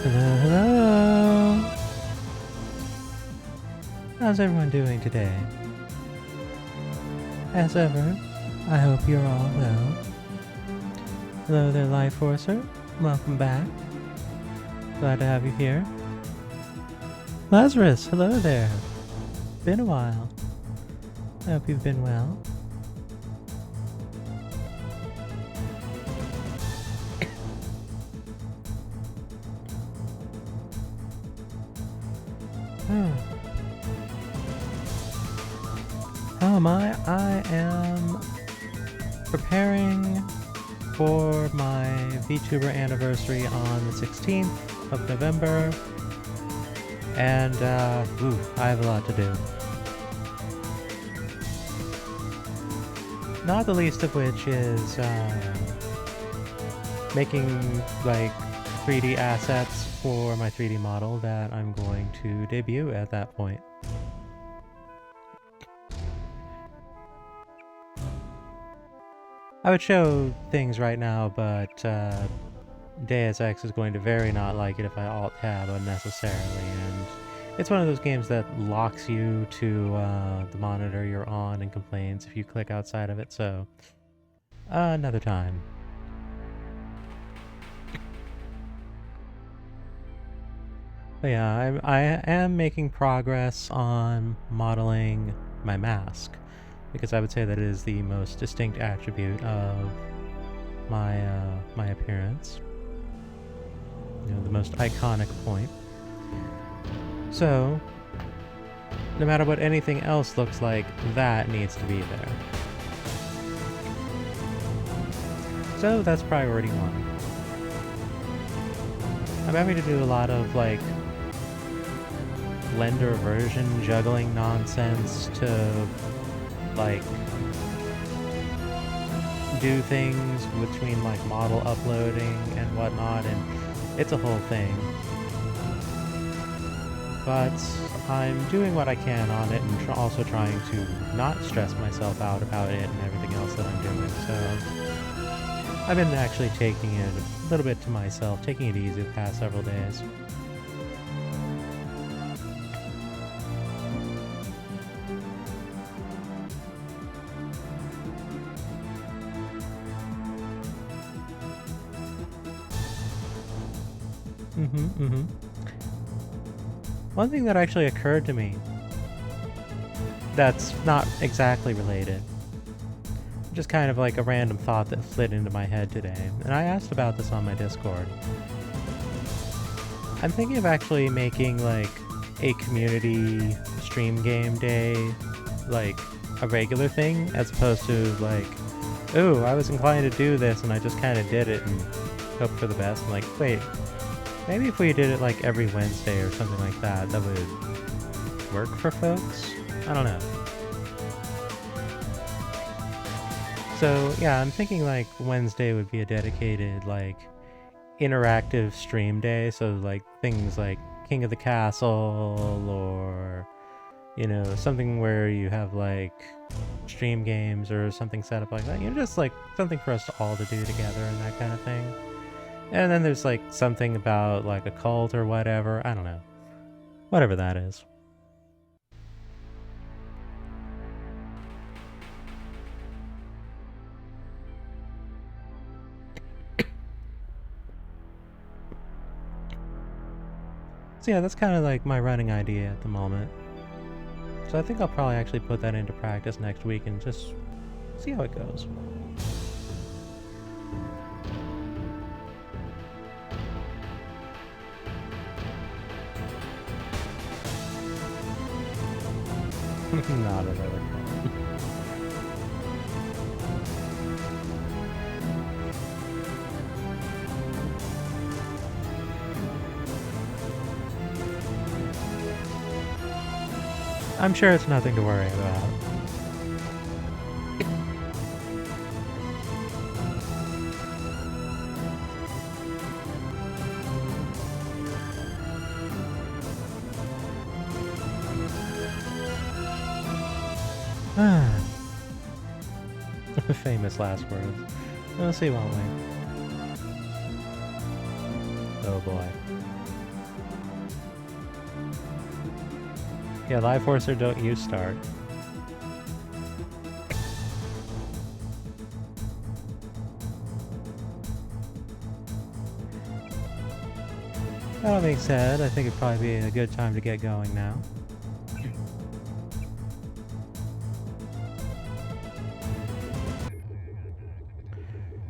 Hello, hello! How's everyone doing today? As ever, I hope you're all well. Hello there, Life Forcer. Welcome back. Glad to have you here. Lazarus, hello there. Been a while. I hope you've been well. How am I? I am preparing for my VTuber anniversary on the 16th of November, and I have a lot to do. Not the least of which is making like 3D assets for my 3D model that I'm going to debut at that point. I would show things right now, but Deus Ex is going to very not like it if I alt-tab unnecessarily, and it's one of those games that locks you to the monitor you're on and complains if you click outside of it, so another time. But yeah, I am making progress on modeling my mask, because I would say that it is the most distinct attribute of my my appearance. You know, the most iconic point. So, no matter what anything else looks like, that needs to be there. So that's priority one. I'm having to do a lot of like Blender version juggling nonsense to like do things between like model uploading and whatnot, and it's a whole thing. But I'm doing what I can on it, and also trying to not stress myself out about it and everything else that I'm doing. So I've been actually taking it a little bit to myself, taking it easy the past several days. One thing that actually occurred to me that's not exactly related, just kind of like a random thought that slid into my head today, and I asked about this on my Discord. I'm thinking of actually making like a community stream game day like a regular thing, as opposed to like, ooh, I was inclined to do this and I just kind of did it and hoped for the best. I'm like, wait, maybe if we did it like every Wednesday or something like that, that would work for folks? I don't know. So yeah, I'm thinking like Wednesday would be a dedicated like interactive stream day, so like things like King of the Castle, or you know, something where you have like stream games or something set up like that, you know, just like something for us all to do together and that kind of thing. And then there's like something about like a cult or whatever, I don't know, whatever that is. So yeah, that's kind of like my running idea at the moment. So I think I'll probably actually put that into practice next week and just see how it goes. Not at all. I'm sure it's nothing to worry about. Famous last words. We'll see, won't we? Oh boy. Yeah, Live Forcer, don't you start. That all being said, I think it'd probably be a good time to get going now.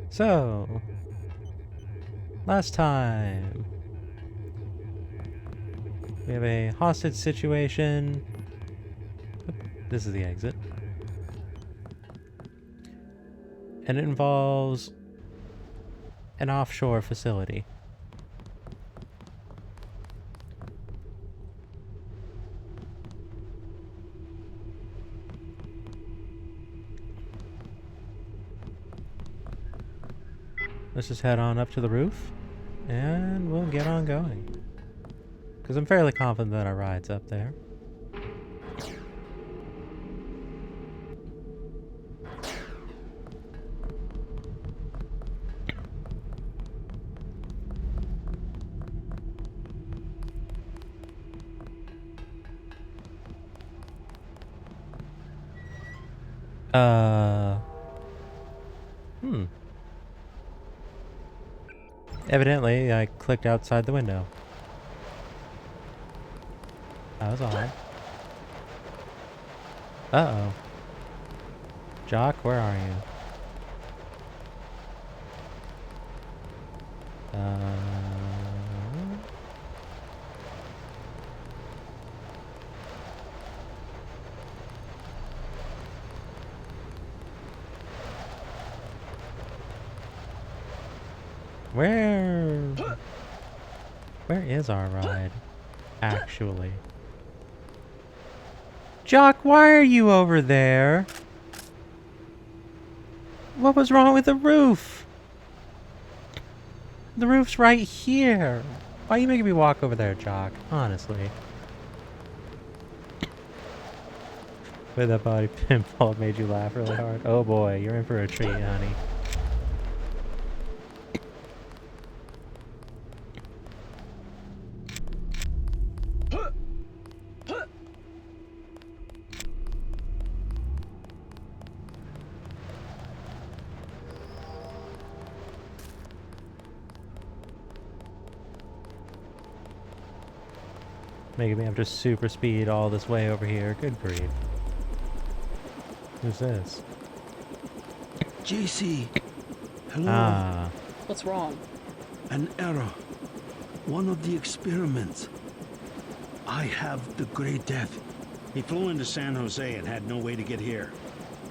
So, last time, we have a hostage situation. This is the exit. And it involves an offshore facility. Let's just head on up to the roof, and we'll get on going. Because I'm fairly confident that our ride's up there. Evidently, I clicked outside the window. That was odd. Uh-oh. Jock, where are you? Where is our ride, actually? Jock, why are you over there? What was wrong with the roof? The roof's right here. Why are you making me walk over there, Jock? Honestly. Wait, that body pinball made you laugh really hard. Oh boy, you're in for a treat, honey. Making me have to super speed all this way over here. Good grief. Who's this? JC. Hello. Ah. What's wrong? An error. One of the experiments. I have the Grey Death. He flew into San Jose and had no way to get here.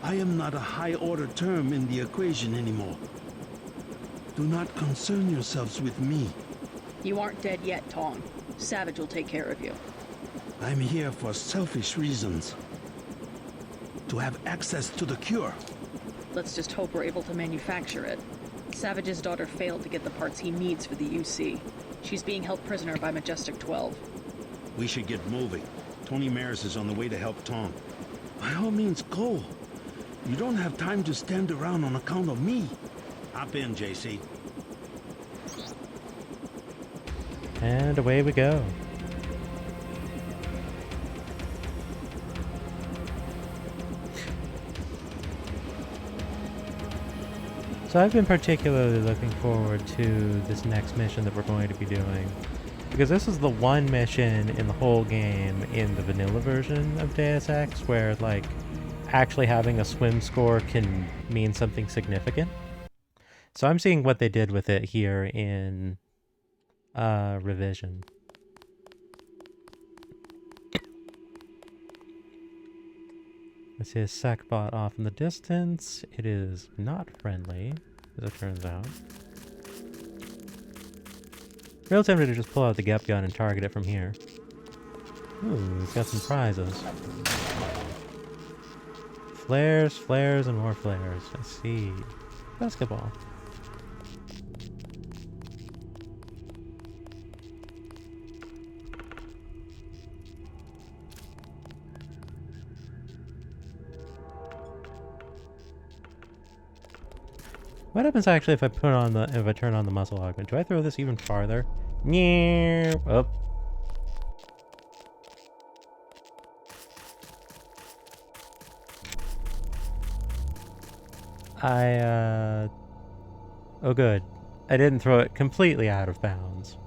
I am not a high-order term in the equation anymore. Do not concern yourselves with me. You aren't dead yet, Tong. Savage will take care of you. I'm here for selfish reasons. To have access to the cure. Let's just hope we're able to manufacture it. Savage's daughter failed to get the parts he needs for the UC. She's being held prisoner by Majestic 12. We should get moving. Tony Mares is on the way to help Tom. By all means, go. You don't have time to stand around on account of me. Hop in, JC. And away we go. So I've been particularly looking forward to this next mission that we're going to be doing. Because this is the one mission in the whole game in the vanilla version of Deus Ex where, like, actually having a swim score can mean something significant. So I'm seeing what they did with it here in Revision. I see a Sackbot off in the distance. It is not friendly, as it turns out. Real tempted to just pull out the Gep gun and target it from here. Ooh, he's got some prizes. Flares, flares, and more flares. I see. Basketball. What happens actually if I turn on the muscle augment? Do I throw this even farther? Yeah. Oh. Oh good. I didn't throw it completely out of bounds.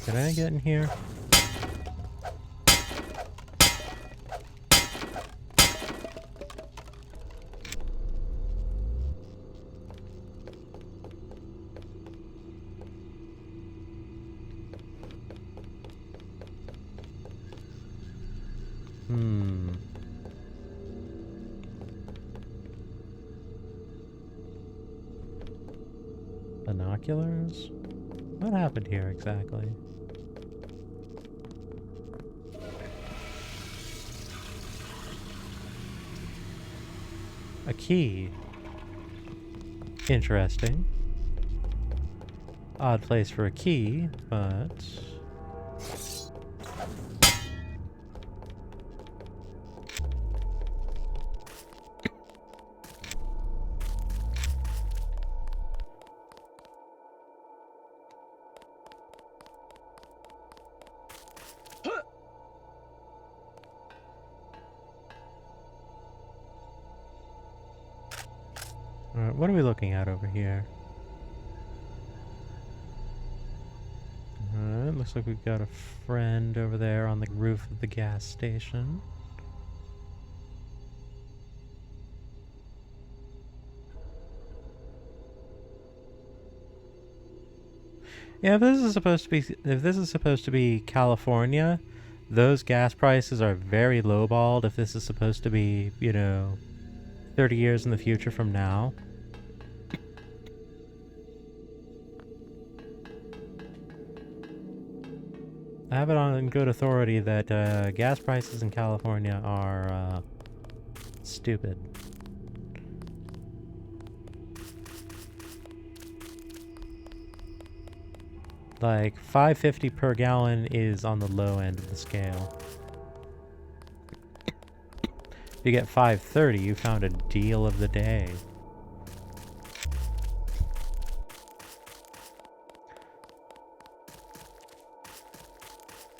Can I get in here? Binoculars? What happened here exactly? A key. Interesting. Odd place for a key, but... Alright, what are we looking at over here? Alright, looks like we've got a friend over there on the roof of the gas station. Yeah, if this is supposed to be California, those gas prices are very lowballed if this is supposed to be, you know, 30 years in the future from now. I have it on good authority that gas prices in California are stupid. Like $5.50 per gallon is on the low end of the scale. If you get $5.30, you found a deal of the day.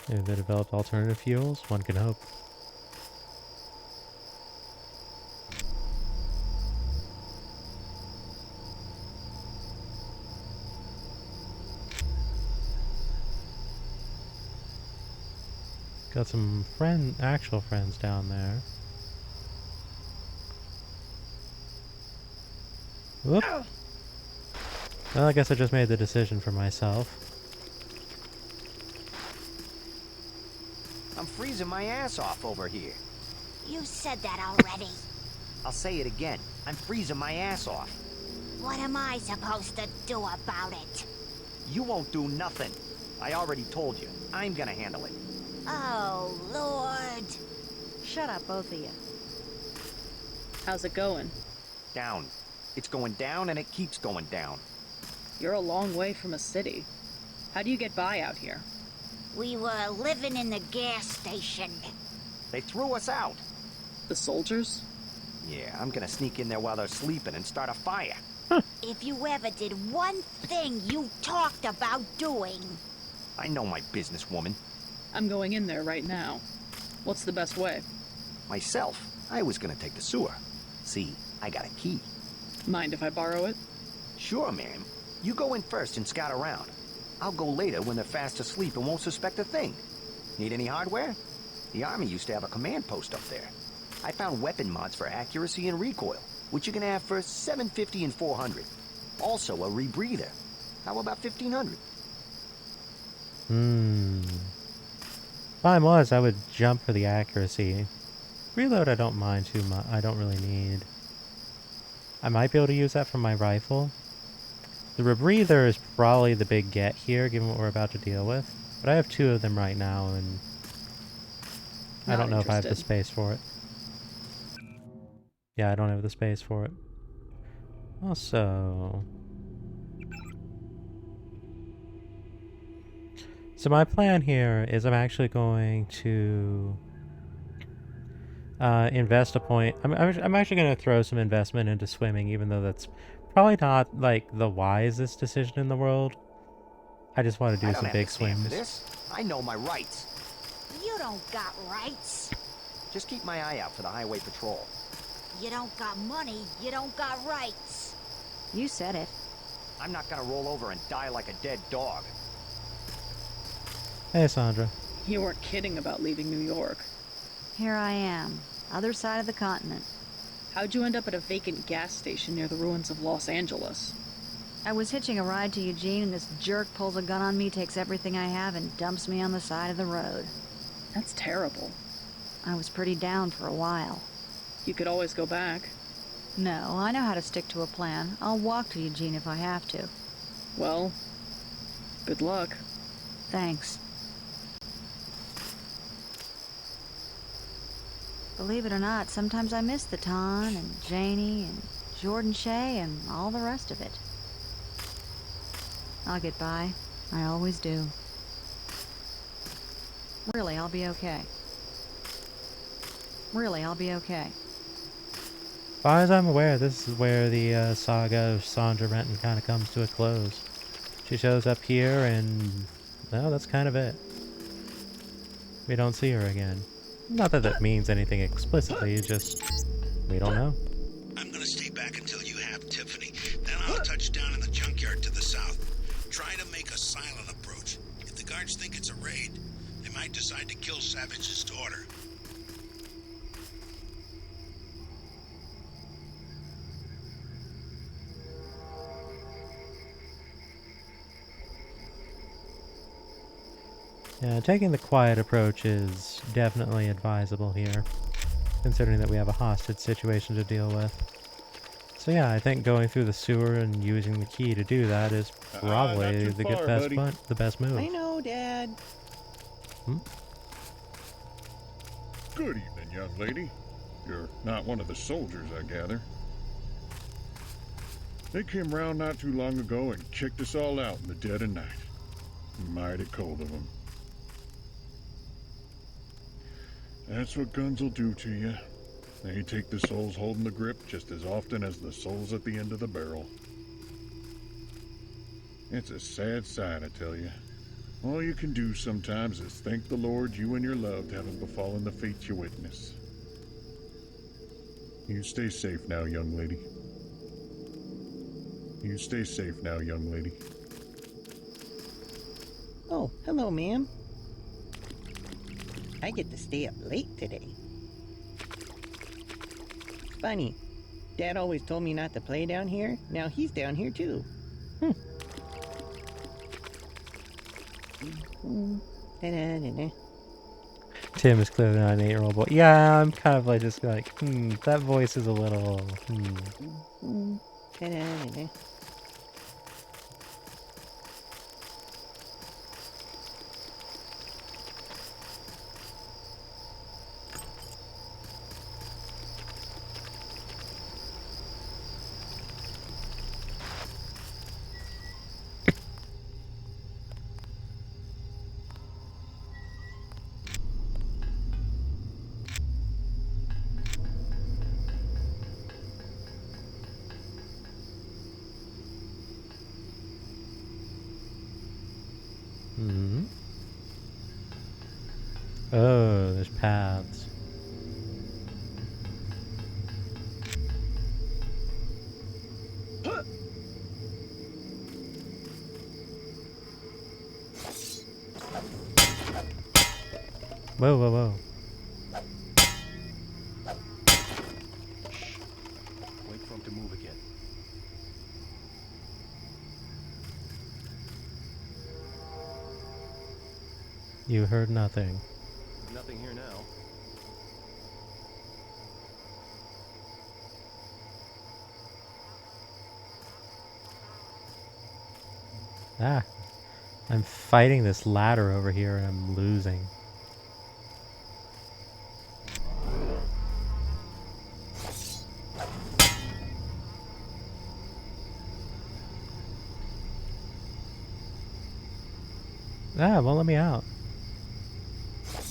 Maybe they developed alternative fuels? One can hope. Got some actual friends down there. Whoop. Well, I guess I just made the decision for myself. I'm freezing my ass off over here. You said that already. I'll say it again. I'm freezing my ass off. What am I supposed to do about it? You won't do nothing. I already told you. I'm gonna handle it. Oh, Lord. Shut up, both of you. How's it going? Down. It's going down and it keeps going down. You're a long way from a city. How do you get by out here? We were living in the gas station. They threw us out. The soldiers? Yeah, I'm gonna sneak in there while they're sleeping and start a fire. If you ever did one thing you talked about doing. I know my business, woman. I'm going in there right now. What's the best way? Myself, I was gonna take the sewer. See, I got a key. Mind if I borrow it? Sure, ma'am. You go in first and scout around. I'll go later when they're fast asleep and won't suspect a thing. Need any hardware? The Army used to have a command post up there. I found weapon mods for accuracy and recoil, which you can have for $750 and $400. Also a rebreather. How about $1,500? If I was, I would jump for the accuracy. Reload I don't mind too much. I don't really need. I might be able to use that for my rifle. The rebreather is probably the big get here, given what we're about to deal with. But I have 2 of them right now, and I don't know if I have the space for it. Yeah, I don't have the space for it. So So my plan here is I'm actually going to invest a point. I'm actually going to throw some investment into swimming, even though that's probably not like the wisest decision in the world. I just want to I do don't some have big to stand for swims. this. I know my rights. You don't got rights. Just keep my eye out for the highway patrol. You don't got money, you don't got rights. You said it. I'm not gonna roll over and die like a dead dog. Hey, Sandra. You weren't kidding about leaving New York. Here I am, other side of the continent. How'd you end up at a vacant gas station near the ruins of Los Angeles? I was hitching a ride to Eugene and this jerk pulls a gun on me, takes everything I have, and dumps me on the side of the road. That's terrible. I was pretty down for a while. You could always go back. No, I know how to stick to a plan. I'll walk to Eugene if I have to. Well, good luck. Thanks. Believe it or not, sometimes I miss the Ton and Janie and Jordan Shea and all the rest of it. I'll get by. I always do. Really, I'll be okay. Really, I'll be okay. As far as I'm aware, this is where the saga of Sandra Renton kind of comes to a close. She shows up here and, well, that's kind of it. We don't see her again. Not that that means anything explicitly, just we don't know. I'm gonna stay back until you have Tiffany. Then I'll touch down in the junkyard to the south. Try to make a silent approach. If the guards think it's a raid, they might decide to kill Savage's daughter. Yeah, taking the quiet approach is definitely advisable here, considering that we have a hostage situation to deal with. So yeah, I think going through the sewer and using the key to do that is probably not too far, the best move. I know, Dad. Good evening, young lady. You're not one of the soldiers, I gather. They came round not too long ago and kicked us all out in the dead of night. Mighty cold of them. That's what guns will do to you. They take the souls holding the grip just as often as the souls at the end of the barrel. It's a sad sight, I tell you. All you can do sometimes is thank the Lord you and your loved haven't befallen the fate you witness. You stay safe now, young lady. You stay safe now, young lady. Oh, hello, ma'am. I get to stay up late today. Funny. Dad always told me not to play down here. Now he's down here too. Da-da-da-da. Tim is clearly not an 8-year-old boy. Yeah, I'm kind of like just like, that voice is a little, Da-da-da-da. Oh, there's paths. Whoa, whoa, whoa. Wait for him to move again. You heard nothing. Nothing here now. Ah, I'm fighting this ladder over here and I'm losing. Ah, it won't let me out.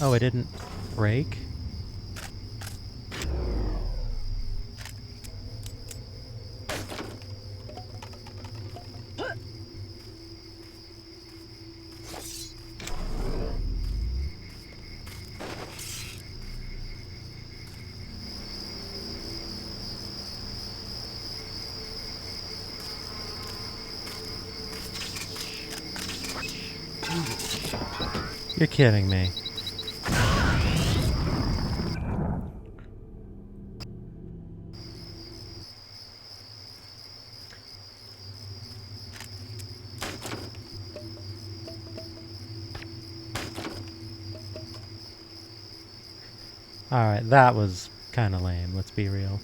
Oh, it didn't break? You're kidding me. Alright, that was kind of lame, let's be real.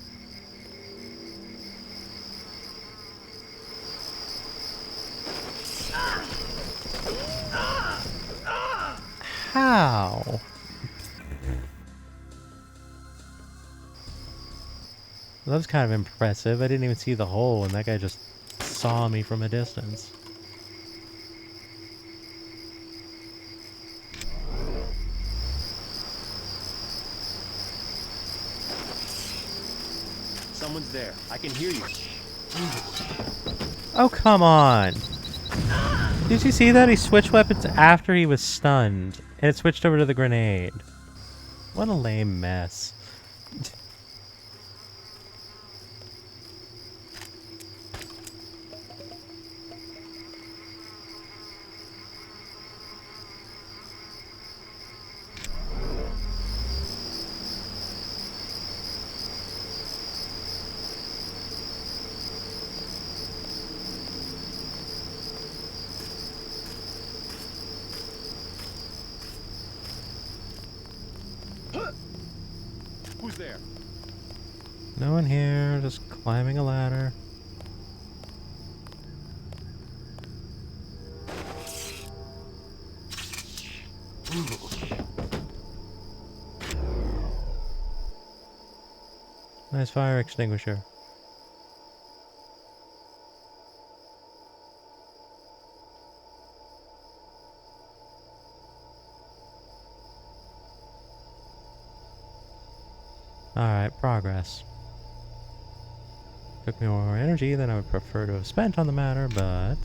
How? That was kind of impressive. I didn't even see the hole, and that guy just saw me from a distance. Someone's there. I can hear you. Oh, come on! Did you see that? He switched weapons after he was stunned, and it switched over to the grenade. What a lame mess. Who's there? No one here, just climbing a ladder. Nice fire extinguisher. Alright, progress. Took me more energy than I would prefer to have spent on the matter, but...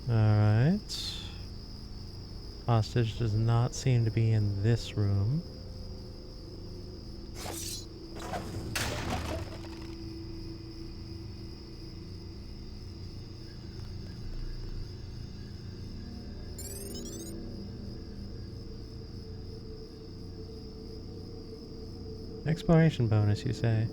Alright. Hostage does not seem to be in this room. Exploration bonus, you say?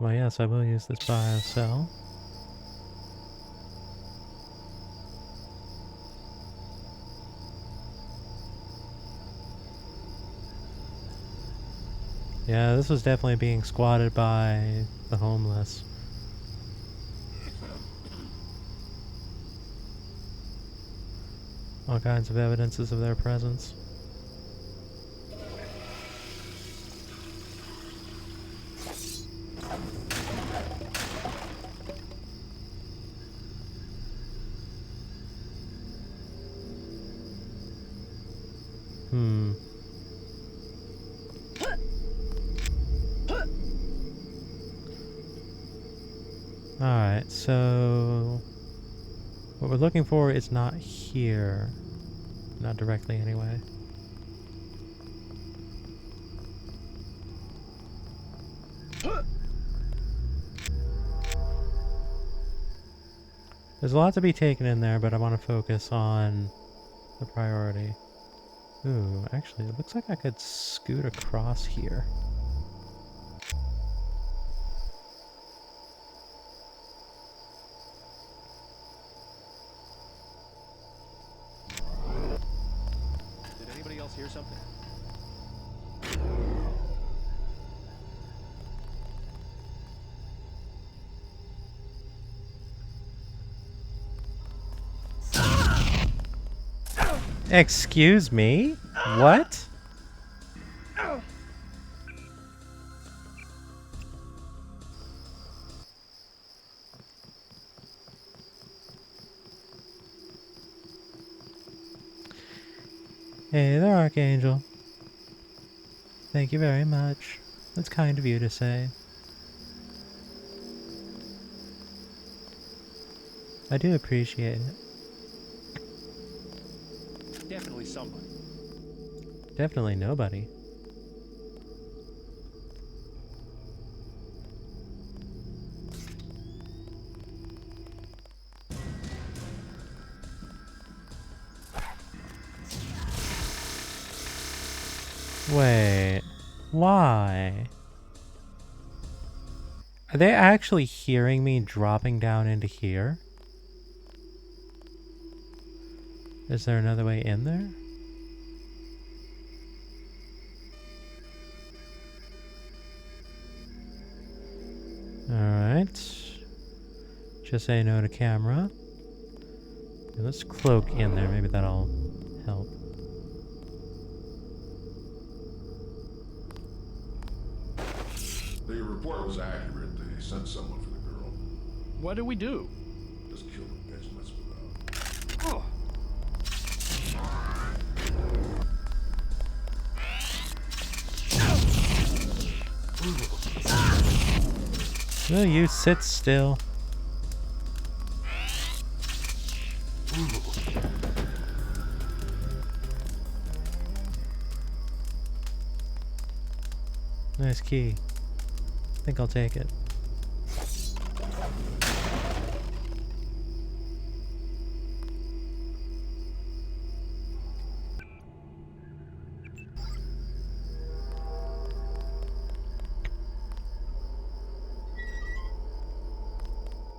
Well, yes, I will use this bio cell. Yeah, this was definitely being squatted by the homeless. All kinds of evidences of their presence. Alright, so... what we're looking for is not here. Not directly, anyway. There's a lot to be taken in there, but I want to focus on the priority. Ooh, actually, it looks like I could scoot across here. guys hear something? Excuse me? What? Hey there, Archangel. Thank you very much. That's kind of you to say. I do appreciate it. Definitely somebody. Definitely nobody. Wait, why? Are they actually hearing me dropping down into here? Is there another way in there? Alright. Just say no to camera. Let's cloak in there, maybe that'll help. The report was accurate. They sent someone for the girl. What do we do? Just kill the bitch and let's move out. Will you sit still? Nice key. I think I'll take it.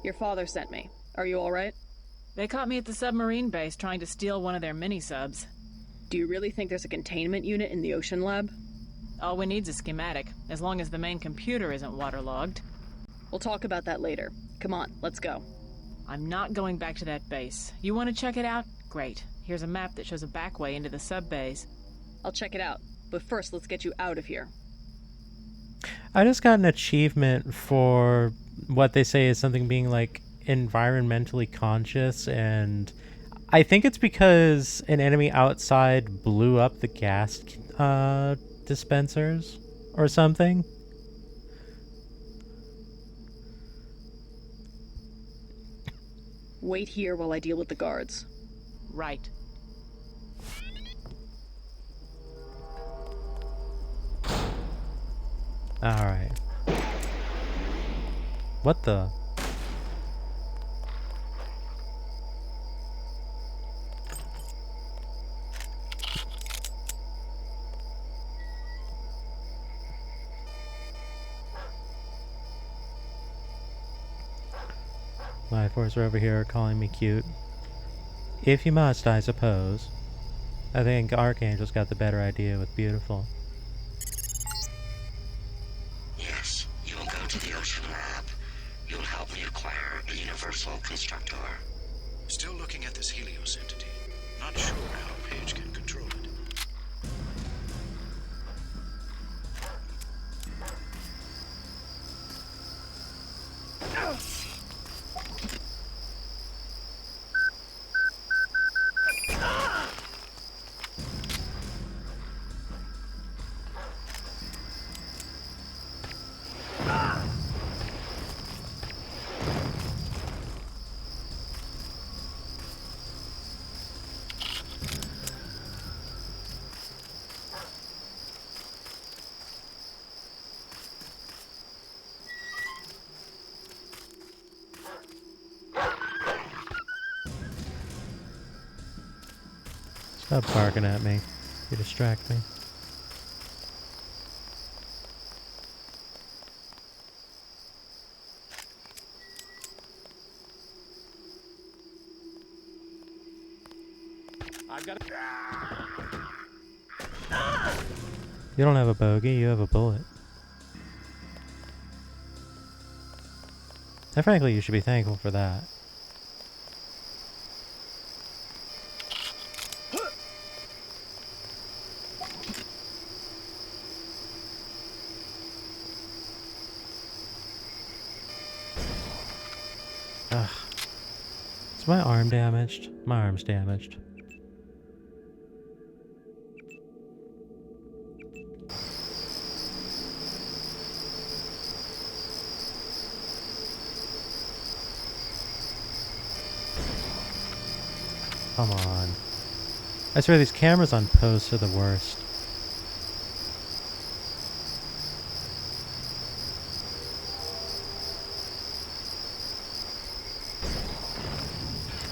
Your father sent me. Are you alright? They caught me at the submarine base trying to steal one of their mini-subs. Do you really think there's a containment unit in the ocean lab? All we need's a schematic, as long as the main computer isn't waterlogged. We'll talk about that later. Come on, let's go. I'm not going back to that base. You want to check it out? Great. Here's a map that shows a back way into the sub-base. I'll check it out, but first let's get you out of here. I just got an achievement for what they say is something being like environmentally conscious, and I think it's because an enemy outside blew up the gas dispensers or something. Wait here while I deal with the guards. Right. Alright. What the? Life Force are over here calling me cute. If you must, I suppose. I think Archangel's got the better idea with beautiful. Yes, you will go to the ocean lab. You will help me acquire a universal constructor. Still looking at this Helios entity. Not sure how Paige can control it. Stop barking at me. You distract me. I've got You don't have a bogey, you have a bullet. And frankly, you should be thankful for that. Ugh. Is my arm damaged? My arm's damaged. Come on. I swear these cameras on post are the worst.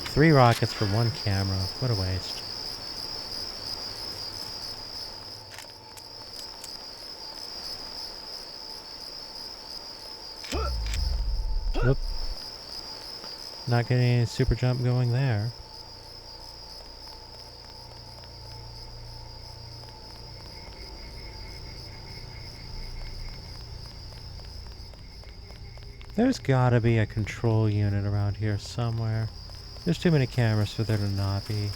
Three rockets for one camera. What a waste. Nope. Not getting any super jump going there. There's gotta be a control unit around here somewhere. There's too many cameras for there to not be.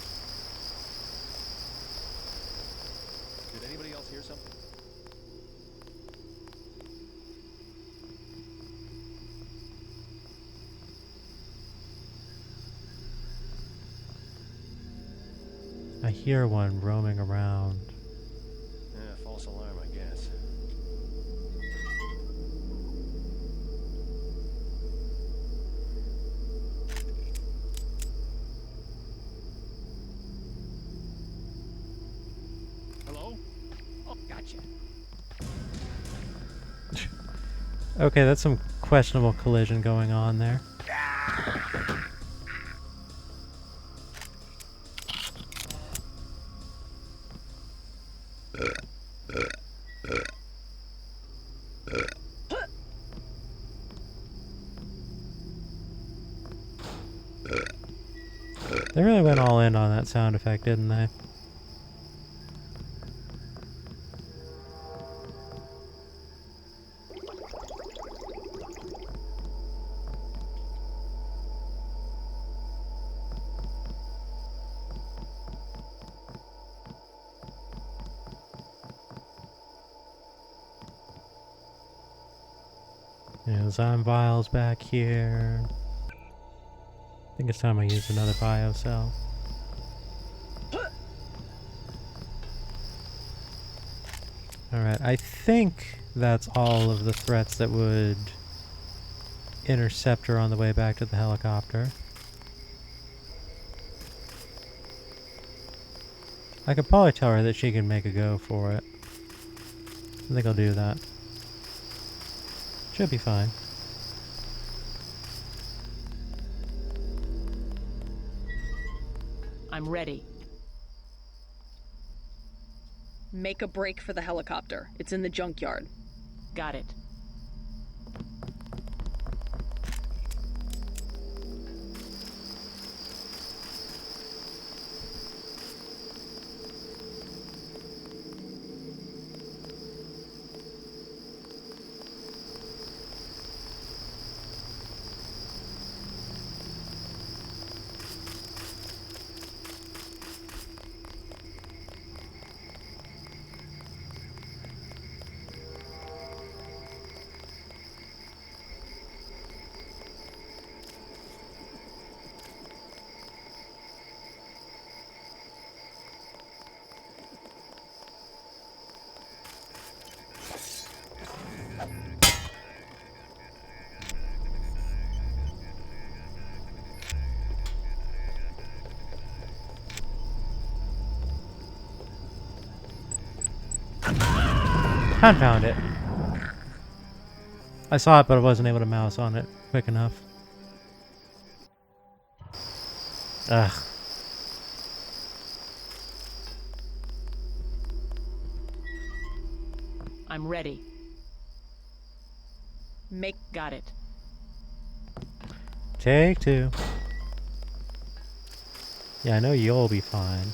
Did anybody else hear something? I hear one roaming around. Yeah, false alarm, I guess. Hello? Oh, gotcha. Okay, that's some questionable collision going on there. They really went all in on that sound effect, didn't they? Enzyme vials back here. I think it's time I use another bio cell. Alright, I think that's all of the threats that would intercept her on the way back to the helicopter. I could probably tell her that she can make a go for it. I think I'll do that. Should be fine. I'm ready. Make a break for the helicopter. It's in the junkyard. Got it. Confound it. I saw it, but I wasn't able to mouse on it quick enough. Ugh. I'm ready. Got it. Take two. Yeah, I know you'll be fine.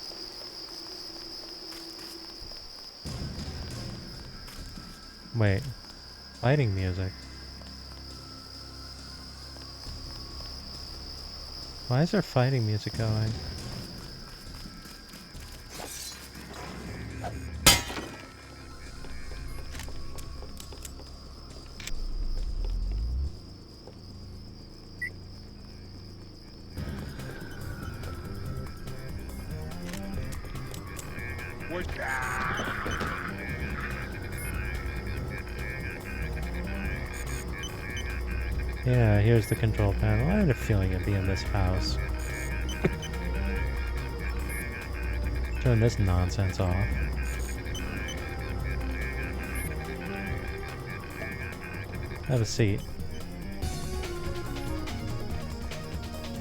Wait. Fighting music. Why is there fighting music going? Yeah, here's the control panel. I had a feeling it'd be in this house. Turn this nonsense off. Have a seat.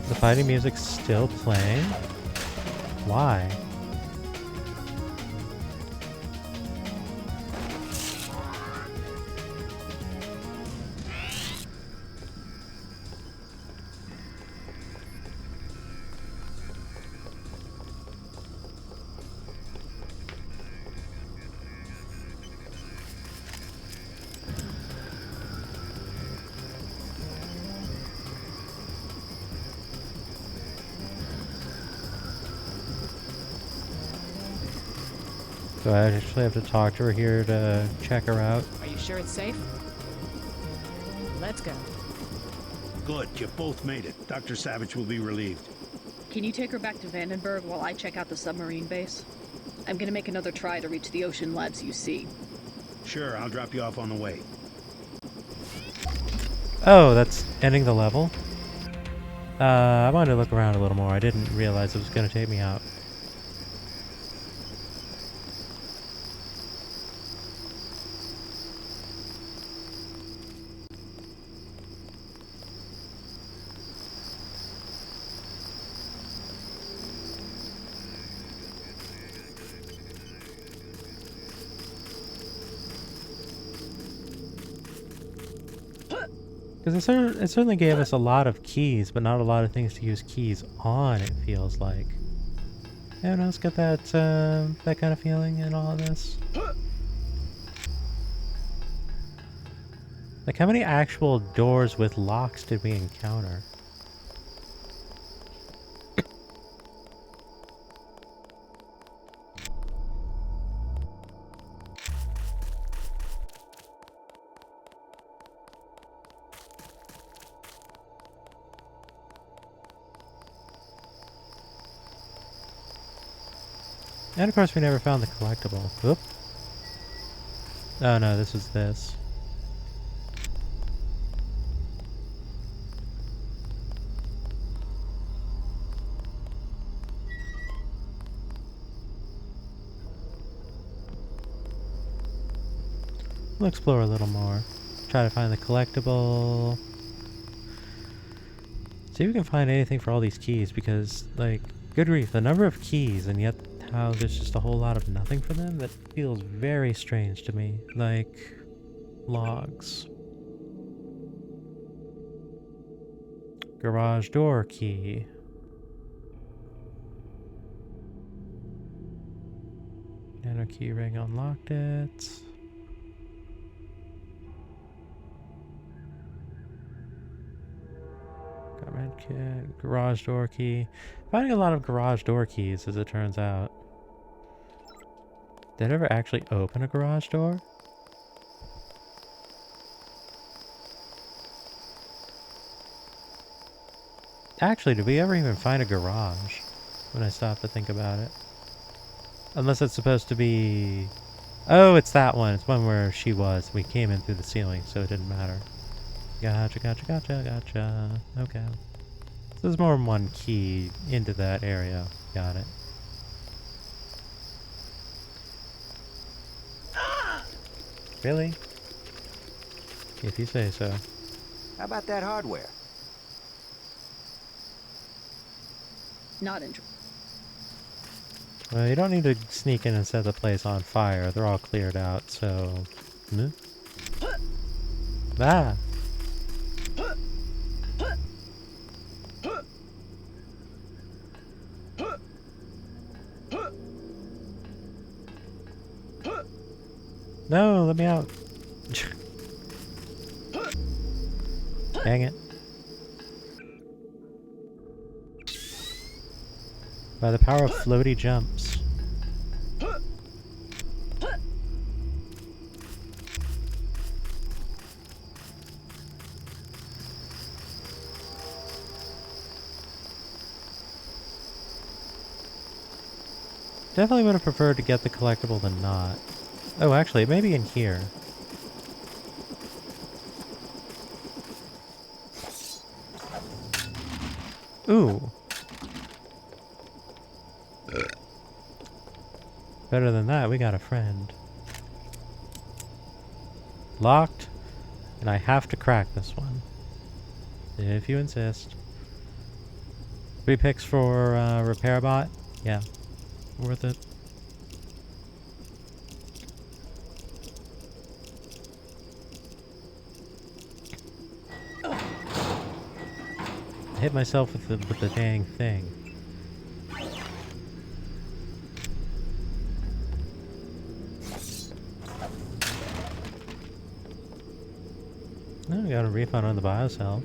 The fighting music's still playing? Why? Do I actually have to talk to her here to check her out? Are you sure it's safe? Let's go. Good, you both made it. Dr. Savage will be relieved. Can you take her back to Vandenberg while I check out the submarine base? I'm gonna make another try to reach the Ocean Labs UC. Sure, I'll drop you off on the way. Oh, that's ending the level? I wanted to look around a little more. I didn't realize it was going to take me out. Because it certainly gave us a lot of keys, but not a lot of things to use keys on, it feels like. Anyone else get that, that kind of feeling in all of this? Like, how many actual doors with locks did we encounter? And of course we never found the collectible. Whoop. Oh no, this was this. We'll explore a little more. Try to find the collectible. See if we can find anything for all these keys, because, like, good grief, the number of keys and yet how there's just a whole lot of nothing for them, that feels very strange to me. Like, logs. Garage door key. Nano key ring unlocked it. Got red kit, garage door key. Finding a lot of garage door keys, as it turns out. Did I ever actually open a garage door? Actually, did we ever even find a garage? When I stop to think about it. Unless it's supposed to be... Oh, it's that one. It's one where she was. We came in through the ceiling, so it didn't matter. Gotcha, gotcha, gotcha, gotcha. Okay. So there's more than one key into that area. Got it. Really? If you say so. How about that hardware? Not interested. Well, you don't need to sneak in and set the place on fire. They're all cleared out, so... Hmm? Ah! No, let me out. Dang it. By the power of floaty jumps. Definitely would have preferred to get the collectible than not. Oh, actually, it may be in here. Ooh. Better than that, we got a friend. Locked, and I have to crack this one. If you insist. 3 picks for repair bot? Yeah. Worth it. I hit myself with the dang thing. Oh, we got a refund on the biocell.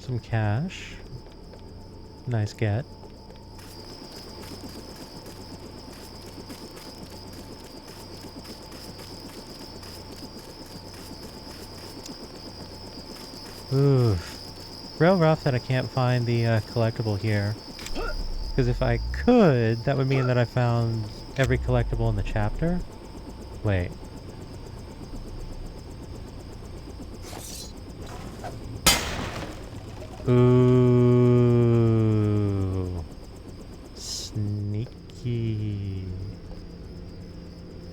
Some cash. Nice get. Oof. Real rough that I can't find the collectible here. Because if I could, that would mean that I found every collectible in the chapter. Wait. Ooh. Sneaky.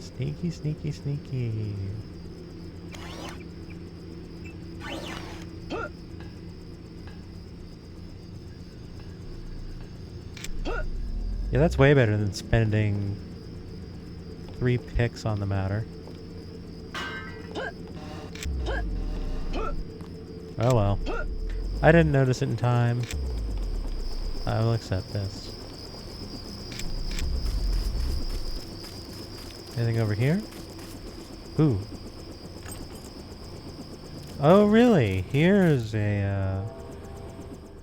Sneaky, sneaky, sneaky. Yeah, that's way better than spending 3 picks on the matter. Oh well. I didn't notice it in time. I will accept this. Anything over here? Ooh. Oh really? Here's a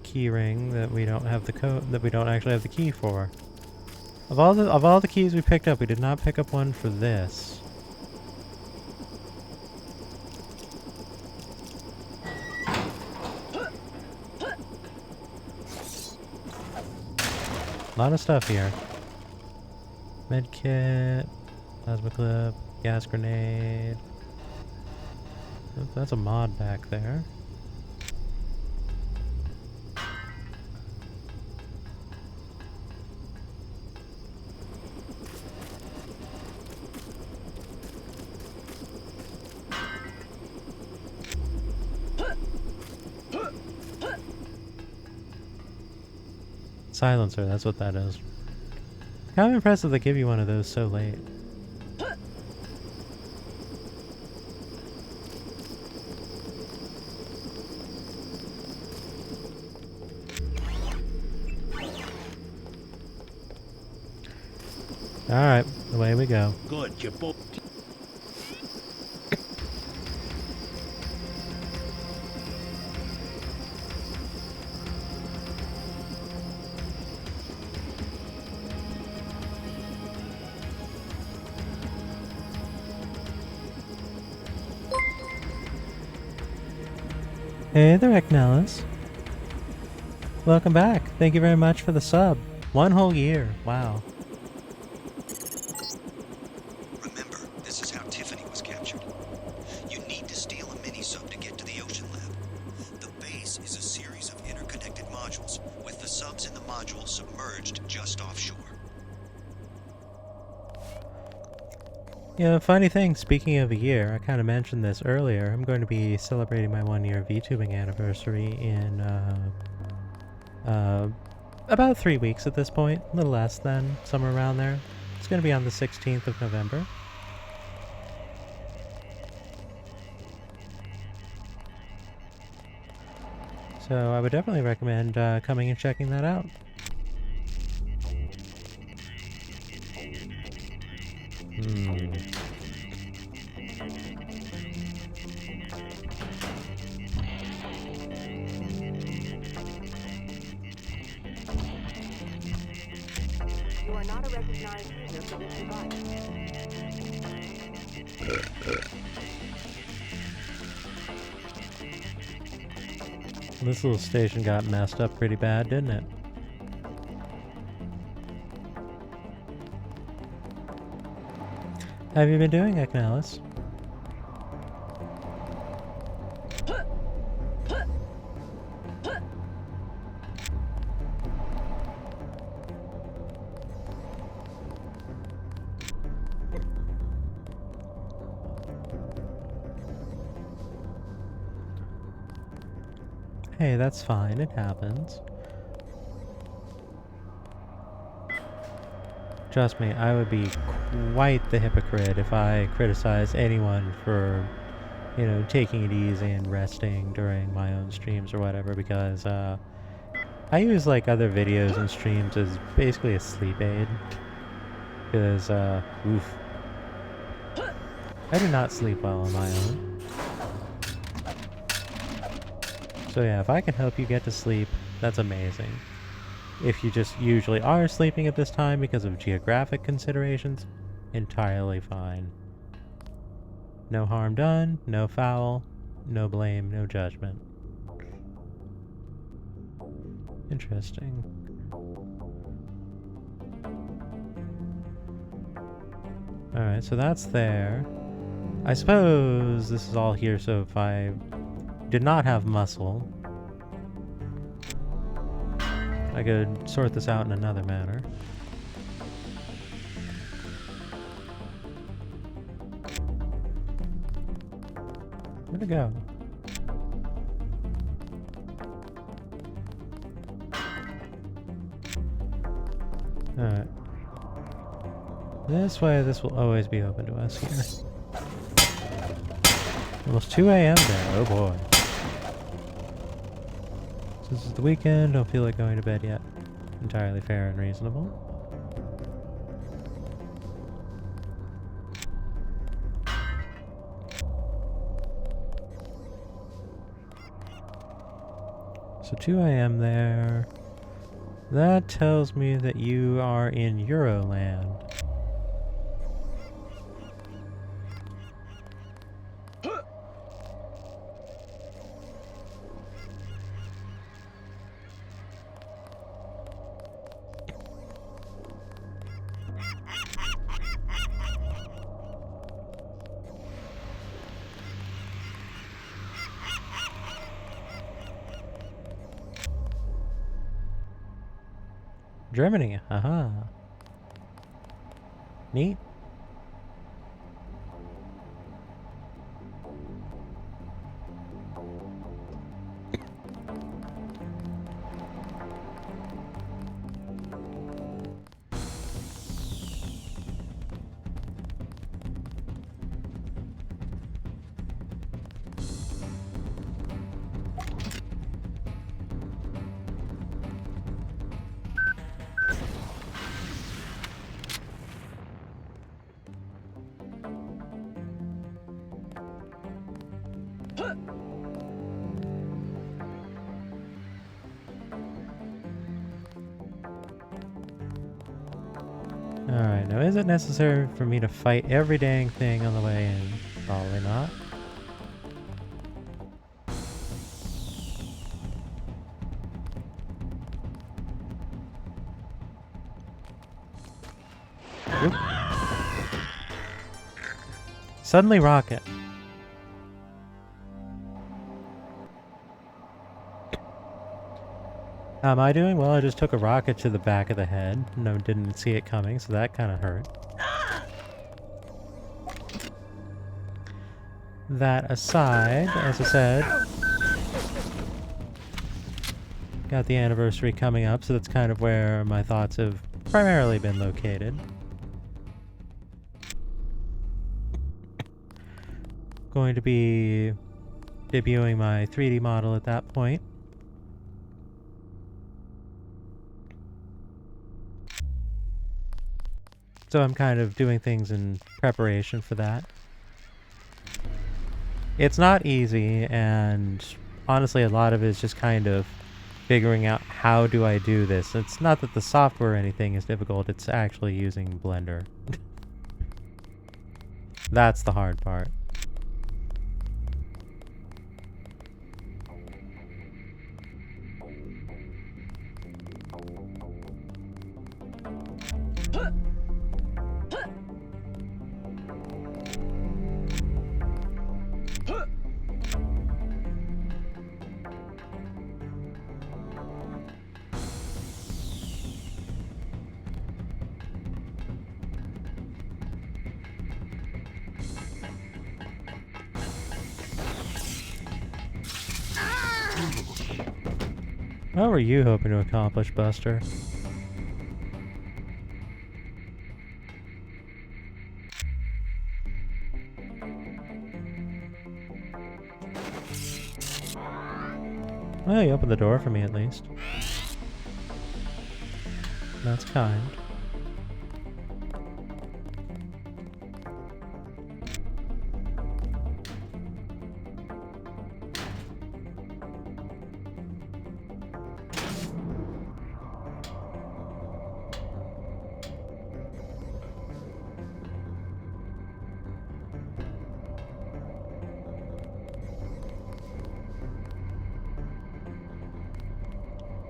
key ring that we don't have the code that we don't actually have the key for. Of all the keys we picked up, we did not pick up one for this. A lot of stuff here. Medkit, plasma clip, gas grenade. Oh, that's a mod back there. Silencer, that's what that is. Kind of impressive they give you one of those so late. Alright, away we go. Good, you both. Hey there, Eknelis. Welcome back. Thank you very much for the sub. 1 whole year. Wow. Remember, this is how Tiffany was captured. You need to steal a mini-sub to get to the Ocean Lab. The base is a series of interconnected modules, with the subs in the module submerged just offshore. Yeah, funny thing, speaking of a year, I kind of mentioned this earlier. I'm going to be celebrating my 1-year VTubing anniversary in about 3 weeks at this point. A little less than, somewhere around there. It's going to be on the 16th of November. So I would definitely recommend coming and checking that out. You are not a recognized user for this device. This little station got messed up pretty bad, didn't it? How have you been doing, Eknalis? Hey, that's fine, it happens. Trust me, I would be quite the hypocrite if I criticized anyone for, you know, taking it easy and resting during my own streams or whatever, because I use like other videos and streams as basically a sleep aid. Because, oof. I do not sleep well on my own. So yeah, if I can help you get to sleep, that's amazing. If you just usually are sleeping at this time because of geographic considerations, entirely fine. No harm done, no foul, no blame, no judgment. Interesting. Alright, so that's there. I suppose this is all here, so if I did not have muscle, I could sort this out in another manner. Where'd it go? Alright. This way, this will always be open to us here. Almost 2 a.m. there, oh boy. This is the weekend, don't feel like going to bed yet. Entirely fair and reasonable. So 2 a.m. there. That tells me that you are in Euroland. Germany, haha. Neat. Alright, now is it necessary for me to fight every dang thing on the way in? Probably not. Oop. Suddenly rocket. How am I doing? Well, I just took a rocket to the back of the head. No, didn't see it coming, so that kind of hurt. That aside, as I said, got the anniversary coming up, so that's kind of where my thoughts have primarily been located. going to be debuting my 3D model at that point. So I'm kind of doing things in preparation for that. It's not easy, and honestly a lot of it is just kind of figuring out how do I do this. It's not that the software or anything is difficult, it's actually using Blender. That's the hard part. What were you hoping to accomplish, Buster? Well, you opened the door for me at least. That's kind.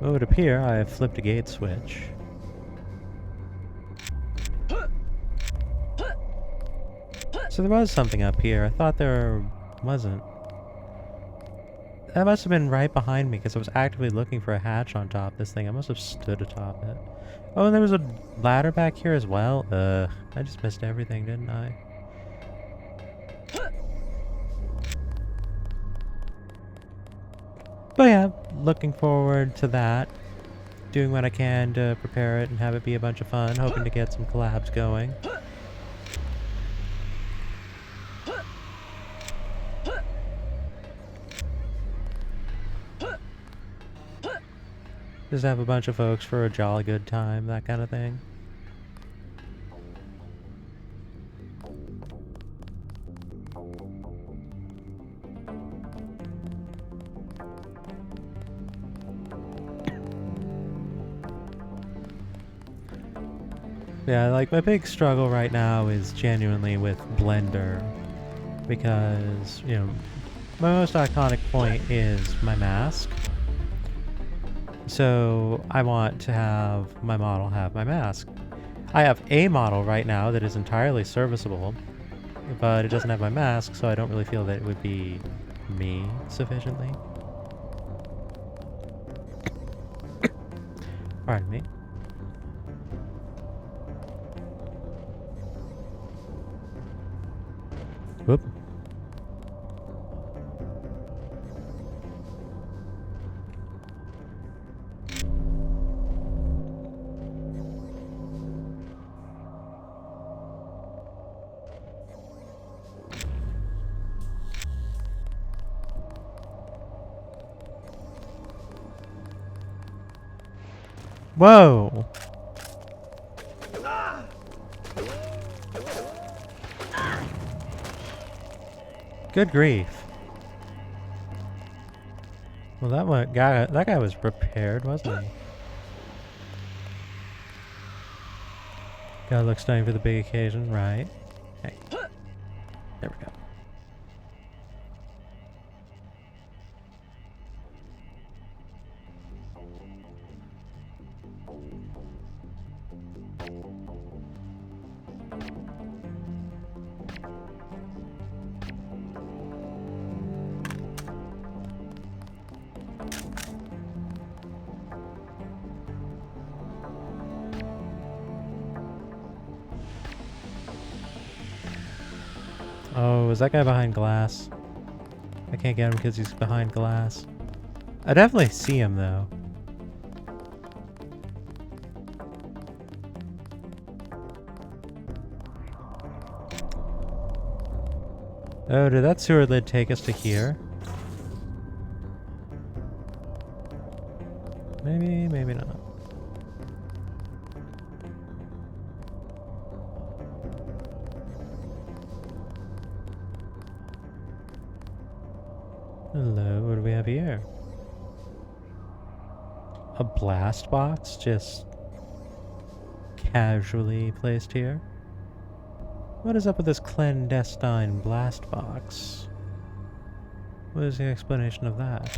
It would appear I have flipped a gate switch. So there was something up here. I thought there wasn't. That must have been right behind me because I was actively looking for a hatch on top of this thing. I must have stood atop it. Oh, and there was a ladder back here as well. I just missed everything, didn't I? But yeah, looking forward to that. Doing what I can to prepare it and have it be a bunch of fun. Hoping to get some collabs going. Just have a bunch of folks for a jolly good time, that kind of thing. Yeah, like my big struggle right now is genuinely with Blender, because, you know, my most iconic point is my mask. So I want to have my model have my mask. I have a model right now that is entirely serviceable, but it doesn't have my mask, so I don't really feel that it would be me sufficiently. Pardon me. Whoop. Whoa! Good grief. Well, that guy was prepared, wasn't he? Gotta look stunning for the big occasion, right? Hey. There we go. Oh, is that guy behind glass? I can't get him because he's behind glass. I definitely see him though. Oh, did that sewer lid take us to here? Maybe, maybe not. Hello, what do we have here? A blast box just casually placed here? What is up with this clandestine blast box? What is the explanation of that?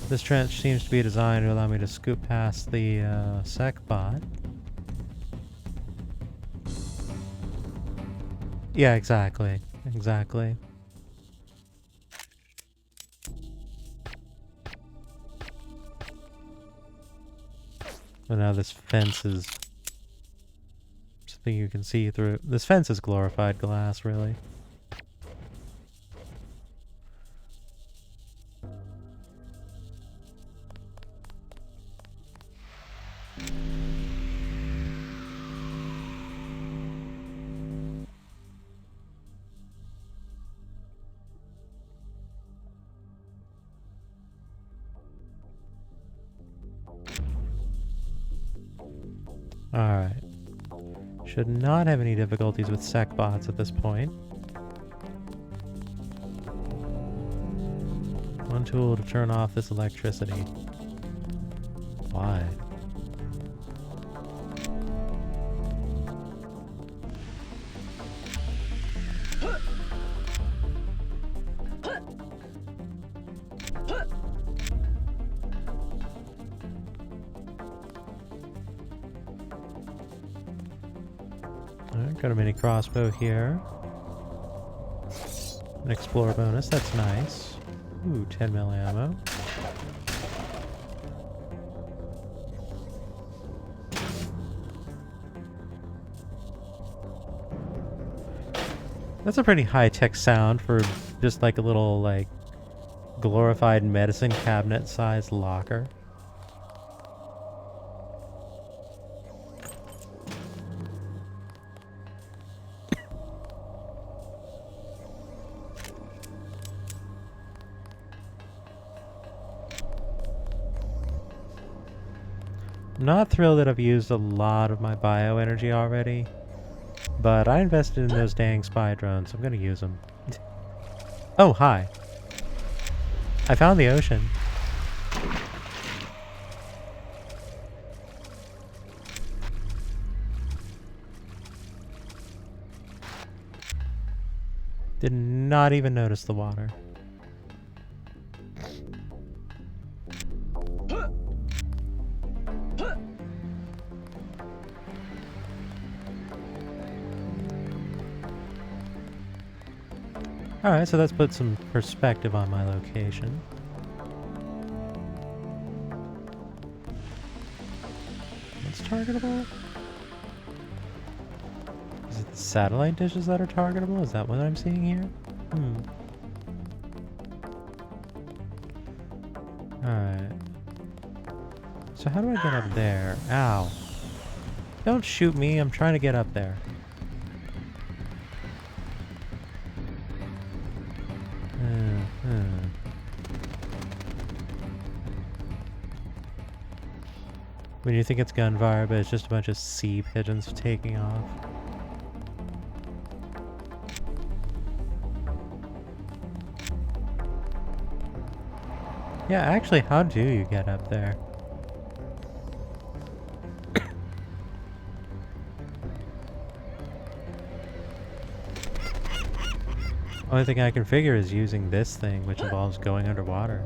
This trench seems to be designed to allow me to scoop past the sec bot. Yeah, exactly. Exactly. But now this fence is something you can see through. This fence is glorified glass, really. Alright. Should not have any difficulties with sec bots at this point. One tool to turn off this electricity. Why? Alright, got a mini crossbow here. An explore bonus, that's nice. Ooh, 10 mil ammo. That's a pretty high-tech sound for just like a little, like, glorified medicine cabinet-sized locker. I'm not thrilled that I've used a lot of my bioenergy already, but I invested in those dang spy drones, so I'm gonna use them. Oh, hi. I found the ocean. Did not even notice the water. Alright, so let's put some perspective on my location. What's targetable? Is it the satellite dishes that are targetable? Is that what I'm seeing here? Alright. So how do I get up there? Ow. Don't shoot me, I'm trying to get up there. When you think it's gunfire, but it's just a bunch of sea pigeons taking off. Yeah, actually, how do you get up there? Only thing I can figure is using this thing, which involves going underwater.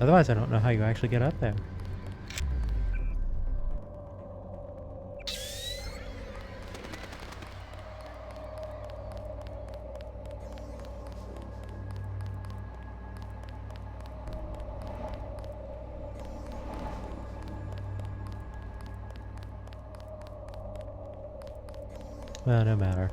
Otherwise, I don't know how you actually get up there. Well, no matter.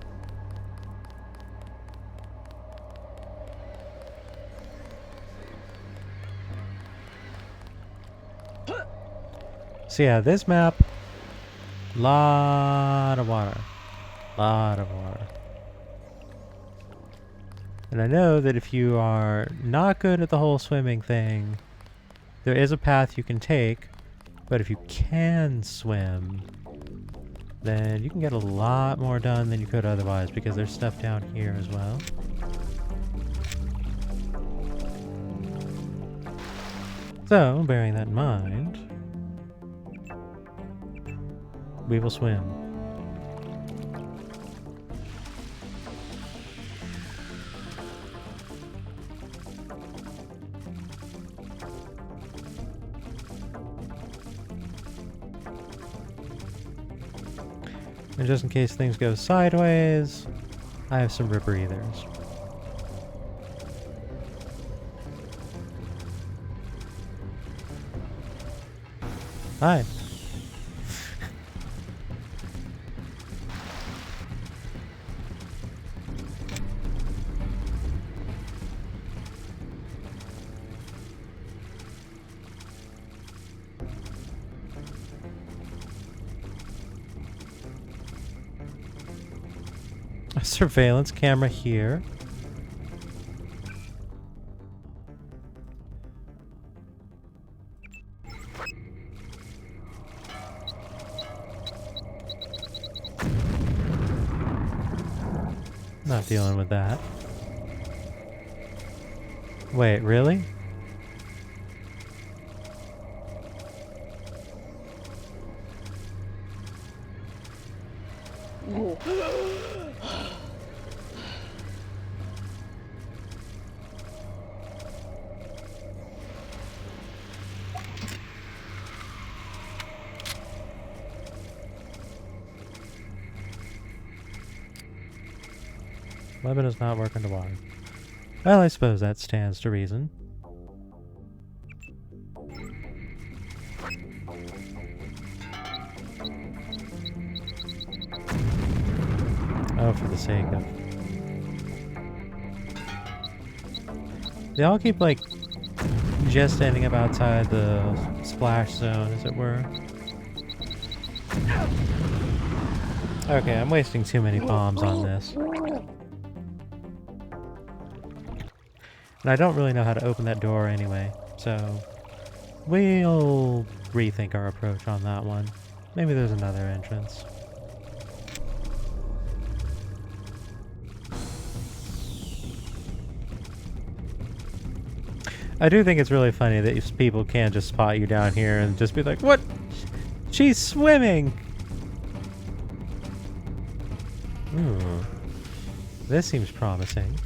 So yeah, this map, lot of water. Lot of water. And I know that if you are not good at the whole swimming thing, there is a path you can take, but if you can swim, then you can get a lot more done than you could otherwise, because there's stuff down here as well. So, bearing that in mind, we will swim. And just in case things go sideways, I have some rebreathers. Hi. A surveillance camera here. Not dealing with that. Wait, really? Weapon is not working to water. Well, I suppose that stands to reason. Oh, for the sake of... They all keep, like, just ending up outside the splash zone, as it were. Okay, I'm wasting too many bombs on this. And I don't really know how to open that door anyway, so we'll rethink our approach on that one. Maybe there's another entrance. I do think it's really funny that these people can't just spot you down here and just be like, "What? She's swimming!" Ooh. This seems promising.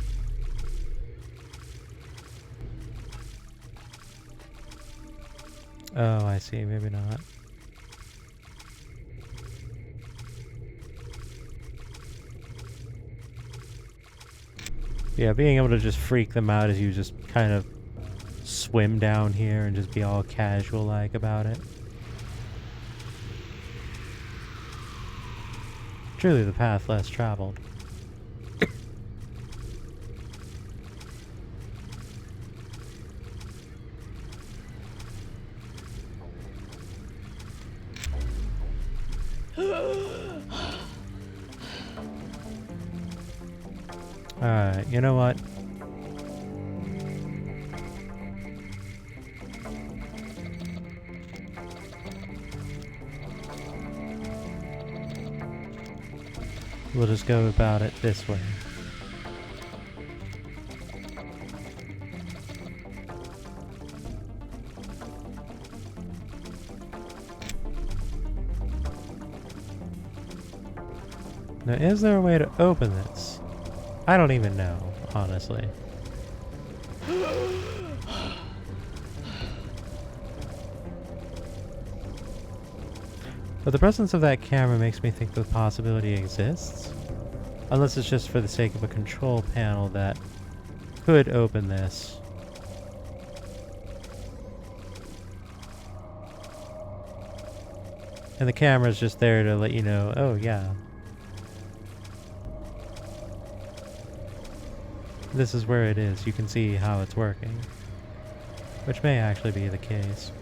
Oh, I see. Maybe not. Yeah, being able to just freak them out as you just kind of swim down here and just be all casual-like about it. Truly the path less traveled. Alright, you know what? We'll just go about it this way. Now, is there a way to open this? I don't even know, honestly. But the presence of that camera makes me think the possibility exists. Unless it's just for the sake of a control panel that could open this. And the camera's just there to let you know, oh yeah. This is where it is. You can see how it's working. Which may actually be the case.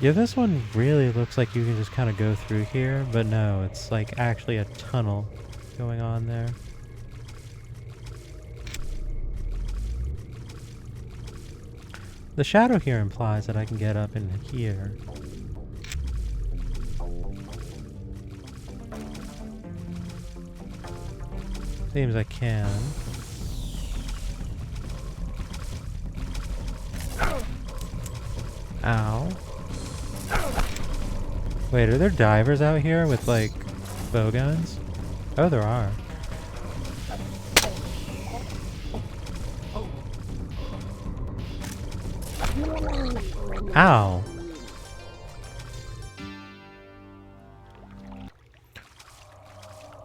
Yeah, this one really looks like you can just kind of go through here, but no, it's like actually a tunnel going on there. The shadow here implies that I can get up in here. Seems I can. Ow. Wait, are there divers out here with, like, bow guns? Oh, there are. Ow.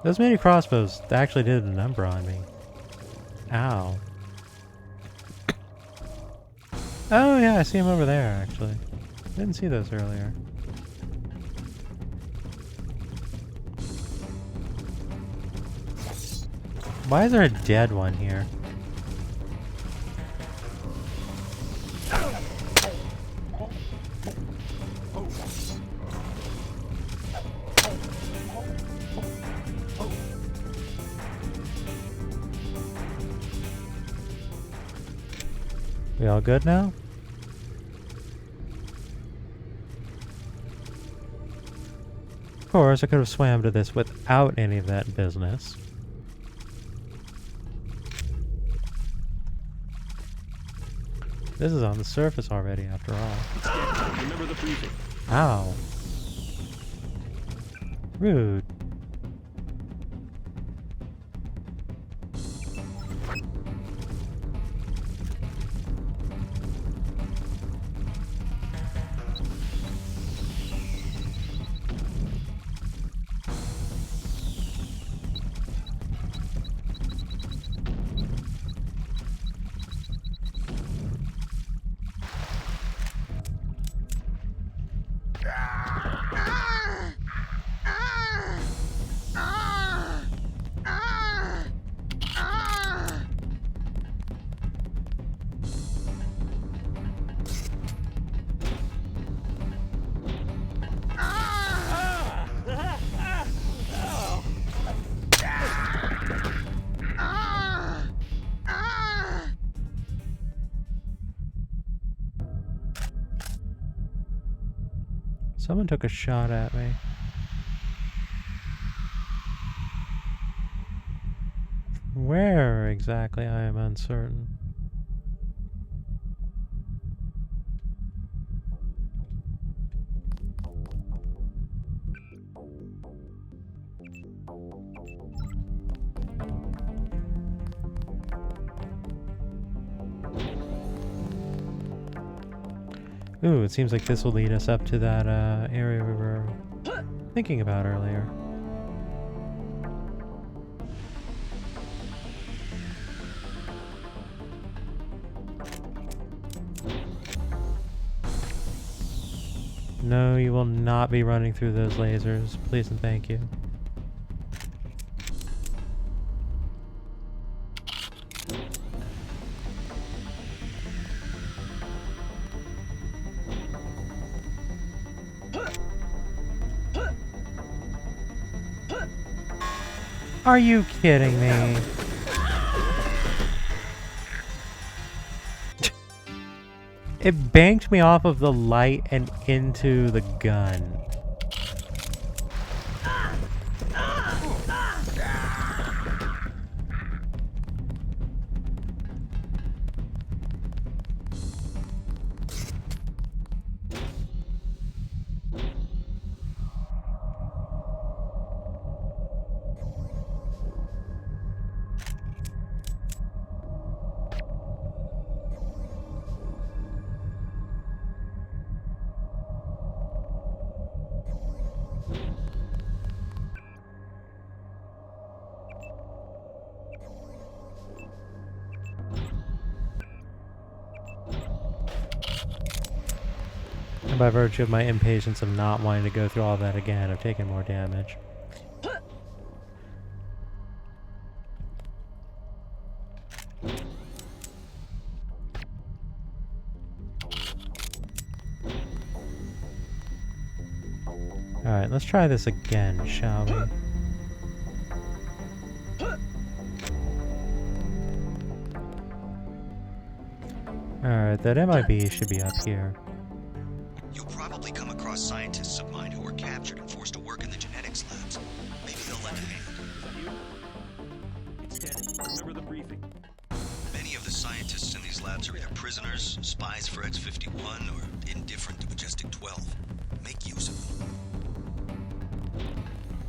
Those mini crossbows actually did a number on me. Ow. Oh yeah, I see them over there actually. Didn't see those earlier. Why is there a dead one here? We all good now? Of course, I could have swam to this without any of that business. This is on the surface already, after all. Remember the briefing. Ow. Rude. Someone took a shot at me. Where exactly, I am uncertain. Ooh, it seems like this will lead us up to that area we were thinking about earlier. No, you will not be running through those lasers. Please and thank you. Are you kidding me? It banked me off of the light and into the gun. And by virtue of my impatience of not wanting to go through all that again, I've taken more damage. Alright, let's try this again, shall we? Alright, that MIB should be up here. You'll probably come across scientists of mine who were captured and forced to work in the genetics labs. Maybe they'll lend a hand. It's dead. Remember the briefing. Many of the scientists in these labs are either prisoners, spies for X-51, or indifferent to Majestic 12. Make use of them.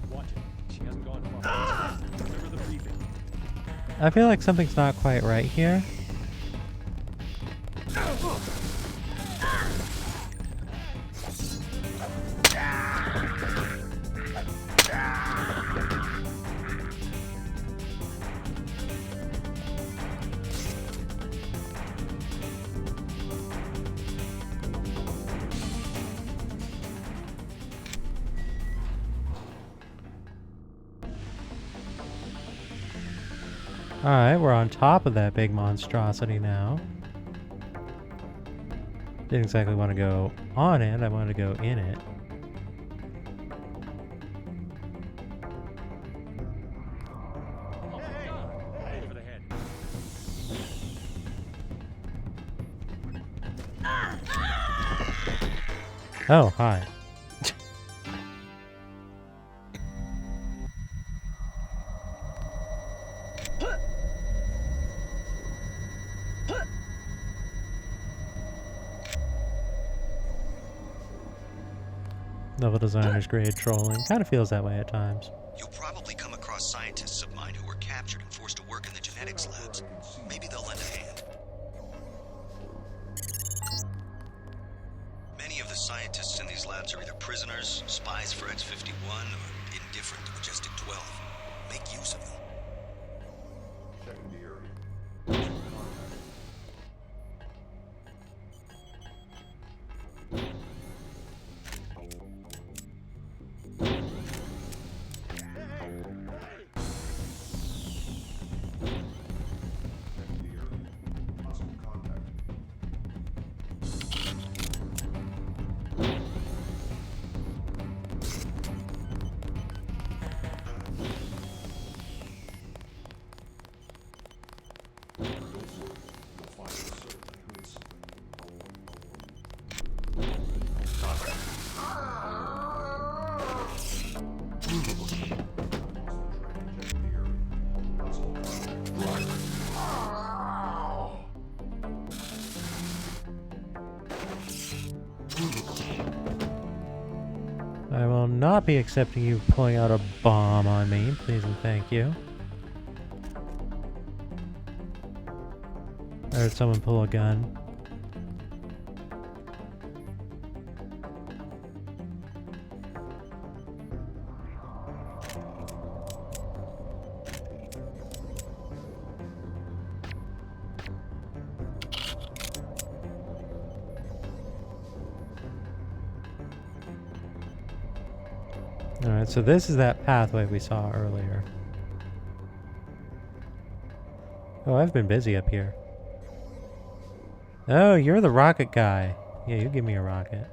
Watch it. She hasn't gone far. Remember the briefing. I feel like something's not quite right here. Alright, we're on top of that big monstrosity now. Didn't exactly want to go on it, I wanted to go in it. Over the head. Oh, hi. Level designer's grade trolling. Kind of feels that way at times. You'll probably come across scientists of mine who were captured and forced to work in the genetics labs. Maybe they'll lend a hand. Many of the scientists in these labs are either prisoners, spies for X-51, or indifferent to Majestic 12. Make use of them. Checking the area. I will not be accepting you pulling out a bomb on me, please and thank you. I heard someone pull a gun. Alright, so this is that pathway we saw earlier. Oh, I've been busy up here. Oh, you're the rocket guy. Yeah, you give me a rocket.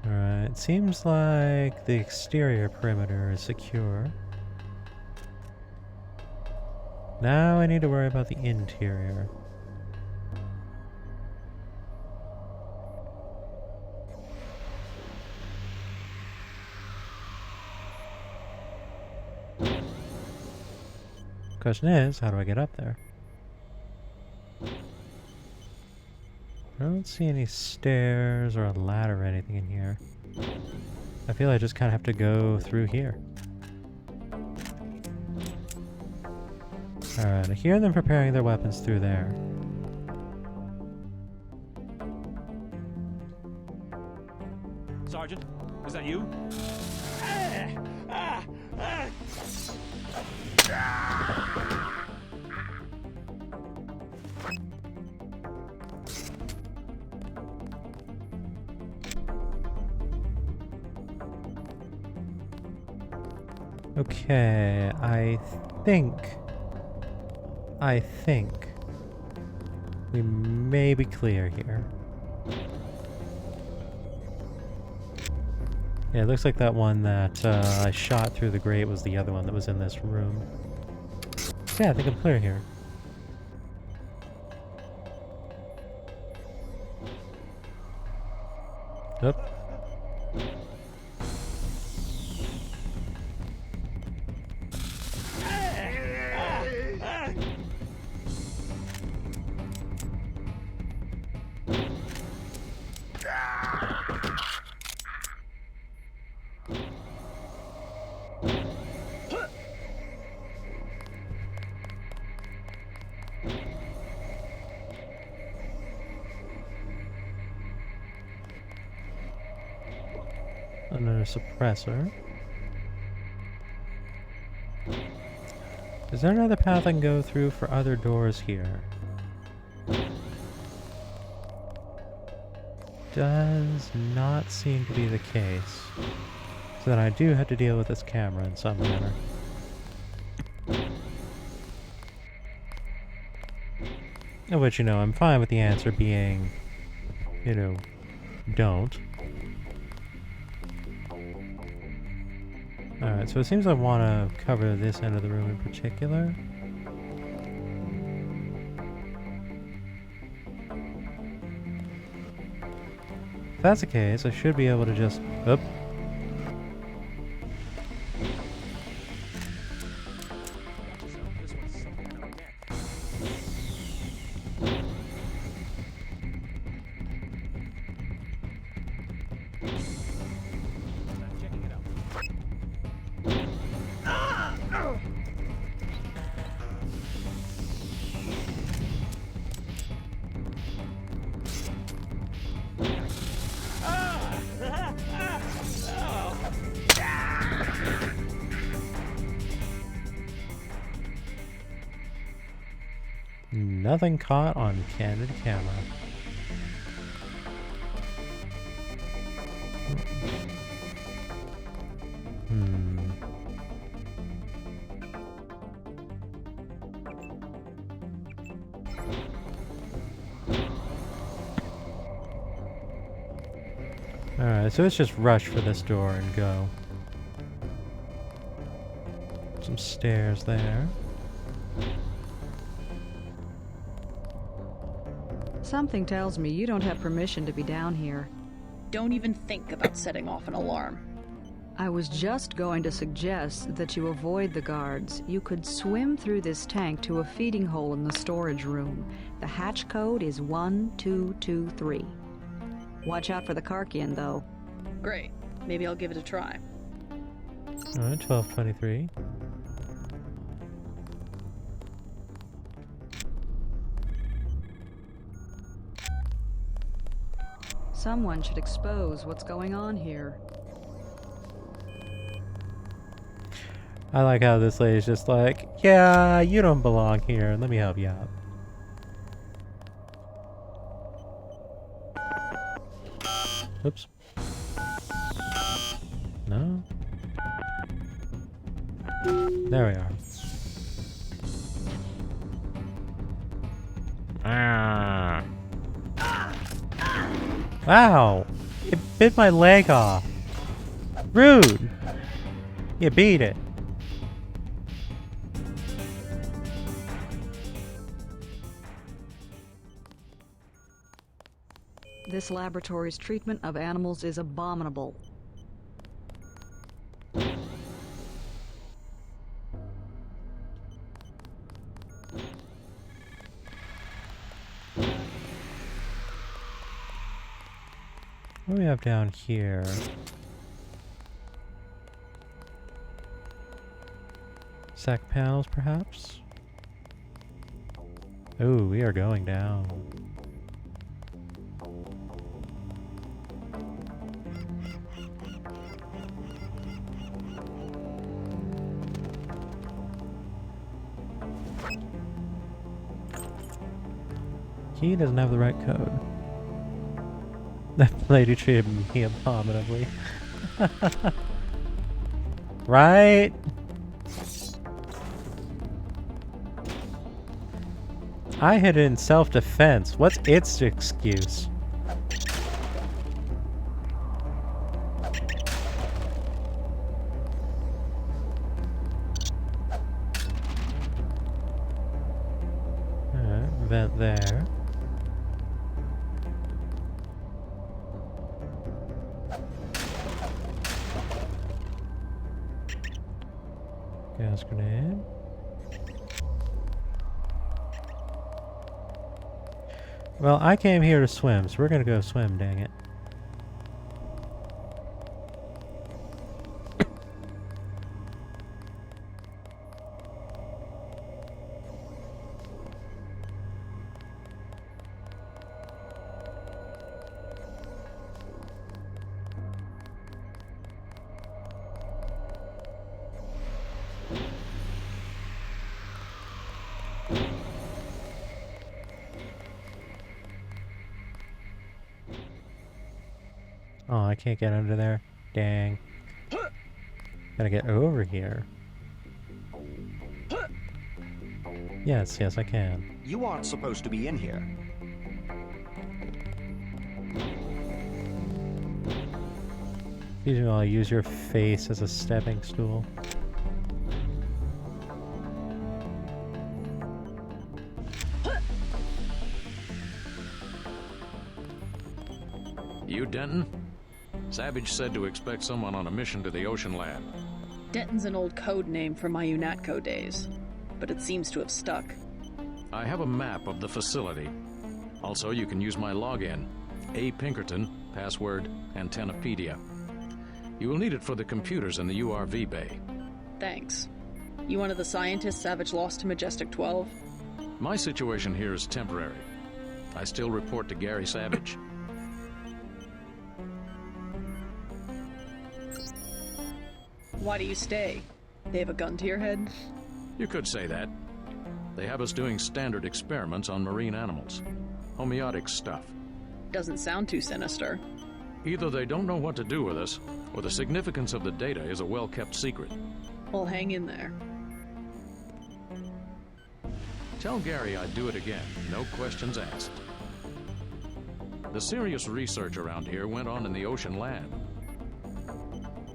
Alright, it seems like the exterior perimeter is secure. Now I need to worry about the interior. Question is, how do I get up there? I don't see any stairs or a ladder or anything in here. I feel I just kind of have to go through here. Alright, I hear them preparing their weapons through there. Sergeant, is that you? Okay, I think we may be clear here. Yeah, it looks like that one that I shot through the grate was the other one that was in this room. So yeah, I think I'm clear here. Oop. Another suppressor. Is there another path I can go through for other doors here? Does not seem to be the case. So then I do have to deal with this camera in some manner. Which, you know, I'm fine with the answer being, you know, don't. Alright, so it seems I want to cover this end of the room in particular. If that's the case, I should be able to just... Oop. Nothing caught on candid camera. Alright, so let's just rush for this door and go. Some stairs there. Something tells me you don't have permission to be down here. Don't even think about setting off an alarm. I was just going to suggest that you avoid the guards. You could swim through this tank to a feeding hole in the storage room. The hatch code is 1223. Watch out for the Karkian, though. Great. Maybe I'll give it a try. Alright, 1223. Someone should expose what's going on here. I like how this lady's just like, yeah, you don't belong here. Let me help you out. Oops. No? There we are. Ah. Wow! It bit my leg off. Rude! You beat it. This laboratory's treatment of animals is abominable. What do we have down here? Sec panels, perhaps? Oh, we are going down. He doesn't have the right code. That lady treated me abominably. Right? I hit it in self-defense. What's its excuse? Alright, vent there. Gas grenade. Well, I came here to swim, so we're gonna go swim, dang it. Oh, I can't get under there. Dang. Gotta get over here. Yes, yes, I can. You aren't supposed to be in here. Excuse me while I use your face as a stepping stool. You Denton? Savage said to expect someone on a mission to the Ocean Lab. Denton's an old code name from my UNATCO days, but it seems to have stuck. I have a map of the facility. Also, you can use my login. A. Pinkerton, password, Antennapedia. You will need it for the computers in the URV bay. Thanks. You one of the scientists Savage lost to Majestic 12? My situation here is temporary. I still report to Gary Savage. Why do you stay? They have a gun to your head? You could say that. They have us doing standard experiments on marine animals. Homeotic stuff. Doesn't sound too sinister. Either they don't know what to do with us, or the significance of the data is a well-kept secret. Well, hang in there. Tell Gary I'd do it again, no questions asked. The serious research around here went on in the Ocean Lab.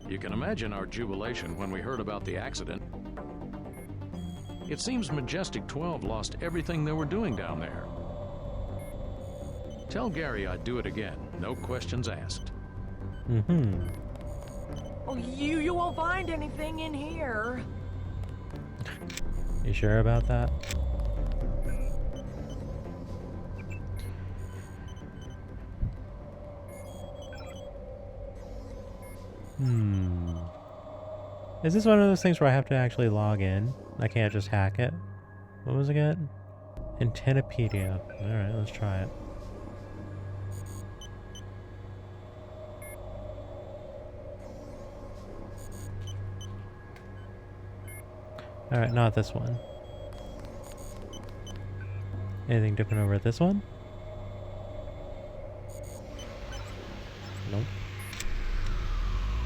You can imagine our jubilation when we heard about the accident. It seems Majestic 12 lost everything they were doing down there. Tell Gary I'd do it again, no questions asked. Mm-hmm. Oh, you won't find anything in here. You sure about that? Is this one of those things where I have to actually log in? I can't just hack it? What was it again? Antennapedia. Alright, let's try it. Alright, not this one. Anything different over at this one? Nope.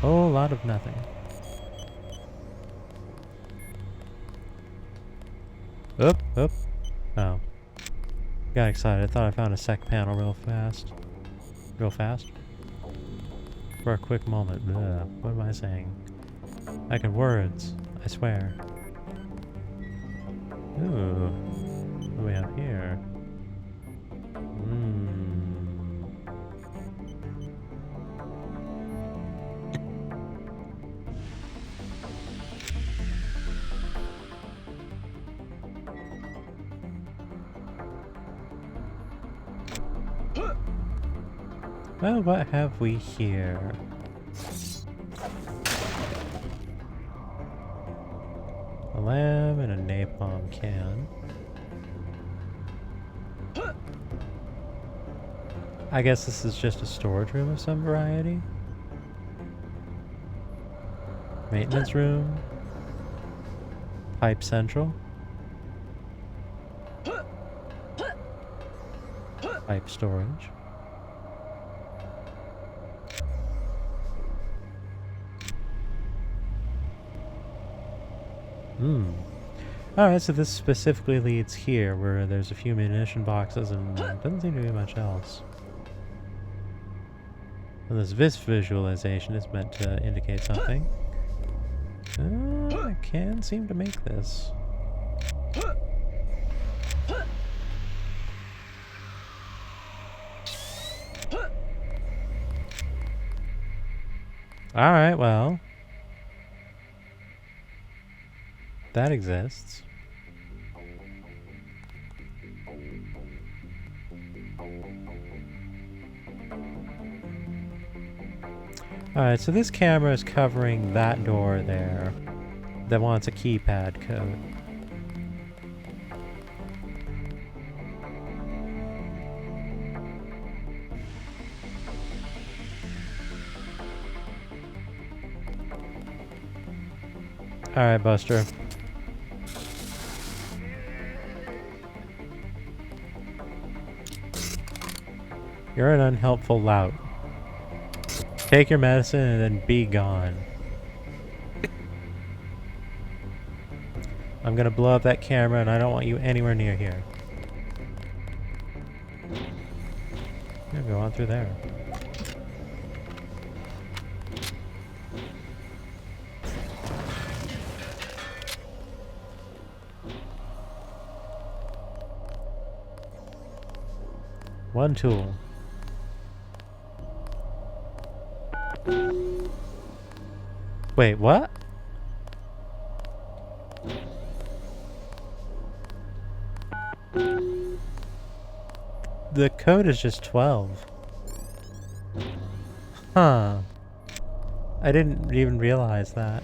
Whole lot of nothing. Oop, oop. Oh. Got excited. I thought I found a sec panel real fast. Real fast? For a quick moment. Ugh, what am I saying? I can words. I swear. Ooh. What do we have here? Well, what have we here? A lamb and a napalm can. I guess this is just a storage room of some variety. Maintenance room. Pipe central. Pipe storage. Alright, so this specifically leads here, where there's a few munition boxes and doesn't seem to be much else. And this visualization is meant to indicate something. I can seem to make this. Alright, well. That exists. Alright, so this camera is covering that door there that wants a keypad code. Alright, Buster. You're an unhelpful lout. Take your medicine and then be gone. I'm gonna blow up that camera and I don't want you anywhere near here. Yeah, go on through there. One tool. Wait, what? The code is just 12. Huh. I didn't even realize that.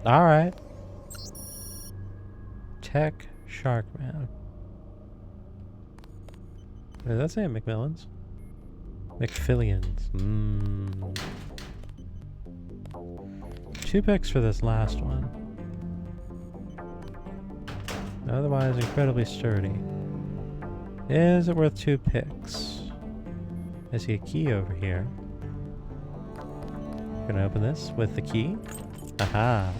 Alright. Tech Sharkman. What does that say? McMillan's? McFillian's. 2 picks for this last one. Otherwise incredibly sturdy. Is it worth 2 picks? I see a key over here. Gonna open this with the key. Aha.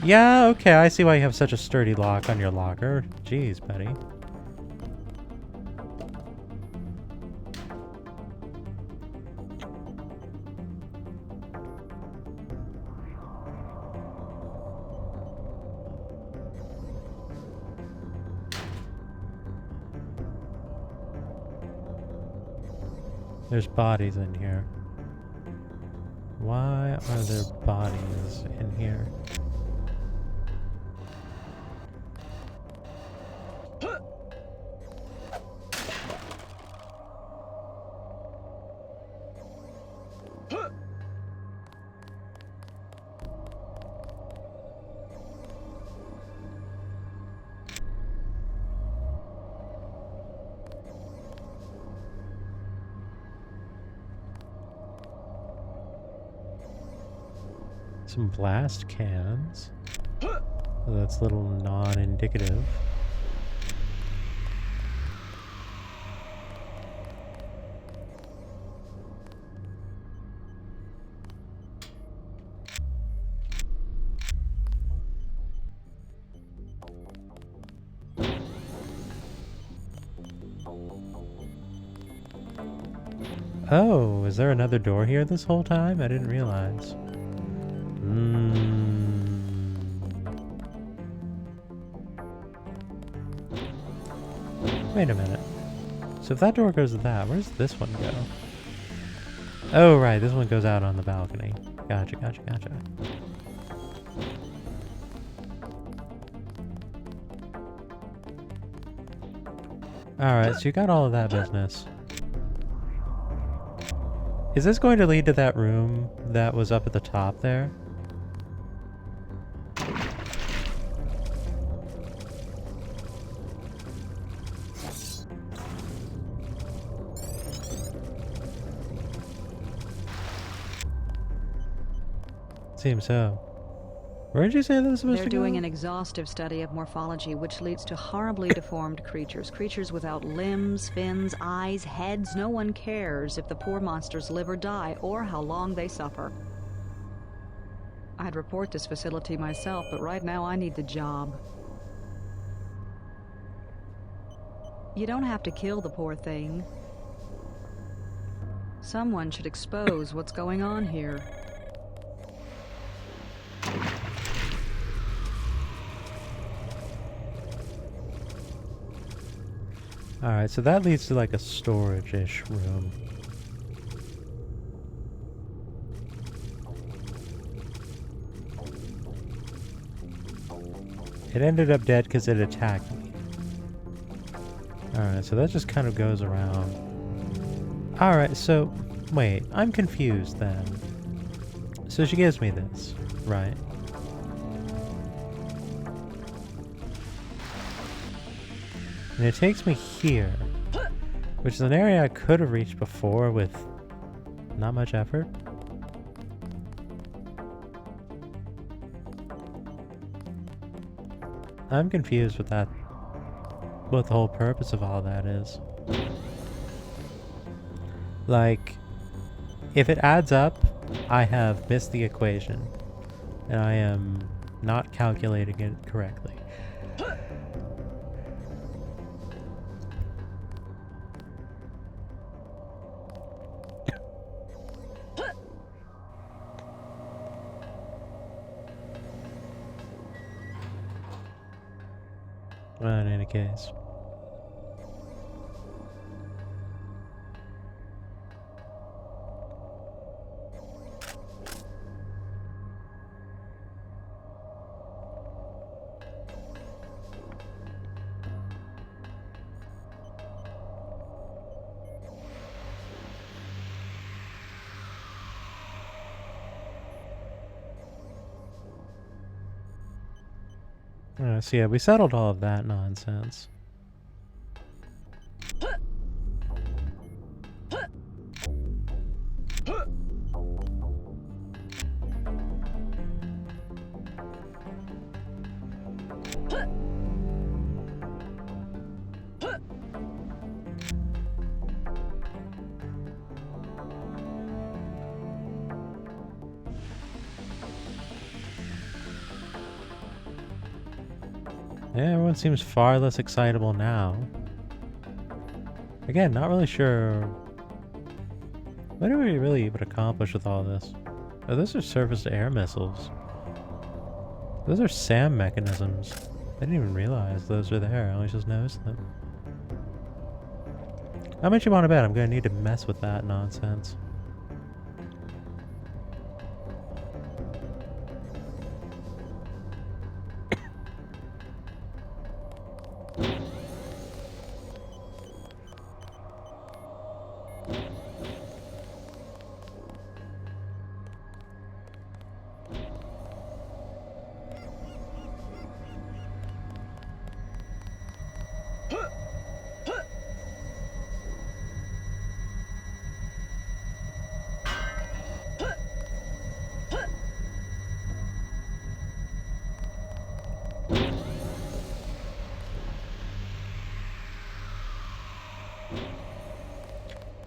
Yeah, okay, I see why you have such a sturdy lock on your locker. Jeez, buddy. There's bodies in here. Why are there bodies in here? Some blast cans. Oh, that's a little non-indicative. Oh, is there another door here this whole time? I didn't realize. Wait a minute. So if that door goes to that, where's this one go? Oh, right, this one goes out on the balcony. Gotcha, gotcha, gotcha. Alright, so you got all of that business. Is this going to lead to that room that was up at the top there? Seems so. Where did you say that was supposed They're to go? doing an exhaustive study of morphology, which leads to horribly deformed creatures. Creatures without limbs, fins, eyes, heads. No one cares if the poor monsters live or die, or how long they suffer. I'd report this facility myself, but right now I need the job. You don't have to kill the poor thing. Someone should expose what's going on here. Alright, so that leads to like a storage-ish room. It ended up dead because it attacked me. Alright, so that just kind of goes around. Alright, so, wait, I'm confused then. So she gives me this, right? And it takes me here, which is an area I could have reached before with not much effort. I'm confused with that, what the whole purpose of all that is. Like, if it adds up, I have missed the equation, and I am not calculating it correctly. Well, in any case. So yeah, we settled all of that nonsense. Yeah, everyone seems far less excitable now. Again, not really sure. What are we really able to accomplish with all this? Oh, those are surface-to-air missiles. Those are SAM mechanisms. I didn't even realize those are there. I only just noticed them. How much you want to bet? I'm going to need to mess with that nonsense.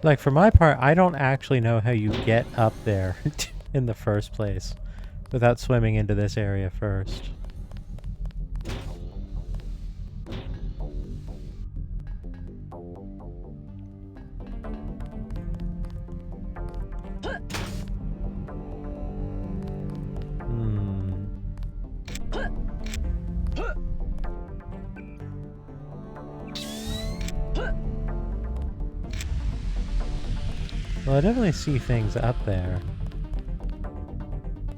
Like, for my part, I don't actually know how you get up there in the first place without swimming into this area first. Well, I definitely see things up there.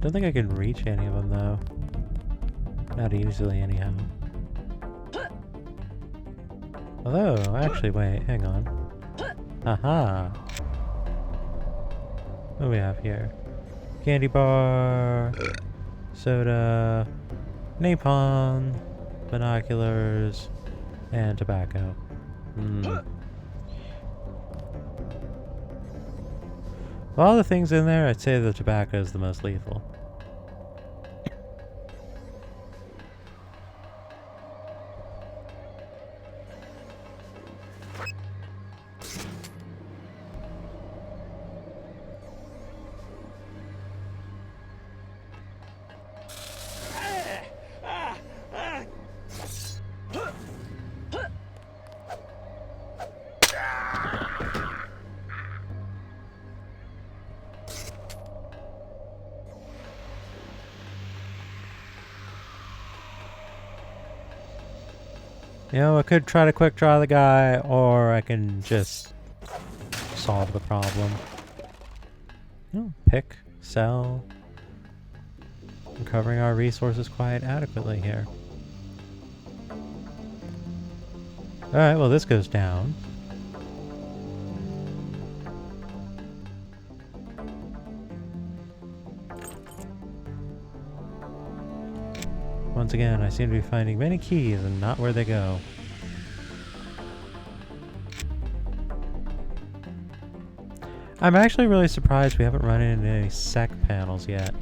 Don't think I can reach any of them, though. Not easily, anyhow. Although, actually, wait, hang on. Aha! What do we have here? Candy bar, soda, napalm, binoculars, and tobacco. Of all the things in there, I'd say the tobacco is the most lethal. You know, I could try to quick draw the guy, or I can just solve the problem. Oh, pick, sell. I'm covering our resources quite adequately here. Alright, well this goes down. Once again, I seem to be finding many keys and not where they go. I'm actually really surprised we haven't run into any sec panels yet.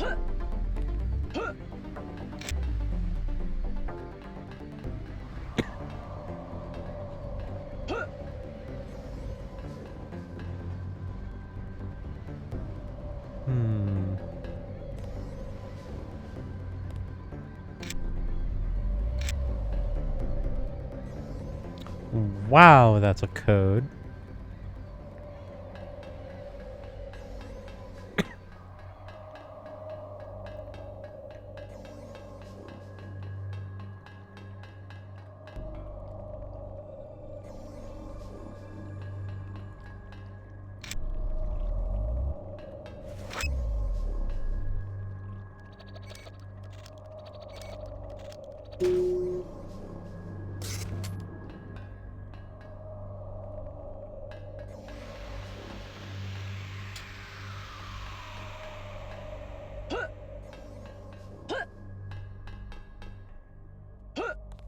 Wow, that's a code.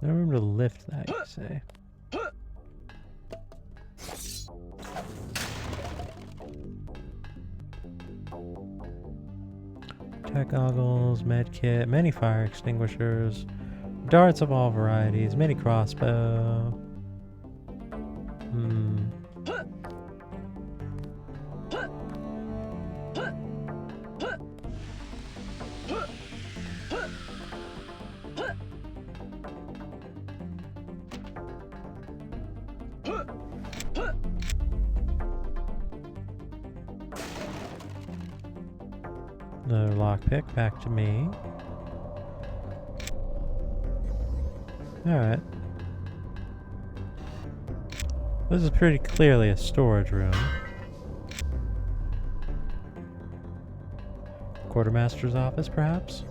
No room to lift that, you say? Tech goggles, med kit, many fire extinguishers, darts of all varieties, mini crossbow. Another lockpick, back to me. Alright. This is pretty clearly a storage room. Quartermaster's office, perhaps?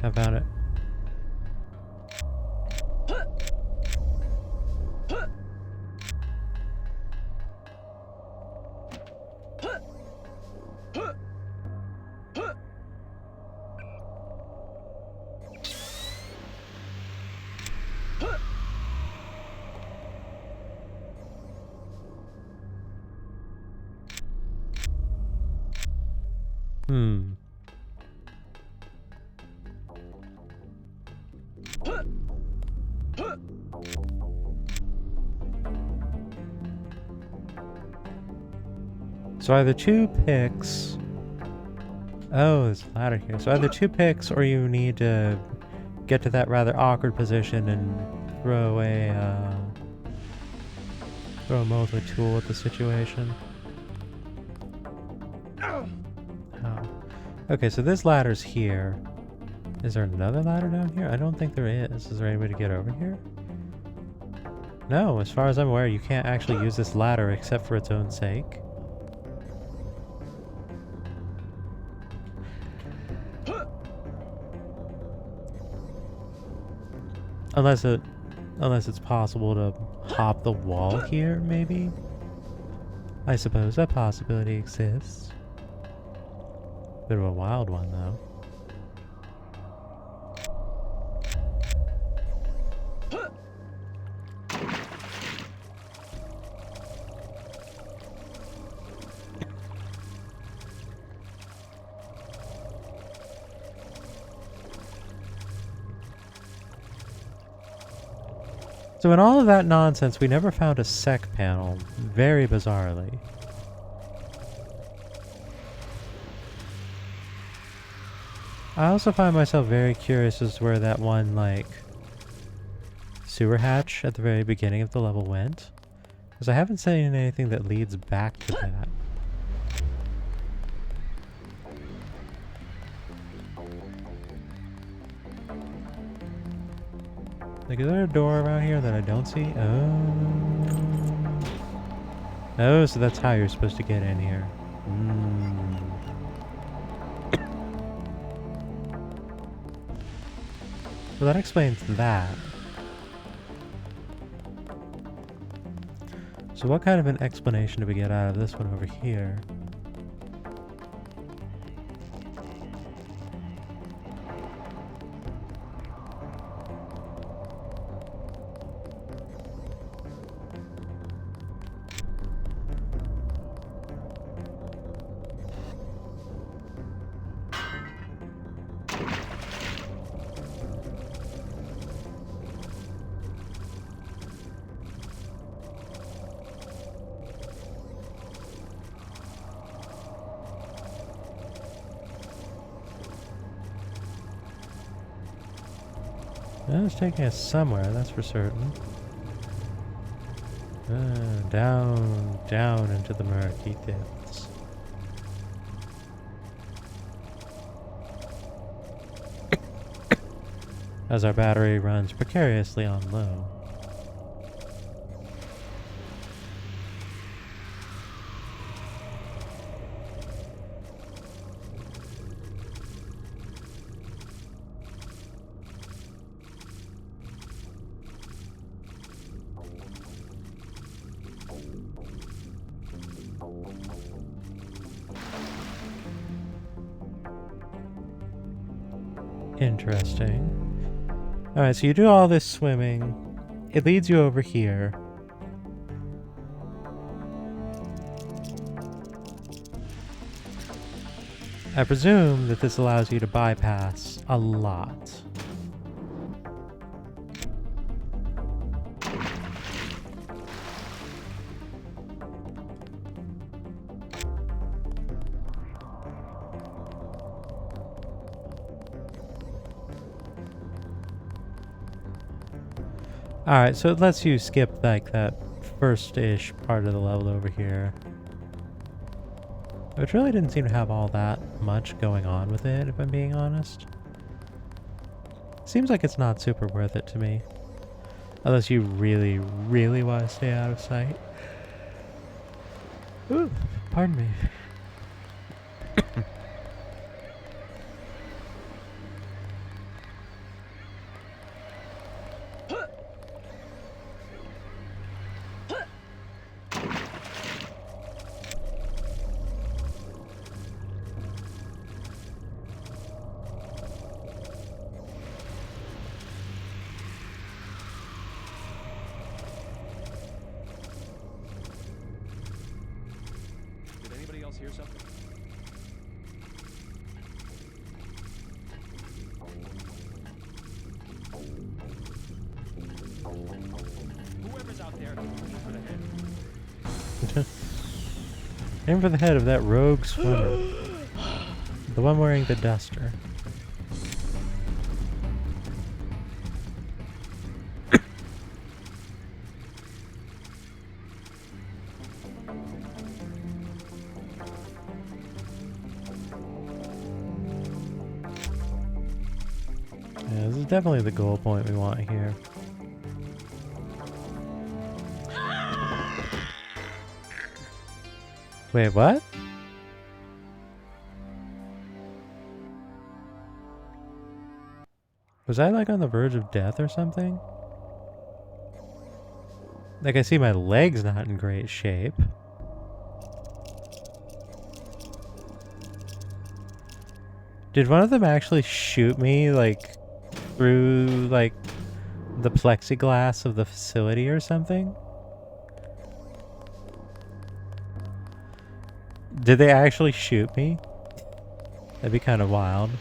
I found it. So either two picks. Oh, there's a ladder here. So either two picks, or you need to get to that rather awkward position and throw a multi-tool at the situation. Oh. Okay, so this ladder's here. Is there another ladder down here? I don't think there is. Is there any way to get over here? No, as far as I'm aware, you can't actually use this ladder except for its own sake. Unless it's possible to hop the wall here, maybe? I suppose that possibility exists. Bit of a wild one, though. So in all of that nonsense, we never found a sec panel, very bizarrely. I also find myself very curious as to where that one, like, sewer hatch at the very beginning of the level went. Because I haven't seen anything that leads back to that. Like, is there a door around here that I don't see? Oh. Oh, so that's how you're supposed to get in here. Well, that explains that. So what kind of an explanation do we get out of this one over here? It's taking us somewhere, that's for certain. Down, down into the murky depths. As our battery runs precariously on low. Interesting. Alright, so you do all this swimming. It leads you over here. I presume that this allows you to bypass a lot. Alright, so it lets you skip like that first-ish part of the level over here. Which really didn't seem to have all that much going on with it, if I'm being honest. Seems like it's not super worth it to me. Unless you really, really want to stay out of sight. Ooh, pardon me. Hear something? Whoever's out there, aim for the head. Aim for the head of that rogue swimmer. The one wearing the duster. Yeah, this is definitely the goal point we want here. Wait, what? Was I like on the verge of death or something? Like I see my legs not in great shape. Did one of them actually shoot me like through like the plexiglass of the facility or something? Did they actually shoot me? That'd be kind of wild.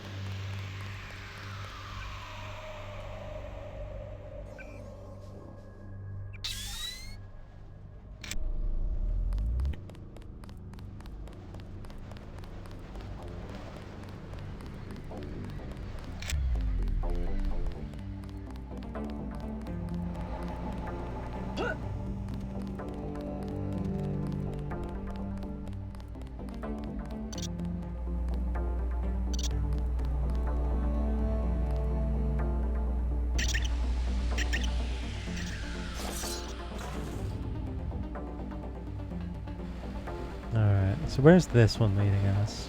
So where's this one leading us?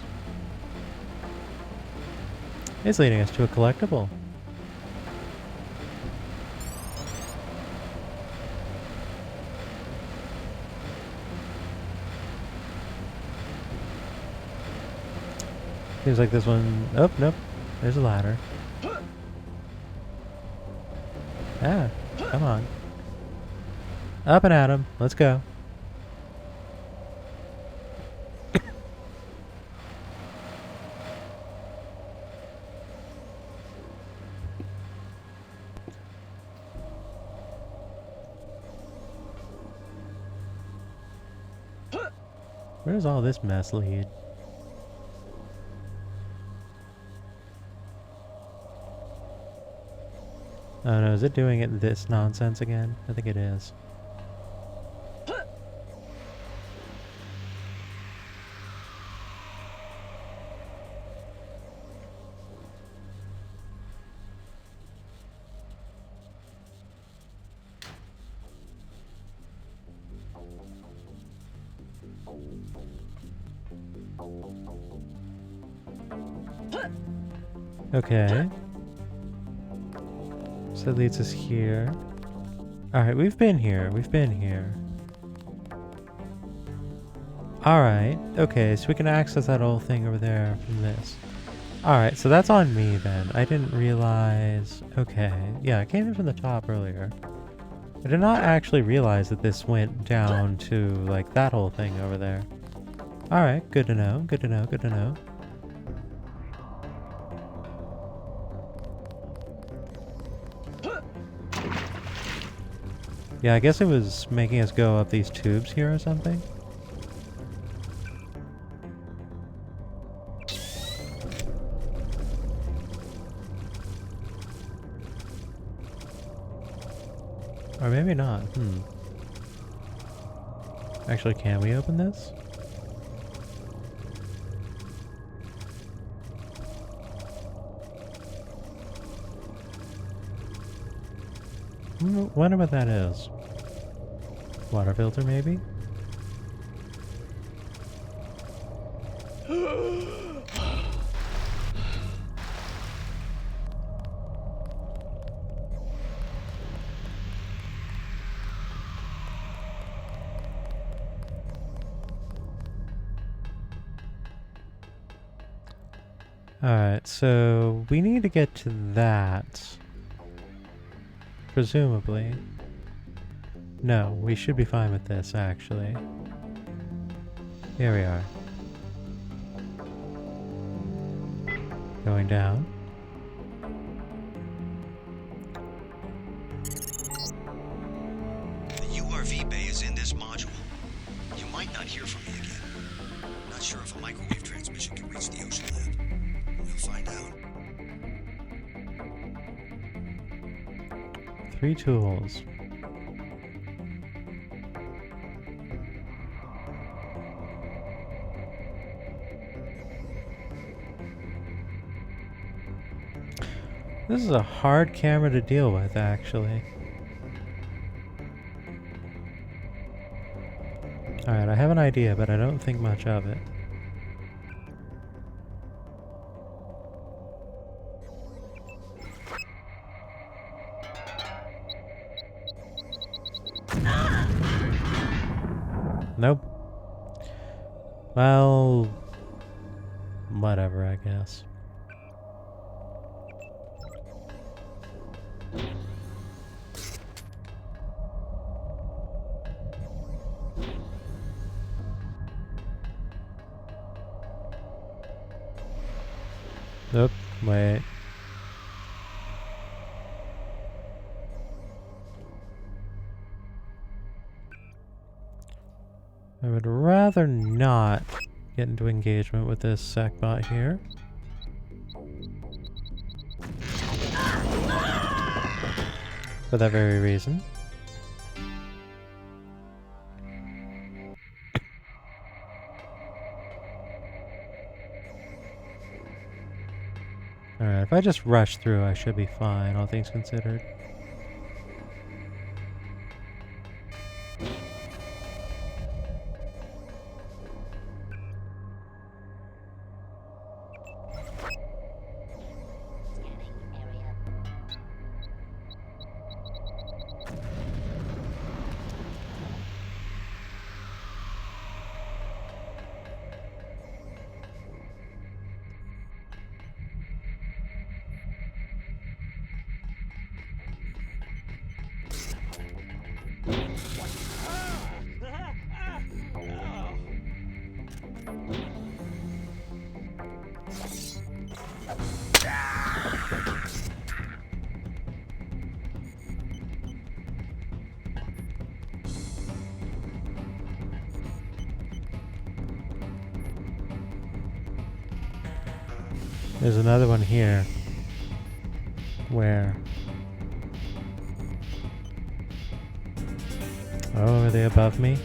It's leading us to a collectible. Seems like this one... Oh, nope. There's a ladder. Ah, come on. Up and at 'em. Let's go. Where does all this mess lead? Oh no, is it doing it this nonsense again? I think it is. Okay. So that leads us here. Alright, we've been here. We've been here. Alright. Okay, so we can access that whole thing over there from this. Alright, so that's on me then. I didn't realize... Okay. Yeah, I came in from the top earlier. I did not actually realize that this went down to, like, that whole thing over there. Alright, good to know. Good to know. Good to know. Yeah, I guess it was making us go up these tubes here or something. Or maybe not. Actually, can we open this? Wonder what that is. Water filter, maybe? Alright, so we need to get to that. Presumably. No, we should be fine with this, actually. Here we are. Going down. The URV bay is in this module. You might not hear from me again. Not sure if a microwave transmission can reach the ocean lab. We'll find out. 3 tools. This is a hard camera to deal with, actually. Alright, I have an idea, but I don't think much of it. Nope. Well, whatever, I guess. Nope, wait. I would rather not get into engagement with this SecBot here. For that very reason. Alright, if I just rush through, I should be fine, all things considered. There's another one here. Where? Oh, are they above me?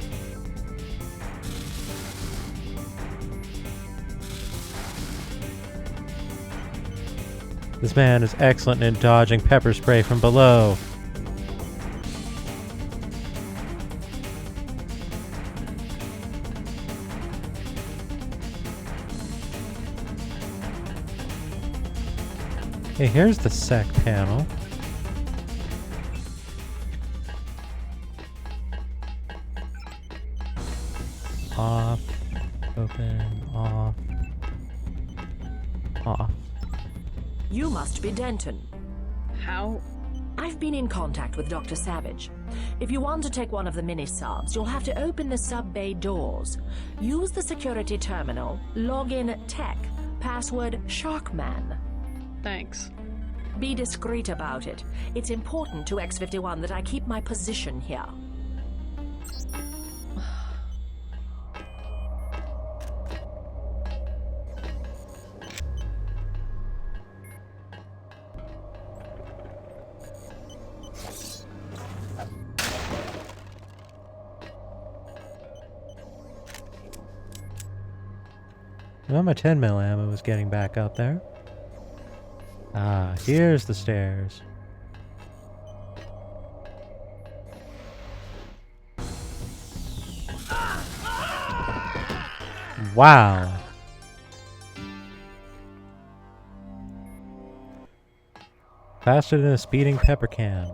This man is excellent in dodging pepper spray from below. Okay, here's the sec panel. Off, open, off, off. You must be Denton. How? I've been in contact with Dr. Savage. If you want to take one of the mini-subs, you'll have to open the sub-bay doors. Use the security terminal, log in tech, password Sharkman. Thanks. Be discreet about it. It's important to X-51 that I keep my position here. Well, my 10mm ammo was getting back up there. Ah, here's the stairs. Wow. Faster than a speeding pepper can.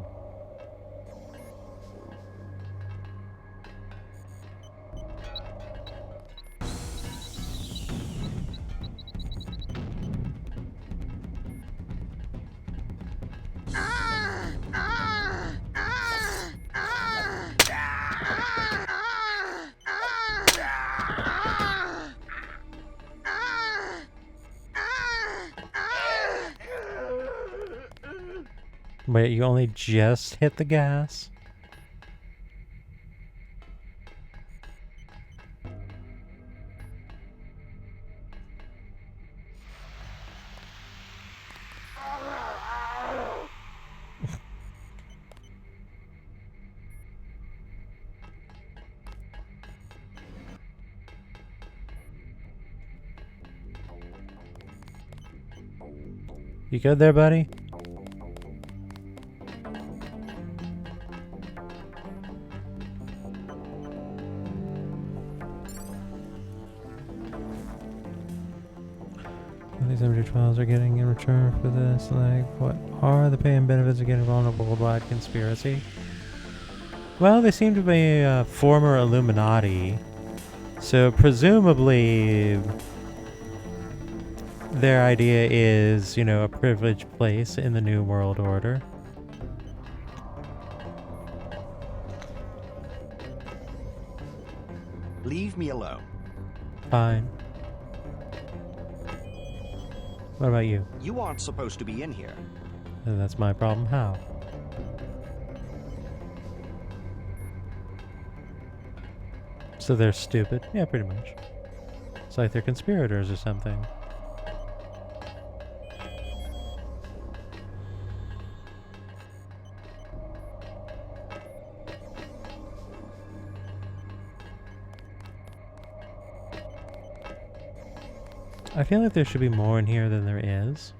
Wait, you only just hit the gas? You good there, buddy? These empty trials are getting in return for this. Like, what are the pay and benefits of getting involved in a worldwide conspiracy? Well, they seem to be a former Illuminati, so presumably their idea is, you know, a privileged place in the New World Order. Leave me alone. Fine. What about you? You aren't supposed to be in here. And that's my problem. How? So they're stupid? Yeah, pretty much. It's like they're conspirators or something. I feel like there should be more in here than there is.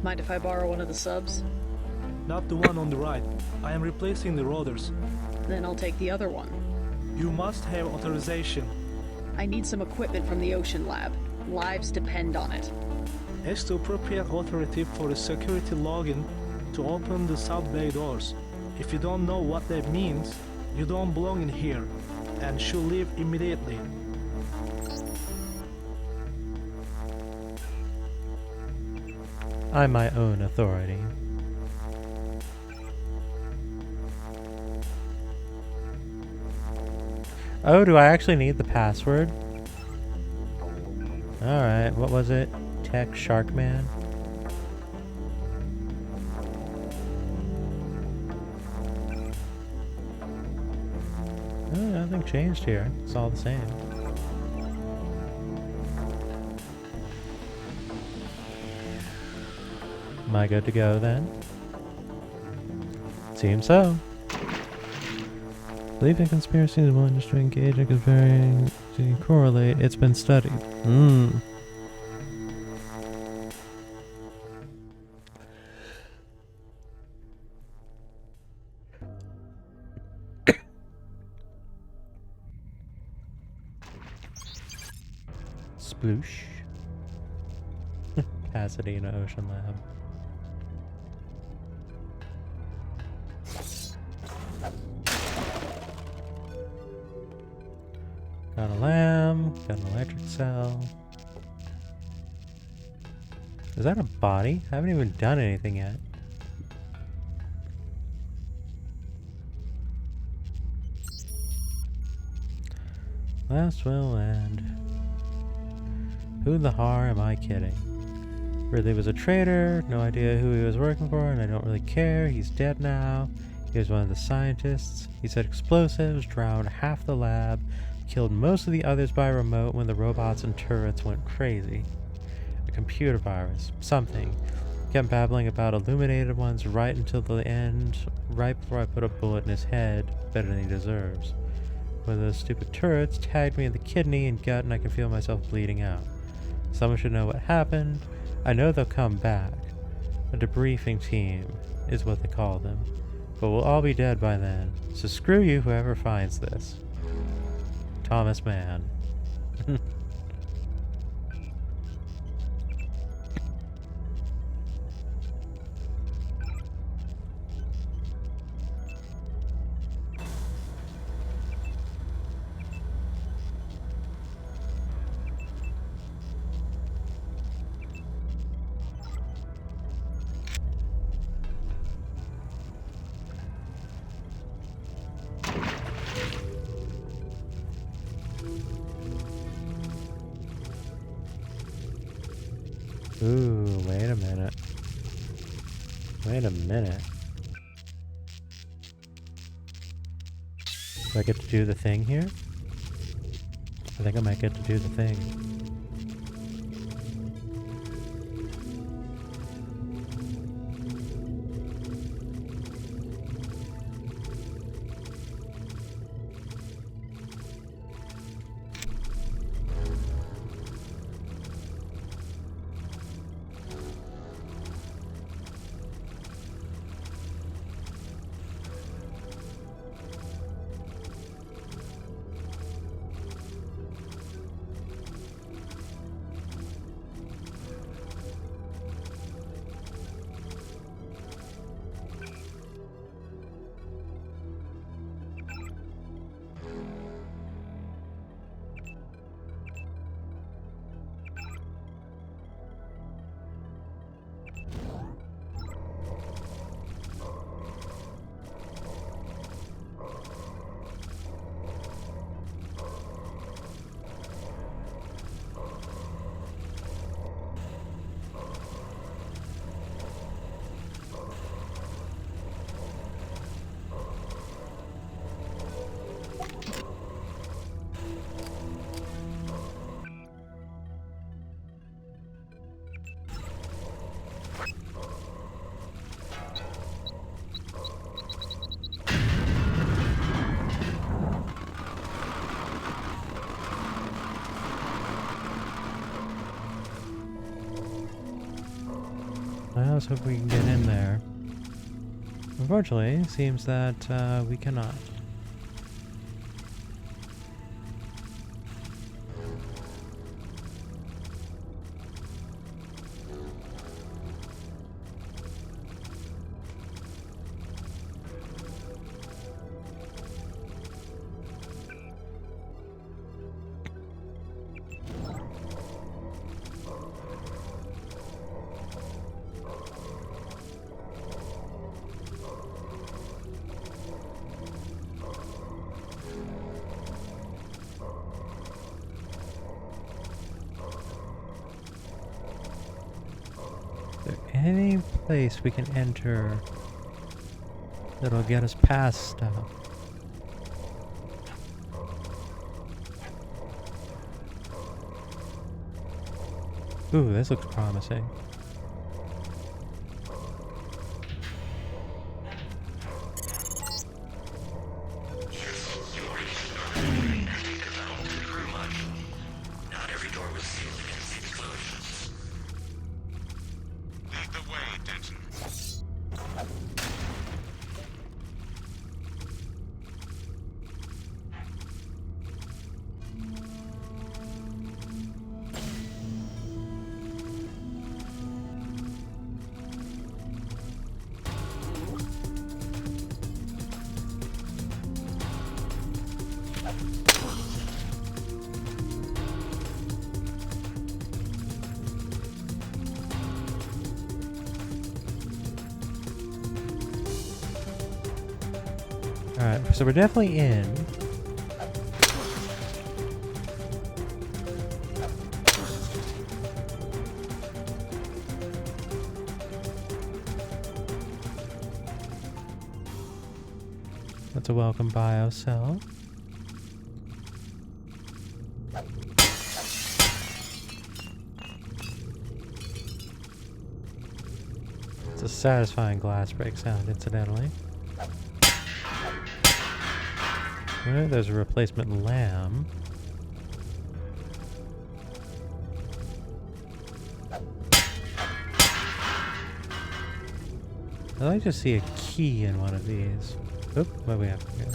Mind if I borrow one of the subs? Not the one on the right. I am replacing the rotors. Then I'll take the other one. You must have authorization. I need some equipment from the Ocean Lab. Lives depend on it. Ask the appropriate authority for a security login to open the sub-bay doors. If you don't know what that means, you don't belong in here and should leave immediately. I'm my own authority. Oh, do I actually need the password? Alright, what was it? Tech Shark Man? Oh, nothing changed here. It's all the same. Am I good to go then? Seems so. Believe in conspiracies and willingness to engage in comparing to correlate. It's been studied. Sploosh. Pasadena Ocean Lab. Got a lamb, got an electric cell. Is that a body? I haven't even done anything yet. Last will end. Who the har am I kidding? Ridley was a traitor, no idea who he was working for, and I don't really care. He's dead now. He was one of the scientists. He said explosives, drowned half the lab, killed most of the others by remote when the robots and turrets went crazy. A computer virus, something. Kept babbling about illuminated ones right until the end, right before I put a bullet in his head, better than he deserves. One of those stupid turrets tagged me in the kidney and gut, and I can feel myself bleeding out. Someone should know what happened. I know they'll come back. A debriefing team is what they call them. But we'll all be dead by then. So screw you, whoever finds this. Thomas Mann. Ooh, wait a minute. Wait a minute. Do I get to do the thing here? I think I might get to do the thing. I also hope we can get in there. Unfortunately, it seems that we cannot. any place we can enter that'll get us past stuff. Ooh, this looks promising. Not every door was sealed against explosions. Lead the way, Denton. Alright, so we're definitely in. That's a welcome bio cell. It's a satisfying glass break sound, incidentally. Alright, there's a replacement lamb. I'd like to see a key in one of these. Oop, what do we have here?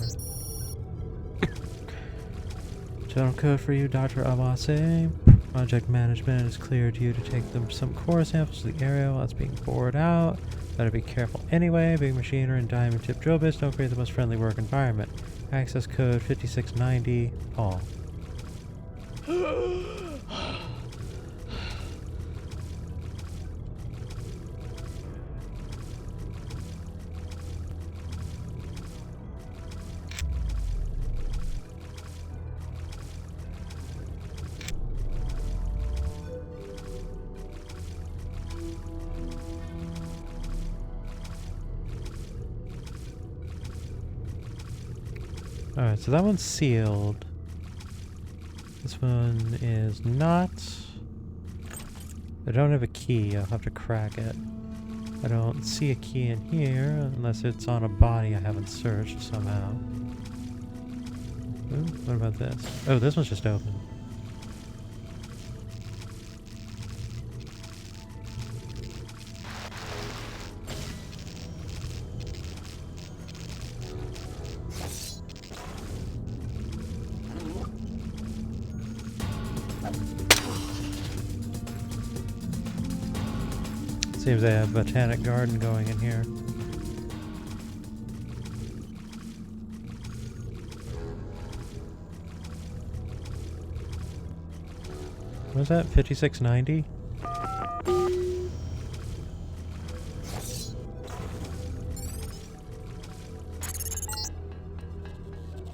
General code for you, Dr. Awase. Project management has cleared you to take some core samples to the area while it's being bored out. Better be careful anyway. Big machinery and diamond tip drill bits don't create the most friendly work environment. Access code 5690, Paul. Alright, so that one's sealed. This one is not. I don't have a key, I'll have to crack it. I don't see a key in here, unless it's on a body I haven't searched somehow. Ooh, what about this? Oh, this one's just open. Seems they have a botanic garden going in here. What was that? 5690?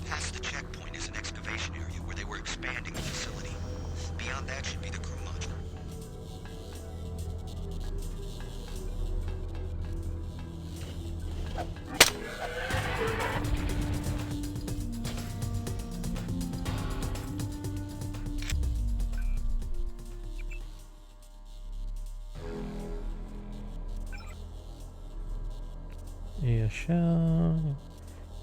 Past the checkpoint is an excavation area where they were expanding the facility. Beyond that should be the crew module.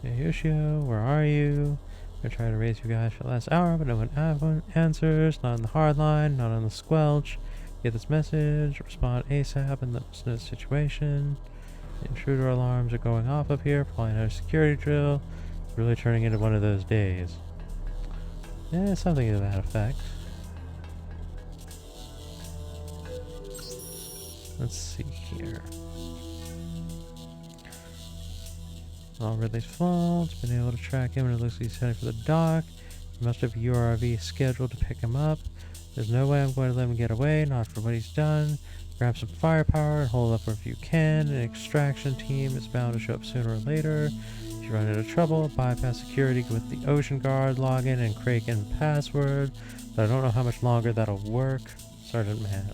Yoshio, where are you? I tried to raise you guys for the last hour, but no one answers. Not on the hard line, not on the squelch. Get this message, respond ASAP in the situation. Intruder alarms are going off up here, probably another security drill. It's really turning into one of those days. Yeah, something to that effect. Let's see here. All Ridley's fault. Been able to track him and it looks like he's heading for the dock. You must have a URV scheduled to pick him up. There's no way I'm going to let him get away, not for what he's done. Grab some firepower and hold up if you can. An extraction team is bound to show up sooner or later. If you run into trouble, bypass security with the Ocean Guard login and Kraken password. But I don't know how much longer that'll work. Sergeant Man.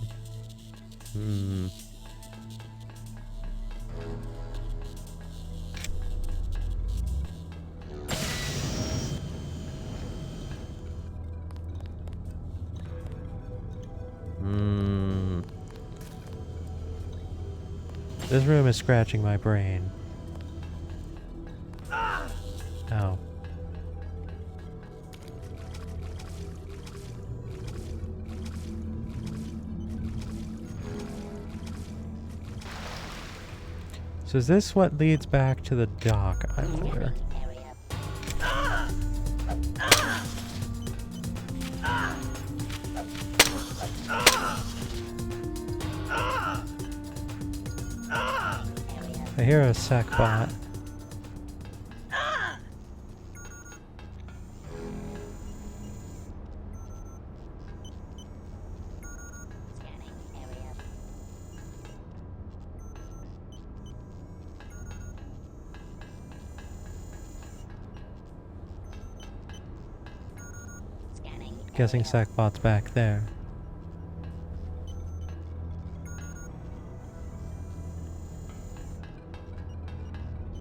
This room is scratching my brain. Ow. So is this what leads back to the dock, I wonder? I hear a sec bot. Guessing Sackbot's back there.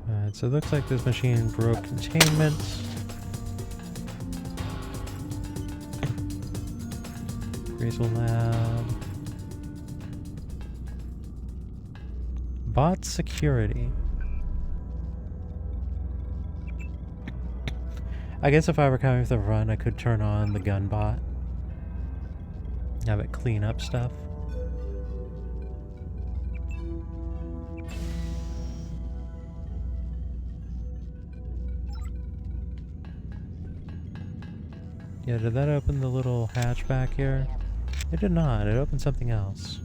Alright, so it looks like this machine broke containment. Graceful Lab. Bot security. I guess if I were coming with a run, I could turn on the gun bot. Have it clean up stuff. Yeah, did that open the little hatch back here? It did not. It opened something else.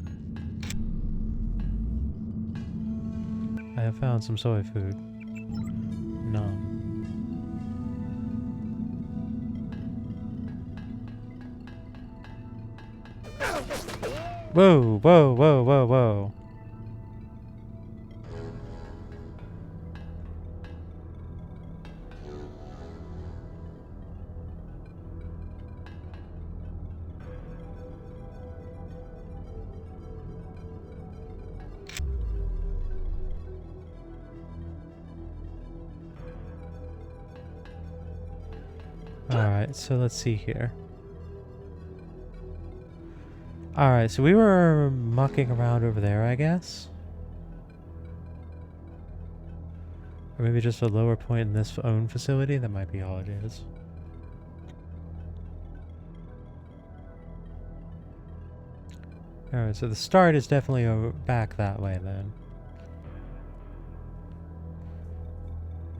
I have found some soy food. Nom. Whoa, whoa, whoa, whoa, whoa. Alright, so let's see here. Alright, so we were mucking around over there, I guess? Or maybe just a lower point in this own facility? That might be all it is. Alright, so the start is definitely over back that way then.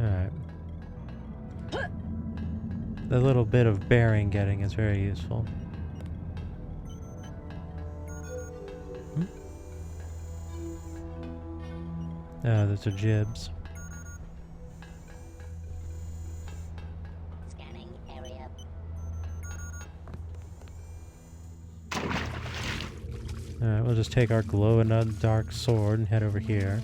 Alright. The little bit of bearing getting is very useful. Oh, those are jibs. Scanning area. Alright, we'll just take our glow-in-the-dark sword and head over here.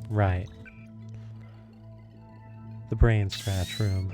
Right. The brain scratch room.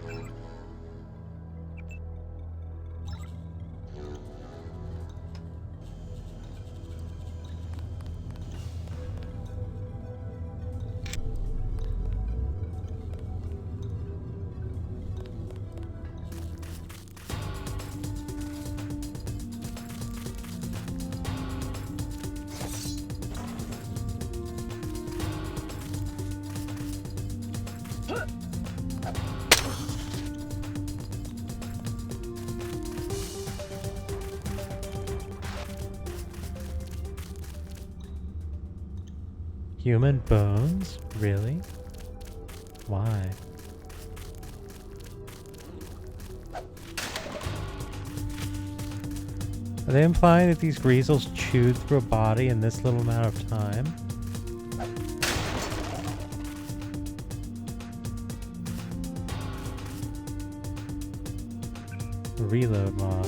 Human bones? Really? Why? Are they implying that these greasels chewed through a body in this little amount of time? Reload mod.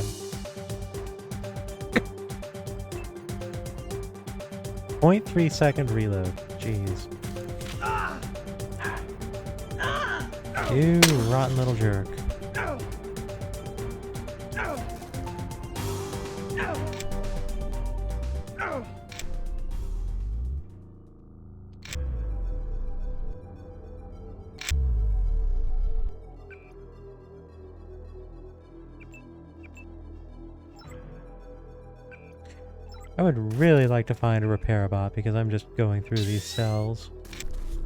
0.3 second reload. Jeez. You rotten little jerk. I would really like to find a repair bot because I'm just going through these cells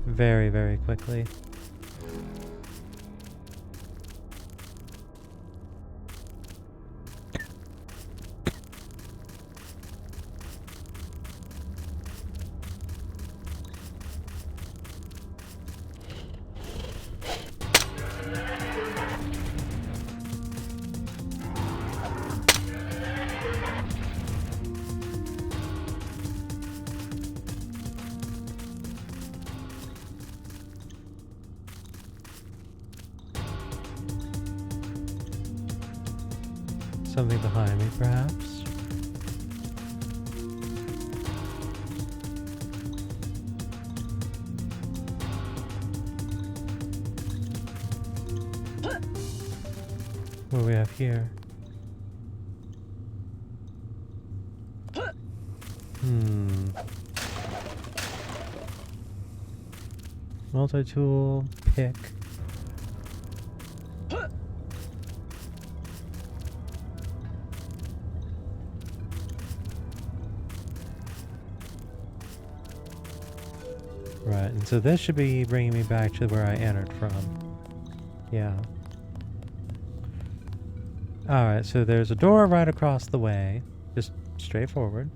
very, very quickly. Something behind me, perhaps? What do we have here? Multi-tool, pick. Right, and so this should be bringing me back to where I entered from. Yeah. Alright, so there's a door right across the way. Just straightforward.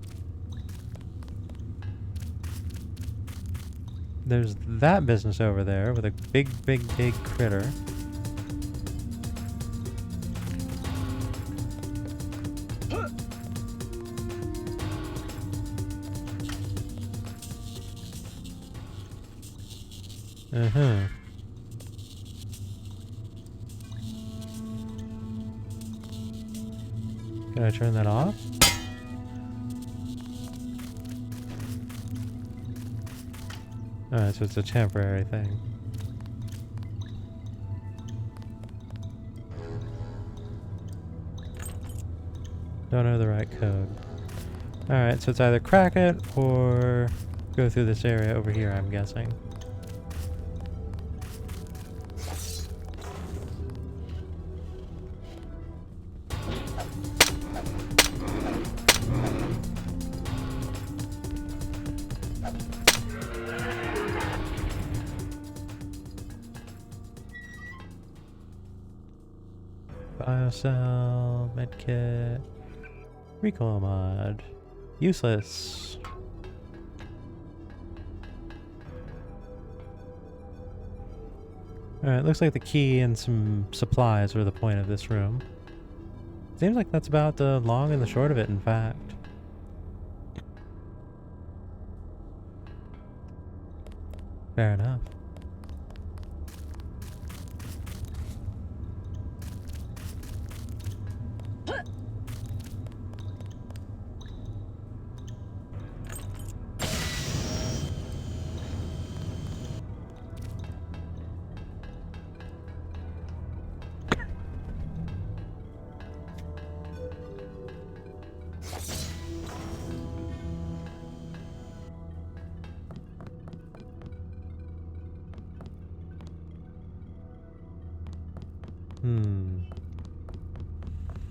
There's that business over there with a big, big, big critter. Uh-huh. Can I turn that off? Alright, so it's a temporary thing. Don't know the right code. Alright, so it's either crack it or go through this area over here, I'm guessing. Biocell, medkit, recoil mod, useless. Alright, looks like the key and some supplies are the point of this room. Seems like that's about the long and the short of it, in fact. Fair enough.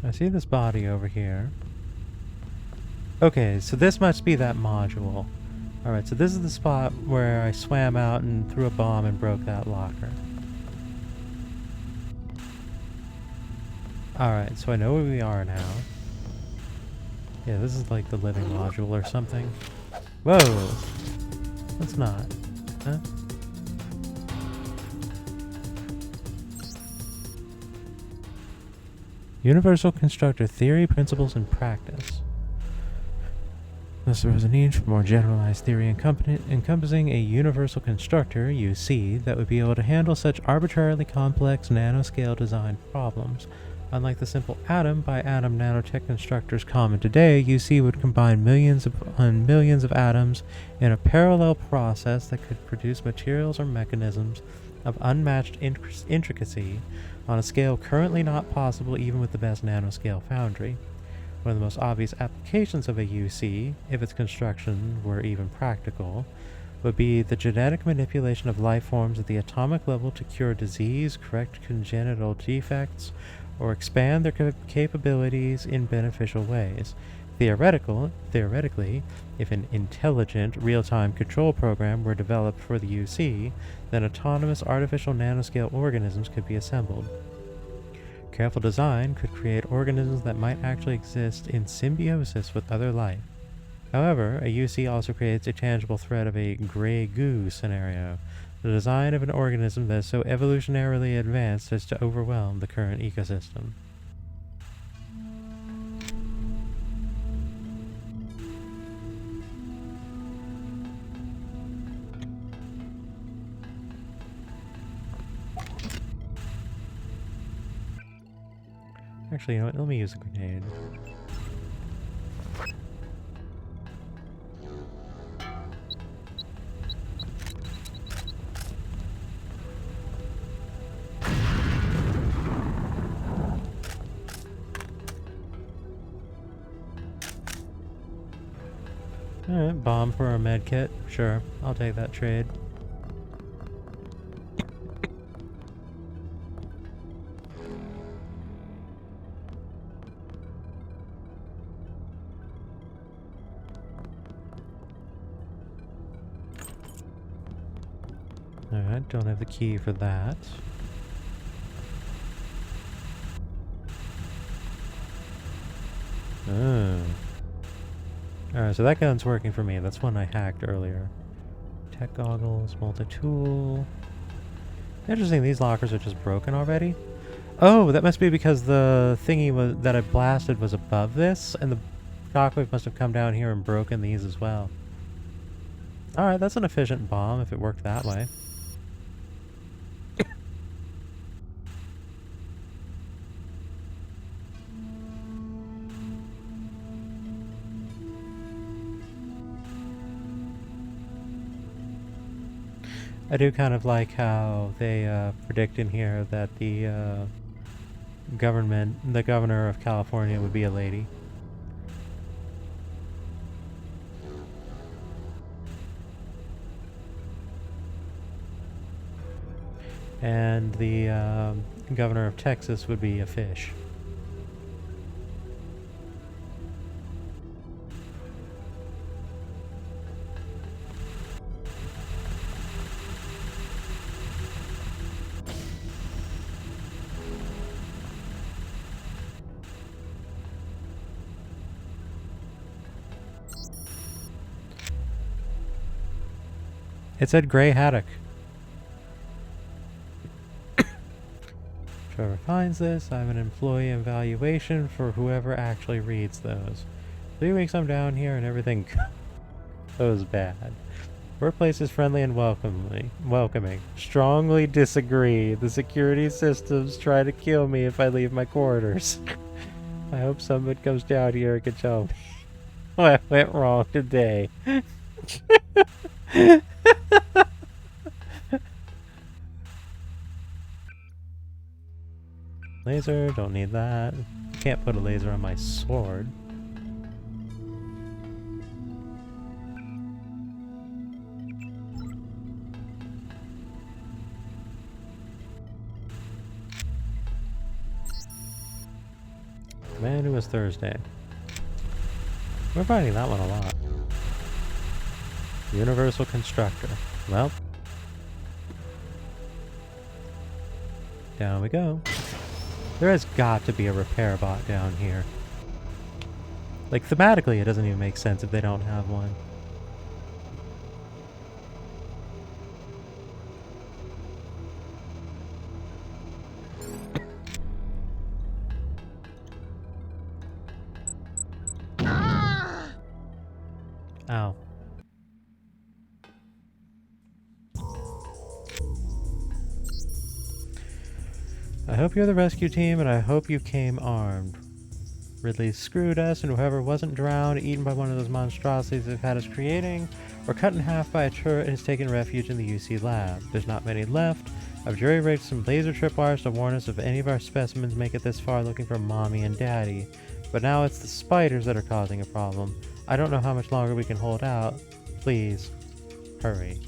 I see this body over here. Okay, so this must be that module. Alright, so this is the spot where I swam out and threw a bomb and broke that locker. Alright, so I know where we are now. Yeah, this is like the living module or something. Whoa! That's not. Huh? Universal Constructor Theory, Principles, and Practice. Thus there was a need for more generalized theory encompassing a universal constructor, UC, that would be able to handle such arbitrarily complex nanoscale design problems. Unlike the simple atom-by-atom nanotech constructors common today, UC would combine millions of atoms in a parallel process that could produce materials or mechanisms of unmatched intricacy on a scale currently not possible even with the best nanoscale foundry. One of the most obvious applications of a UC, if its construction were even practical, would be the genetic manipulation of life forms at the atomic level to cure disease, correct congenital defects, or expand their capabilities in beneficial ways. Theoretically, if an intelligent, real-time control program were developed for the UC, then autonomous artificial nanoscale organisms could be assembled. Careful design could create organisms that might actually exist in symbiosis with other life. However, a UC also creates a tangible threat of a gray goo scenario, the design of an organism that is so evolutionarily advanced as to overwhelm the current ecosystem. Actually, you know what? Let me use a grenade. Alright, bomb for a med kit. Sure, I'll take that trade. Alright, don't have the key for that. Oh. Alright, so that gun's working for me. That's one I hacked earlier. Tech goggles, multi-tool. Interesting, these lockers are just broken already. Oh, that must be because the thingy that I blasted was above this, and the shockwave must have come down here and broken these as well. Alright, that's an efficient bomb if it worked that way. I do kind of like how they predict in here that the governor of California would be a lady. And the governor of Texas would be a fish. It said Gray Haddock. Whoever finds this, I have an employee evaluation for whoever actually reads those. 3 weeks I'm down here and everything goes bad. Workplace is friendly and welcoming. Strongly disagree. The security systems try to kill me if I leave my quarters. I hope someone comes down here and can tell me what went wrong today. Laser, don't need that. Can't put a laser on my sword. Man, it was Thursday. We're finding that one a lot. Universal Constructor. Well. Down we go. There has got to be a repair bot down here. Like, thematically, it doesn't even make sense if they don't have one. Ow. I hope you're the rescue team, and I hope you came armed. Ridley screwed us, and whoever wasn't drowned, eaten by one of those monstrosities they've had us creating, or cut in half by a turret has taken refuge in the UC lab. There's not many left. I've jury-rigged some laser tripwires to warn us if any of our specimens make it this far looking for Mommy and Daddy. But now it's the spiders that are causing a problem. I don't know how much longer we can hold out. Please, hurry.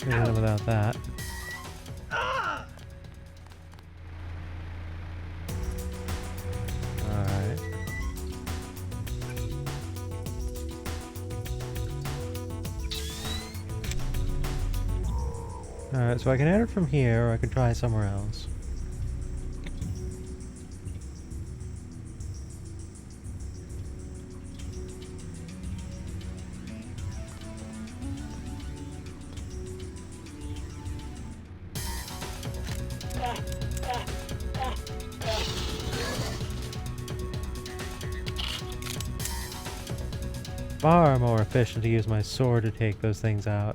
Even without that. Alright. Alright, so I can enter from here, or I can try somewhere else. Far more efficient to use my sword to take those things out.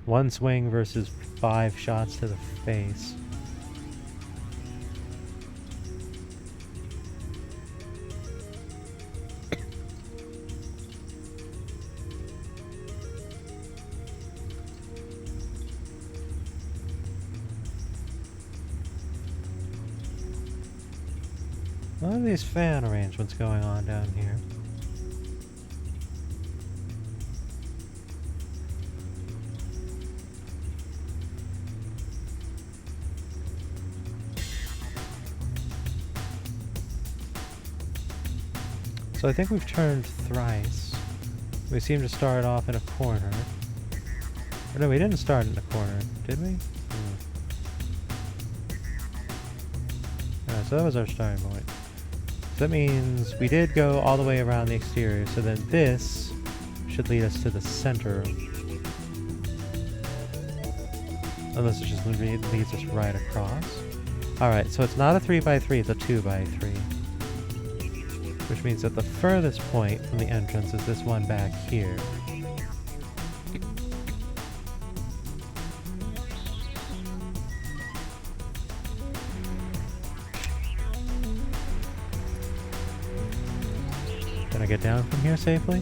One swing versus 5 shots to the face. A lot of these fan arrangements going on down here. So I think we've turned thrice. We seem to start off in a corner. Or no, we didn't start in a corner, did we? So that was our starting point. So that means we did go all the way around the exterior, so then this should lead us to the center. Unless it just leads us right across. Alright, so it's not a 3x3, it's a 2x3. Which means that the furthest point from the entrance is this one back here. Can I get down from here safely?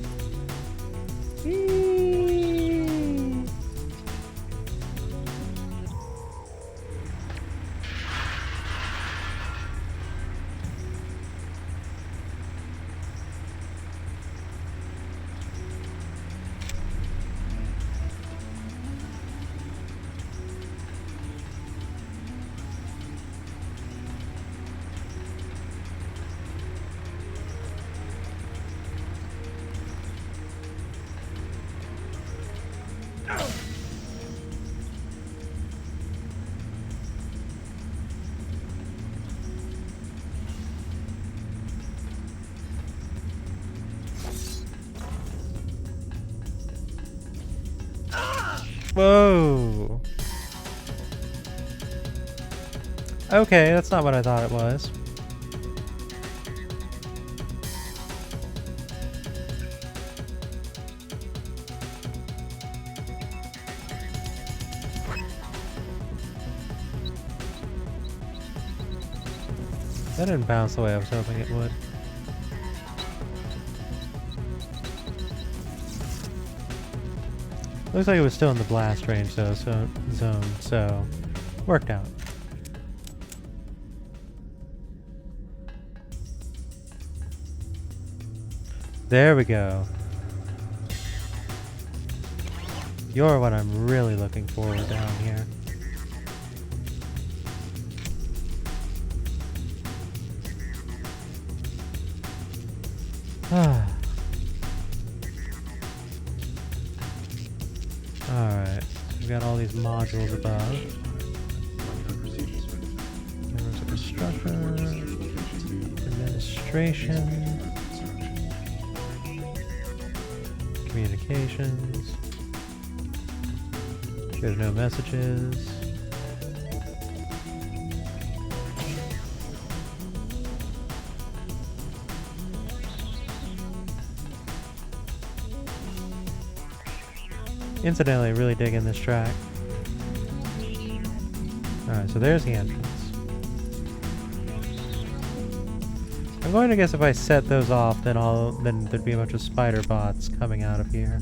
Whoa! Okay, that's not what I thought it was. That didn't bounce the way I was hoping it would. Looks like it was still in the blast range though, zone, so worked out. There we go. You're what I'm really looking for down here. Alright, we've got all these modules above. Members of construction, administration, communications. There's no messages. Incidentally, really digging this track. Alright, so there's the entrance. I'm going to guess if I set those off, then there'd be a bunch of spider bots coming out of here.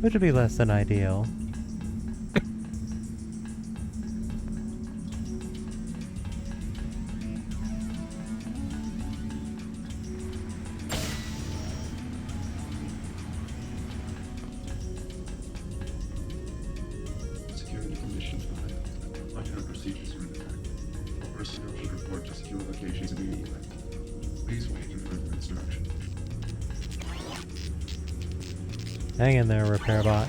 Which would be less than ideal. personnel should report to secure locations immediately. Please wait for further instruction. Hang in there, repair bot.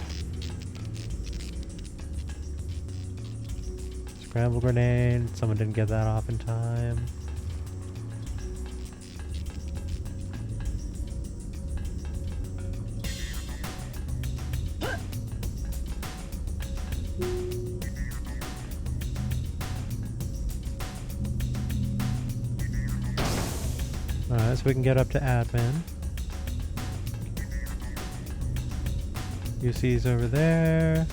Scramble grenade. Someone didn't get that off in time. Alright, so we can get up to admin. UC's over there.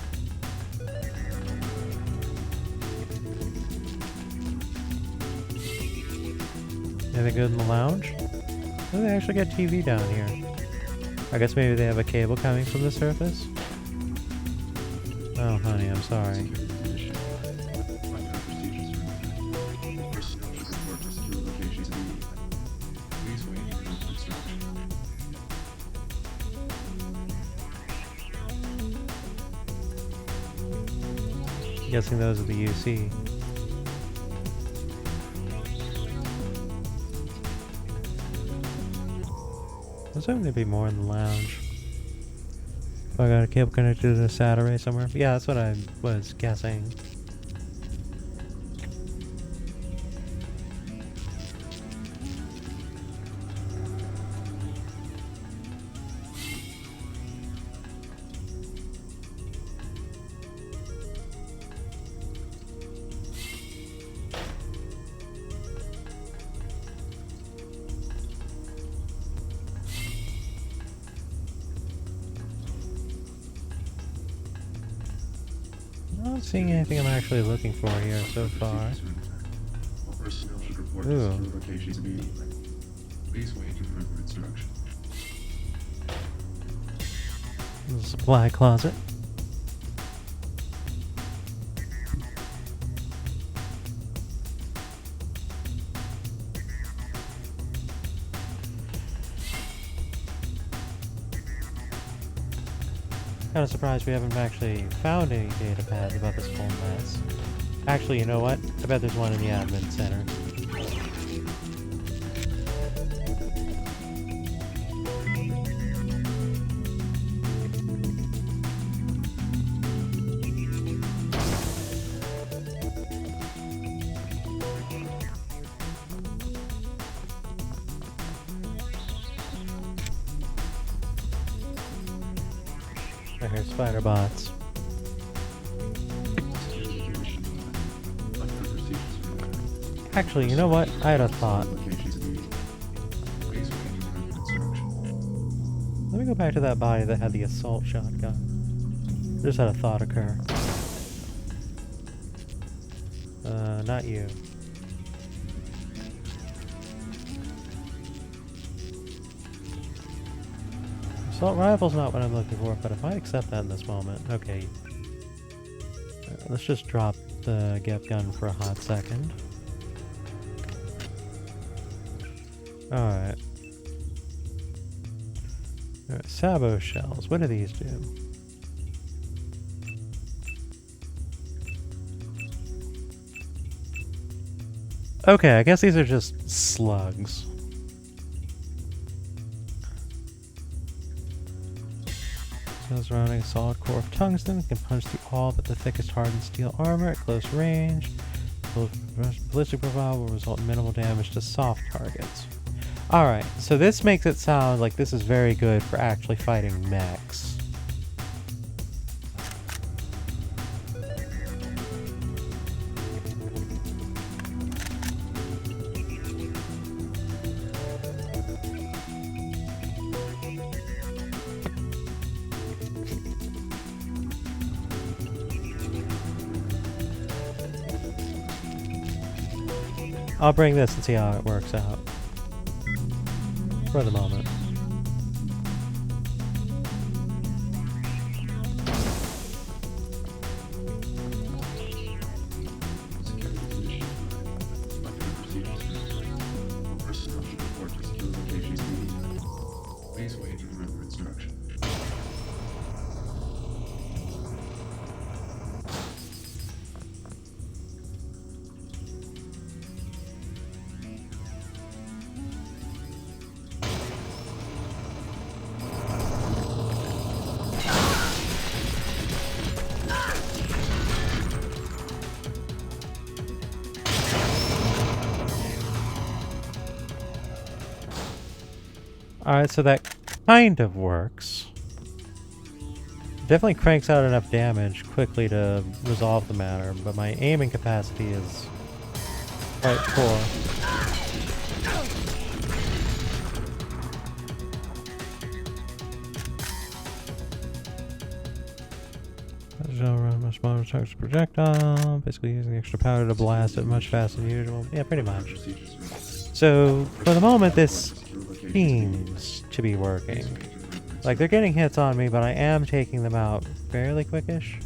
Anything good in the lounge? Oh, they actually got TV down here. I guess maybe they have a cable coming from the surface? Oh, honey, I'm sorry. Guessing those are the UC. I was hoping there'd be more in the lounge. Oh, I got a cable connected to the SAT array somewhere. Yeah, that's what I was guessing. Not seeing anything I'm actually looking for here so far. Ooh. Please wait for further instruction. Little supply closet. Kind of surprised we haven't actually found any data pads about this whole mess. Actually, you know what? I bet there's one in the admin center. I hear spider bots. Actually, you know what? I had a thought. Let me go back to that body that had the assault shotgun. I just had a thought occur. Not you. Assault rifle's not what I'm looking for, but I might accept that in this moment. Okay. Let's just drop the GEP gun for a hot second. Alright. Alright, Sabo shells. What do these do? Okay, I guess these are just slugs. Surrounding a solid core of tungsten can punch through all but the thickest hardened steel armor at close range. Ballistic profile will result in minimal damage to soft targets. Alright, so this makes it sound like this is very good for actually fighting mechs. I'll bring this and see how it works out. For the moment. Please wait for further instruction. Alright, so that kind of works. Definitely cranks out enough damage quickly to resolve the matter, but my aiming capacity is quite poor. Run much smaller targets projectile, basically using the extra powder to blast it much faster than usual. Yeah, pretty much. So, for the moment, this seems to be working. Like, they're getting hits on me, but I am taking them out fairly quickish.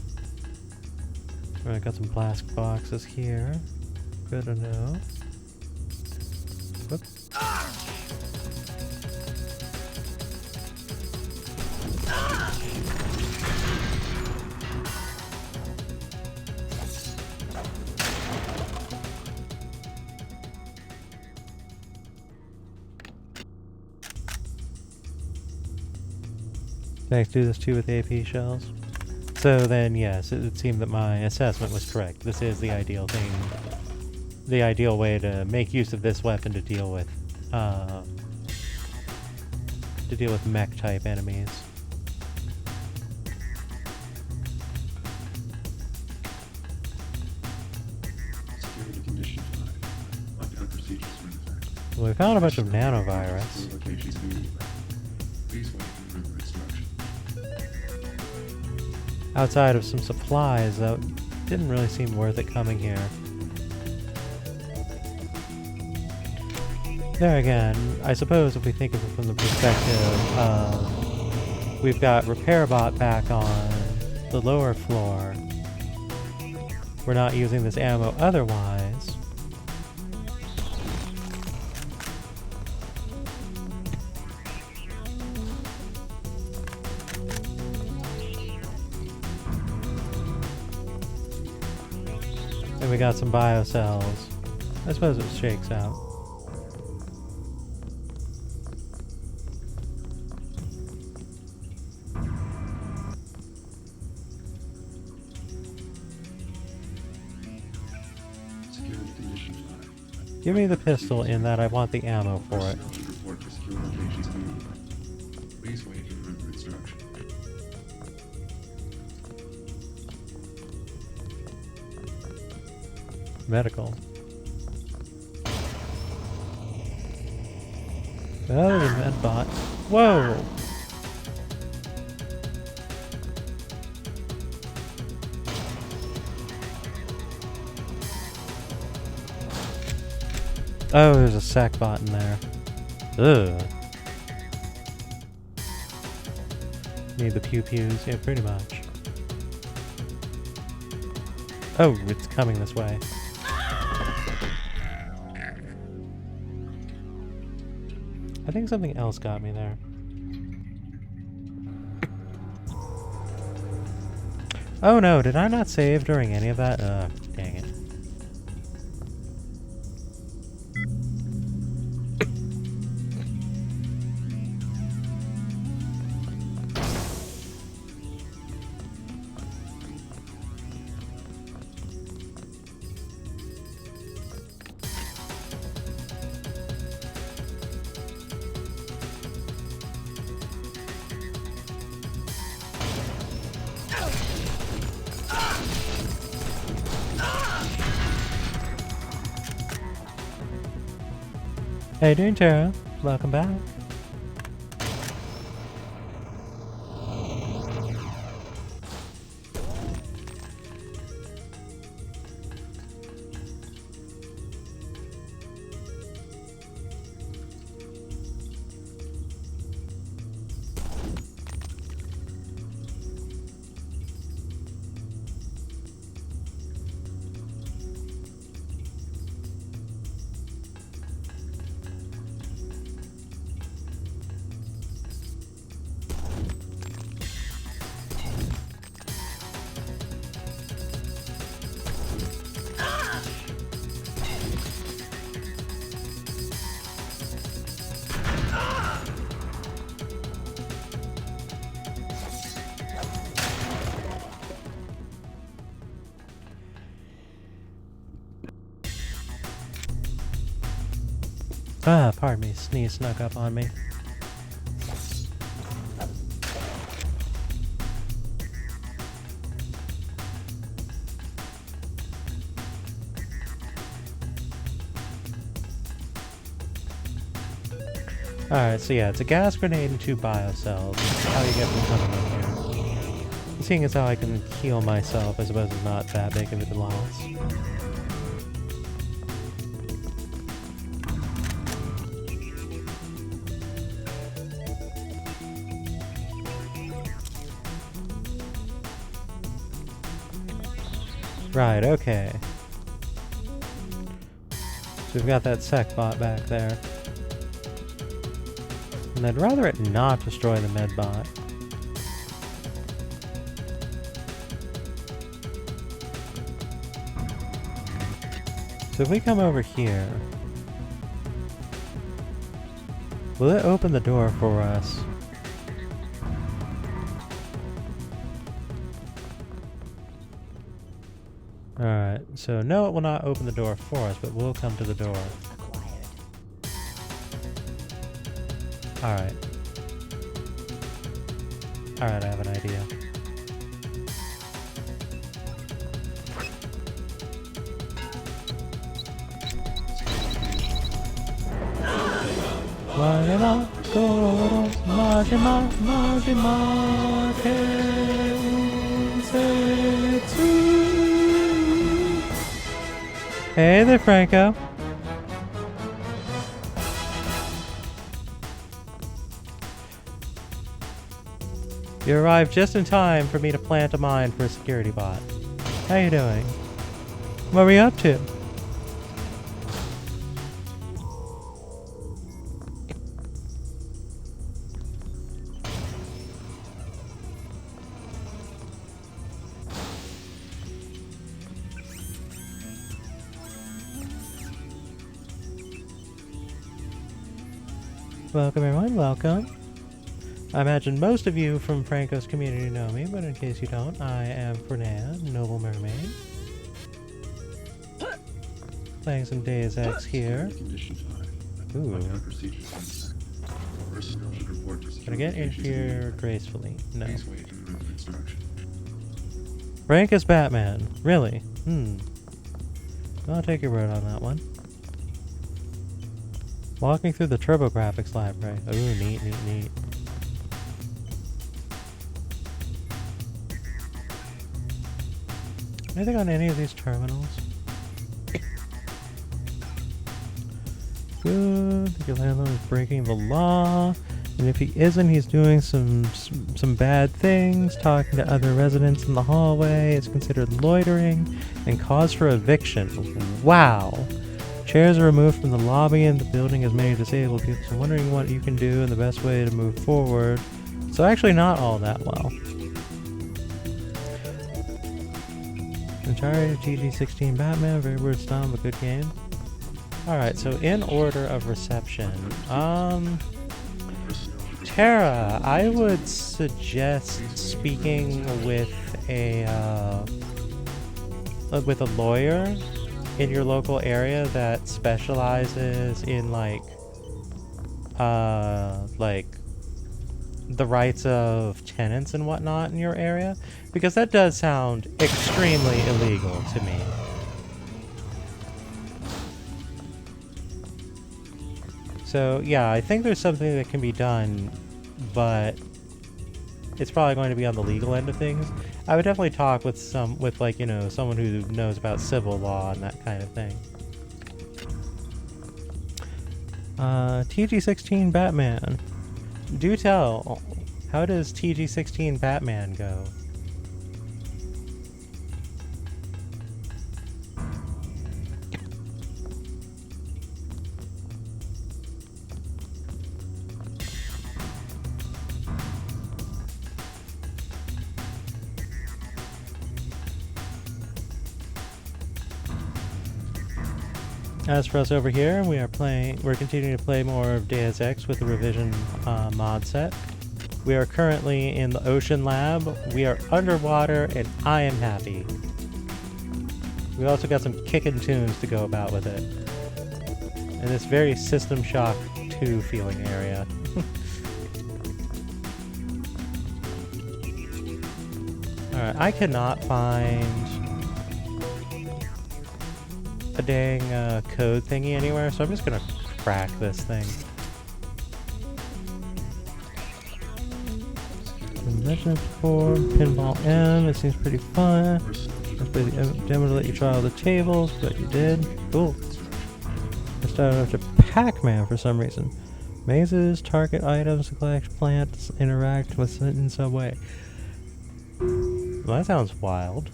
Alright, got some blast boxes here. Good to know. Whoop. Thanks, do this too with AP shells. So then, yes, it would seem that my assessment was correct. This is the ideal thing, the ideal way to make use of this weapon to deal with mech-type enemies. Security condition 5. Lockdown procedures are in effect. Well, we found a bunch of nanovirus. Locations immediately. Please wait for further instruction. Outside of some supplies, that didn't really seem worth it coming here. There again, I suppose if we think of it from the perspective of we've got RepairBot back on the lower floor. We're not using this ammo otherwise. And we got some biocells. I suppose it shakes out. Security condition 5. Give me the pistol in that I want the ammo for it. Report for secure locations immediately. Please wait for further instruction. Medical. Oh, the medbot. Whoa! Oh, there's a sac bot in there. Ugh. Need the pew-pews. Yeah, pretty much. Oh, it's coming this way. I think something else got me there. Oh no, did I not save during any of that? Dang it. How you doing, Tara? Welcome back. Ah, pardon me, sneeze snuck up on me. Alright, so yeah, it's a gas grenade and 2 biocells. That's how you get from coming in here. Seeing as how I can heal myself, I suppose it's not that big of a loss. Right, okay. So we've got that sec bot back there. And I'd rather it not destroy the med bot. So if we come over here, will it open the door for us? Alright, so no, it will not open the door for us, but we'll come to the door. Alright. Alright, I have an idea. Hey there, Franco. You arrived just in time for me to plant a mine for a security bot. How you doing? What were you up to? Welcome everyone, welcome. I imagine most of you from Franco's community know me, but in case you don't, I am Fernand, Noble Mermaid. Playing some Deus Ex here. Ooh. Can I get in here gracefully? No. Frank is Batman. Really? I'll take your word on that one. Walking through the TurboGrafx library. Ooh, neat, neat, neat. Anything on any of these terminals? Good. The landlord is breaking the law. And if he isn't, he's doing some bad things, talking to other residents in the hallway. It's considered loitering and cause for eviction. Wow. Chairs are removed from the lobby and the building has many disabled people. So wondering what you can do and the best way to move forward. So actually not all that well. Uncharted, GG16 Batman, very weird style, but good game. Alright, so in order of reception. Tara, I would suggest speaking with a lawyer in your local area that specializes in like the rights of tenants and whatnot in your area, because that does sound extremely illegal to me. So yeah, I think there's something that can be done, but it's probably going to be on the legal end of things. I would definitely talk with someone who knows about civil law and that kind of thing. TG16 Batman. Do tell, how does TG16 Batman go? As for us over here, we're continuing to play more of Deus Ex with the revision mod set. We are currently in the ocean lab. We are underwater, and I am happy. We also got some kickin' tunes to go about with it. In this very System Shock 2 feeling area. Alright, I cannot find a dang code thingy anywhere, so I'm just gonna crack this thing. mentioned it before. Pinball M, it seems pretty fun. Let's play the demo to let you try all the tables, but you did. Cool. I started off to Pac-Man for some reason. Mazes, target items, collect plants, interact with in some way. Well, that sounds wild.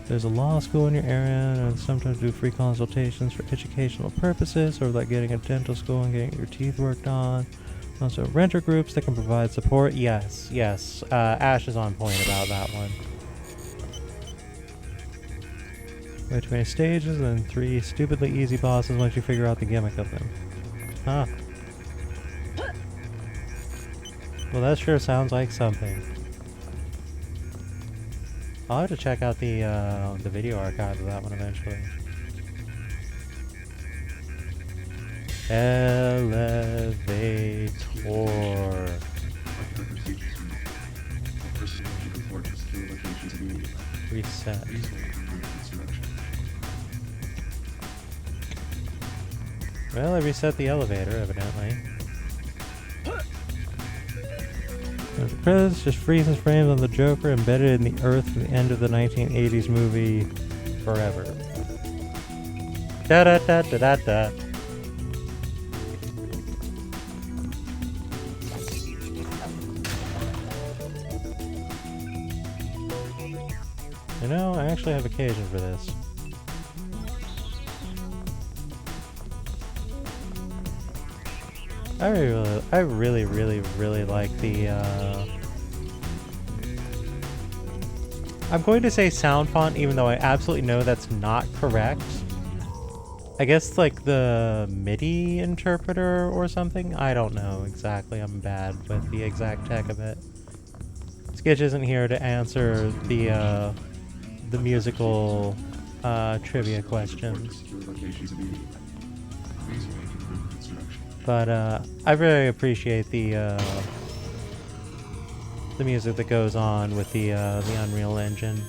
There's a law school in your area, and sometimes do free consultations for educational purposes, or like getting a dental school and getting your teeth worked on. Also, renter groups that can provide support. Yes, yes. Ash is on point about that one. Way too many stages, and then 3 stupidly easy bosses once you figure out the gimmick of them. Huh. Well, that sure sounds like something. I'll have to check out the video archive of that one eventually. Elevator. Reset. Well, I reset the elevator, evidently. The credits just freezes frames on the Joker embedded in the earth from the end of the 1980s movie Forever. Da da da da da da. You know, I actually have occasion for this. I really like the, I'm going to say sound font, even though I absolutely know that's not correct. I guess like the MIDI interpreter or something? I don't know exactly. I'm bad with the exact tech of it. Skitch isn't here to answer the musical, trivia questions. But I really appreciate the music that goes on with the Unreal Engine.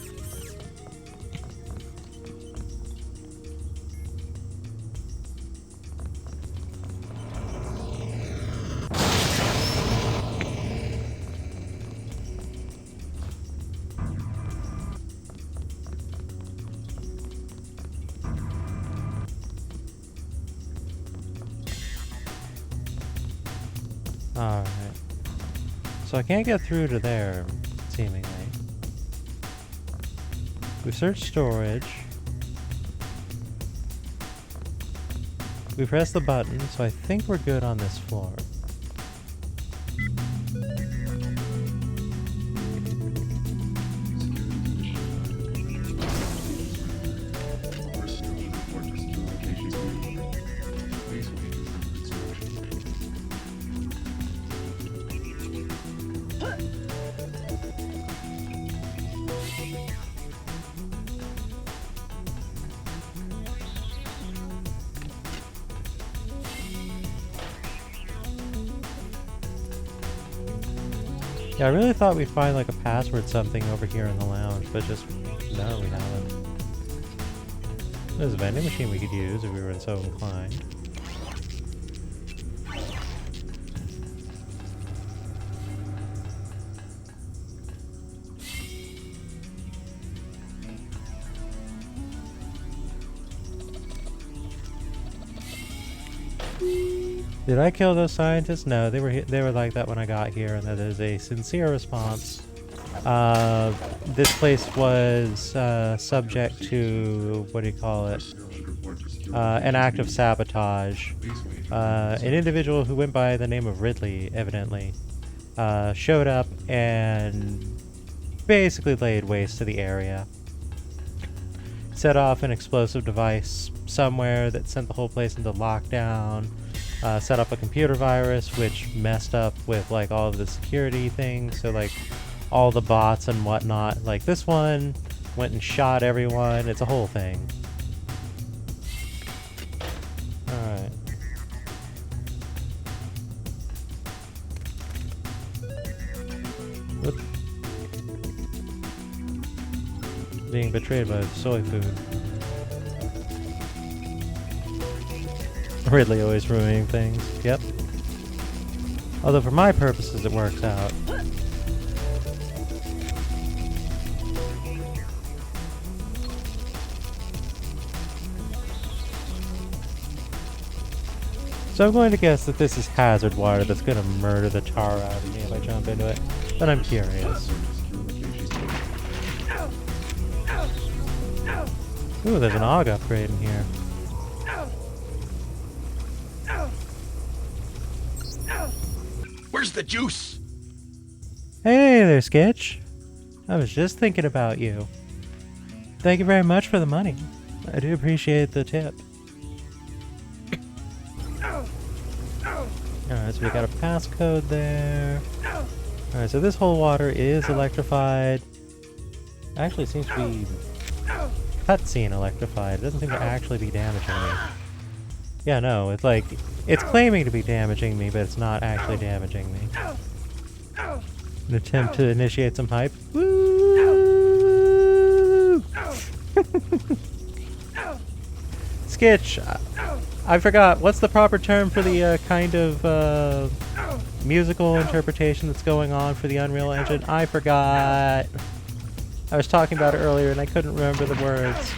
Alright. So I can't get through to there, seemingly. We searched storage. We pressed the button, so I think we're good on this floor. Yeah, I really thought we'd find like a password something over here in the lounge, but just, no, we haven't. There's a vending machine we could use if we were so inclined. Did I kill those scientists? No, they were like that when I got here, and that is a sincere response. This place was subject to, what do you call it? An act of sabotage. An individual who went by the name of Ridley, evidently, showed up and basically laid waste to the area. Set off an explosive device somewhere that sent the whole place into lockdown. Set up a computer virus which messed up with like all of the security things, so like all the bots and whatnot. Like this one went and shot everyone. It's a whole thing. Alright. Being betrayed by soy food. Ridley always ruining things. Yep. Although for my purposes it works out. So I'm going to guess that this is hazard water that's going to murder the tar out of me if I jump into it. But I'm curious. Ooh, there's an AUG upgrade in here. Where's the juice? Hey there, Sketch. I was just thinking about you. Thank you very much for the money. I do appreciate the tip. Alright, so we got a passcode there. Alright, so this whole water is electrified. Actually, it seems to be cutscene electrified. It doesn't seem to actually be damaging me. Yeah, no, it's like, it's claiming to be damaging me, but it's not actually damaging me. An attempt to initiate some hype. Woo! Sketch, I forgot. What's the proper term for the kind of musical interpretation that's going on for the Unreal Engine? I forgot. I was talking about it earlier and I couldn't remember the words.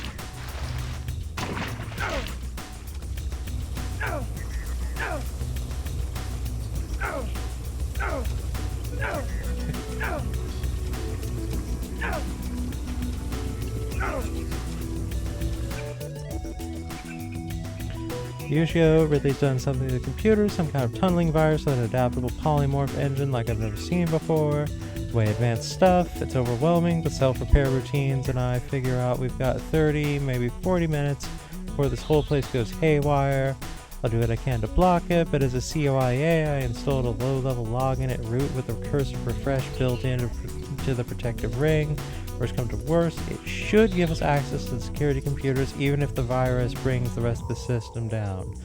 Yushio really done something to the computer, some kind of tunneling virus with an adaptable polymorph engine like I've never seen before. Way advanced stuff, it's overwhelming, the self-repair routines, and I figure out we've got 30, maybe 40 minutes before this whole place goes haywire. I'll do what I can to block it, but as a COIA, I installed a low-level login at root with a recursive refresh built into the protective ring. Worst come to worst, it should give us access to the security computers even if the virus brings the rest of the system down.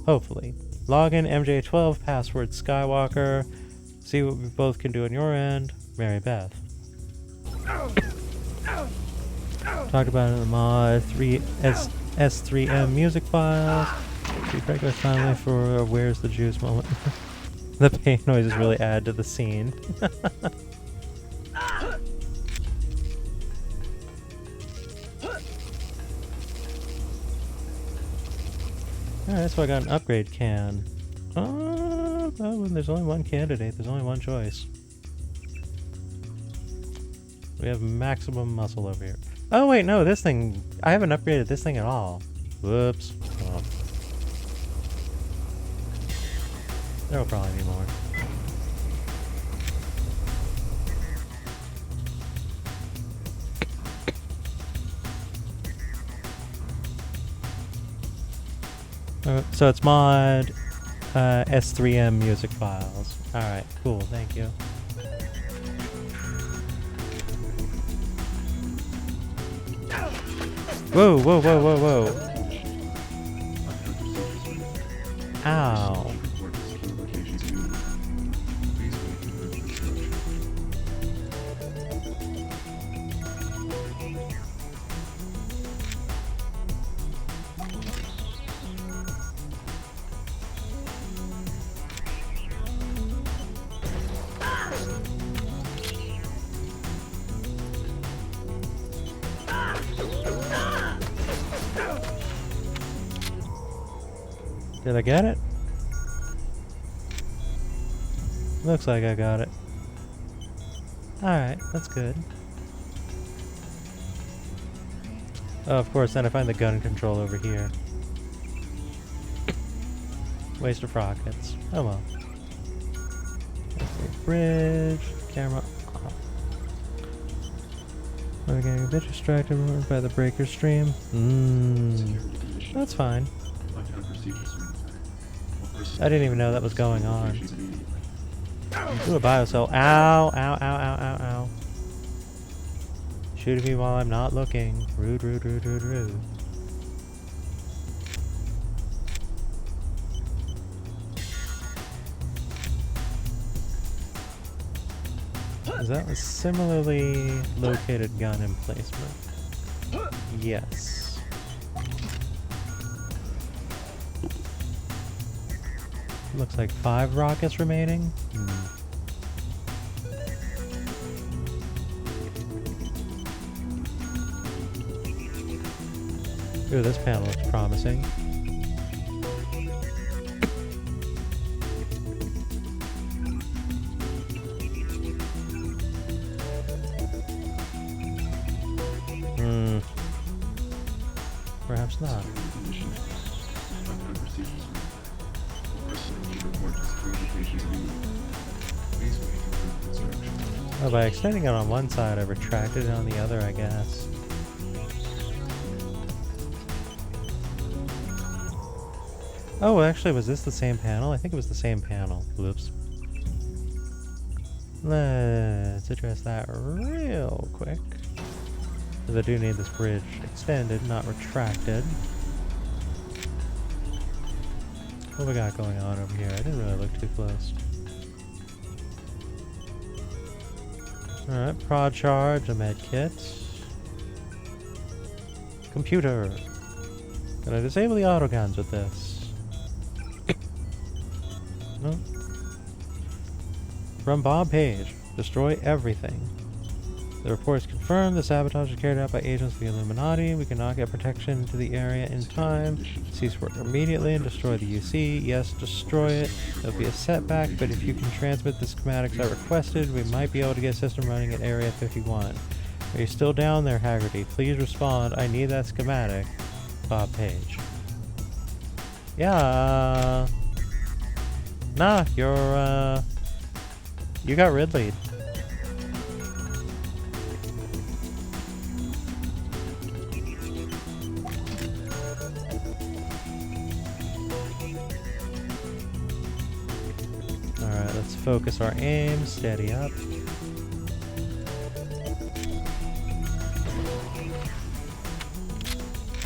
Hopefully. Login MJ12, password Skywalker. See what we both can do on your end. Mary Beth. Talked about it in the mod S3M music files. See Franco finally for a where's the juice moment. The paint noises really add to the scene. Alright, so I got an upgrade can. Oh, when there's only one candidate, there's only one choice. We have maximum muscle over here. Oh wait, no, this thing, I haven't upgraded this thing at all. Whoops. Oh. There will probably be more. So it's mod S3M music files. Alright, cool, thank you. Whoa, whoa, whoa, whoa, whoa. Ow. Did I get it? Looks like I got it. Alright, that's good. Oh, of course, then I find the gun control over here. Waste of rockets. Oh well. Bridge, camera off. We're getting a bit distracted by the breaker stream. That's fine. I didn't even know that was going on. Ooh, a biocell. Ow, ow, ow, ow, ow, ow. Shooting me while I'm not looking. Rude, rude, rude, rude, rude. Is that a similarly located gun emplacement? Yes. looks like 5 rockets remaining. Ooh, this panel looks promising. Perhaps not. Oh, by extending it on one side, I retracted it on the other, I guess. Oh, actually, was this the same panel? I think it was the same panel. Whoops. Let's address that real quick. Because I do need this bridge extended, not retracted. What we got going on over here? I didn't really look too close. Alright, prod charge, a med kit. Computer. Can I disable the autoguns with this? No. From Bob Page. Destroy everything. The report is confirmed. The sabotage is carried out by agents of the Illuminati. We cannot get protection to the area in time. Cease work immediately and destroy the UC. Yes, destroy it. There'll be a setback, but if you can transmit the schematics I requested, we might be able to get a system running at Area 51. Are you still down there, Haggerty? Please respond. I need that schematic. Bob Page. Yeah, nah, you're, you got Ridley'd. Alright, let's focus our aim, steady up.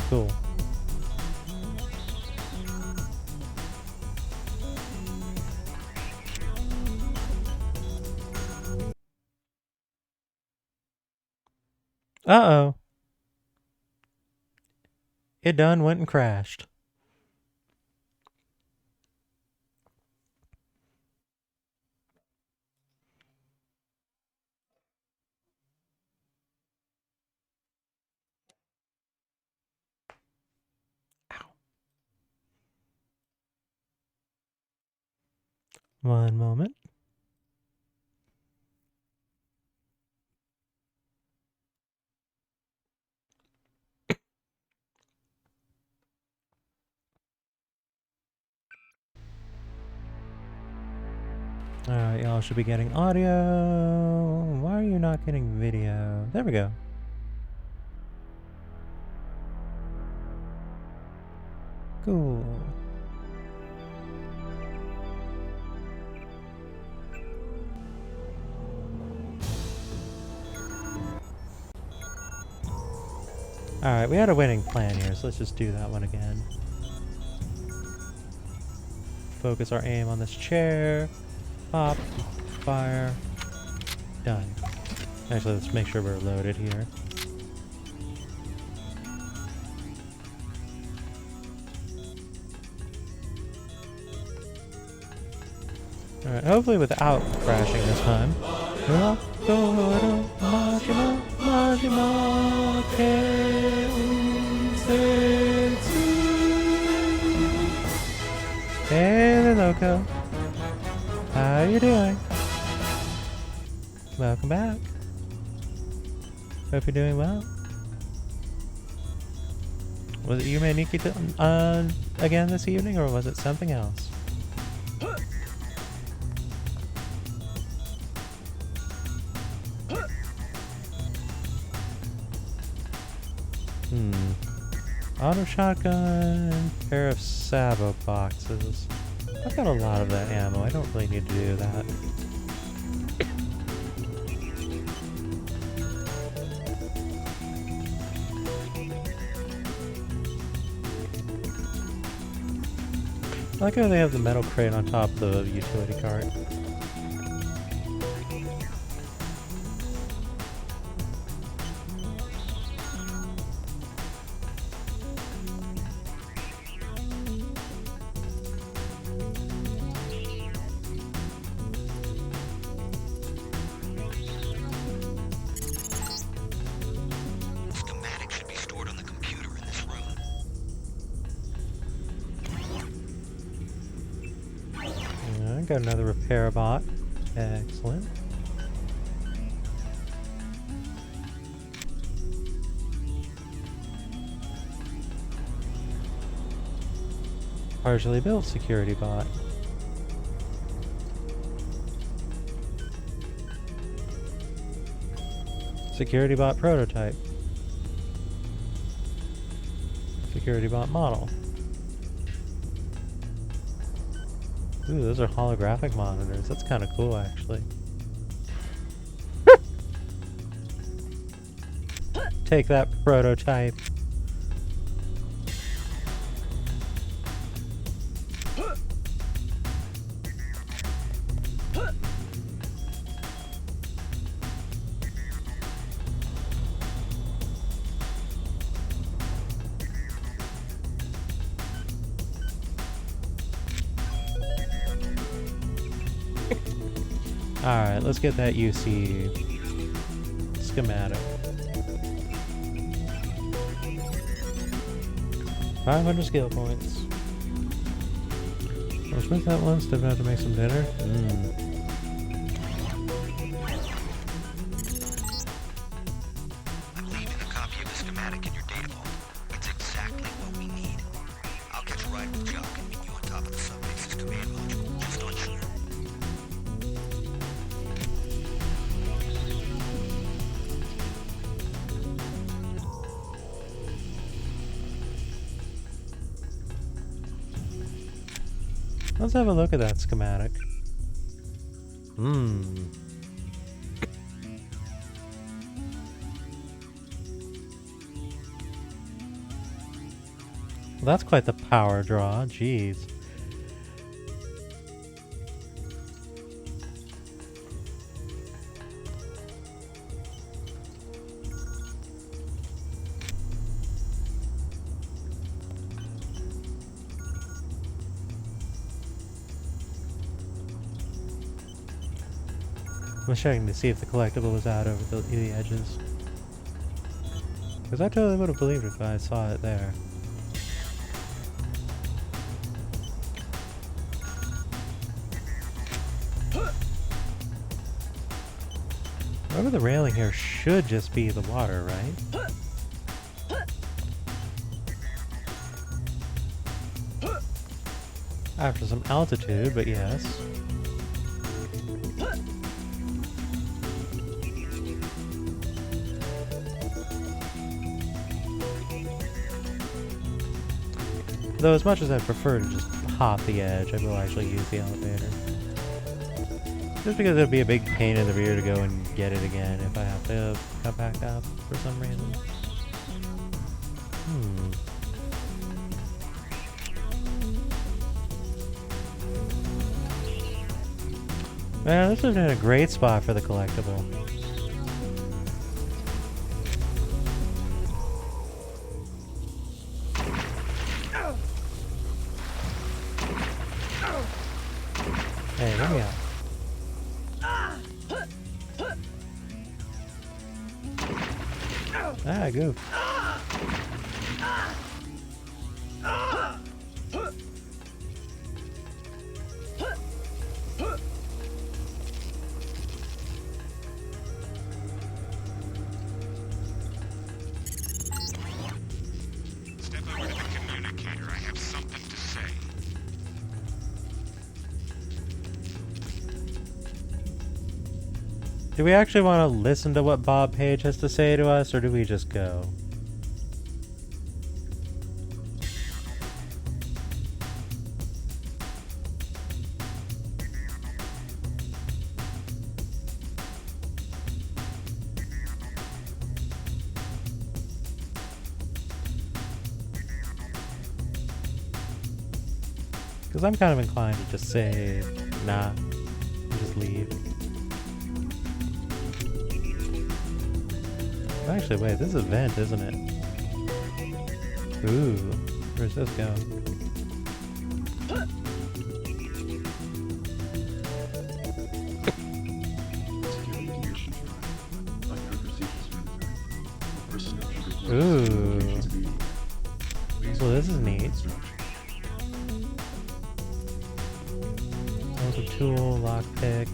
Cool. Uh-oh. It done went and crashed. Ow. One moment. Alright, y'all should be getting audio. Why are you not getting video? There we go. Cool. Alright, we had a winning plan here, so let's just do that one again. Focus our aim on this chair. Pop, fire, done. Actually, let's make sure we're loaded here. Alright, hopefully without crashing this time. Hey there, Loco. How you doing? Welcome back. Hope you're doing well. Was it Yume Nikki again this evening, or was it something else? Auto shotgun, pair of Sabo boxes. I've got a lot of that ammo. I don't really need to do that. I like how they have the metal crate on top of the utility cart. Alright, got another repair bot. Excellent. Partially built security bot. Security bot prototype. Security bot model. Ooh, those are holographic monitors. That's kind of cool, actually. Take that, prototype. Alright, let's get that UC schematic. 500 skill points. Let's make that one, stepping out to make some dinner. I'm leaving a copy of the schematic in your data vault. It's exactly what we need. I'll catch a ride with Jock and meet you on top of the subbase's command module, just on shore. Let's have a look at that schematic. Well, that's quite the power draw, jeez. I was checking to see if the collectible was out over the edges. Because I totally would have believed it if I saw it there. Over the railing here should just be the water, right? After some altitude, but yes. Though as much as I'd prefer to just hop the edge, I will actually use the elevator. Just because it'd be a big pain in the rear to go and get it again if I have to come back up for some reason. Man, this would have been a great spot for the collectible. Hey, let me out. Ah, goof. Step over to the communicator. I have something to say. Do we actually want to listen to what Bob Page has to say to us, or do we just go? Because I'm kind of inclined to just say, nah, and just leave. Actually, wait, this is a vent, isn't it? Ooh, where's this go? Ooh. Well, this is neat. tool, lockpick.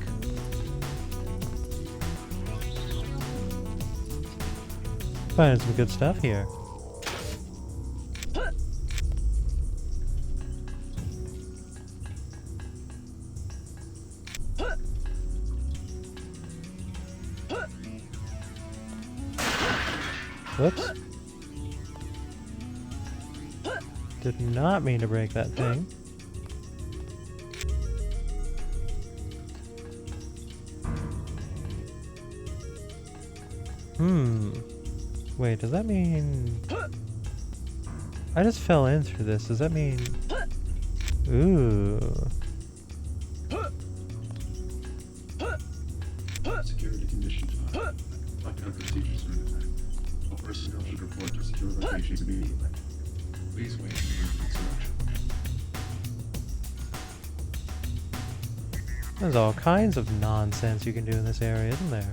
Finding some good stuff here. Whoops. Did not mean to break that thing. Wait, does that mean... I just fell in through this. Does that mean... Ooh. Security condition 5. Lockdown procedures are in effect. All personnel should report to secure locations immediately. Please wait for further instruction. There's all kinds of nonsense you can do in this area, isn't there?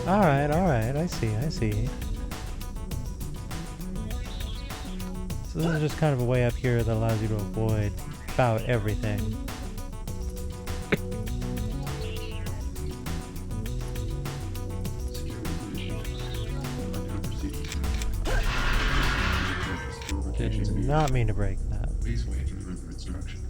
Alright, I see. So this is just kind of a way up here that allows you to avoid about everything. Did not mean to break that. Please wait for further instruction.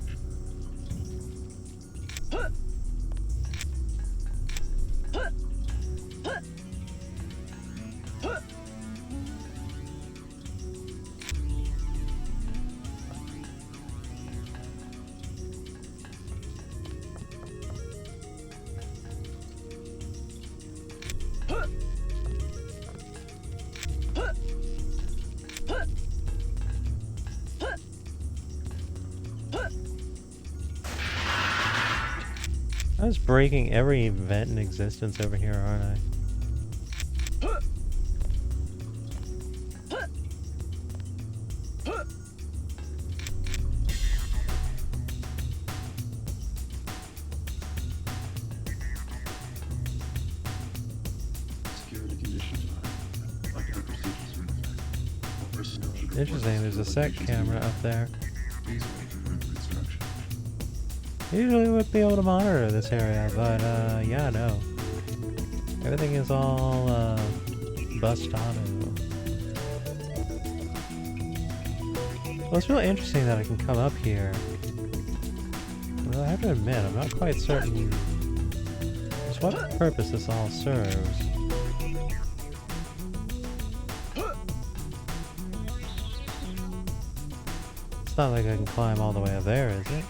I'm just breaking every event in existence over here, aren't I? Security condition 5. Lockdown procedures are in effect. All personnel should report Interesting, there's a sec camera up there. Please wait for further instruction. Usually would be able to monitor this area, but yeah, no. Everything is all bust auto. Well, it's really interesting that I can come up here. Although I have to admit, I'm not quite certain just what purpose this all serves. It's not like I can climb all the way up there, is it?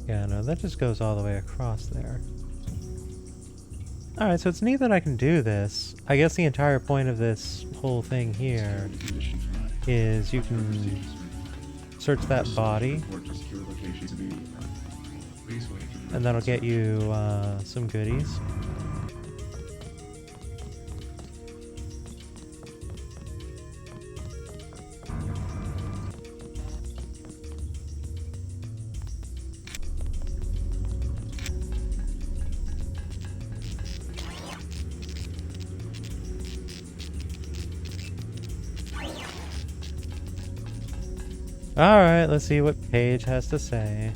Yeah, no, that just goes all the way across there. Alright, so it's neat that I can do this. I guess the entire point of this whole thing here is you can search that body, and that'll get you some goodies. Alright, let's see what Paige has to say.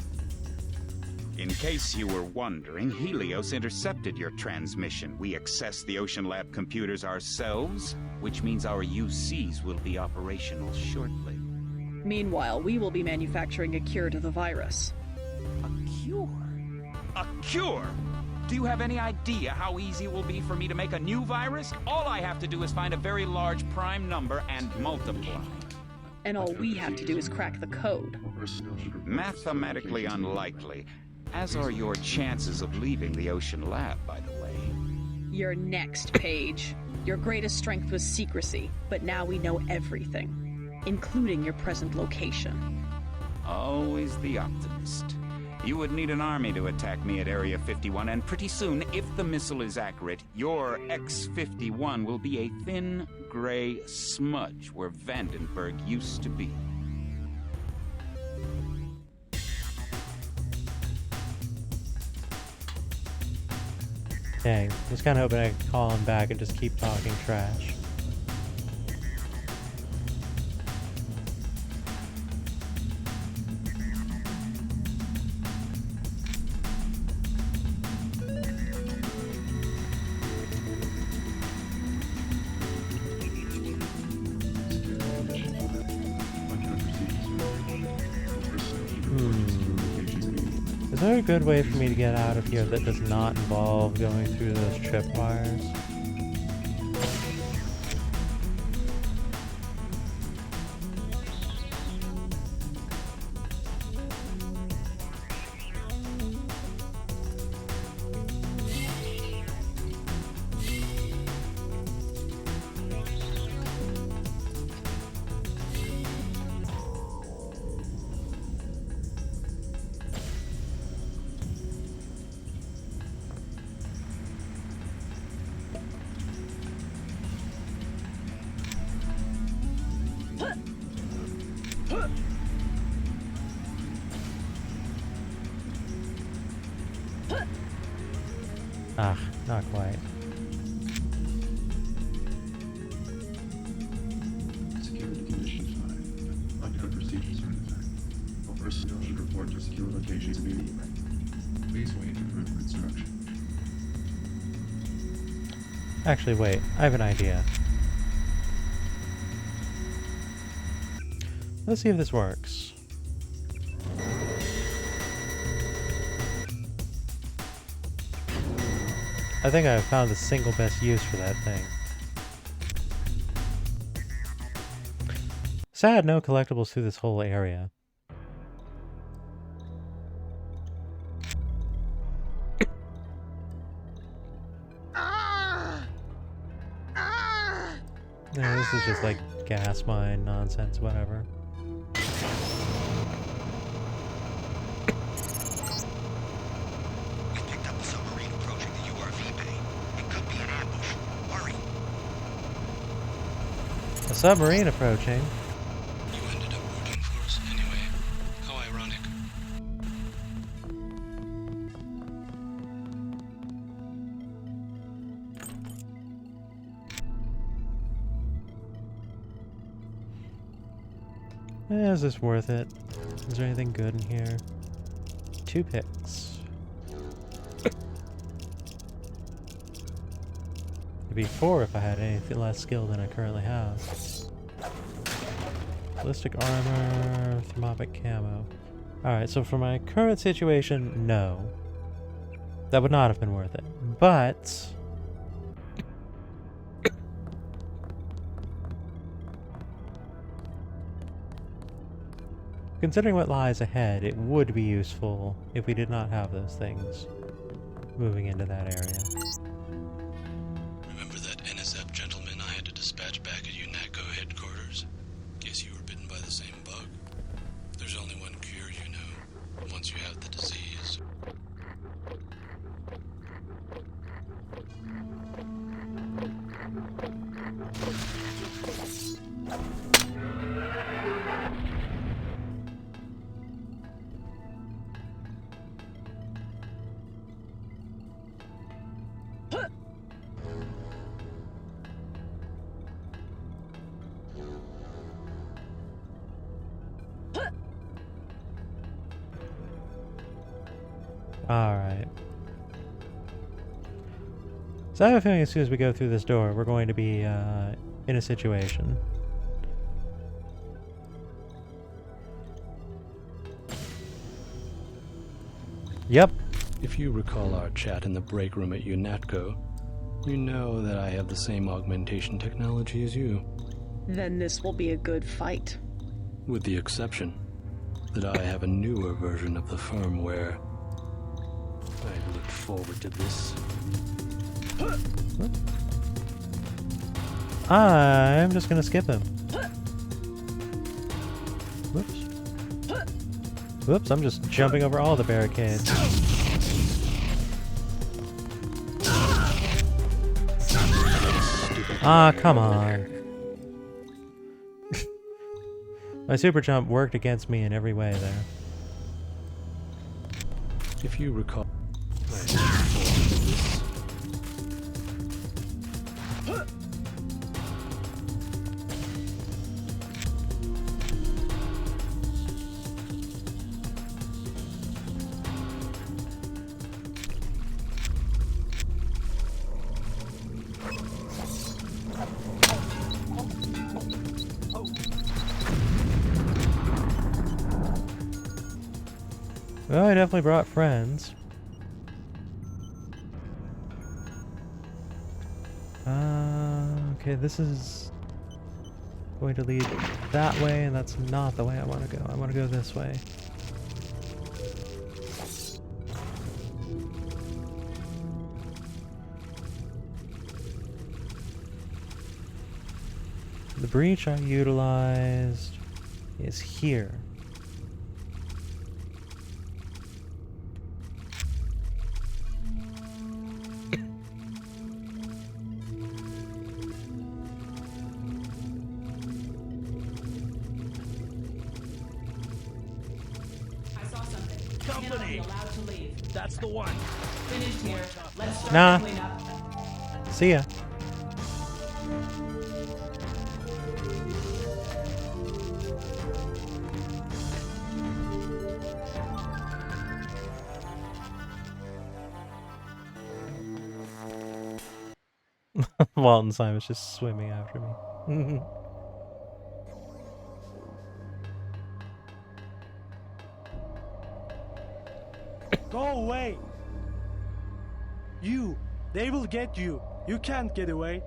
In case you were wondering, Helios intercepted your transmission. We accessed the Ocean Lab computers ourselves, which means our UCs will be operational shortly. Meanwhile, we will be manufacturing a cure to the virus. A cure? A cure? Do you have any idea how easy it will be for me to make a new virus? All I have to do is find a very large prime number and multiply. And all we have to do is crack the code. Mathematically unlikely, as are your chances of leaving the Ocean Lab, by the way. You're next, Paige. Your greatest strength was secrecy, but now we know everything, including your present location. Always the optimist. You would need an army to attack me at Area 51, and pretty soon, if the missile is accurate, your X-51 will be a thin, gray smudge where Vandenberg used to be. Dang, I was kind of hoping I could call him back and just keep talking trash. Is there a good way for me to get out of here that does not involve going through those tripwires? Ah, not quite. Security condition 5. Lockdown procedures are in effect. All personnel should report to secure locations immediately. Please wait for further instruction. Actually, wait. I have an idea. Let's see if this works. I think I've found the single best use for that thing. Sad, no collectibles through this whole area. Yeah, this is just like gas mine nonsense, whatever. A submarine approaching. You ended up working for us anyway. How ironic. Is this worth it? Is there anything good in here? 2 picks. It'd be 4 if I had anything less skill than I currently have. Ballistic armor, thermopic camo. Alright, so for my current situation, no. That would not have been worth it. But considering what lies ahead, it would be useful if we did not have those things moving into that area. Remember that NSF gentleman I had to dispatch back at UNATCO headquarters? Guess you were bitten by the same bug. There's only one cure, you know, once you have the disease. Alright. So I have a feeling as soon as we go through this door, we're going to be in a situation. Yep. If you recall our chat in the break room at UNATCO, you know that I have the same augmentation technology as you. Then this will be a good fight. With the exception that I have a newer version of the firmware. I look forward to this. I'm just gonna skip him. Whoops. Whoops, I'm just jumping over all the barricades. Ah, come on. My super jump worked against me in every way there. If you recall... Well, I definitely brought friends. Okay, this is going to lead that way, and that's not the way I want to go. I want to go this way. The breach I utilized is here. That's the one. Finished here. Let's start Nah. the cleanup. See ya. Walton Simon's just swimming after me. Go away! They will get you. You can't get away.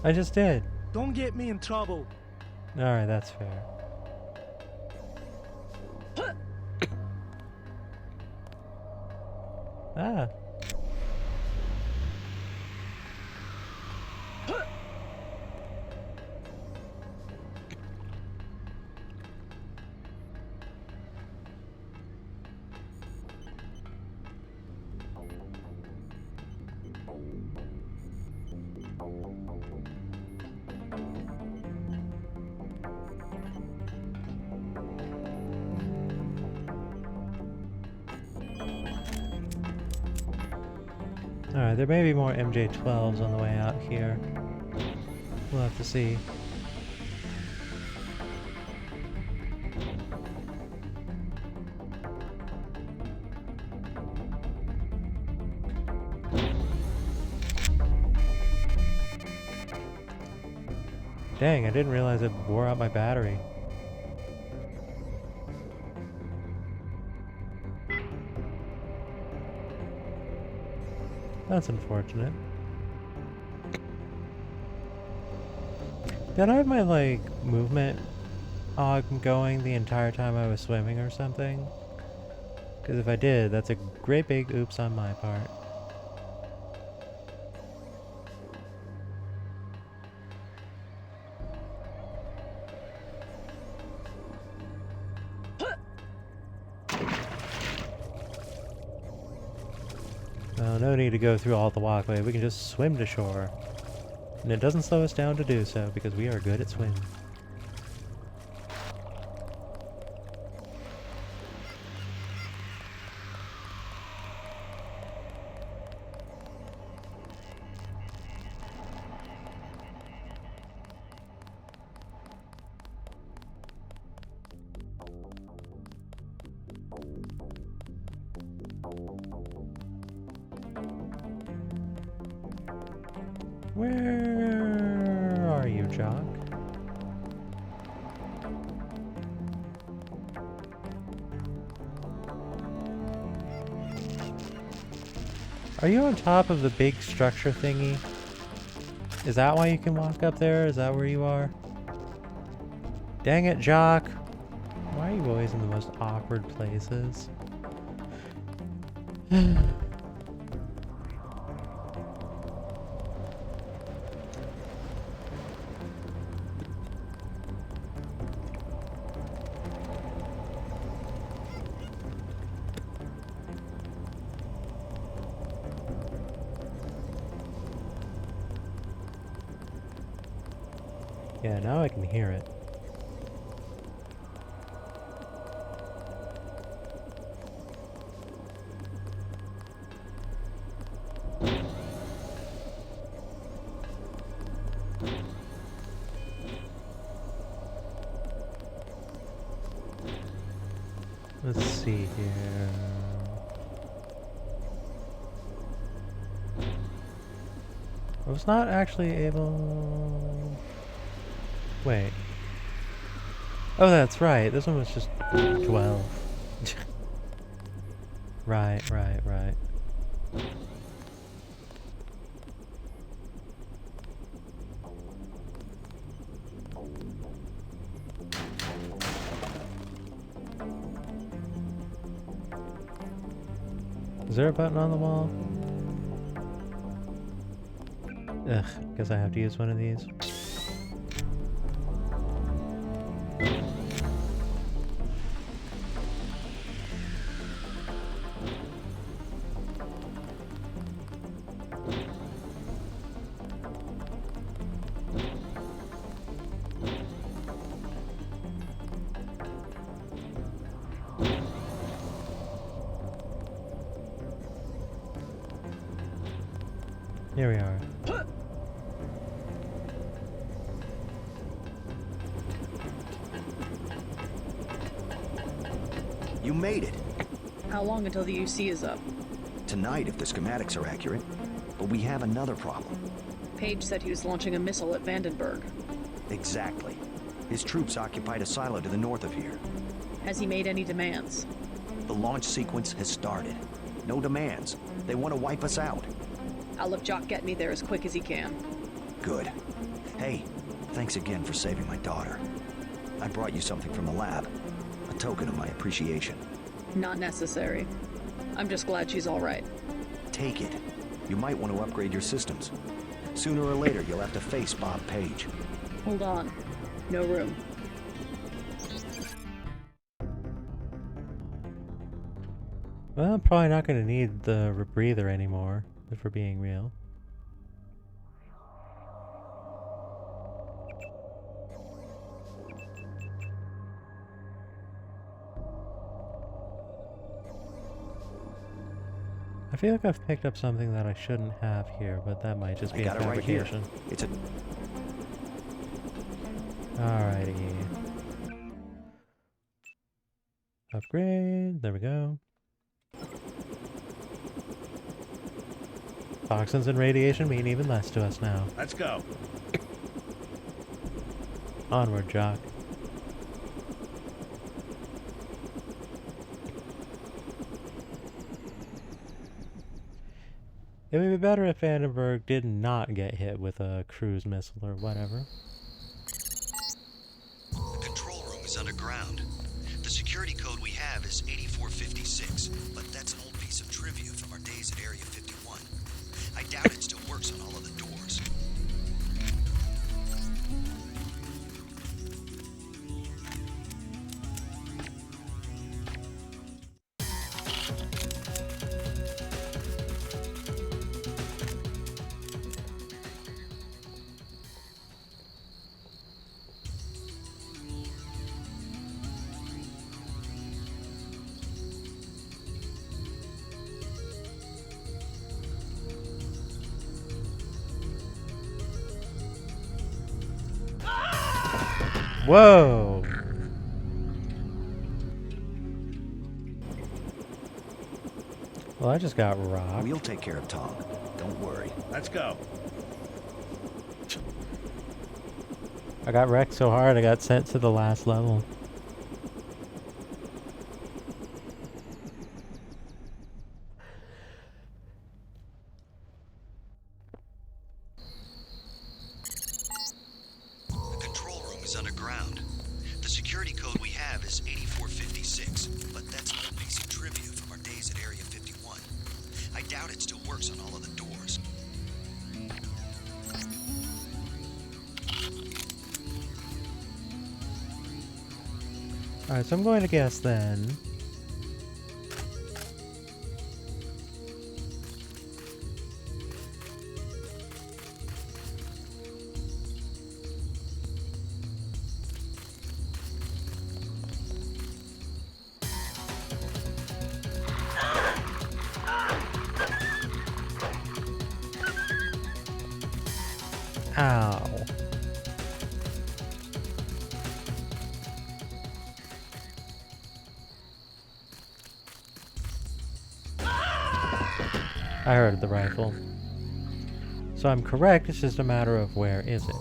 I just did. Don't get me in trouble. Alright, that's fair. Ah. Alright, there may be more MJ-12s on the way out here. We'll have to see. Dang, I didn't realize it wore out my battery. That's unfortunate. Did I have my, like, movement going the entire time I was swimming or something? Because if I did, that's a great big oops on my part. Well, no need to go through all the walkway. We can just swim to shore. And it doesn't slow us down to do so, because we are good at swimming. Where are you, Jock? Are you on top of the big structure thingy? Is that why you can walk up there? Is that where you are? Dang it, Jock! Why are you always in the most awkward places? Yeah, now I can hear it. Let's see here. I was not actually able... Wait. Oh, that's right. This one was just 12. Right. Is there a button on the wall? Ugh, guess I have to use one of these. Here we are. You made it. How long until the UC is up? Tonight, if the schematics are accurate. But we have another problem. Page said he was launching a missile at Vandenberg. Exactly. His troops occupied a silo to the north of here. Has he made any demands? The launch sequence has started. No demands. They want to wipe us out. I'll have Jock get me there as quick as he can. Good. Hey, thanks again for saving my daughter. I brought you something from the lab. A token of my appreciation. Not necessary. I'm just glad she's all right. Take it. You might want to upgrade your systems. Sooner or later, you'll have to face Bob Page. Hold on. No room. Well, I'm probably not going to need the rebreather anymore, if we're being real. I feel like I've picked up something that I shouldn't have here, but that might just be a fabrication. Right here. It's a... Alrighty. Upgrade. There we go. Toxins and radiation mean even less to us now. Let's go. Onward, Jock. It would be better if Vandenberg did not get hit with a cruise missile or whatever. The control room is underground. The security code we have is 8456, but that's an old piece of trivia from our days at Area 51. I doubt it still works on all of the doors. Whoa! Well, I just got rocked. We'll take care of Tom. Don't worry. Let's go. I got wrecked so hard I got sent to the last level. The control room is underground. The security code we have is 8456, but that's an old piece of trivia from our days at Area 51. I doubt it still works on all of the doors. Alright, so I'm going to guess then. Ow. I heard the rifle. So I'm correct, it's just a matter of where is it.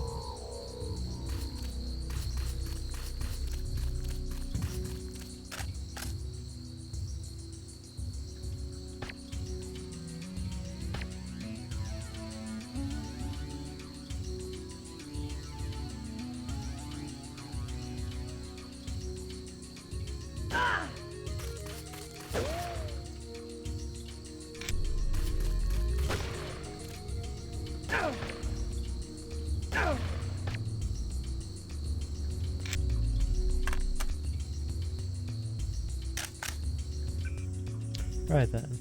Right then.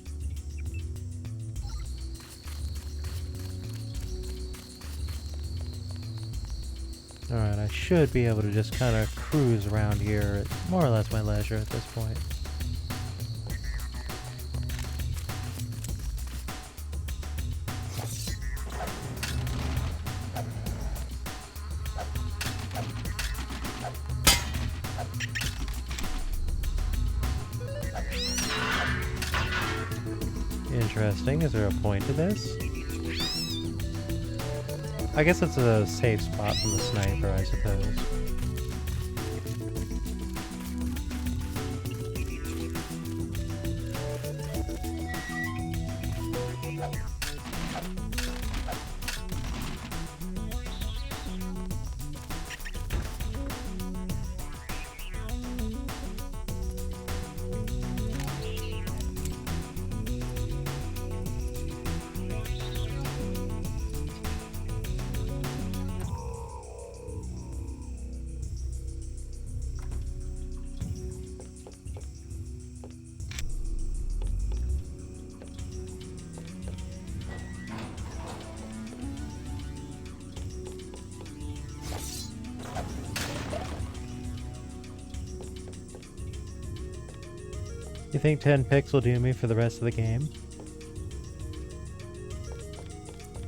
Alright, I should be able to just kind of cruise around here at more or less my leisure at this point. Interesting. Is there a point to this? I guess it's a safe spot from the sniper, I suppose. You think 10 picks will do me for the rest of the game?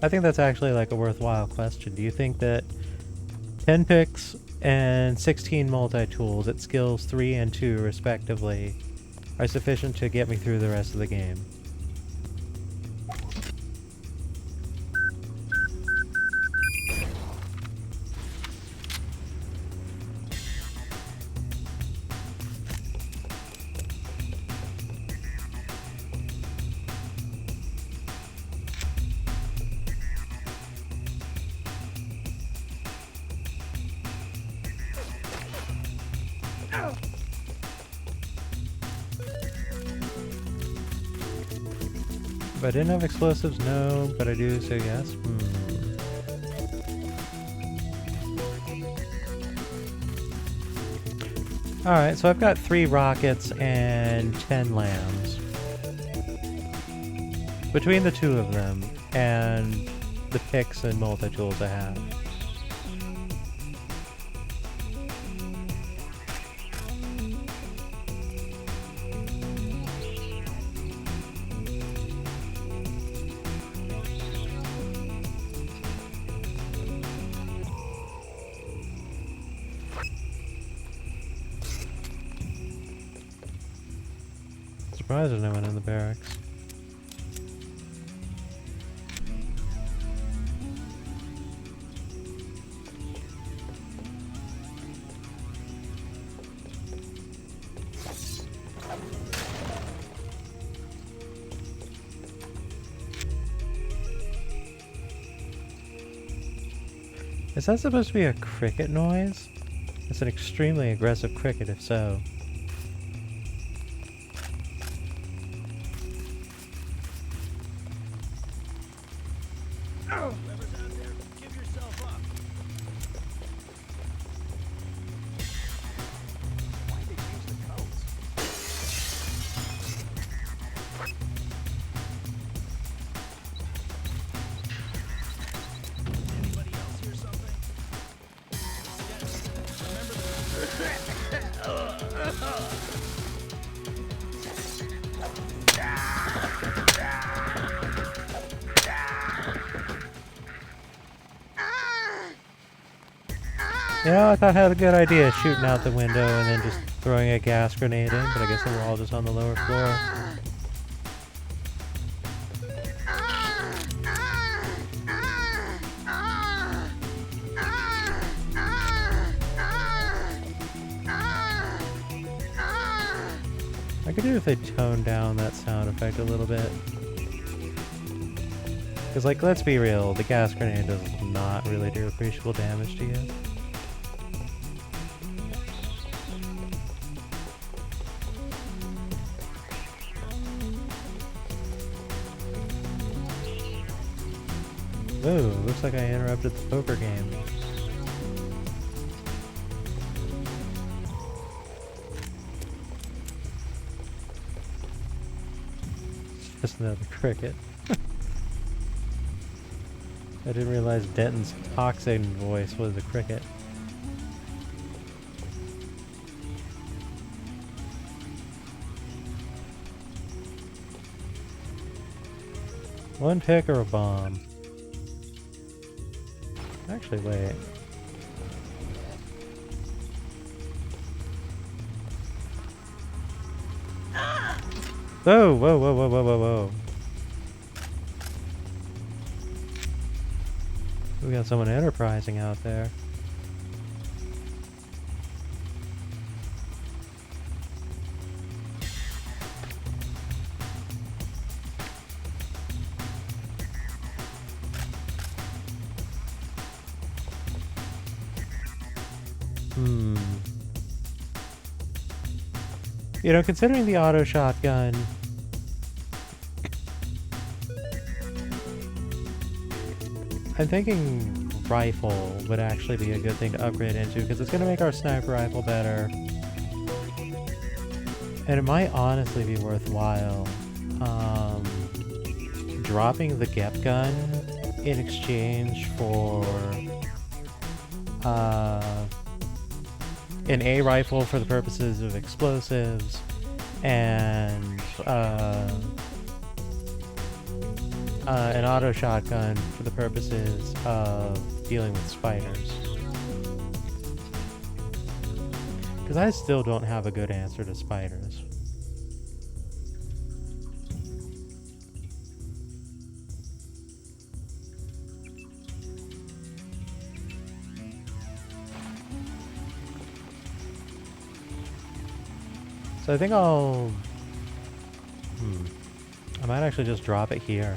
I think that's actually like a worthwhile question. Do you think that 10 picks and 16 multi-tools at skills 3 and 2 respectively are sufficient to get me through the rest of the game? If I didn't have explosives, no, but I do, so yes. Alright, so I've got 3 rockets and 10 lambs. Between the 2 of them and the picks and multi-tools I have. Surprised there's no one in the barracks. Is that supposed to be a cricket noise? It's an extremely aggressive cricket if so. You know, I thought I had a good idea shooting out the window and then just throwing a gas grenade in, but I guess they were all just on the lower floor. I could do if they toned down that sound effect a little bit. Because, like, let's be real, the gas grenade does not really do appreciable damage to you. Ooh, looks like I interrupted the poker game. Just another cricket. I didn't realize Denton's oxygen voice was a cricket. One pick or a bomb? Actually, wait. Whoa, whoa, whoa, whoa, whoa, whoa, whoa. We got someone enterprising out there. You know, considering the auto shotgun, I'm thinking rifle would actually be a good thing to upgrade into because it's going to make our sniper rifle better. And it might honestly be worthwhile dropping the Gep gun in exchange for an A rifle for the purposes of explosives and an auto shotgun for the purposes of dealing with spiders. Because I still don't have a good answer to spiders. So I think I'll... I might actually just drop it here.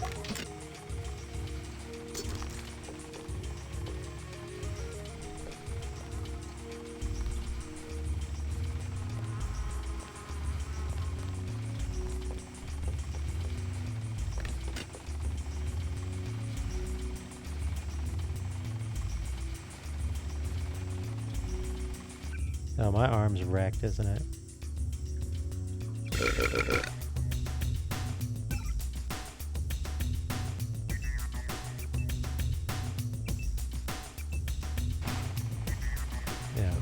Oh, my arm's wrecked, isn't it? Yeah.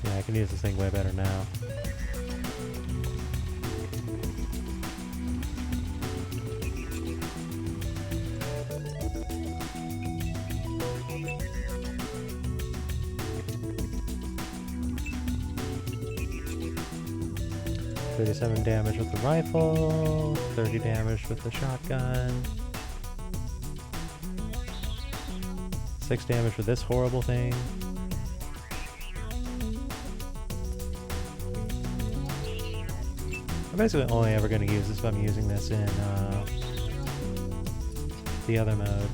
Yeah, I can use this thing way better now. $37 damage with the rifle, 30 damage with the shotgun, 6 damage with this horrible thing. I'm basically only ever going to use this if I'm using this in the other mode.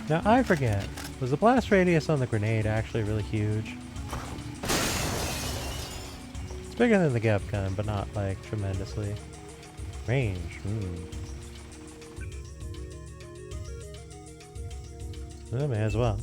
Now, I forget, was the blast radius on the grenade actually really huge? It's bigger than the Gep gun, but not, like, tremendously. Range, Well, may as well.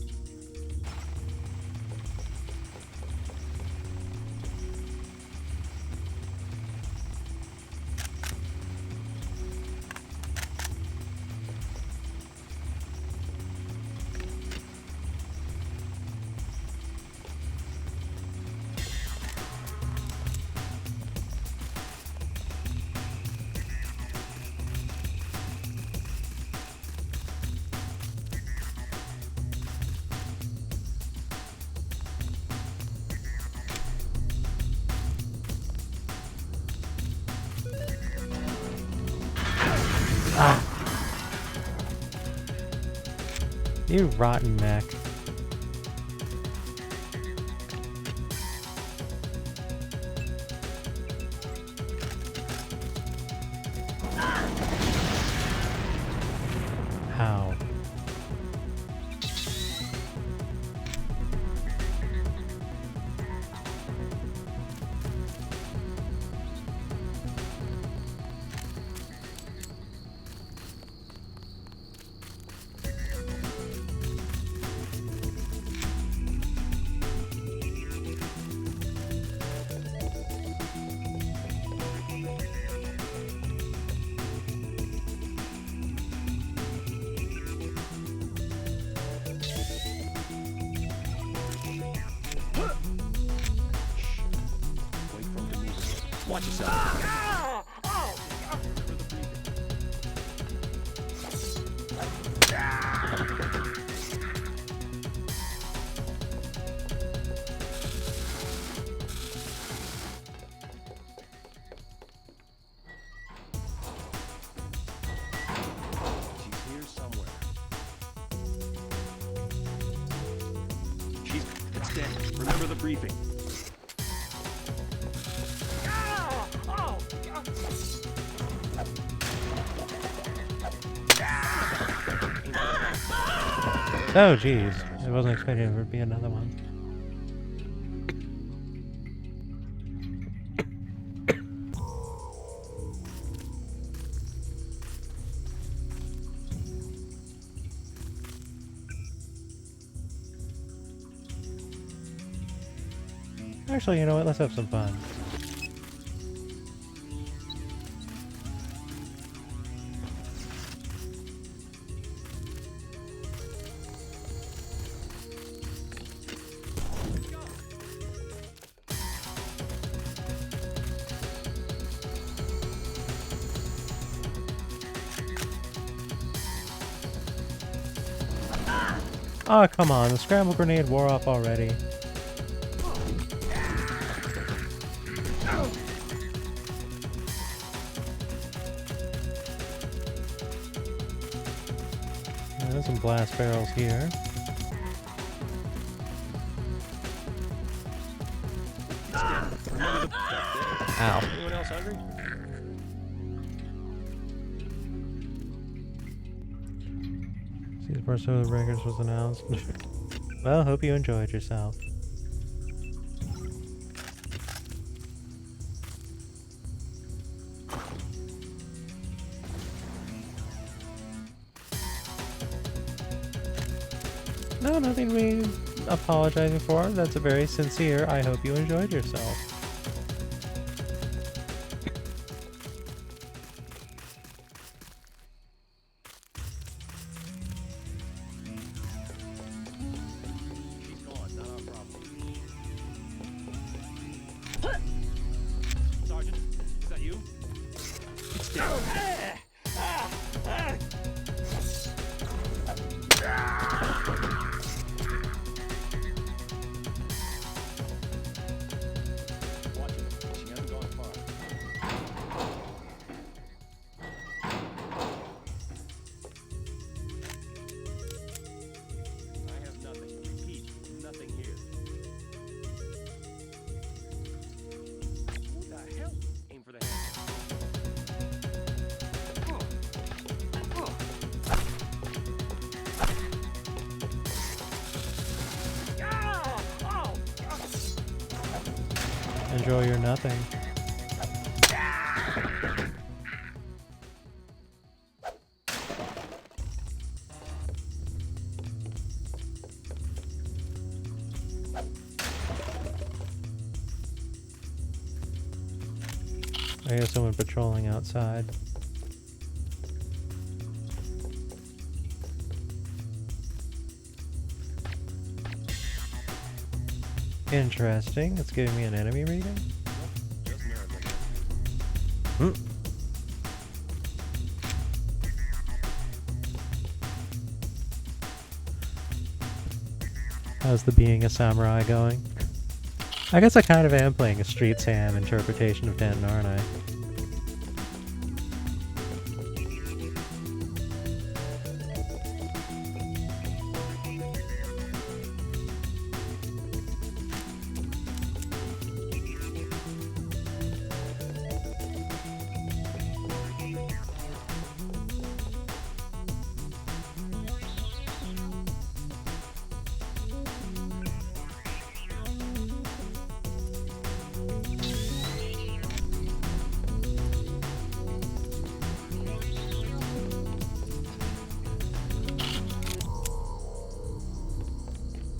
You rotten mech. How? Watch yourself. She's here somewhere. It's dead. Remember the briefing. Oh, jeez. I wasn't expecting there to be another one. Actually, you know what? Let's have some fun. Oh, come on. The scramble grenade wore off already. There's some blast barrels here. Ow. Anyone else hungry? See, the first of the records was announced. Well, hope you enjoyed yourself. No, nothing to be apologizing for. That's a very sincere, I hope you enjoyed yourself. She's gone. Not our problem. Sergeant, is that you? It's dead. Watch it. She hasn't gone far. I have nothing. Repeat, nothing here. Who the hell? Aim for the head. Enjoy your nothing. I hear someone patrolling outside. Interesting. It's giving me an enemy reading. Hmm. How's the being a samurai going? I guess I kind of am playing a Street Sam interpretation of Denton, aren't I?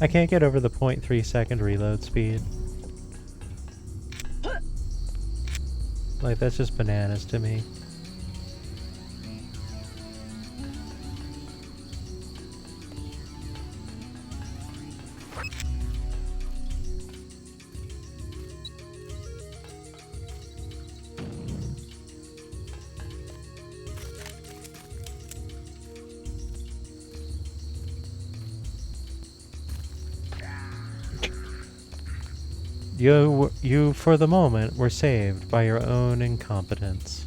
I can't get over the 0.3 second reload speed. Like, that's just bananas to me. You, for the moment, were saved by your own incompetence.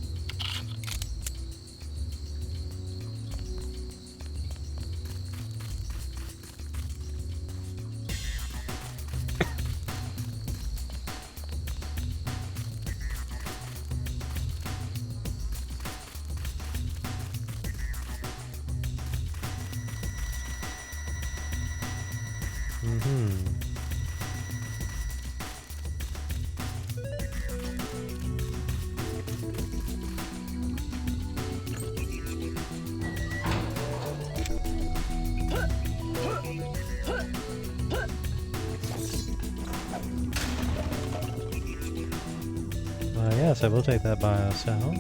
Yes, I will take that bio cell.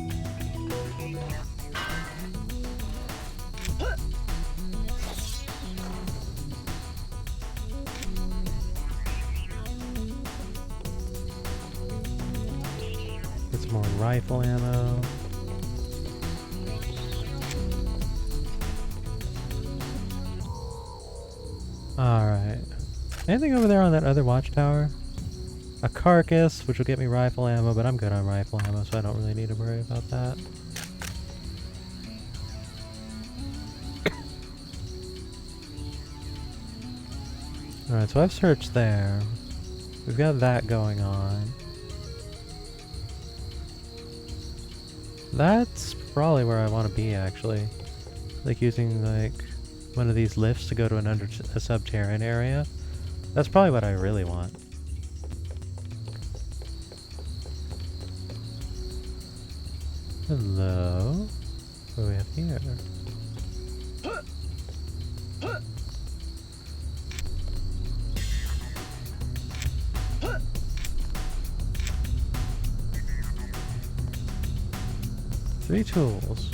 Get some more rifle ammo. Alright. Anything over there on that other watchtower? A carcass, which will get me rifle ammo, but I'm good on rifle ammo, so I don't really need to worry about that. Alright, so I've searched there. We've got that going on. That's probably where I want to be, actually. Like using, like, one of these lifts to go to a subterranean area. That's probably what I really want. Hello? What do we have here? Three tools.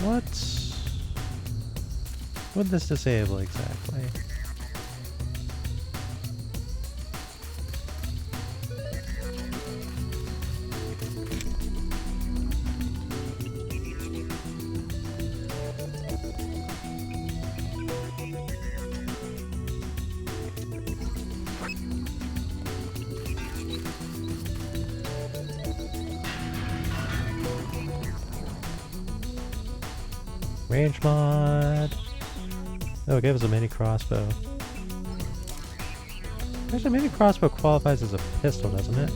What would this disable exactly? Range mod. Oh, it gave us a mini crossbow. Actually, a mini crossbow qualifies as a pistol, doesn't it?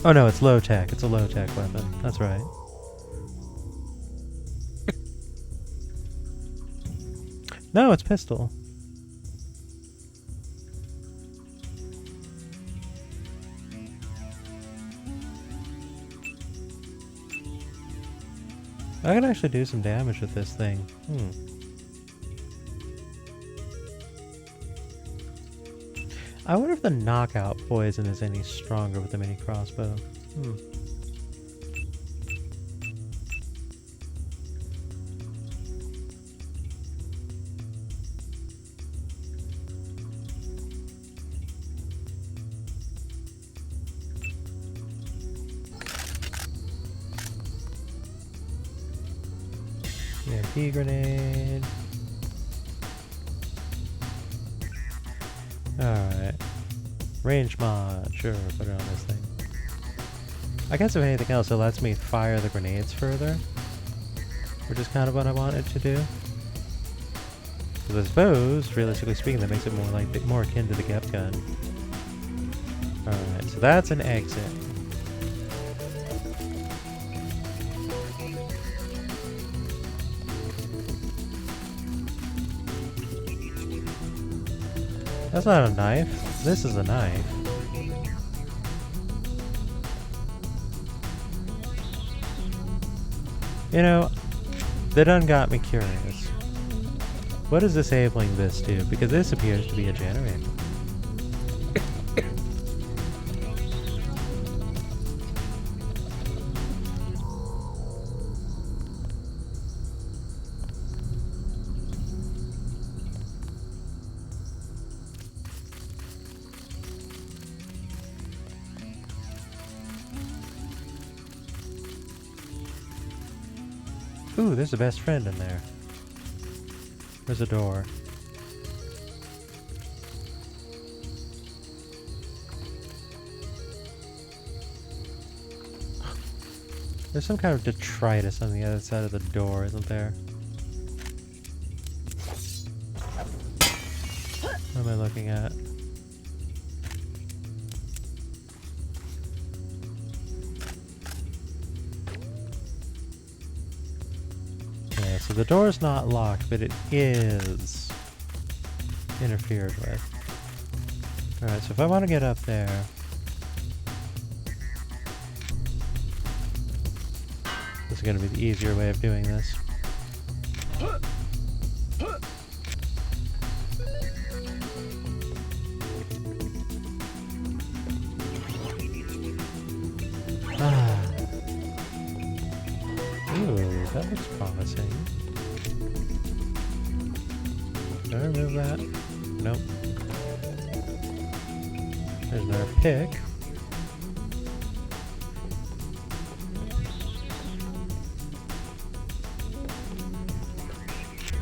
Oh no, it's low tech. It's a low tech weapon. That's right. No, it's pistol. I can actually do some damage with this thing. I wonder if the knockout poison is any stronger with the mini crossbow. EMP grenade. Alright. Range mod. Sure, put it on this thing. I guess if anything else, it lets me fire the grenades further. Which is kind of what I wanted to do. Because I suppose, realistically speaking, that makes it more akin to the Gep gun. Alright, so that's an exit. That's not a knife. This is a knife. You know, that done got me curious. What is disabling this do? Because this appears to be a generator. Ooh, there's a best friend in there. There's a door. There's some kind of detritus on the other side of the door, isn't there? What am I looking at? Yeah, so the door's not locked, but it is interfered with. Alright, so if I want to get up there... This is going to be the easier way of doing this. Ah. Ooh, that looks promising. Can I remove that? Nope. There's another pick.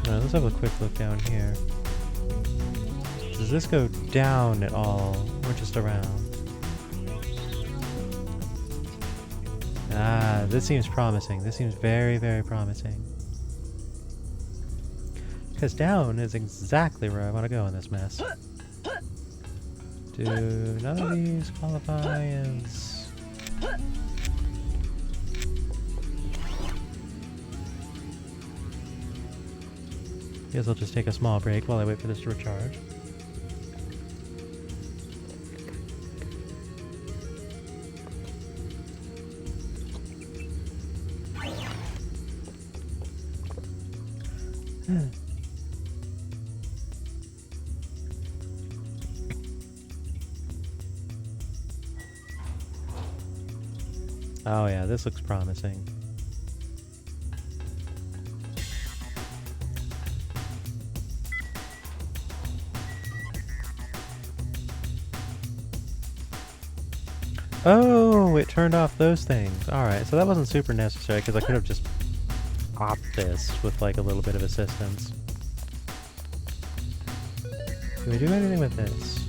Alright, let's have a quick look down here. Does this go down at all, or just around? Ah, this seems promising. This seems very, very promising. Because down is exactly where I want to go in this mess. Do none of these qualify as... Guess I'll just take a small break while I wait for this to recharge. Oh yeah, this looks promising. Oh, it turned off those things. Alright, so that wasn't super necessary because I could have just popped this with like a little bit of assistance. Can we do anything with this?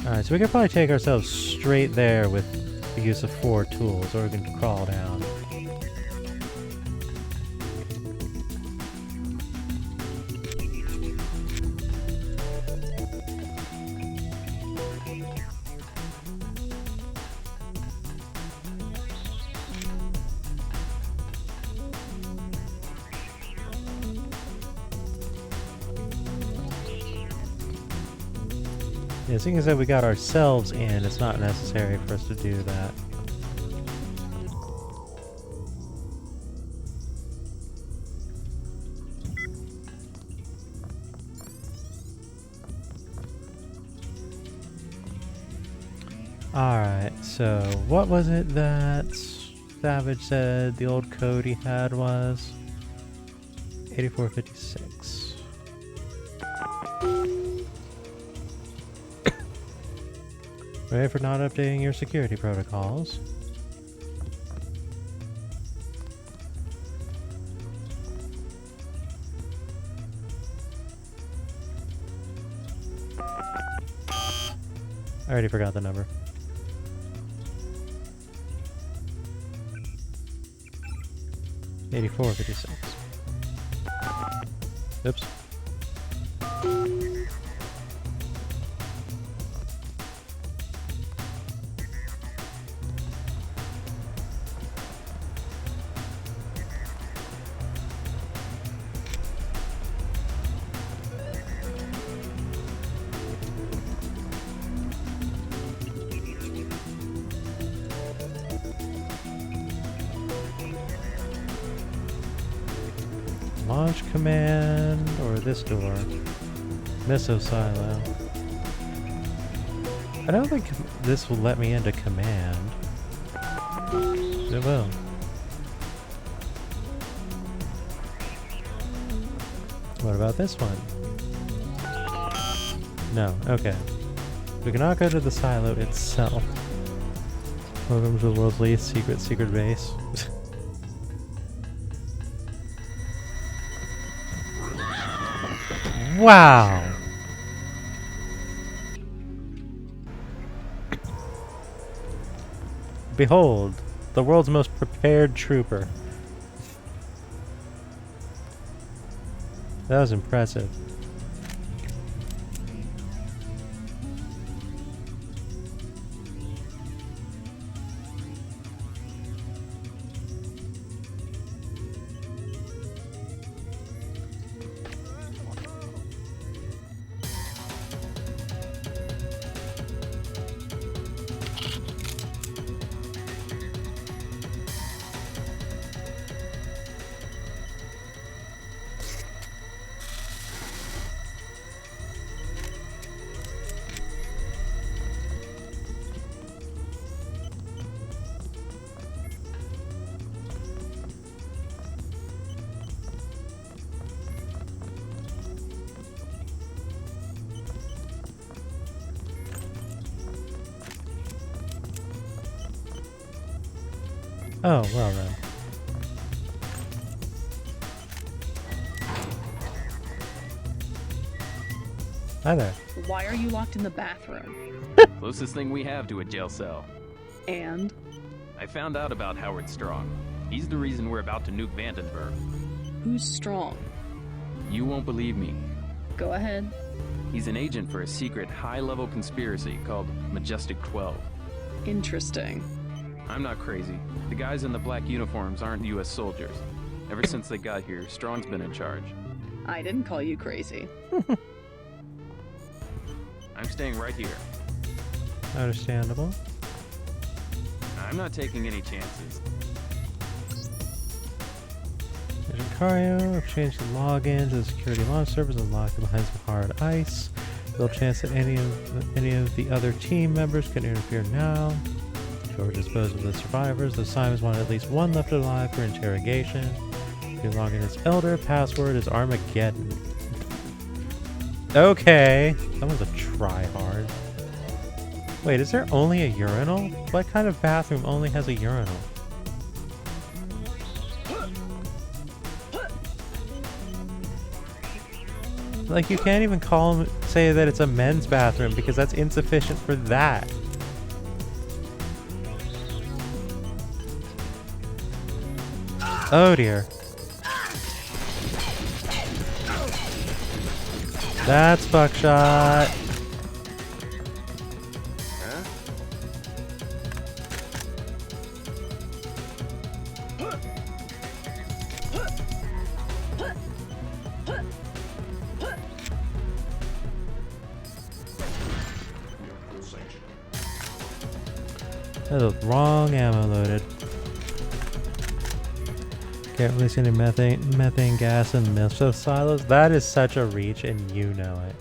Alright, so we could probably take ourselves straight there with the use of 4 tools, or we can crawl down. Yeah, seeing as though we got ourselves in, it's not necessary for us to do that. Alright, so what was it that Savage said the old code he had was? 8456. Ready for not updating your security protocols. I already forgot the number. $84.56. Oops. launch command or this door. Misso silo. I don't think this will let me into command. It will. What about this one? No, okay. We cannot go to the silo itself. Welcome to the world's least secret base. Wow! Behold, the world's most prepared trooper. That was impressive. Oh, well then. Hi there. Why are you locked in the bathroom? Closest thing we have to a jail cell. And? I found out about Howard Strong. He's the reason we're about to nuke Vandenberg. Who's Strong? You won't believe me. Go ahead. He's an agent for a secret high-level conspiracy called Majestic 12. Interesting. I'm not crazy. The guys in the black uniforms aren't U.S. soldiers. Ever since they got here, Strong's been in charge. I didn't call you crazy. I'm staying right here. Understandable. I'm not taking any chances. Agent Cario, I've changed the login to the security launch servers and locked behind some hard ice. No chance that any of the other team members can interfere now. George disposed of the survivors. The Simons wanted at least one left alive for interrogation. New login is Elder. Password is Armageddon. Okay. Someone's a tryhard. Wait, is there only a urinal? What kind of bathroom only has a urinal? Like, you can't even say that it's a men's bathroom because that's insufficient for that. Oh dear. That's buckshot. That was wrong ammo loaded. Can't release any methane gas in miso silos. That is such a reach, and you know it.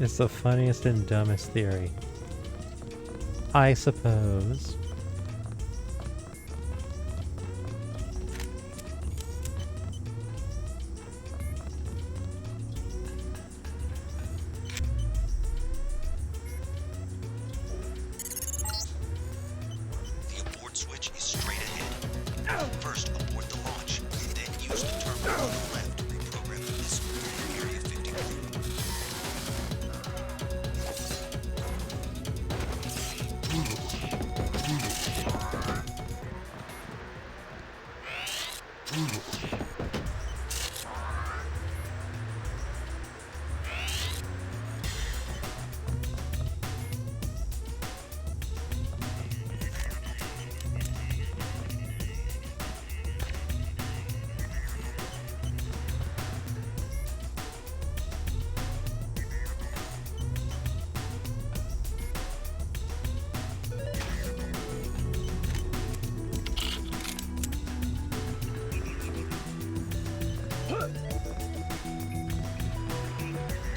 It's the funniest and dumbest theory. I suppose. The abort switch is straight ahead. First, abort the launch, then use the terminal on the left to reprogram the missile in Area 51.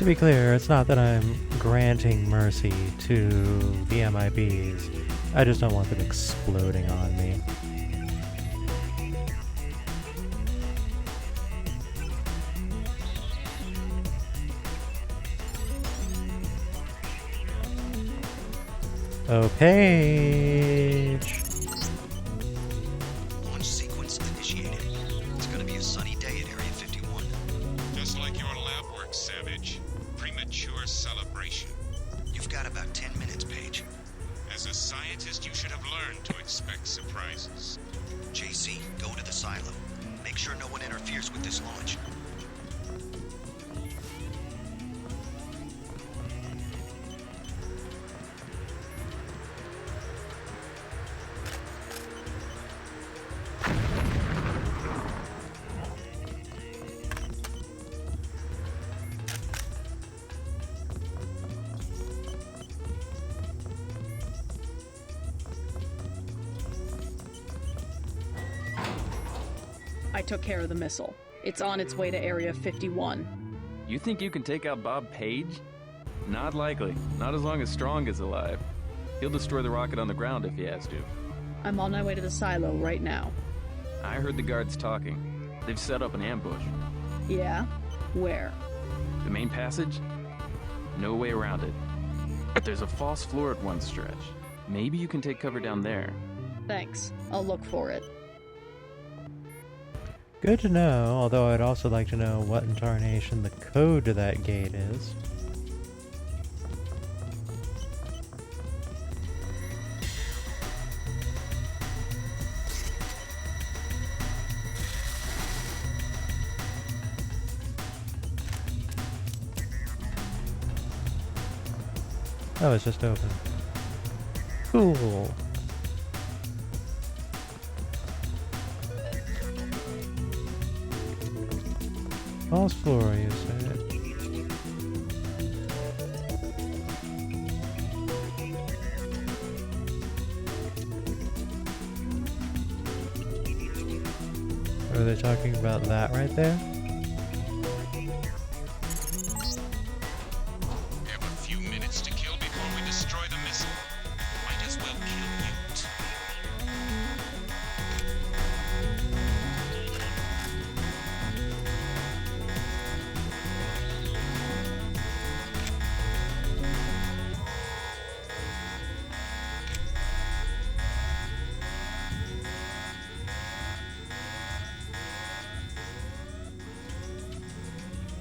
To be clear, it's not that I'm granting mercy to the MIBs. I just don't want them exploding on me. Oh, Paige! Launch sequence initiated. It's gonna be a sunny day at Area 51. Just like your lab work, Savage. Premature celebration. You've got about 10 minutes, Paige. As a scientist, you should have learned to expect surprises. JC, go to the silo. Make sure no one interferes with this launch. I took care of the missile. It's on its way to Area 51. You think you can take out Bob Page? Not likely. Not as long as Strong is alive. He'll destroy the rocket on the ground if he has to. I'm on my way to the silo right now. I heard the guards talking. They've set up an ambush. Yeah? Where? The main passage? No way around it. But there's a false floor at one stretch. Maybe you can take cover down there. Thanks. I'll look for it. Good to know, although I'd also like to know what in tarnation the code to that gate is. Oh, it's just open. Cool. False floor, you said. Are they talking about that right there? We have a few minutes to kill before we destroy the missile. Might as well kill Newt.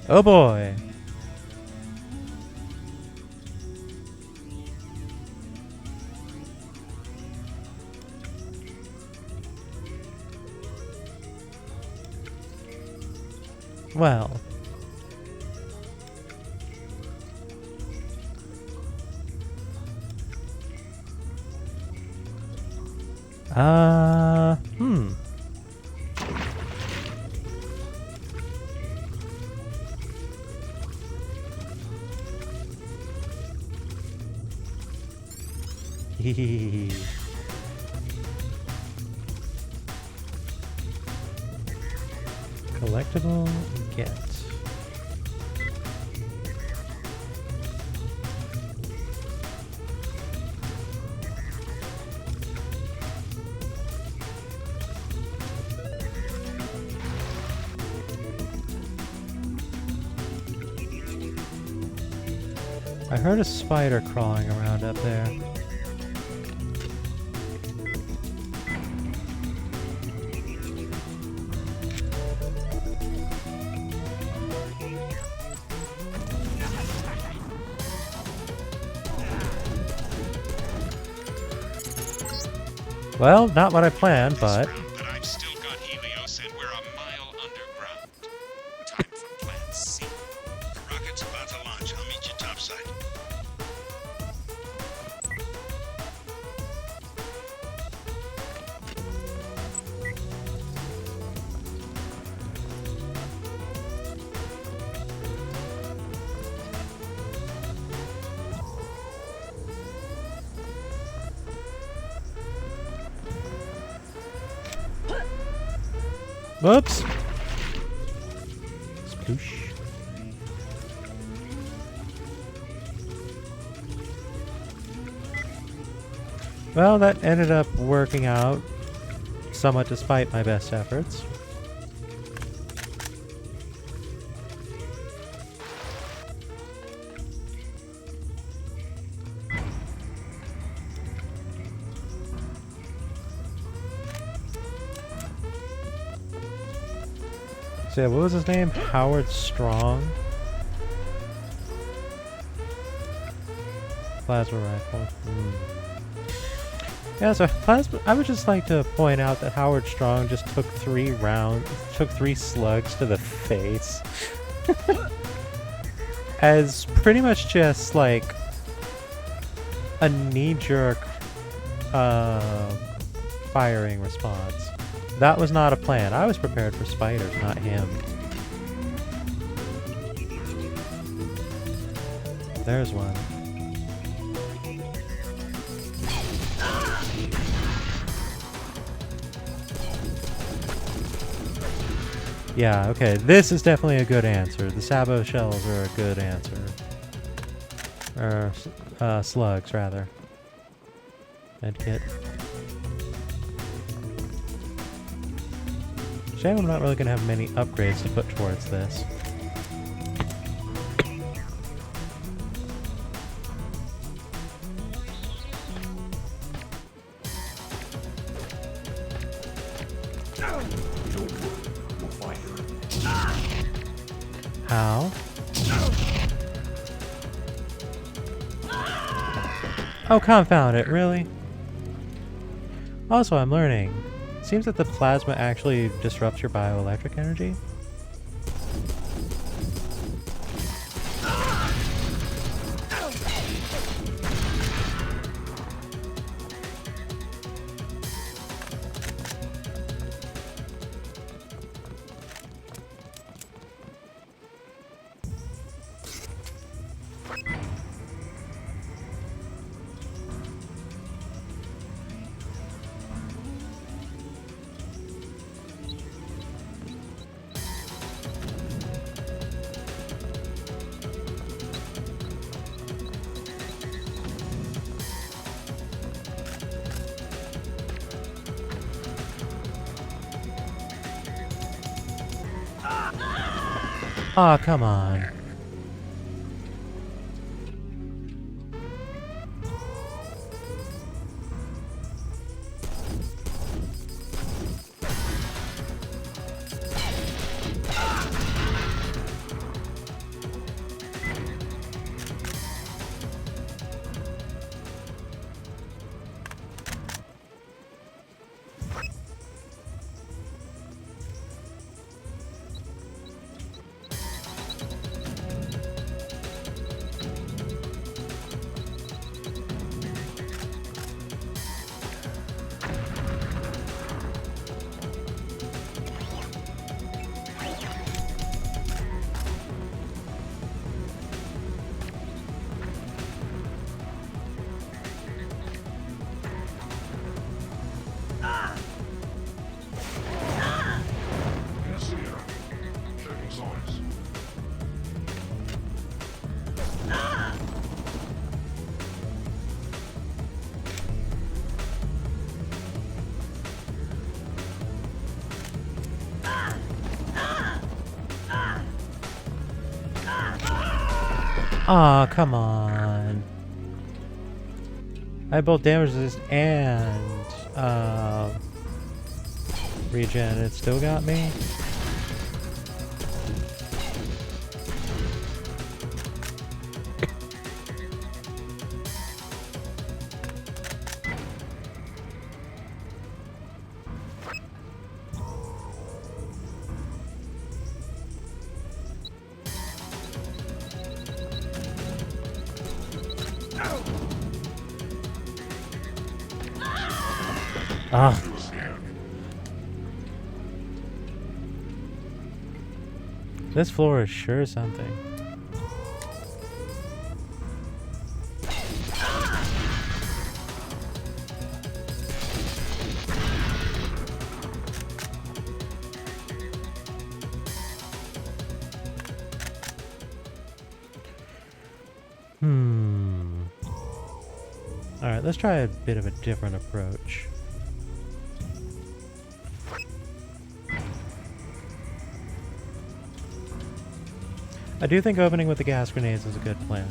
Oh boy! Well. Hmm. Collectible get. I heard a spider crawling around up there. Well, not what I planned, but... But I've still got Helios and we're a mile underground. Time for Plan C. The rocket's about to launch. I'll meet you topside. Whoops! Sploosh. Well, that ended up working out somewhat despite my best efforts. So yeah, what was his name? Howard Strong? Plasma rifle. Yeah, so plasma. I would just like to point out that Howard Strong just took 3 slugs to the face. As pretty much just like a knee-jerk firing response. That was not a plan. I was prepared for spiders, not him. There's one. Yeah, okay, this is definitely a good answer. The Sabo shells are a good answer. Or, slugs, rather. Medkit. Shame I'm not really going to have many upgrades to put towards this. How? Oh, confound it, really? Also, I'm learning. It seems that the plasma actually disrupts your bioelectric energy. Aw, come on. Aw, come on. I have both damage resist and regen. It still got me. Ah. This floor is sure something. Alright, let's try a bit of a different approach. I do think opening with the gas grenades is a good plan.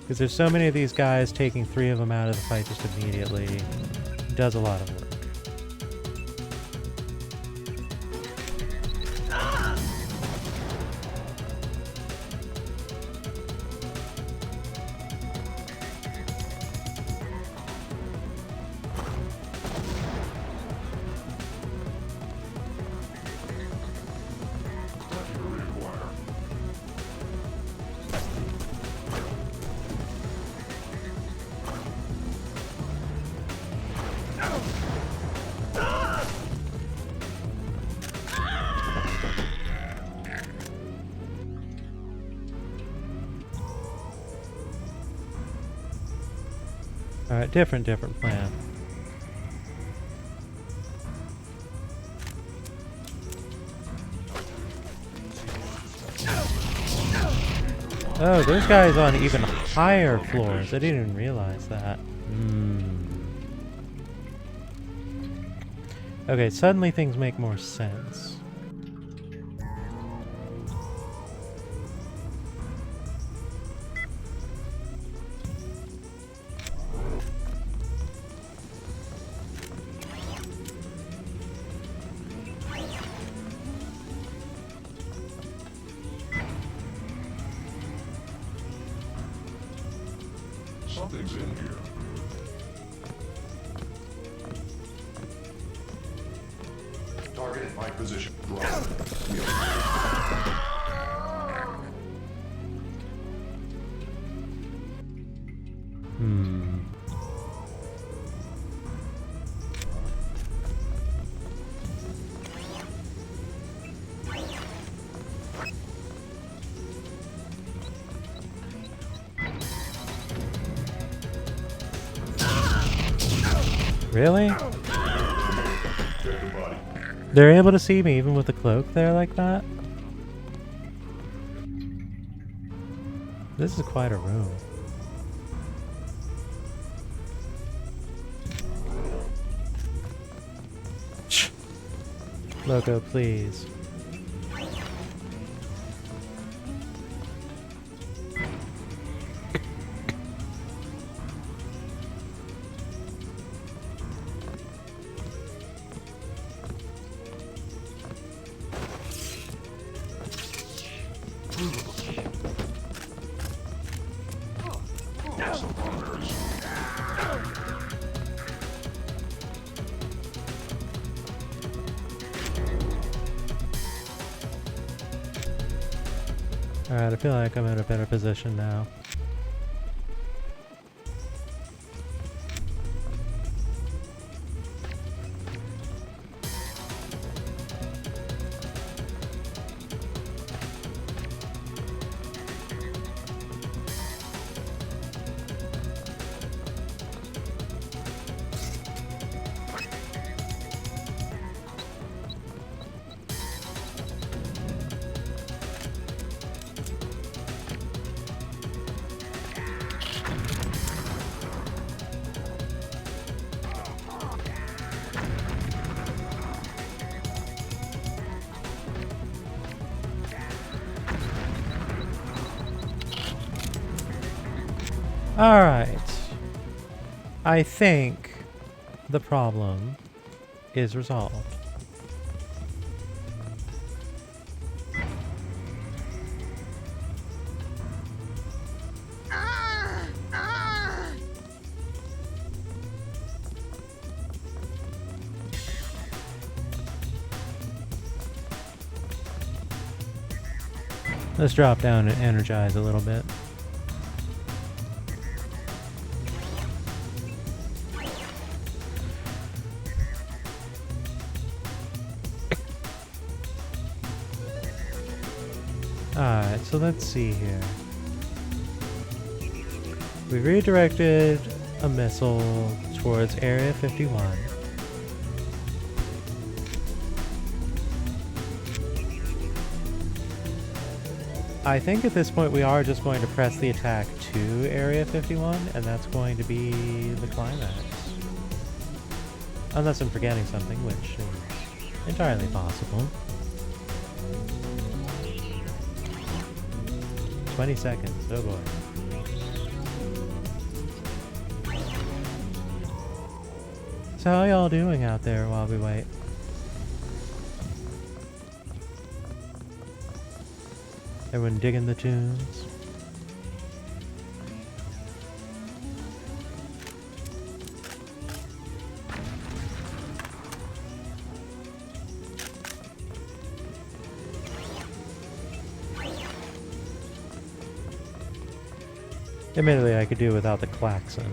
Because there's so many of these guys, taking 3 of them out of the fight just immediately does a lot of work. Alright, different plan. Oh, those guys on even higher floors. I didn't even realize that. Okay, suddenly things make more sense. Something's in here. Target at my position. Really? They're able to see me even with the cloak there like that? This is quite a room. Shh. Loco, please. Alright, I feel like I'm in a better position now. Alright. I think the problem is resolved. Let's drop down and energize a little bit. Alright, so let's see here. We redirected a missile towards Area 51. I think at this point we are just going to press the attack to Area 51, and that's going to be the climax. Unless I'm forgetting something, which is entirely possible. 20 seconds, oh boy. So how y'all doing out there while we wait? Everyone digging the tunes? Admittedly, I could do without the klaxon.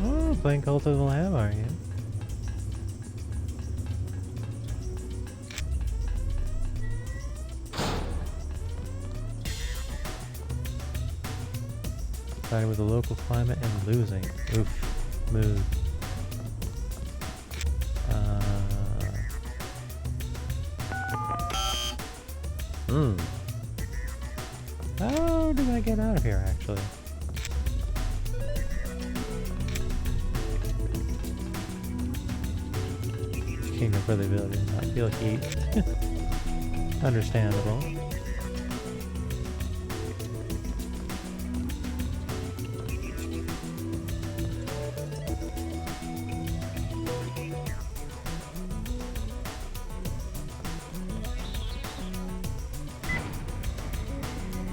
Oh, playing Cult of the Lamb, are you? Fighting with the local climate and losing. Oof. Mood. How do I get out of here, actually? Kingdom for the ability to not feel heat. Understandable.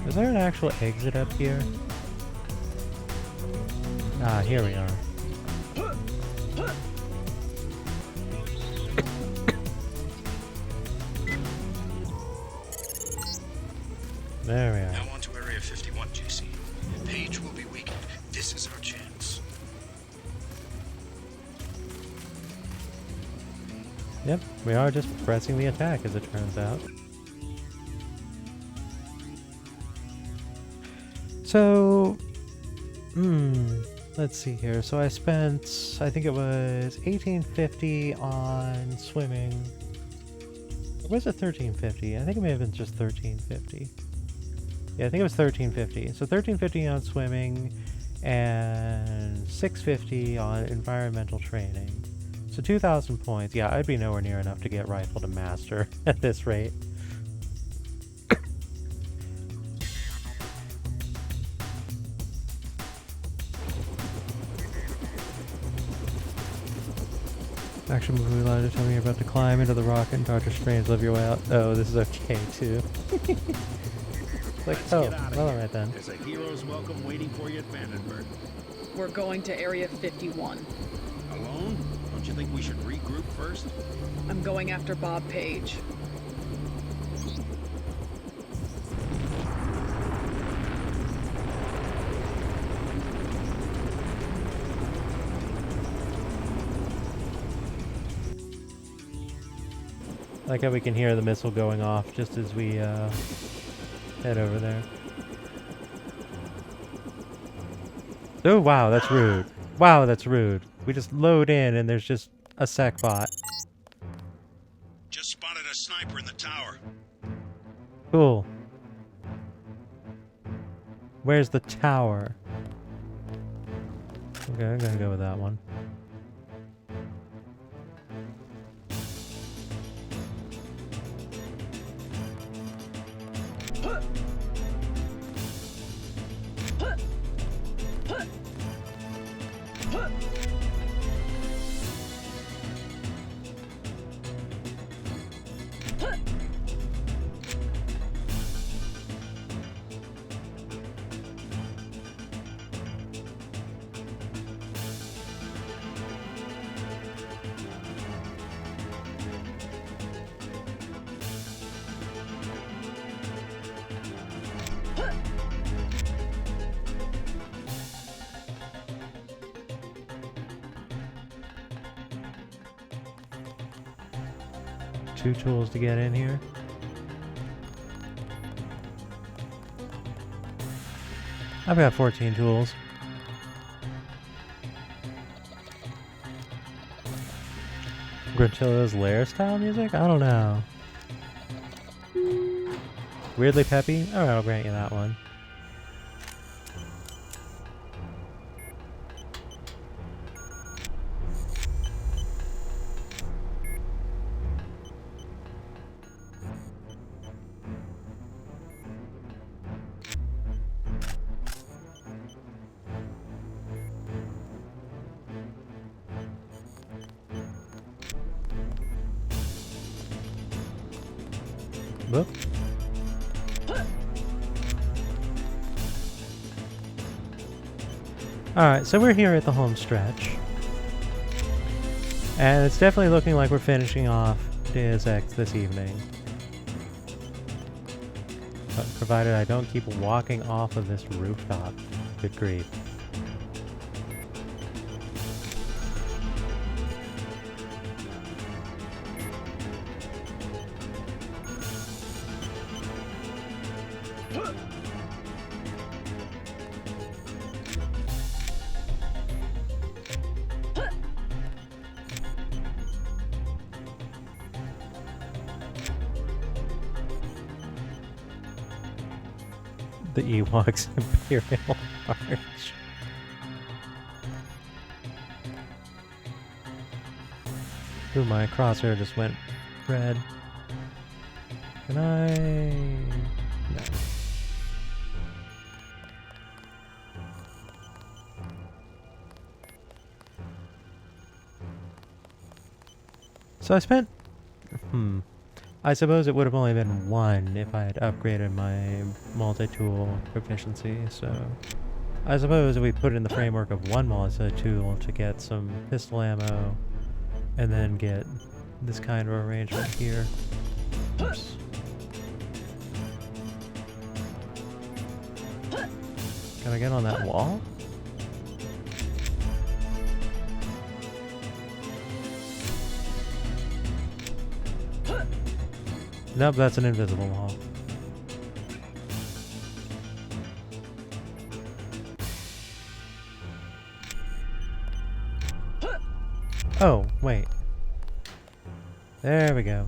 Is there an actual exit up here? Ah, here we are. There we are. Now on to Area 51, JC. Page will be weakened. This is our chance. Yep, we are just pressing the attack, as it turns out. So, let's see here. So I spent, I think it was $18.50 on swimming. Or was it $13.50? I think it may have been just $13.50. Yeah, I think it was $13.50. So $13.50 on swimming and $6.50 on environmental training. So 2,000 points. Yeah, I'd be nowhere near enough to get rifle to master at this rate. Action movie ladder, tell me you're about to climb into the rocket and Dr. Strange live your way out. Oh, this is okay too. Like, oh, well, alright then. There's a hero's welcome waiting for you at Vandenberg. We're going to Area 51. Alone? Don't you think we should regroup first? I'm going after Bob Page. I like how we can hear the missile going off just as we head over there. Oh wow, that's rude. Wow, that's rude. We just load in and there's just a sec bot. Just spotted a sniper in the tower. Cool. Where's the tower? Okay, I'm gonna go with that one. Two tools to get in here. I've got 14 tools. Gruntillo's Lair style music? I don't know. Weirdly peppy? Alright, I'll grant you that one. Whoop. Alright, so we're here at the home stretch. And it's definitely looking like we're finishing off Deus Ex this evening. But provided I don't keep walking off of this rooftop. Good grief. The Ewoks Imperial March. Ooh, my crosshair just went red. Can I? No. So I spent... I suppose it would have only been one if I had upgraded my multi-tool proficiency, so... I suppose if we put in the framework of one multi-tool to get some pistol ammo, and then get this kind of arrangement here. Oops. Can I get on that wall? Nope, that's an invisible wall. Oh, wait. There we go.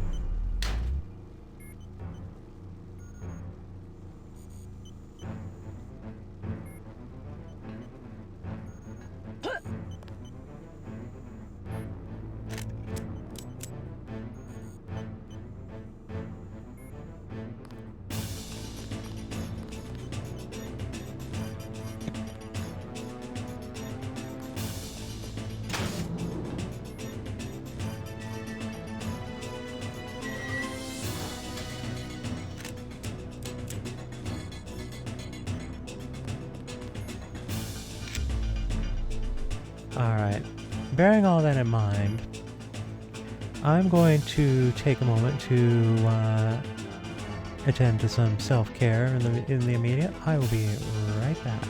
Alright, bearing all that in mind, I'm going to take a moment to attend to some self-care in the immediate. I will be right back.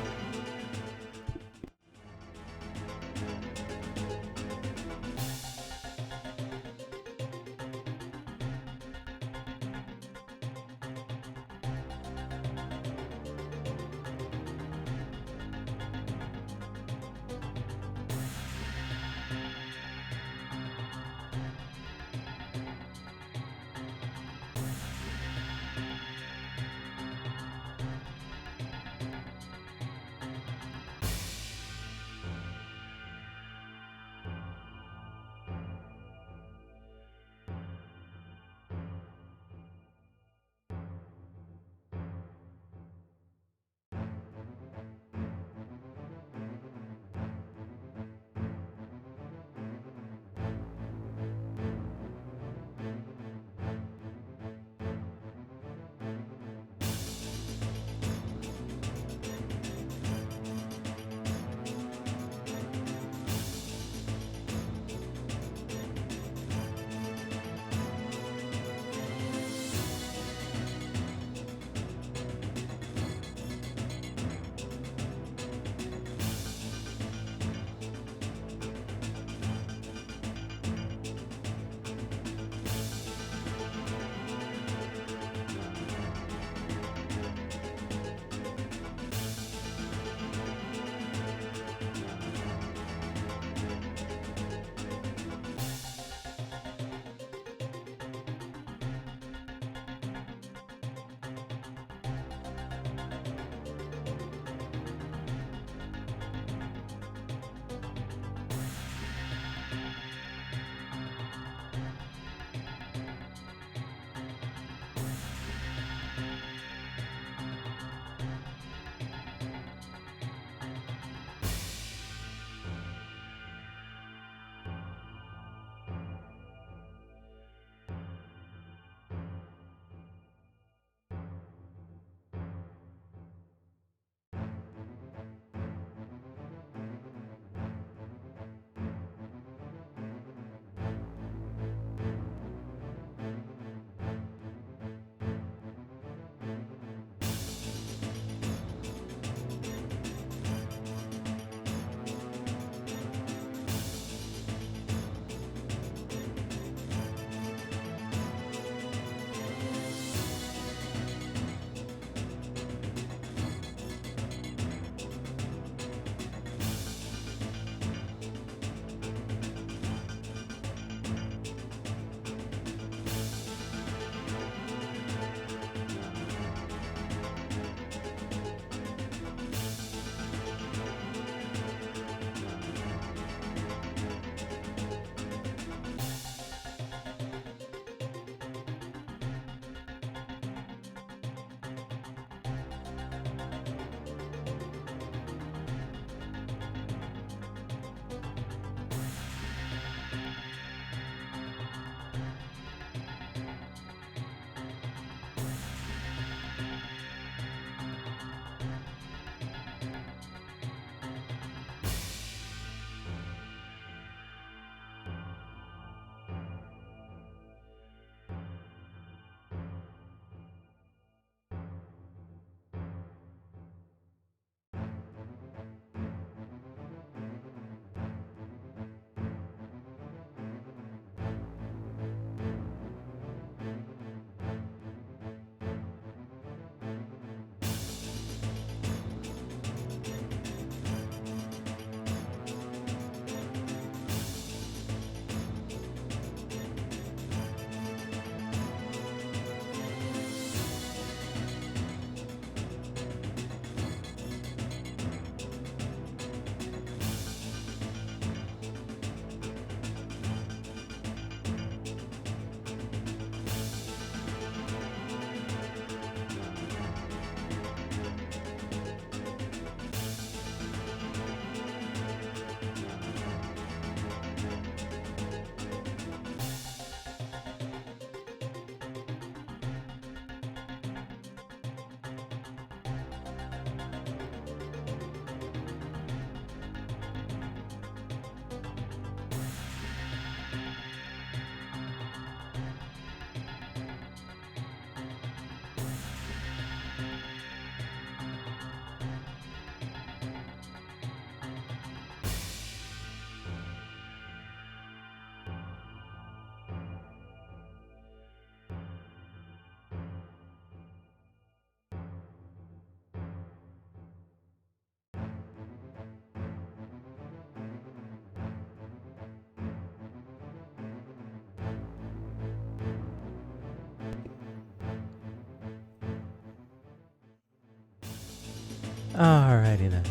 Alrighty then.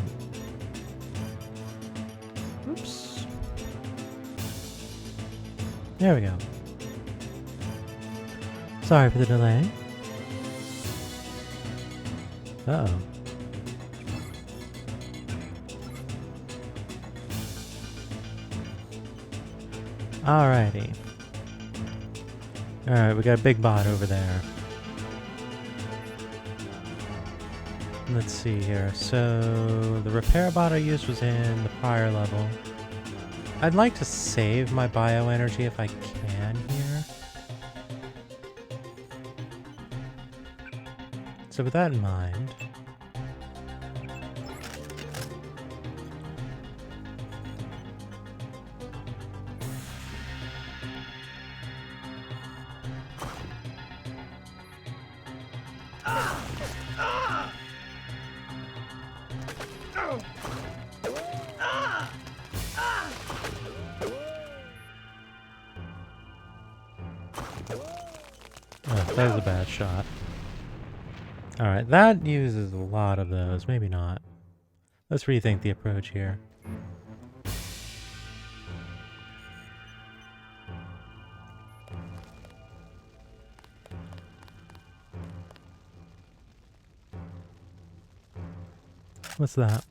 Oops. There we go. Sorry for the delay. Uh-oh. Alrighty. Alright, we got a big bot over there. Let's see here. So, the repair bot I used was in the prior level. I'd like to save my bioenergy if I can here. So with that in mind... Oh, that was a bad shot. Alright, that uses a lot of those. Maybe not. Let's rethink the approach here. What's that?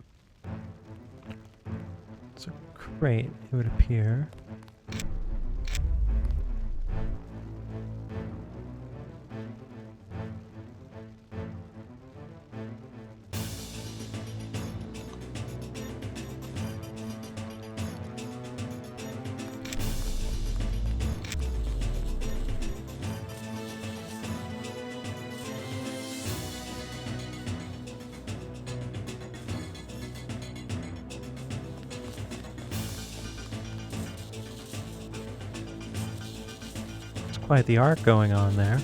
It's a crate, it would appear. Quite the arc going on there.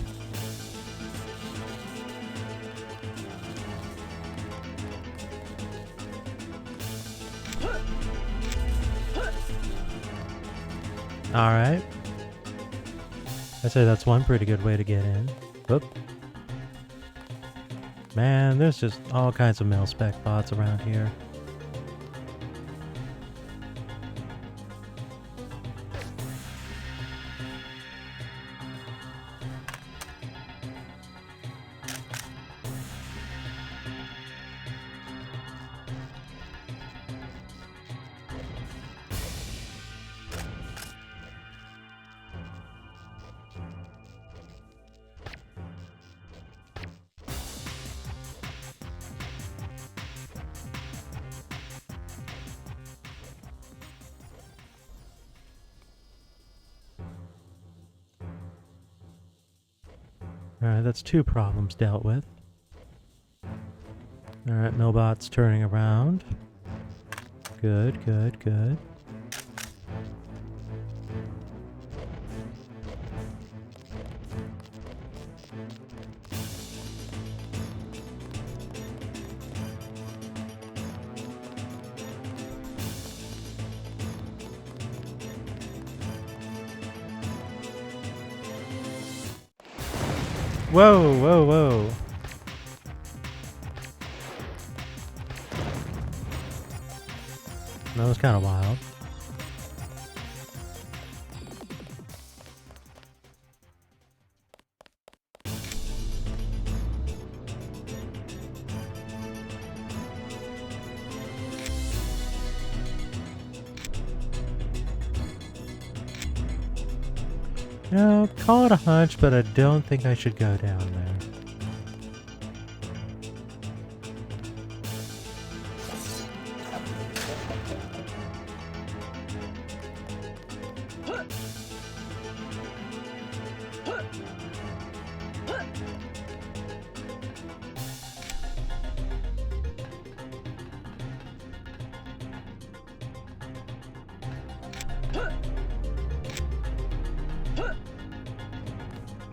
Alright. I'd say that's one pretty good way to get in. Whoop. Man, there's just all kinds of mil-spec bots around here. Alright, that's two problems dealt with. Alright, Millbot's turning around. Good, good, good. Whoa, whoa, whoa. That was kind of wild. You know, call it a hunch, but I don't think I should go down there.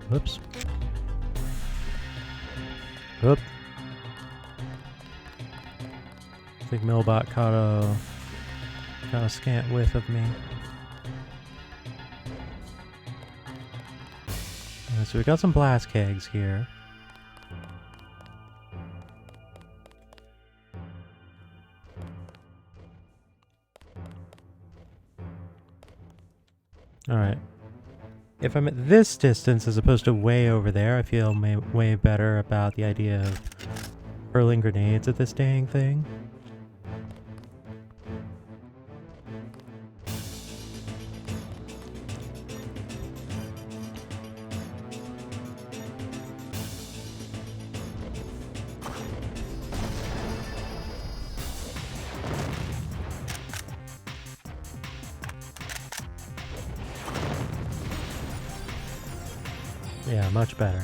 Whoops. Oop. I think Millbot caught a scant whiff of me. So we got some blast kegs here. Alright. If I'm at this distance as opposed to way over there, I feel way better about the idea of hurling grenades at this dang thing. Yeah, much better.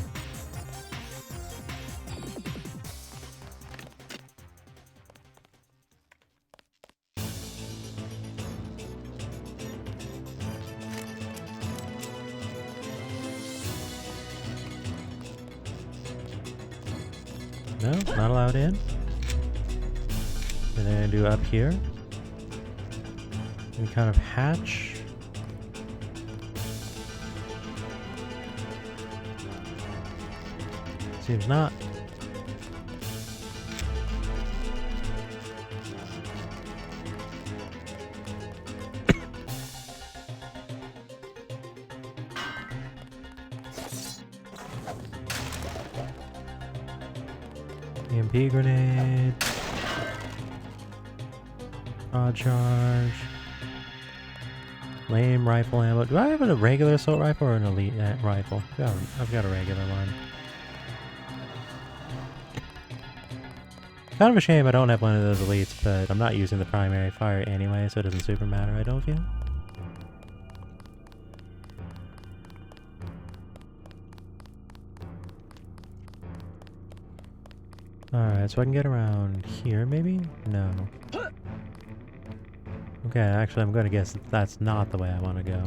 No, not allowed in. And then do up here. Any kind of hatch. Seems not. EMP grenade. Rod charge. Lame rifle ammo. Do I have a regular assault rifle or an elite rifle? I've got a regular one. Kind of a shame I don't have one of those elites, but I'm not using the primary fire anyway, so it doesn't super matter, I don't feel. Alright, so I can get around here, maybe? No. Okay, actually I'm gonna guess that's not the way I want to go.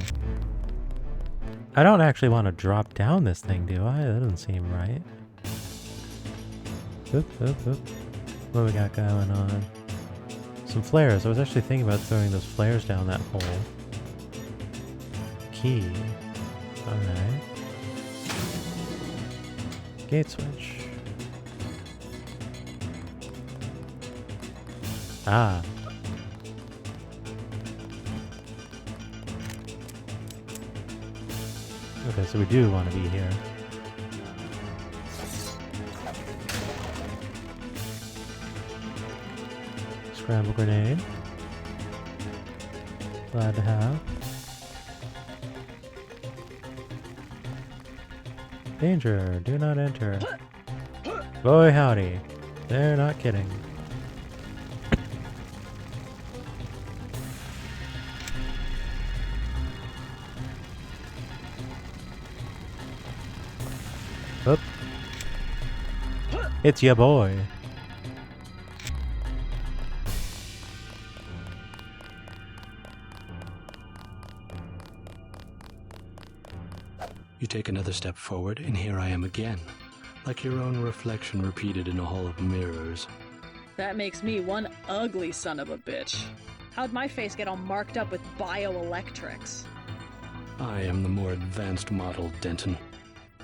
I don't actually want to drop down this thing, do I? That doesn't seem right. Oop, oop, oop. What do we got going on? Some flares. I was actually thinking about throwing those flares down that hole. Key. Alright. Gate switch. Ah. Okay, so we do want to be here. Scramble grenade. Glad to have. Danger, do not enter. Boy howdy. They're not kidding. Oop. It's your boy. You take another step forward, and here I am again, like your own reflection repeated in a hall of mirrors. That makes me one ugly son of a bitch. How'd my face get all marked up with bioelectrics? I am the more advanced model, Denton.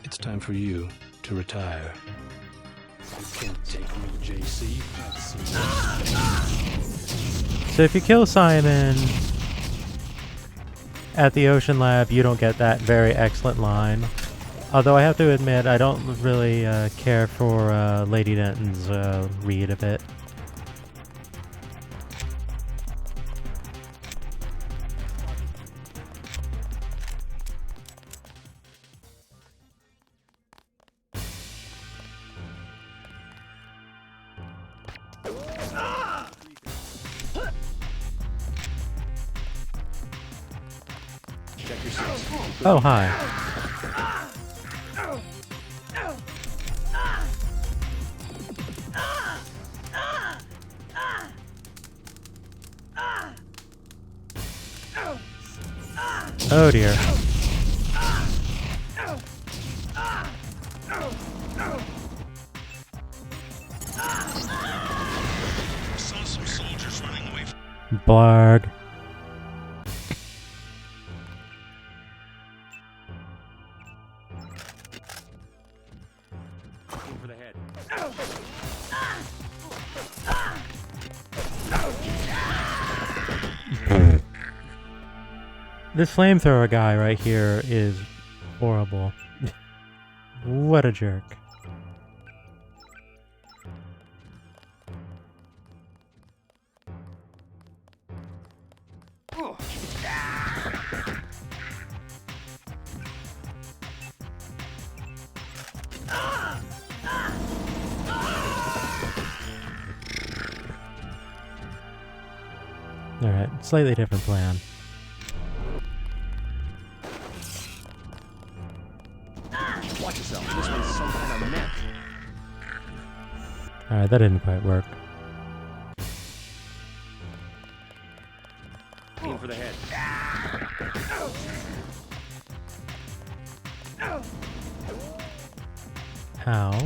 It's time for you to retire. You can't take me, JC. So if you kill Simon at the Ocean Lab, you don't get that very excellent line. Although I have to admit, I don't really care for Lady Denton's read of it. Oh, hi. Oh dear. Saw some soldiers running away from Blarg. Over the head. This flamethrower guy right here is horrible. What a jerk. Alright, slightly different plan. Watch yourself. This one's some kind of mech. Alright, that didn't quite work. Aim for the head. How?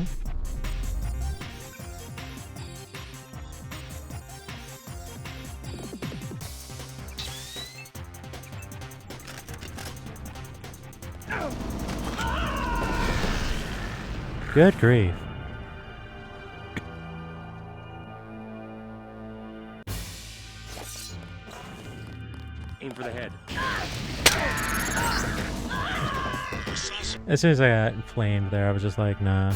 Good grief. Aim for the head. As soon as I got flamed there, I was just like, nah.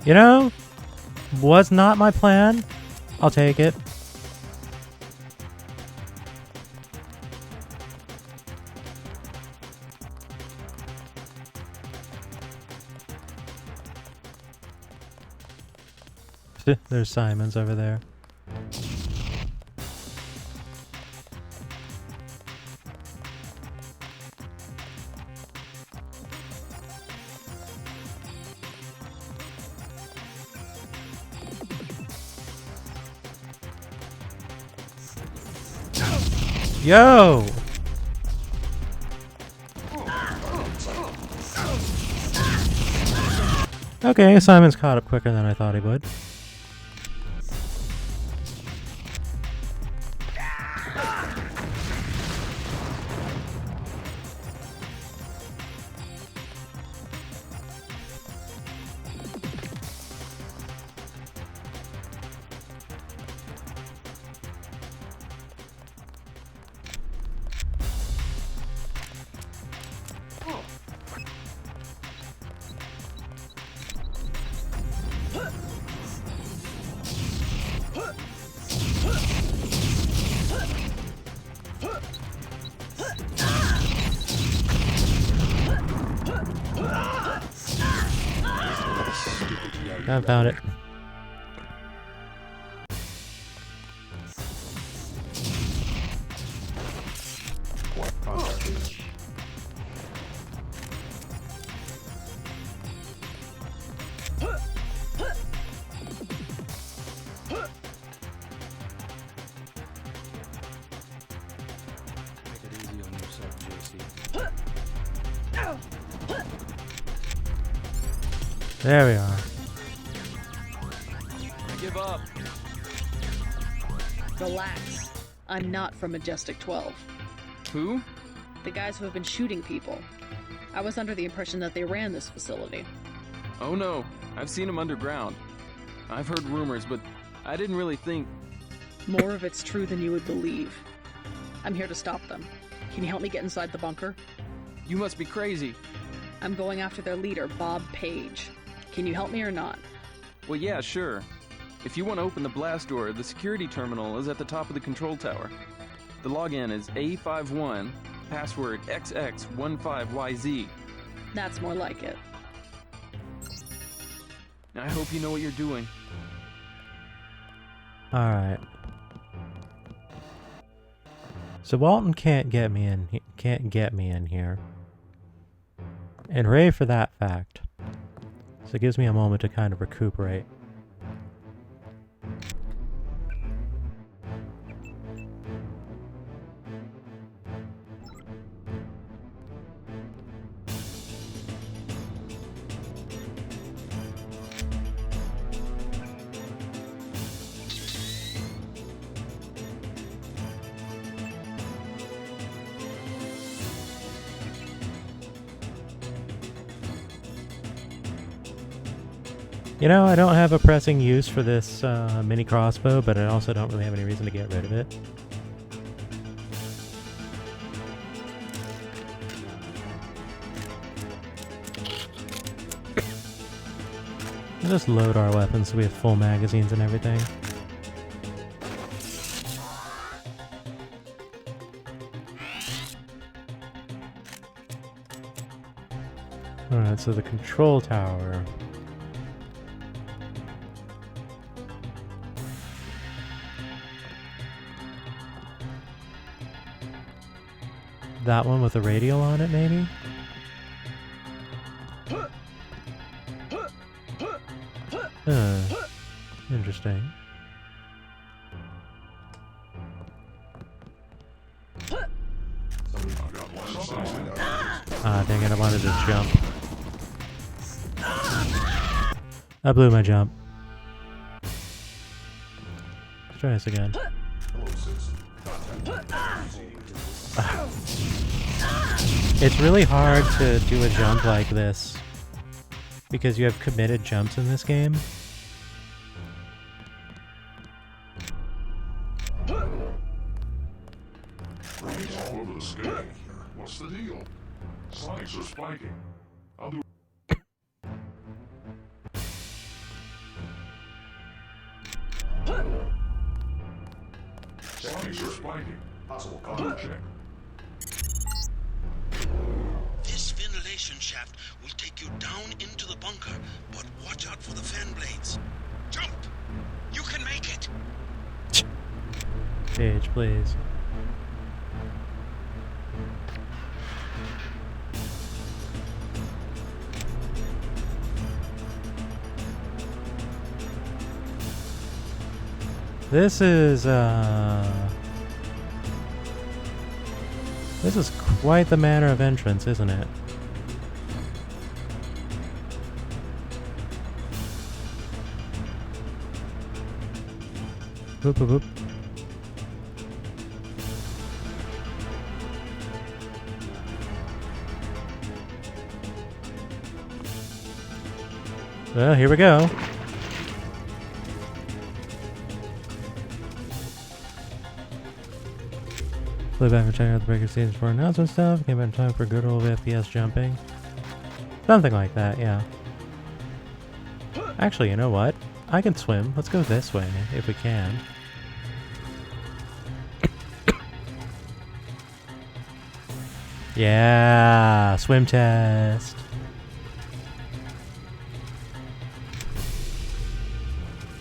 You know, was not my plan. I'll take it. There's Simon's over there. Yo! Okay, Simon's caught up quicker than I thought he would. I found it. There we are. I give up. Relax. I'm not from Majestic 12. Who? The guys who have been shooting people. I was under the impression that they ran this facility. Oh no, I've seen them underground. I've heard rumors, but I didn't really think... More of it's true than you would believe. I'm here to stop them. Can you help me get inside the bunker? You must be crazy. I'm going after their leader, Bob Page. Can you help me or not? Well, yeah, sure. If you want to open the blast door, the security terminal is at the top of the control tower. The login is A51, password XX15YZ. That's more like it. I hope you know what you're doing. Alright. So Walton can't get me in here. And hooray for that fact. So it gives me a moment to kind of recuperate. You know, I don't have a pressing use for this mini crossbow, but I also don't really have any reason to get rid of it. We'll just load our weapons so we have full magazines and everything. Alright, so the control tower. That one with a radial on it, maybe? Interesting. Ah, dang it, I wanted to jump. I blew my jump. Let's try this again. It's really hard to do a jump like this because you have committed jumps in this game. Rays all over the sky. What's the deal? Sonics are spiking. I'll do. Sonics are spiking. Possible contact check. This ventilation shaft will take you down into the bunker, but watch out for the fan blades. Jump! You can make it! Page, please. This is quite the manner of entrance, isn't it? Boop, boop, boop. Well, here we go. Play back for checking out the breaker stage for announcement stuff. Came back in time for good old FPS jumping. Something like that, yeah. Actually, you know what? I can swim. Let's go this way, if we can. Yeah, swim test.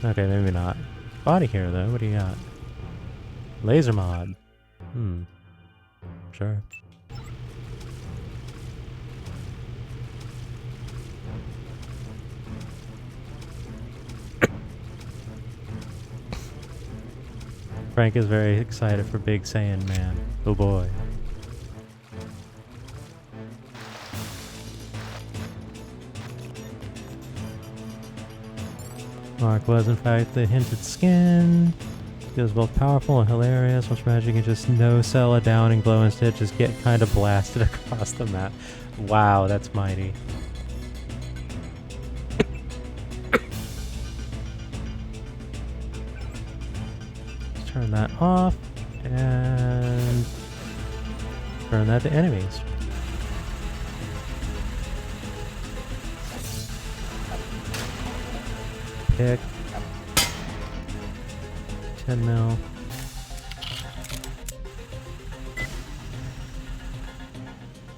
Okay, maybe not. Body hair, though. What do you got? Laser mod. Sure. Frank is very excited for Big Saiyan Man. Oh boy. Mark was in fact the hinted skin. It was both powerful and hilarious. Once magic can just no-sell it down and glow instead, just get kind of blasted across the map. Wow, that's mighty. Let's turn that off and turn that to enemies. Pick 10 mil.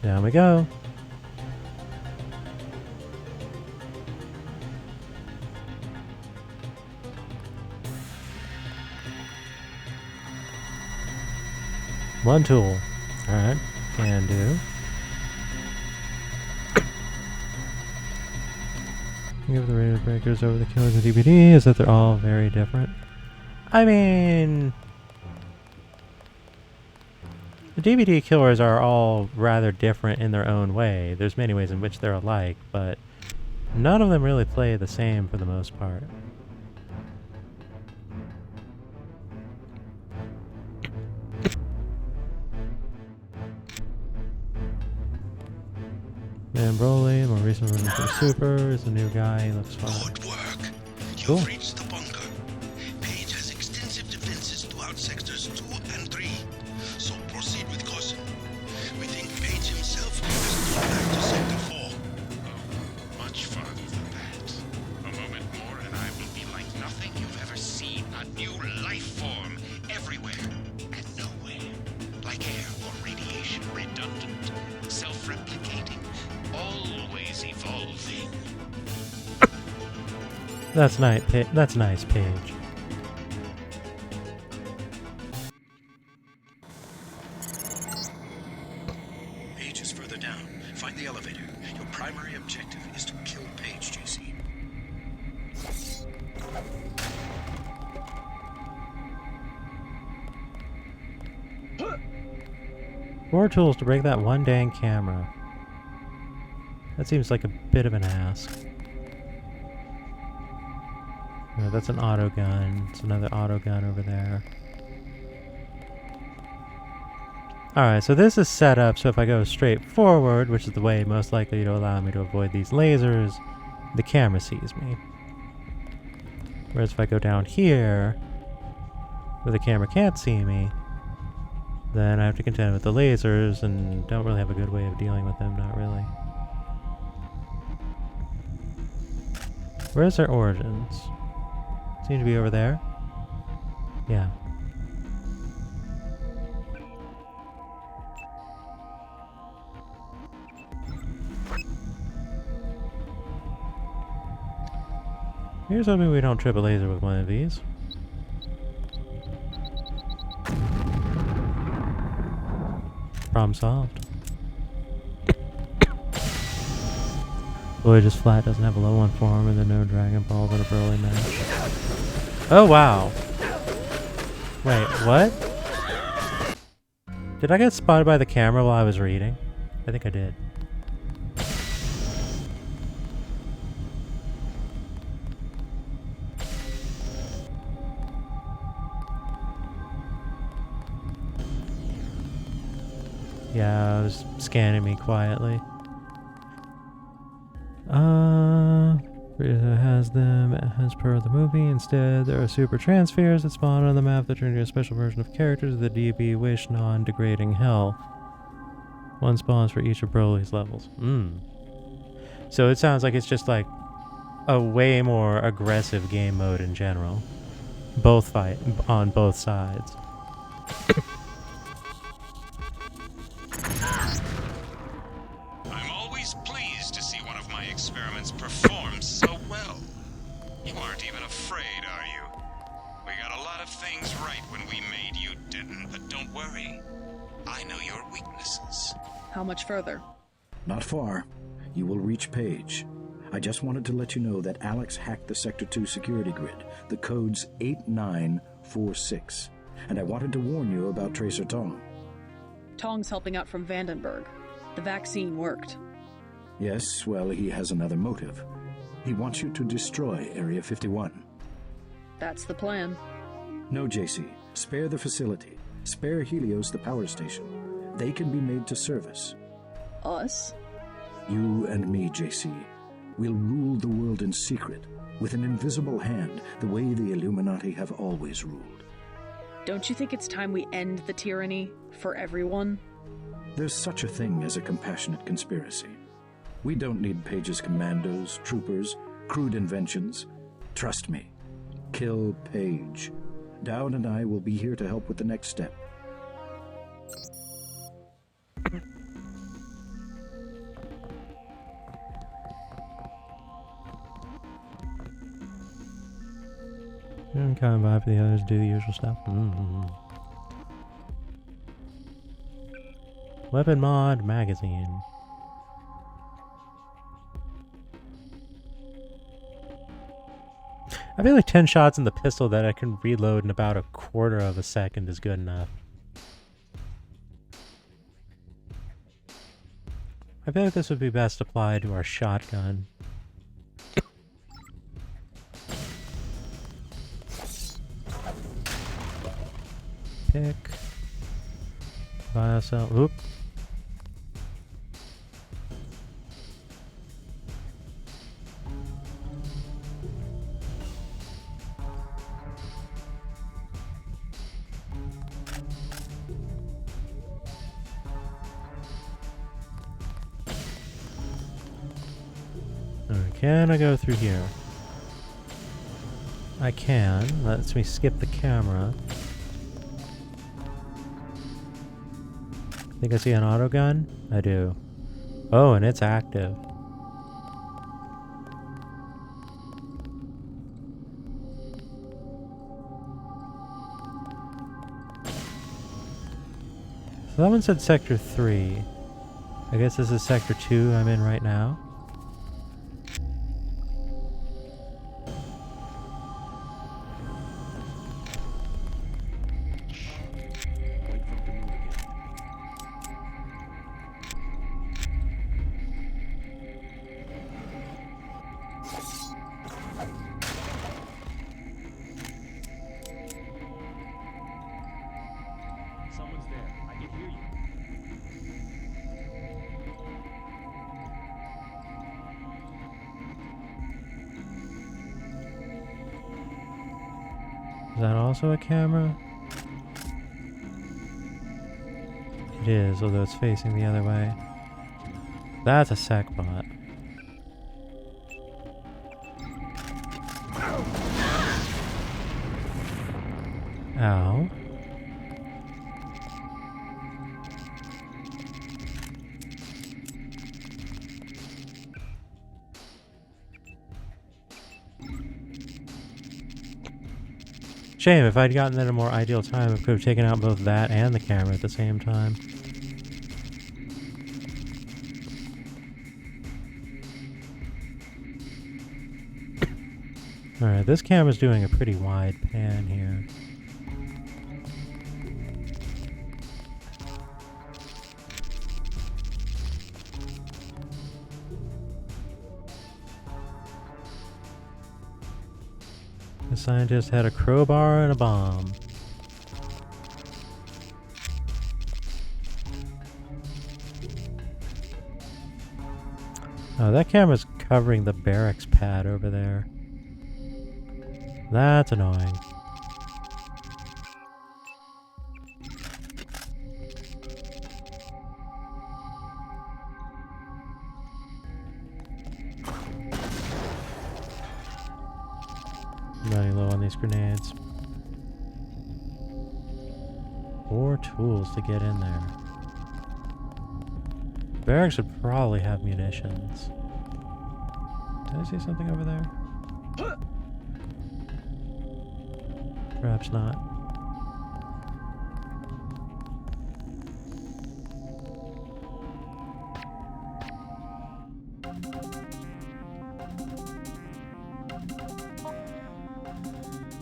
Down we go. One tool. Alright, can do. Give the rated breakers over the killers of DBD is that they're all very different. I mean, the DVD killers are all rather different in their own way. There's many ways in which they're alike, but none of them really play the same for the most part. Man Broly, more recent version for Super, is a new guy. He looks fun. Good work. Cool. You've reached the bunker. Page has extensive defenses throughout sectors 2 and 3, so proceed with caution. We think Page himself has gone back to sector 4. Oh, much farther than that. A moment more and I will be like nothing you've ever seen. A new life form everywhere and nowhere. Like air or radiation, redundant, self-replicating, always evolving. That's nice. That's nice, Paige. Page is further down. Find the elevator. Your primary objective is to kill Page, JC. More tools to break that one dang camera. That seems like a bit of an ask. Yeah, that's an auto gun. It's another auto gun over there. Alright, so this is set up so if I go straight forward, which is the way most likely to allow me to avoid these lasers, the camera sees me. Whereas if I go down here, where the camera can't see me, then I have to contend with the lasers and don't really have a good way of dealing with them, not really. Where's their origins? Seem to be over there? Yeah. Here's hoping we don't trip a laser with one of these. Problem solved. Boy, just flat doesn't have a low one form and then no Dragon Balls in a Broly match. Oh wow. Wait, what? Did I get spotted by the camera while I was reading? I think I did. Yeah, it was scanning me quietly. Has them as per the movie. Instead, there are super transfers that spawn on the map that turn into a special version of characters of the DB Wish non-degrading hell. One spawns for each of Broly's levels. So it sounds like it's just like a way more aggressive game mode in general. Both fight on both sides. I'm always pleased to see one of my experiments perform so well. You aren't even afraid, are you? We got a lot of things right when we made you, Denton, but don't worry. I know your weaknesses. How much further? Not far. You will reach Page. I just wanted to let you know that Alex hacked the Sector 2 security grid. The code's 8946. And I wanted to warn you about Tracer Tong. Tong's helping out from Vandenberg. The vaccine worked. Yes, well, he has another motive. He wants you to destroy Area 51. That's the plan. No, JC. Spare the facility. Spare Helios the power station. They can be made to service. Us? You and me, JC. We'll rule the world in secret, with an invisible hand, the way the Illuminati have always ruled. Don't you think it's time we end the tyranny for everyone? There's such a thing as a compassionate conspiracy. We don't need Page's commandos, troopers, crude inventions. Trust me. Kill Page. Dowd and I will be here to help with the next step. I'm coming by for the others to do the usual stuff. Weapon mod magazine. I feel like 10 shots in the pistol that I can reload in about a quarter of a second is good enough. I feel like this would be best applied to our shotgun. Pick. Biocell. Oop. Can I go through here? I can. Lets me skip the camera. Think I see an auto gun? I do. Oh, and it's active. So that one said Sector 3. I guess this is Sector 2 I'm in right now. Someone's there. I can hear you. Is that also a camera? It is, although it's facing the other way. That's a sec bot. Ow. Shame, if I'd gotten at a more ideal time, I could have taken out both that and the camera at the same time. Alright, this camera's doing a pretty wide pan here. The scientist had a crowbar and a bomb. Oh, that camera's covering the barracks pad over there. That's annoying. Running low on these grenades. 4 tools to get in there. Barracks should probably have munitions. Did I see something over there? Perhaps not.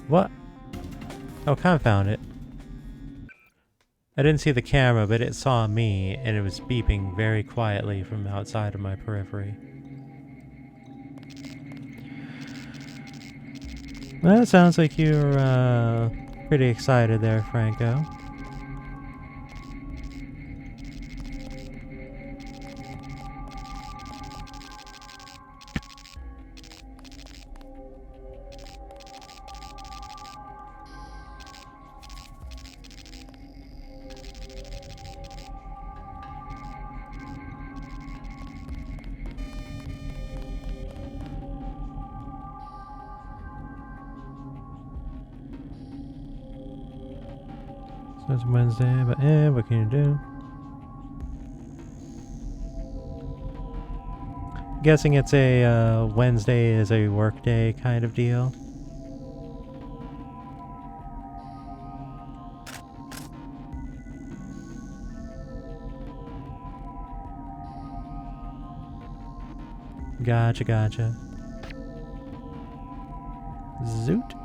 What? Oh, confound it. I didn't see the camera, but it saw me, and it was beeping very quietly from outside of my periphery. Well, it sounds like you're pretty excited there, Franco. So it's Wednesday, but what can you do? Guessing it's a Wednesday is a workday kind of deal. Gotcha, gotcha. Zoot.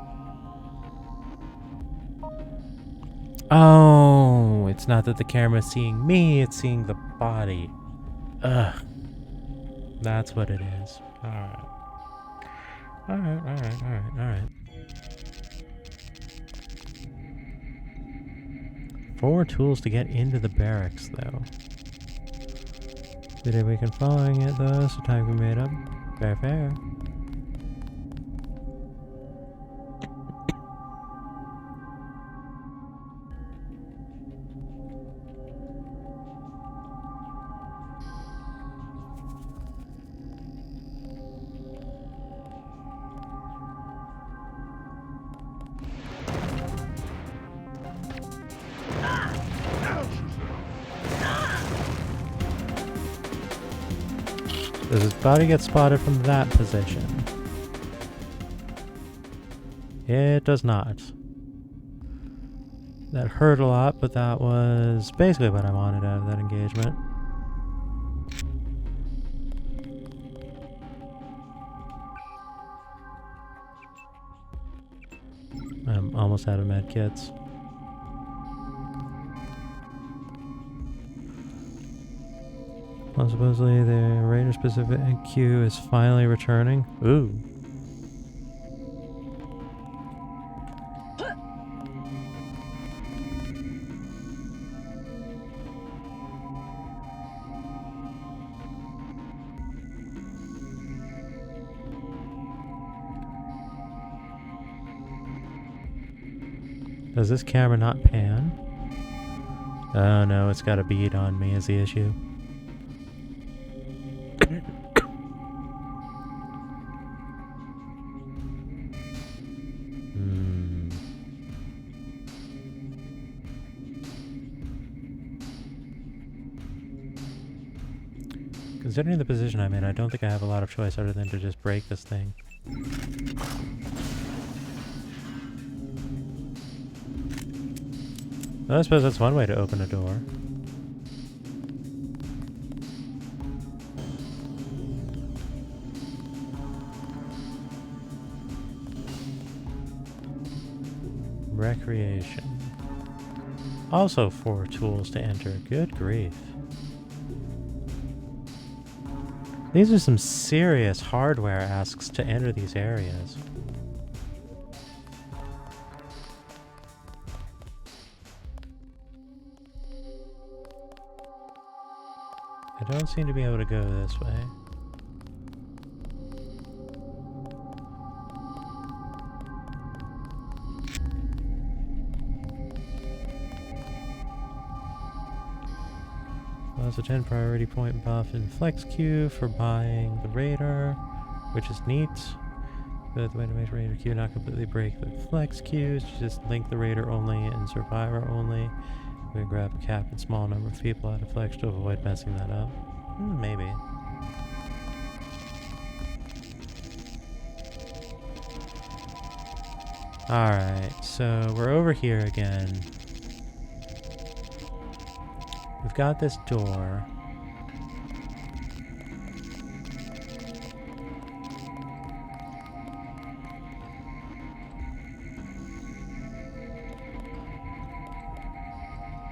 Oh, it's not that the camera's seeing me, it's seeing the body. Ugh. That's what it is. Alright. Alright. 4 tools to get into the barracks, though. Did we can following it, though, so time can be made up. Fair. Does his body get spotted from that position? It does not. That hurt a lot, but that was basically what I wanted out of that engagement. I'm almost out of med kits. Well, supposedly the Raider specific queue is finally returning. Ooh. Does this camera not pan? Oh no, it's got a bead on me is the issue. Considering the position I'm in, I don't think I have a lot of choice other than to just break this thing. Well, I suppose that's one way to open a door. Recreation. Also 4 tools to enter. Good grief. These are some serious hardware asks to enter these areas. I don't seem to be able to go this way. Also 10 priority point buff in flex queue for buying the radar, which is neat. But the way to make radar queue not completely break the flex queues, just link the radar only and survivor only. We grab a cap and small number of people out of flex to avoid messing that up. Maybe. Alright, so we're over here again. We've got this door.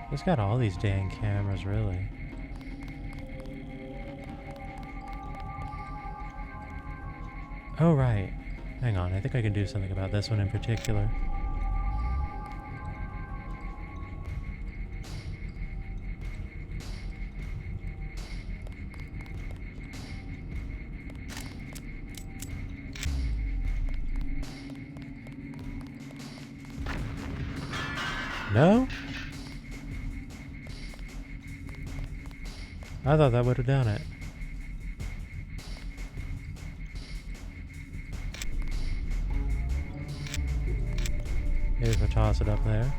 It's got all these dang cameras, really. Oh, right. Hang on, I think I can do something about this one in particular. No? I thought that would have done it. Maybe if I toss it up there.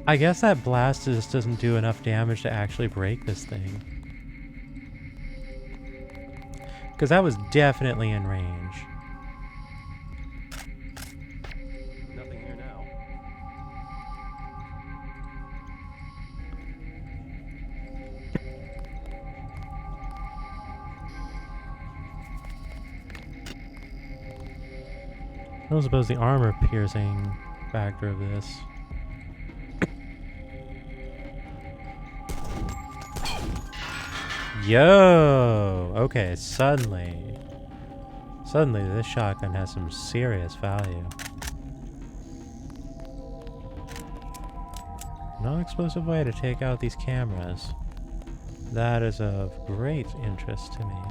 I guess that blast just doesn't do enough damage to actually break this thing. Because that was definitely in range. Nothing here now. I don't suppose the armor piercing factor of this. Yo! Okay, suddenly this shotgun has some serious value. Non-explosive way to take out these cameras. That is of great interest to me.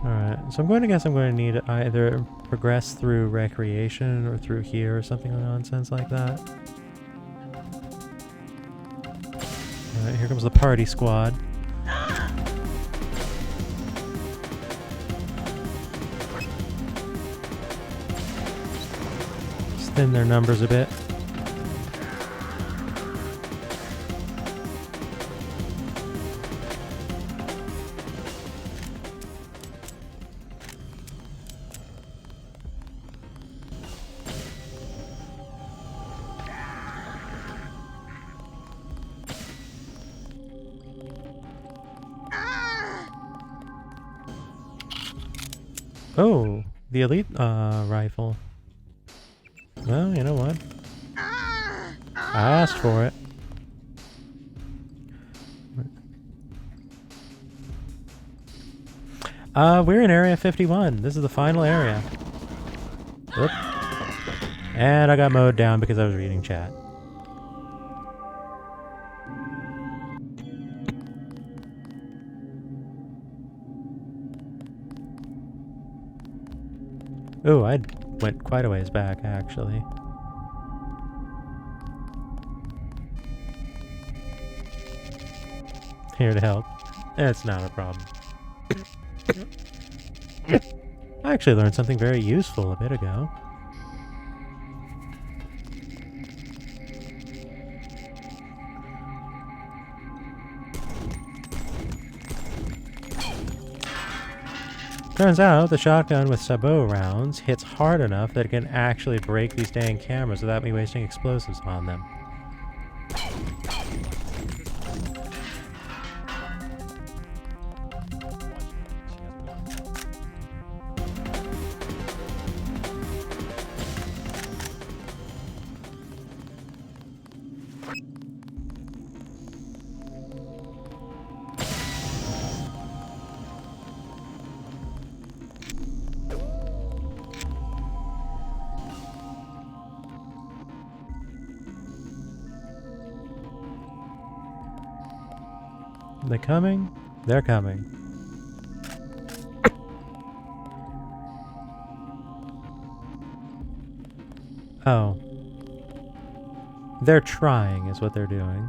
Alright, So I'm going to guess I'm going to need to either progress through recreation or through here or something nonsense like that. Alright, here comes the party squad. Just thin their numbers a bit. Oh, the elite rifle. Well, you know what? I asked for it. We're in Area 51. This is the final area. Oop. And I got mowed down because I was reading chat. Ooh, I went quite a ways back, actually. Here to help. It's not a problem. I actually learned something very useful a bit ago. Turns out the shotgun with sabot rounds hits hard enough that it can actually break these dang cameras without me wasting explosives on them. Are they coming? They're coming. Oh. They're trying is what they're doing.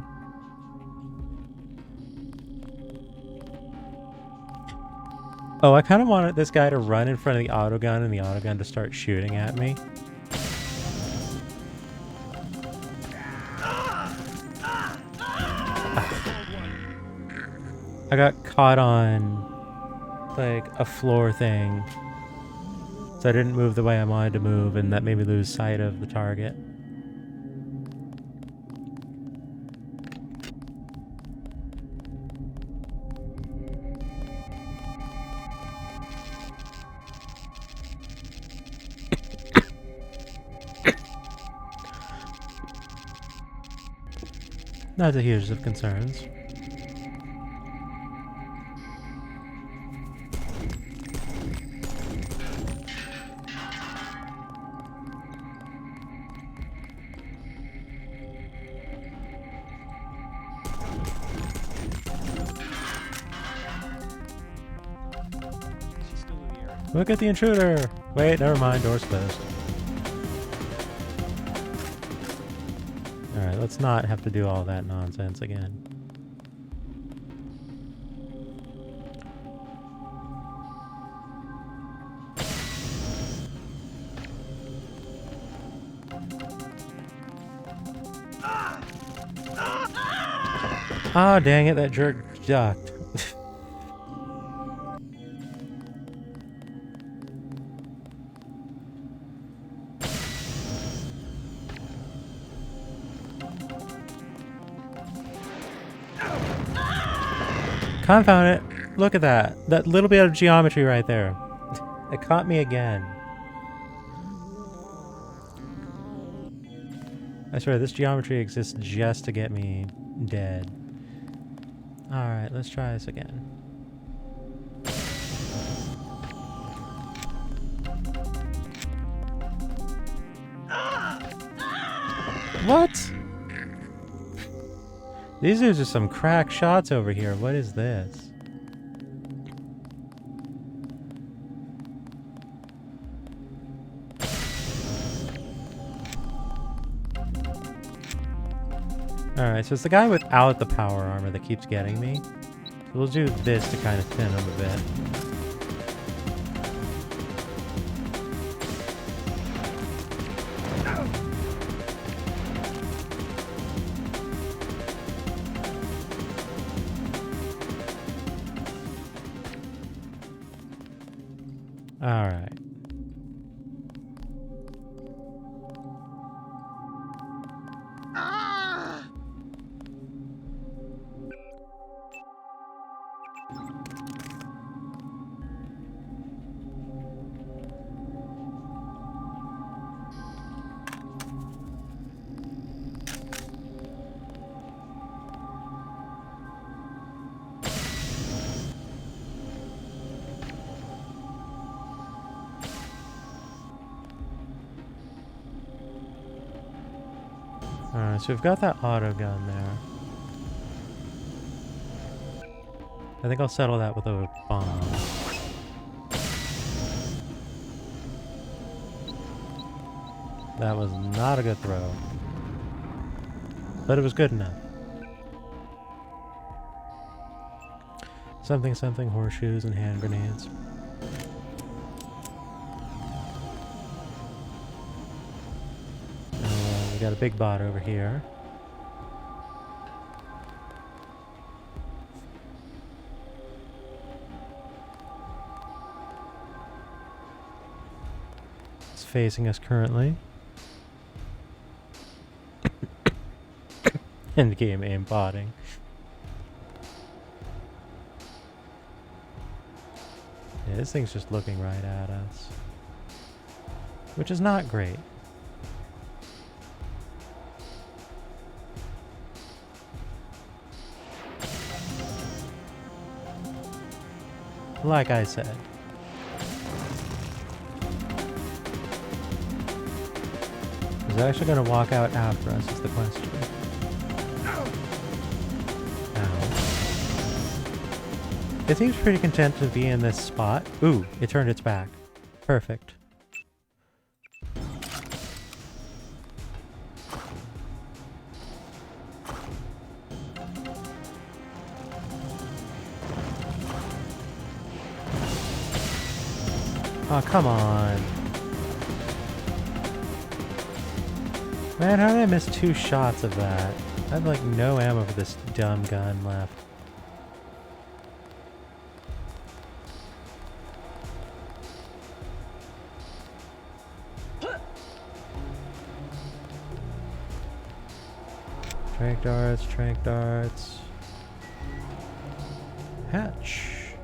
Oh, I kind of wanted this guy to run in front of the autogun and the autogun to start shooting at me. I got caught on, like, a floor thing, so I didn't move the way I wanted to move, and that made me lose sight of the target. Not the hugest of concerns. Look at the intruder! Wait, never mind, door's closed. Alright, let's not have to do all that nonsense again. Ah, dang it, that jerk ducked. Confound it. Look at that. That little bit of geometry right there. It caught me again. I swear, this geometry exists just to get me dead. Alright, let's try this again. What? These are just some crack shots over here. What is this? Alright, so it's the guy without the power armor that keeps getting me. So we'll do this to kind of thin him a bit. Alright. Alright, so we've got that auto gun there. I think I'll settle that with a bomb. That was not a good throw. But it was good enough. Something, something, horseshoes and hand grenades. We got a big bot over here. It's facing us currently. End game aim botting. Yeah, this thing's just looking right at us. Which is not great. Like I said. Is it actually going to walk out after us is the question. Ow. It seems pretty content to be in this spot. Ooh, it turned its back. Perfect. Oh, come on. Man, how did I miss 2 shots of that? I have like no ammo for this dumb gun left. Trank darts, trank darts. Hatch.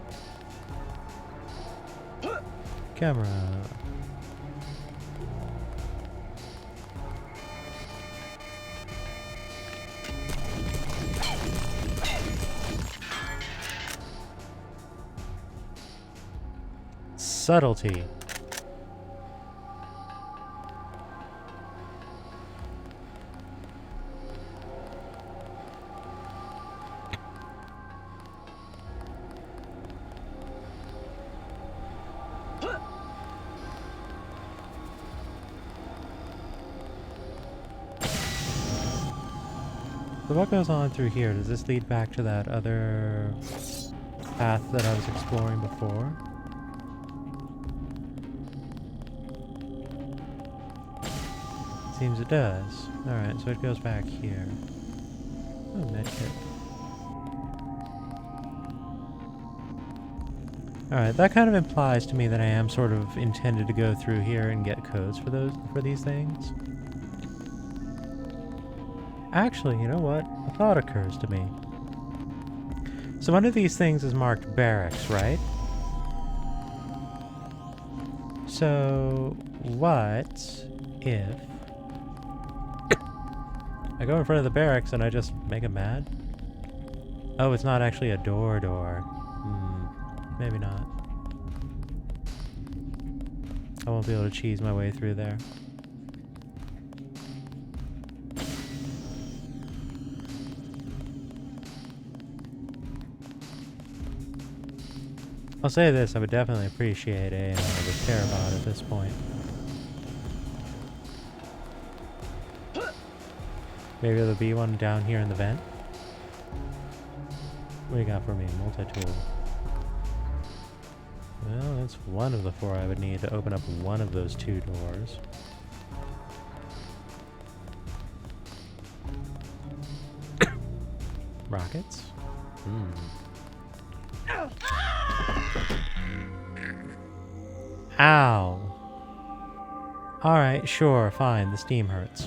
Camera. Subtlety. So what goes on through here? Does this lead back to that other path that I was exploring before? Seems it does. Alright, so it goes back here. Oh, medkit. Alright, that kind of implies to me that I am sort of intended to go through here and get codes for these things. Actually, you know what? A thought occurs to me. So one of these things is marked barracks, right? So what if I go in front of the barracks and I just make him mad? Oh, it's not actually a door. Maybe not. I won't be able to cheese my way through there. I'll say this, I would definitely appreciate a repair bot at this point. Maybe there'll be one down here in the vent. What do you got for me? Multi-tool. Well, that's one of the 4 I would need to open up one of those 2 doors. Rockets? Ow! Alright, sure, fine, the steam hurts.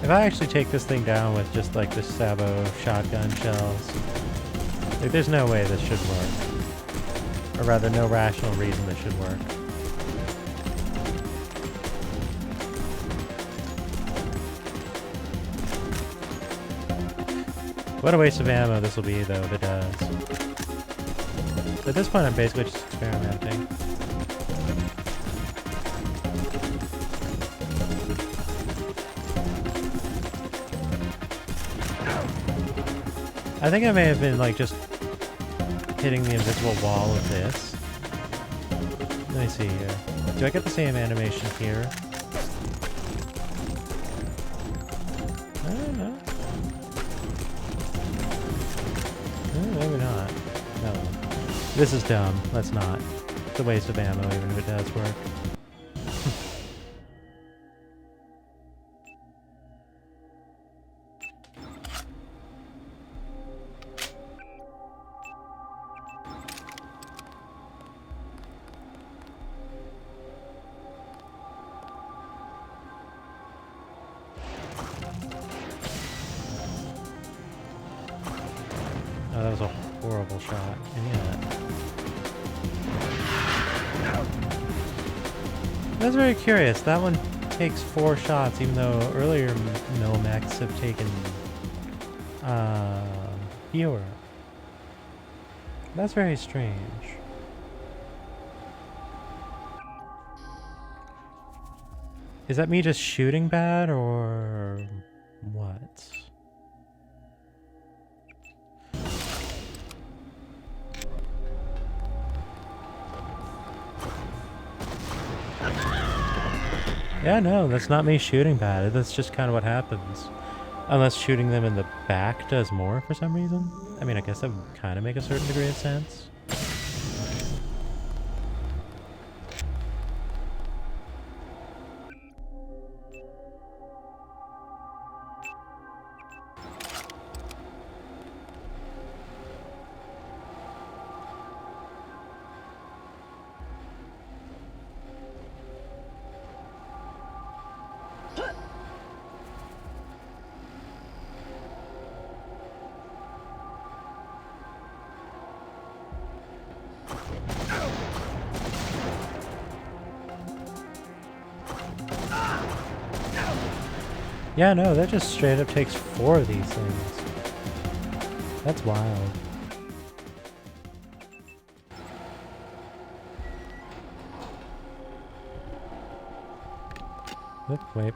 If I actually take this thing down with just like the Sabo shotgun shells, like there's no way this should work. Or rather, no rational reason this should work. What a waste of ammo this will be though if it does. At this point I'm basically just experimenting. I think I may have been like just hitting the invisible wall of this. Let me see here. Do I get the same animation here? I don't know. Maybe not. No. This is dumb. Let's not. It's a waste of ammo even if it does work. Oh, that was a horrible shot. Yeah. That's very curious. That one takes 4 shots, even though earlier Milmechs have taken fewer. That's very strange. Is that me just shooting bad, or what? Yeah, no, that's not me shooting bad. That's just kind of what happens. Unless shooting them in the back does more for some reason. I mean, I guess that would kind of make a certain degree of sense. Yeah, no, that just straight up takes 4 of these things. That's wild. Oop, wait.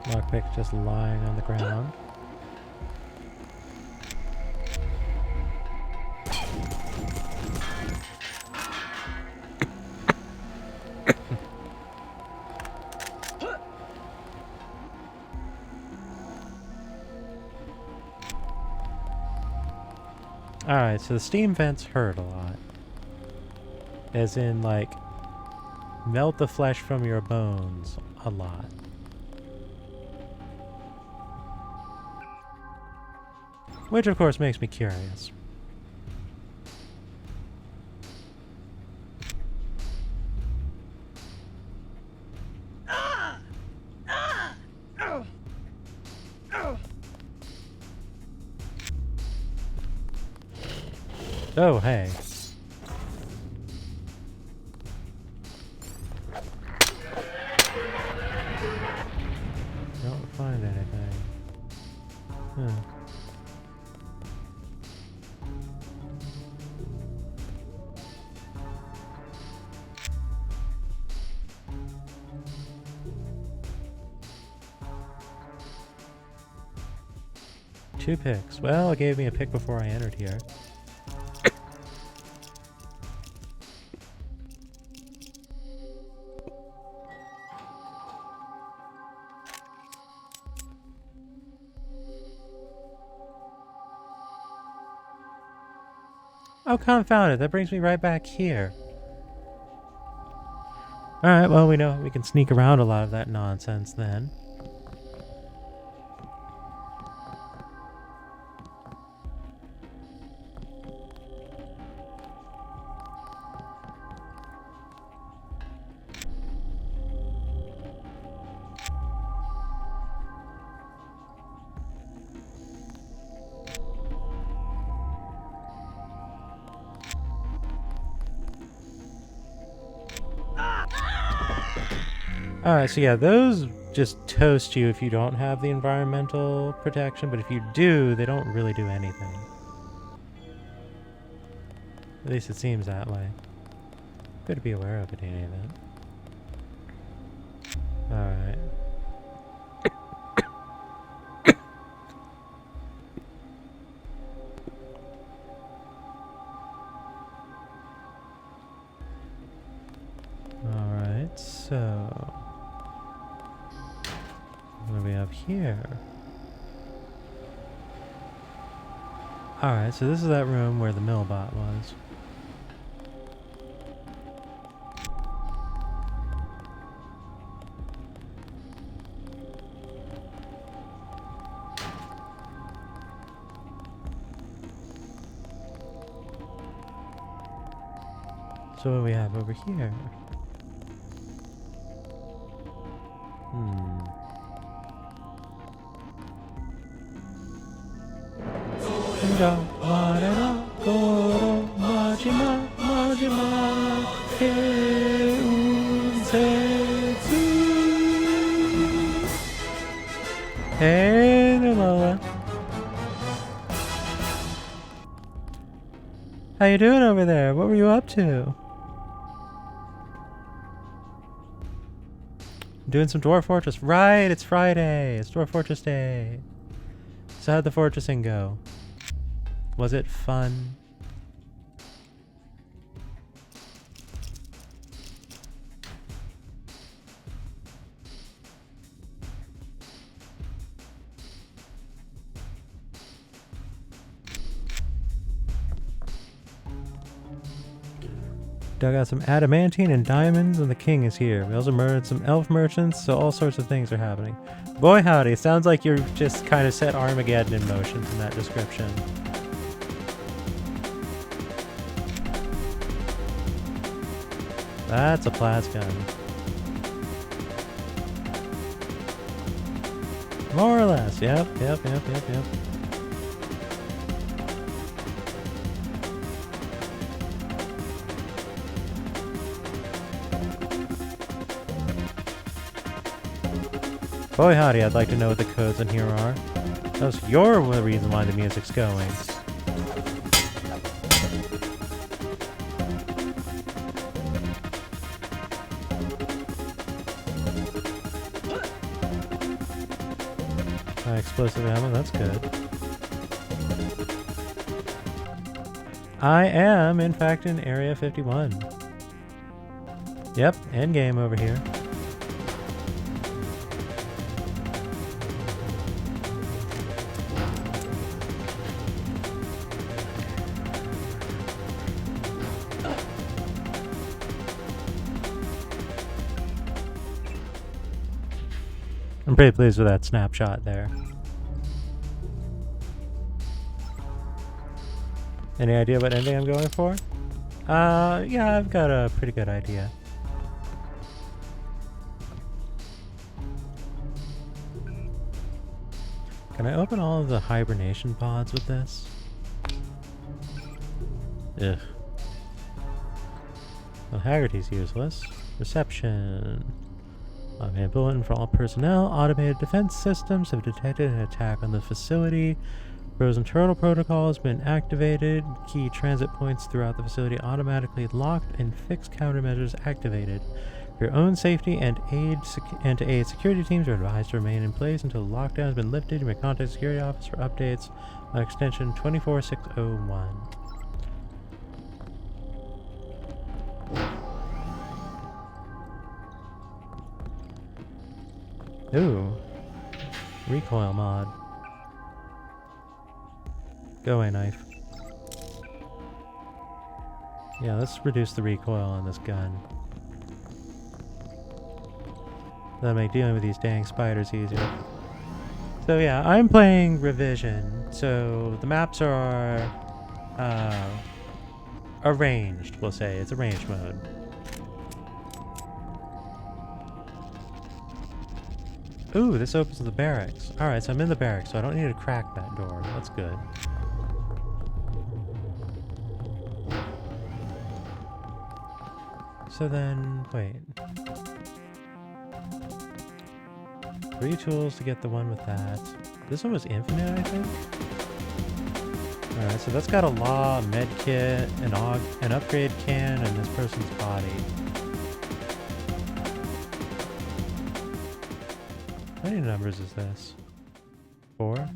Lockpick just lying on the ground. Alright, so the steam vents hurt a lot. As in, like, melt the flesh from your bones a lot. Which, of course, makes me curious. Oh, hey. 2 picks. Well, it gave me a pick before I entered here. Oh, confound it. That brings me right back here. Alright, well, we know we can sneak around a lot of that nonsense then. Alright, so yeah, those just toast you if you don't have the environmental protection, but if you do, they don't really do anything. At least it seems that way. Good to be aware of it in any event. Alright. Alright, so... what do we have here? Alright, so this is that room where the millbot was. So what do we have over here? Hey there, Lola. How you doing over there? What were you up to? Doing some Dwarf Fortress. Right, it's Friday. It's Dwarf Fortress Day. So how'd the fortressing go? Was it fun? Dug out some adamantine and diamonds, and the king is here. We also murdered some elf merchants, so all sorts of things are happening. Boy howdy, sounds like you've just kind of set Armageddon in motion from that description. That's a plasgun. More or less, yep. Boy howdy, I'd like to know what the codes in here are. That's your reason why the music's going. Explosive ammo, that's good. I am, in fact, in Area 51. Yep, end game over here. I'm pretty pleased with that snapshot there. Any idea what ending I'm going for? Yeah, I've got a pretty good idea. Can I open all of the hibernation pods with this? Ugh. Well, Haggerty's useless. Reception. Automated bulletin for all personnel. Automated defense systems have detected an attack on the facility. Frozen turtle protocol has been activated. Key transit points throughout the facility automatically locked and fixed countermeasures activated. For your own safety and to aid security teams, are advised to remain in place until the lockdown has been lifted. You may contact the security office for updates on extension 24601. Ooh. Recoil mod. Go away, knife. Yeah, let's reduce the recoil on this gun. That'll make dealing with these dang spiders easier. So yeah, I'm playing Revision. So the maps are arranged, we'll say. It's arranged mode. Ooh, this opens the barracks. Alright, so I'm in the barracks, so I don't need to crack that door. That's good. So then, wait. 3 tools to get the one with that. This one was infinite, I think? Alright, so that's got a law, a med kit, an upgrade can, and this person's body. How many numbers is this? 4?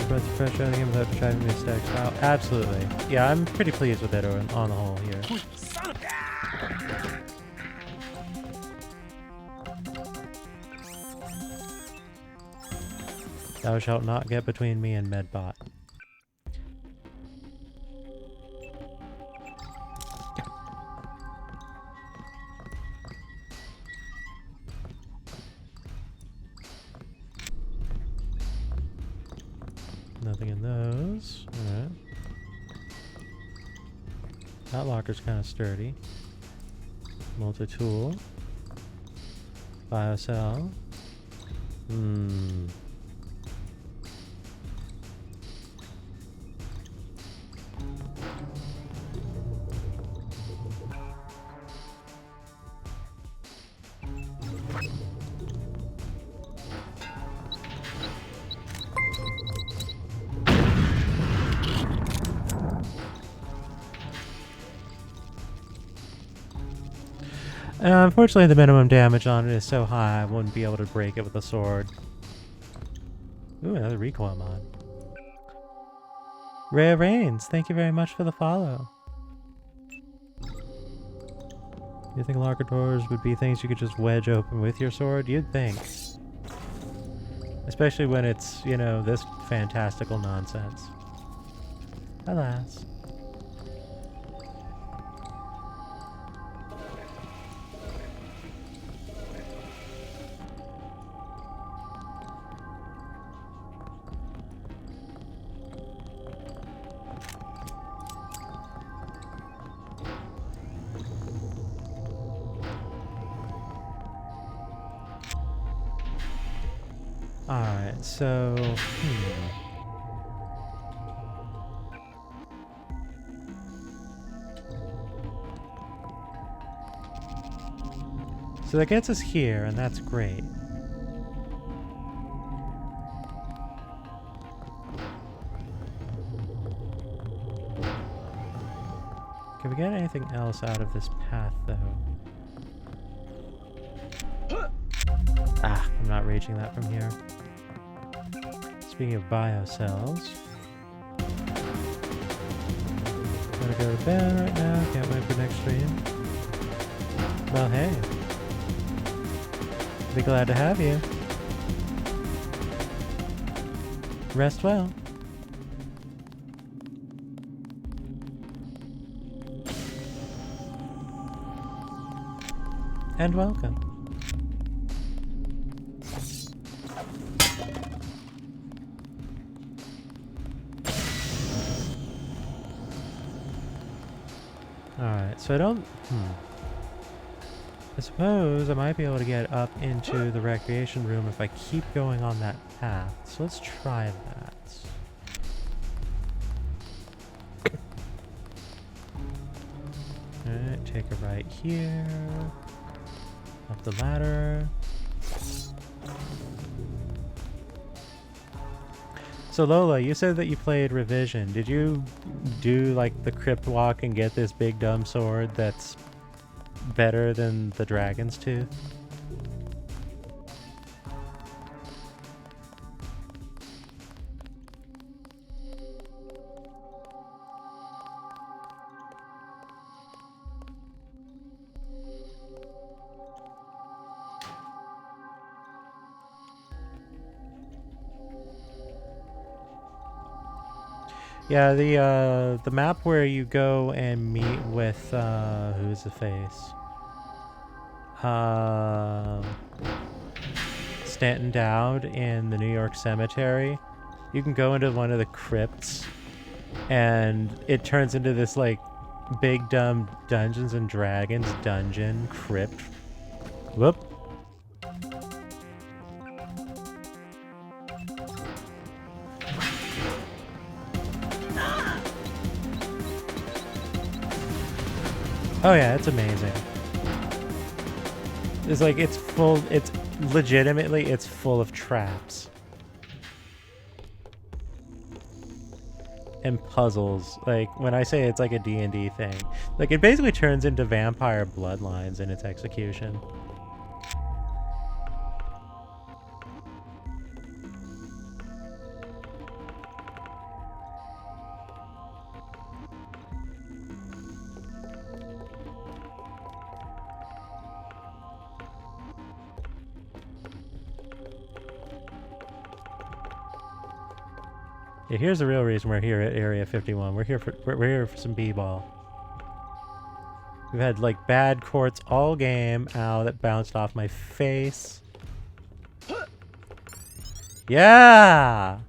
Breath of fresh air again without driving me a static style. Absolutely. Yeah, I'm pretty pleased with it on the whole here. Thou shalt not get between me and Medbot. Nothing in those. Alright. That locker's kind of sturdy. Multi-tool. Biocell. Unfortunately, the minimum damage on it is so high I wouldn't be able to break it with a sword. Ooh, another recoil mod. Rare Rains, thank you very much for the follow. You think locker doors would be things you could just wedge open with your sword? You'd think. Especially when it's, you know, this fantastical nonsense. Alas. Alright, so... So that gets us here, and that's great. Can we get anything else out of this path, though? Ah, I'm not reaching that from here. Speaking of biocells. Gotta go to bed right now, can't wait for next stream. Well, hey. Be glad to have you. Rest well. And welcome. Alright, so I don't... I suppose I might be able to get up into the recreation room if I keep going on that path. So let's try that. Alright, take a right here. Up the ladder. So Lola, you said that you played Revision. Did you do like the crypt walk and get this big dumb sword that's better than the Dragon's Tooth? Yeah, the map where you go and meet with who's the face? Stanton Dowd in the New York Cemetery. You can go into one of the crypts and it turns into this like big dumb Dungeons and Dragons dungeon crypt. Whoop. Oh yeah, it's amazing. It's like, it's full, it's legitimately, it's full of traps. And puzzles. Like, when I say it's like a D&D thing, like it basically turns into Vampire Bloodlines in its execution. Yeah, here's the real reason we're here at Area 51. We're here for some b-ball. We've had like bad courts all game. Ow, that bounced off my face. Yeah!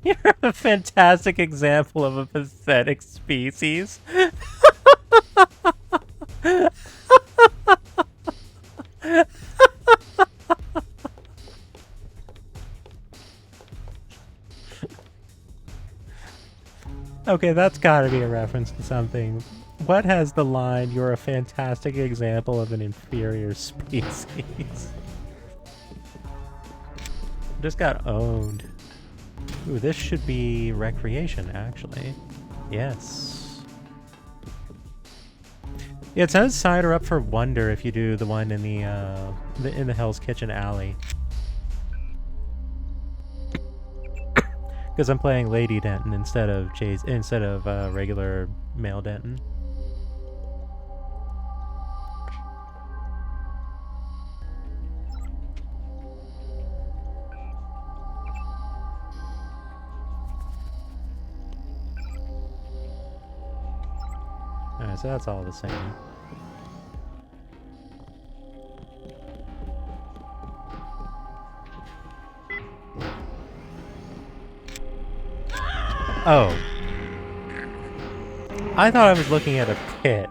You're a fantastic example of a pathetic species. Okay, that's gotta be a reference to something. What has the line, "You're a fantastic example of an inferior species"? Just got owned. Ooh, this should be recreation, actually. Yes. Yeah, it says sign her up for Wonder if you do the one in the Hell's Kitchen alley. Because I'm playing Lady Denton instead of regular male Denton. Alright, so that's all the same. Oh. I thought I was looking at a pit.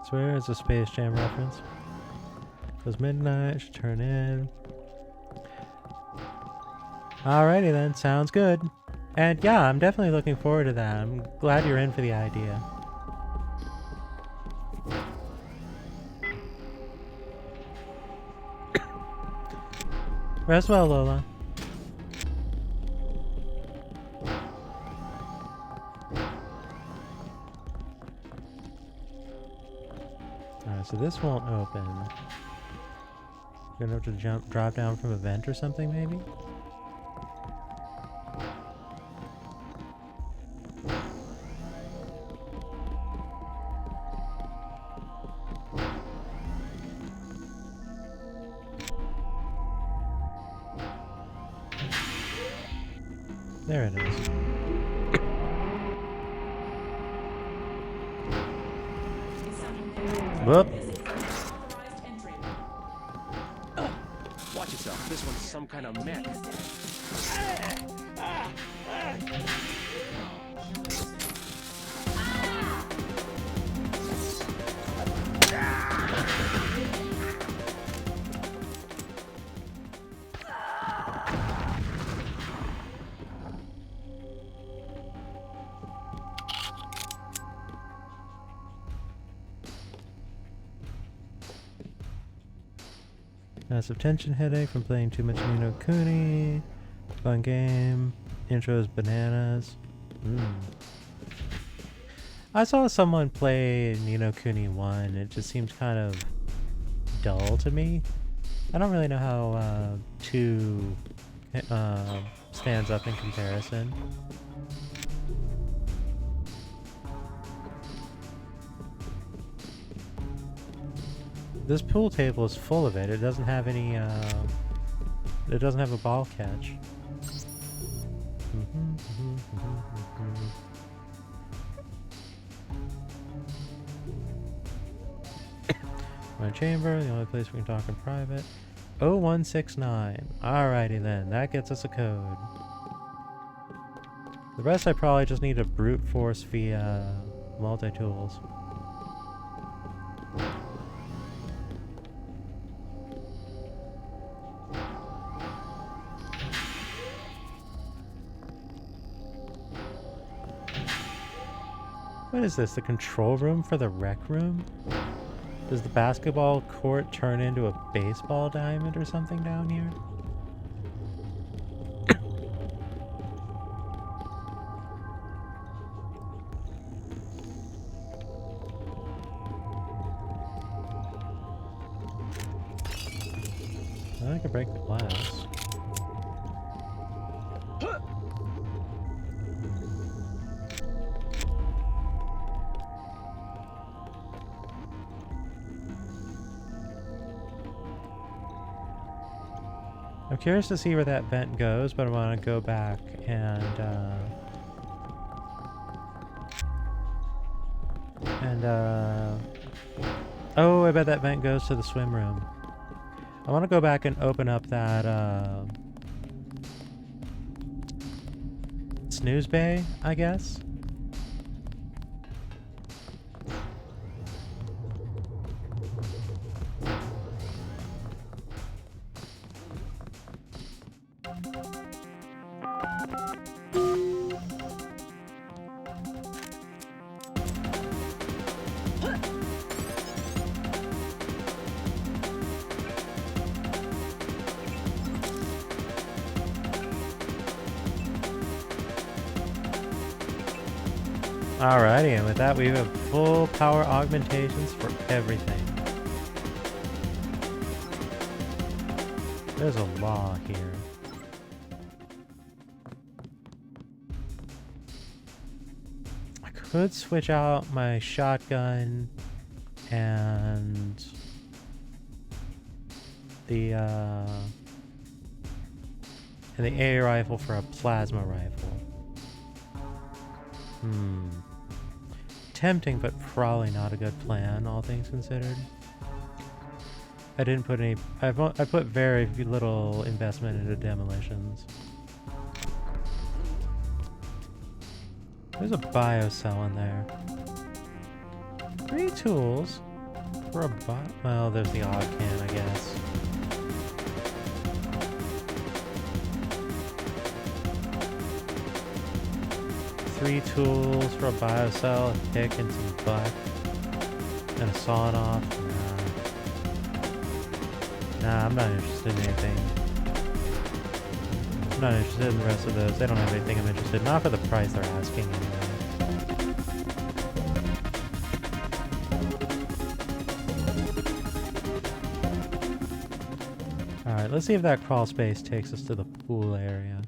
So where is the Space Jam reference? It was midnight, should turn in. Alrighty then, sounds good. And yeah, I'm definitely looking forward to that. I'm glad you're in for the idea. Rest well, Lola. Alright, so this won't open. Gonna have to drop down from a vent or something, maybe? There it is. Whoop. Watch yourself. This one's some kind of mech. Massive tension headache from playing too much Ni no Kuni. Fun game. Intro's bananas. I saw someone play Ni no Kuni 1. It just seems kind of dull to me. I don't really know how 2 stands up in comparison. This pool table is full of it. It doesn't have any, it doesn't have a ball catch. My chamber, the only place we can talk in private. 0169. Alrighty then, that gets us a code. The rest I probably just need to brute force via multi-tools. What is this, the control room for the rec room? Does the basketball court turn into a baseball diamond or something down here? I could break the glass. I'm curious to see where that vent goes, but I want to go back and oh, I bet that vent goes to the swim room. I want to go back and open up that snooze bay, I guess. Alrighty, and with that we have full power augmentations for everything. There's a law here. I could switch out my shotgun and the AA rifle for a plasma rifle. Tempting, but probably not a good plan, all things considered. I didn't put any... I put very little investment into demolitions. There's a biocell in there. 3 tools for a well, there's the odd can, I guess. Three tools for a biocell, a pick and some butt, and a sawing off. Nah, I'm not interested in anything. I'm not interested in the rest of those. They don't have anything I'm interested in. Not for the price they're asking anyway. Alright, let's see if that crawl space takes us to the pool area.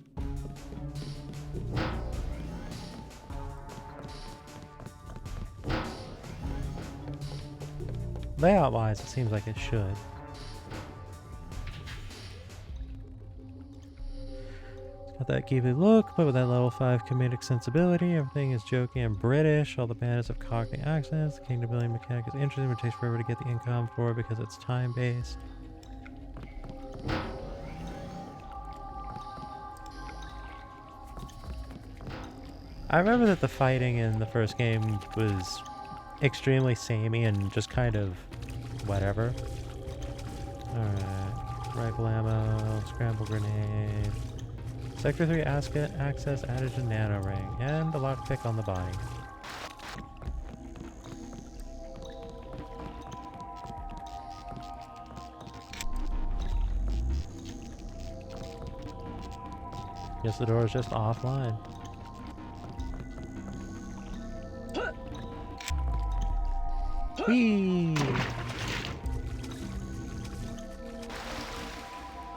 Layout-wise, it seems like it should. It's got that geeky look, but with that level 5 comedic sensibility. Everything is jokey and British. All the bandits have Cockney accents. The kingdom building mechanic is interesting, but it takes forever to get the income for it because it's time-based. I remember that the fighting in the first game was extremely samey and just kind of whatever. Alright. Rifle ammo, scramble grenade. Sector 3 access added to nano ring, and a lockpick on the body. Guess the door is just offline. Whee!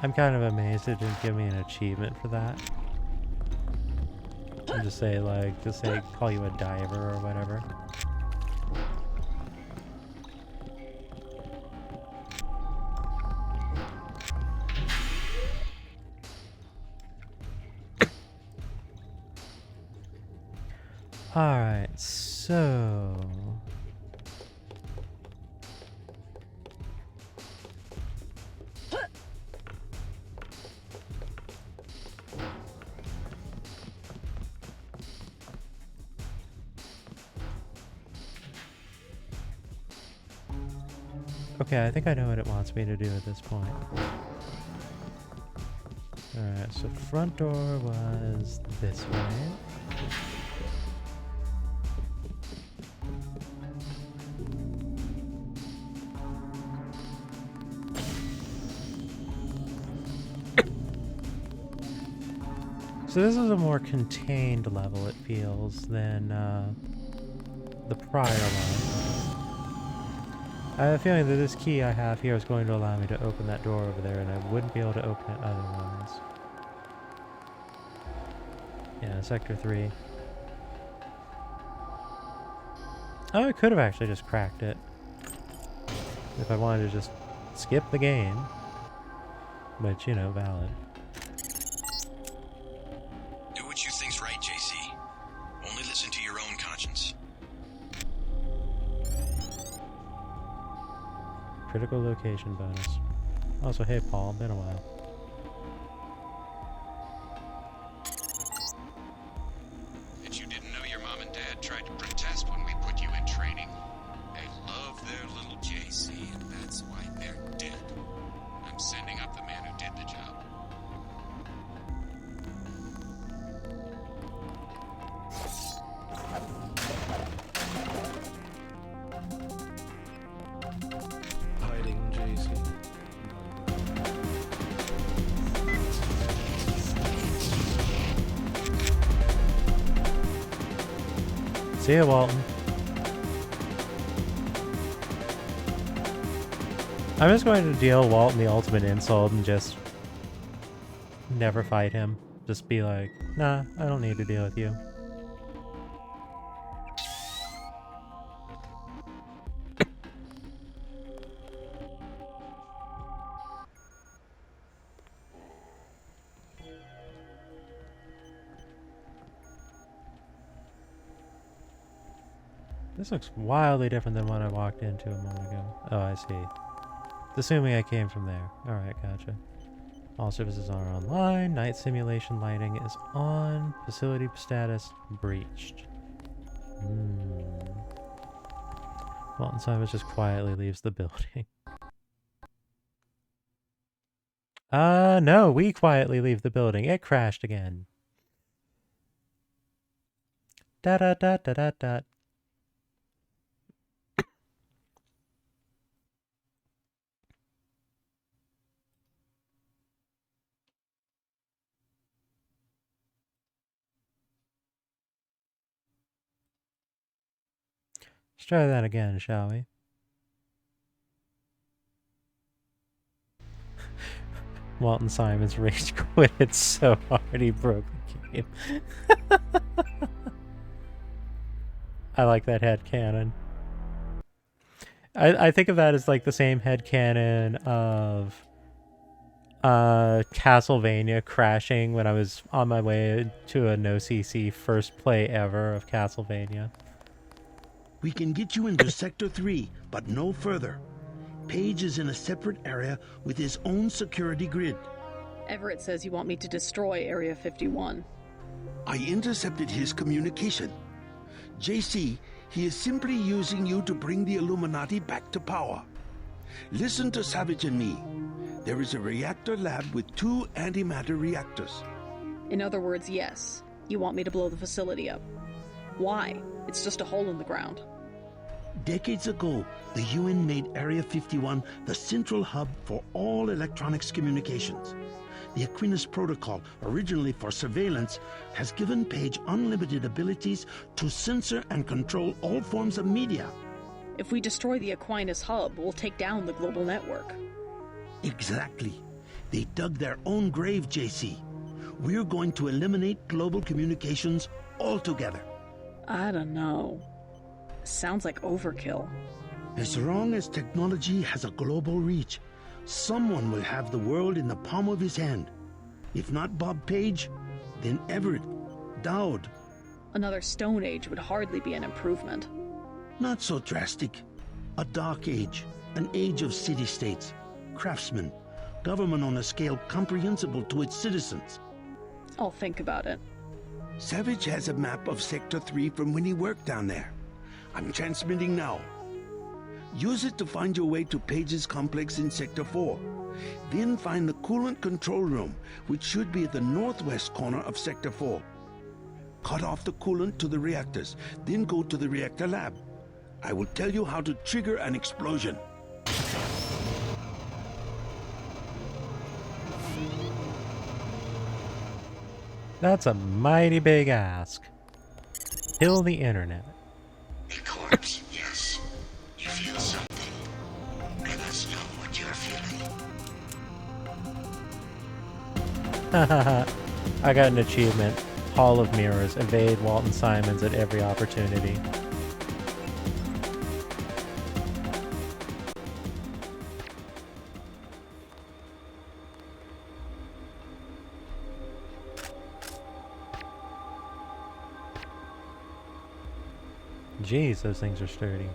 I'm kind of amazed it didn't give me an achievement for that. And just say call you a diver or whatever. Alright, so... Okay, I think I know what it wants me to do at this point. Alright, so front door was this way. So this is a more contained level, it feels, than the prior one. I have a feeling that this key I have here is going to allow me to open that door over there, and I wouldn't be able to open it otherwise. Yeah, Sector 3. Oh, I could have actually just cracked it. If I wanted to just skip the game. But, you know, valid. Do what you think's right, JC. Only listen to your own conscience. Critical location bonus. Also, hey Paul, been a while. Bet you didn't know your mom and dad tried to protest when we put you in training. They love their little JC, and that's why they're dead. I'm sending up the man who did the job. Hiding, JC. See ya, Walton. I'm just going to deal Walton the ultimate insult and just never fight him. Just be like, nah, I don't need to deal with you. This looks wildly different than what I walked into a moment ago. Oh, I see. Assuming I came from there. Alright, gotcha. All services are online. Night simulation lighting is on. Facility status breached. Walton Simons just quietly leaves the building. No, we quietly leave the building. It crashed again. Da-da-da-da-da-da. Let's try that again, shall we? Walton Simons rage quitted so hard he broke the game. I like that headcanon. I think of that as like the same headcanon of Castlevania crashing when I was on my way to a no-CC first play ever of Castlevania. We can get you into Sector 3, but no further. Page is in a separate area with his own security grid. Everett says you want me to destroy Area 51. I intercepted his communication. JC, he is simply using you to bring the Illuminati back to power. Listen to Savage and me. There is a reactor lab with 2 antimatter reactors. In other words, yes. You want me to blow the facility up. Why? It's just a hole in the ground. Decades ago, the UN made Area 51 the central hub for all electronics communications. The Aquinas Protocol, originally for surveillance, has given Page unlimited abilities to censor and control all forms of media. If we destroy the Aquinas hub, we'll take down the global network. Exactly. They dug their own grave, JC. We're going to eliminate global communications altogether. I don't know. Sounds like overkill. As long as technology has a global reach, someone will have the world in the palm of his hand. If not Bob Page, then Everett, Dowd. Another Stone Age would hardly be an improvement. Not so drastic. A dark age, an age of city-states, craftsmen, government on a scale comprehensible to its citizens. I'll think about it. Savage has a map of Sector 3 from when he worked down there. I'm transmitting now. Use it to find your way to Page's complex in Sector 4. Then find the coolant control room, which should be at the northwest corner of Sector 4. Cut off the coolant to the reactors, then go to the reactor lab. I will tell you how to trigger an explosion. That's a mighty big ask. Kill the internet. A corpse, yes. You feel something. I must know what you're feeling. I got an achievement. Hall of Mirrors. Evade Walton Simons at every opportunity. Jeez, those things are sturdy.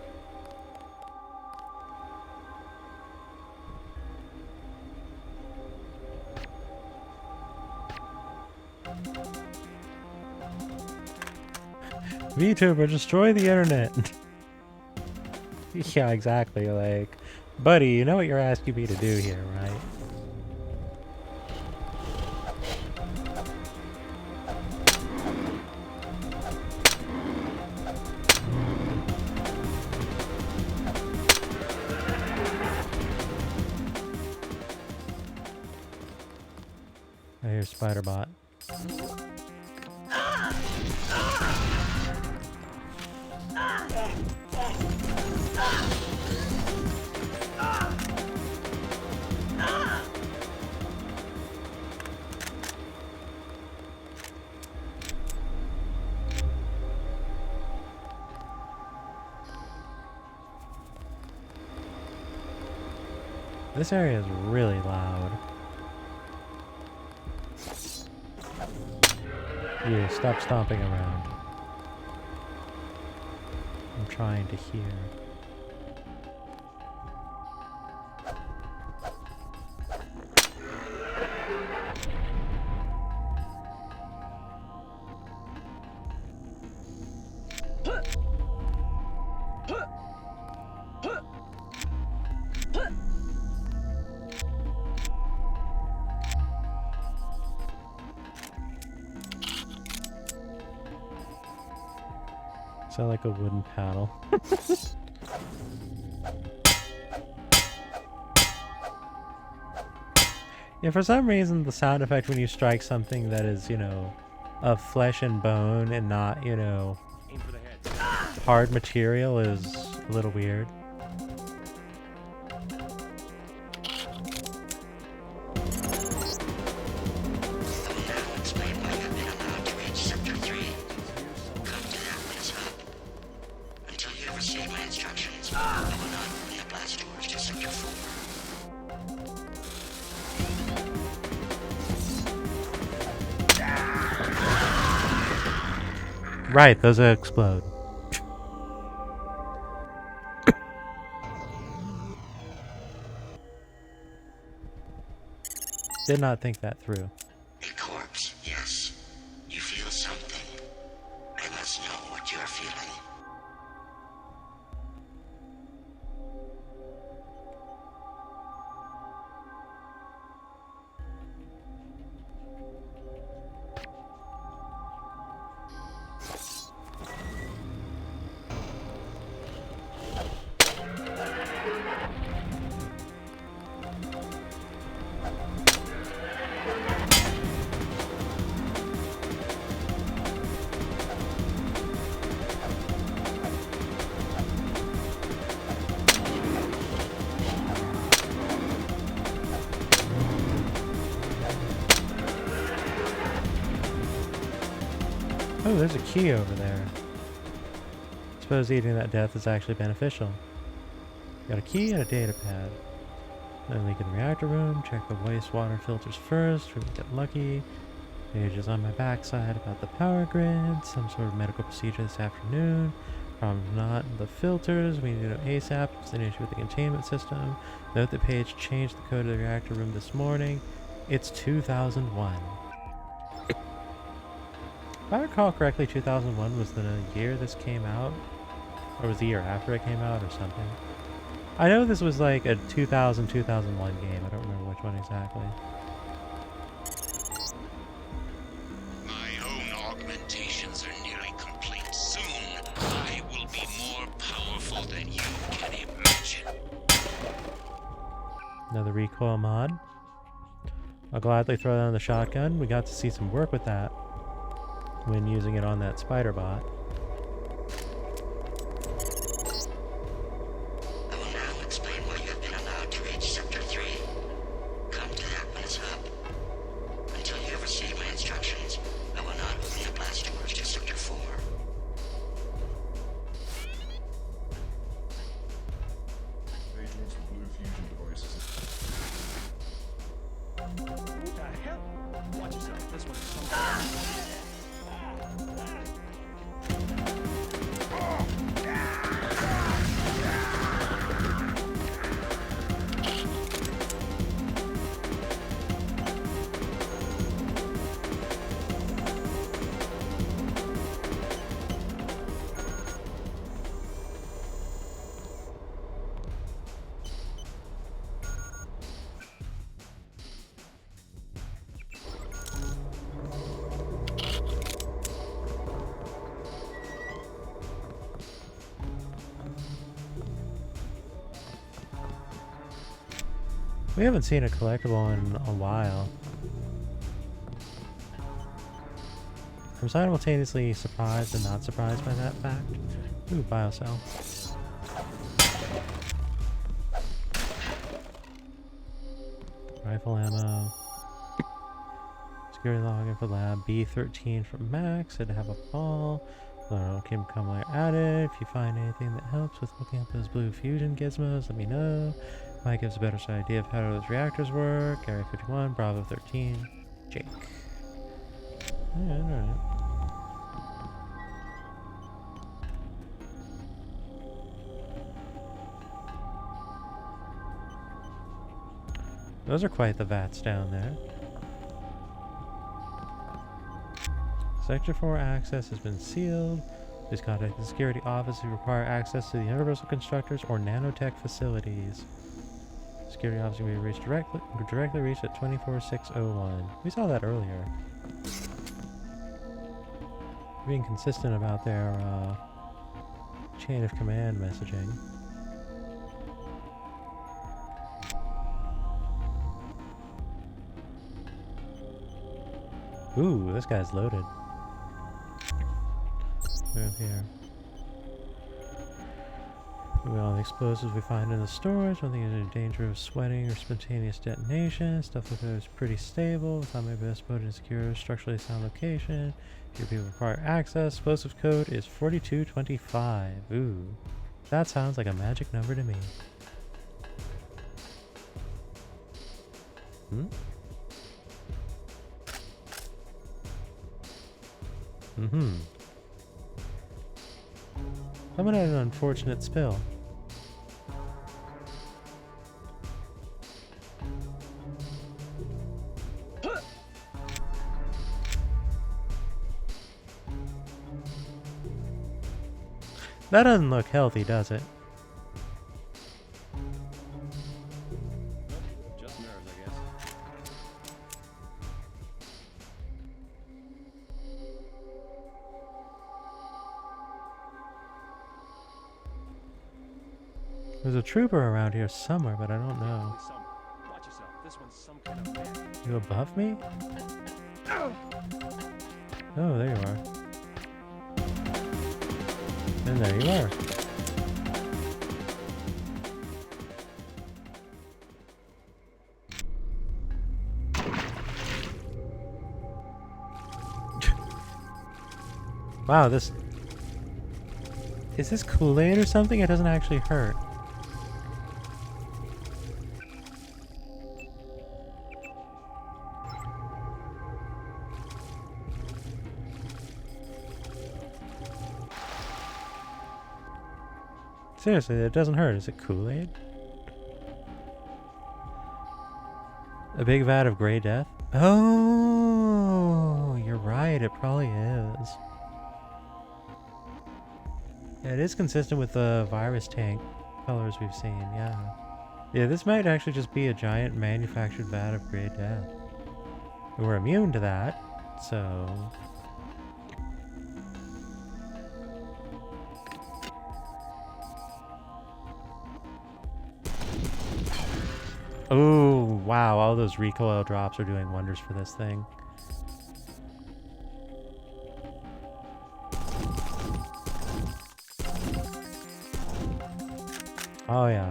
VTuber, destroy the internet! Yeah, exactly, like... Buddy, you know what you're asking me to do here, right? I hear Spider-Bot. This area is really loud. You stop stomping around. I'm trying to hear. Sound like a wooden paddle. Yeah, for some reason the sound effect when you strike something that is, you know, of flesh and bone and not, you know, hard material is a little weird. Right, those explode. Did not think that through. A corpse, yes. You feel something. I must know what you're feeling. there's a key over there. Suppose eating that death is actually beneficial. Got a key and a data pad. Then leak in the reactor room. Check the wastewater filters first. We get lucky. Pages on my backside about the power grid. Some sort of medical procedure this afternoon. Problem not the filters. We need to know ASAP. It's an issue with the containment system. Note that Paige changed the code of the reactor room this morning. It's 2001. If I recall correctly, 2001 was the year this came out. Or was the year after it came out or something. I know this was like a 2000-2001 game. I don't remember which one exactly. My own augmentations are nearly complete. Soon, I will be more powerful than you can imagine. Another recoil mod. I'll gladly throw that on the shotgun. We got to see some work with that when using it on that spider bot. I will now explain why you have been allowed to reach Sector 3. Come to that when it's up. Until you have received my instructions, I will not open the blast doors to Sector 4. Maintenance of blue fusion devices. What the hell? Watch yourself. This one's so We haven't seen a collectible in a while. I'm simultaneously surprised and not surprised by that fact. Ooh, biocell. Rifle ammo. Security login for lab. B13 from Max. Said to have a ball. Can come later added. If you find anything that helps with looking up those blue fusion gizmos, let me know. Might give us a better idea of how those reactors work. Area 51, Bravo 13, Jake. Alright. Those are quite the vats down there. Sector 4 access has been sealed. Please contact the security office if you require access to the Universal Constructors or Nanotech facilities. Security office can be reached directly reached at 24601. We saw that earlier. Being consistent about their chain of command messaging. Ooh, this guy's loaded. Move here. All the explosives we find in the storage, nothing is in danger of sweating or spontaneous detonation. Stuff like that is pretty stable. Without my best mode in secure, structurally sound location. Your people require access. Explosive code is 4225. Ooh, that sounds like a magic number to me. Hmm? Mm-hmm. Someone had an unfortunate spill. That doesn't look healthy, does it? just nerves, I guess. There's a trooper around here somewhere, but I don't know. Watch yourself. This one's some kind of man. You above me? Oh, there you are. And there you are. Wow, this... Is this Kool-Aid or something? It doesn't actually hurt. Seriously, it doesn't hurt. Is it Kool-Aid? A big vat of gray death? Oh, you're right. It probably is. Yeah, it is consistent with the virus tank colors we've seen, yeah. Yeah, this might actually just be a giant manufactured vat of gray death. We're immune to that, so... Oh, wow, all those recoil drops are doing wonders for this thing. Oh yeah.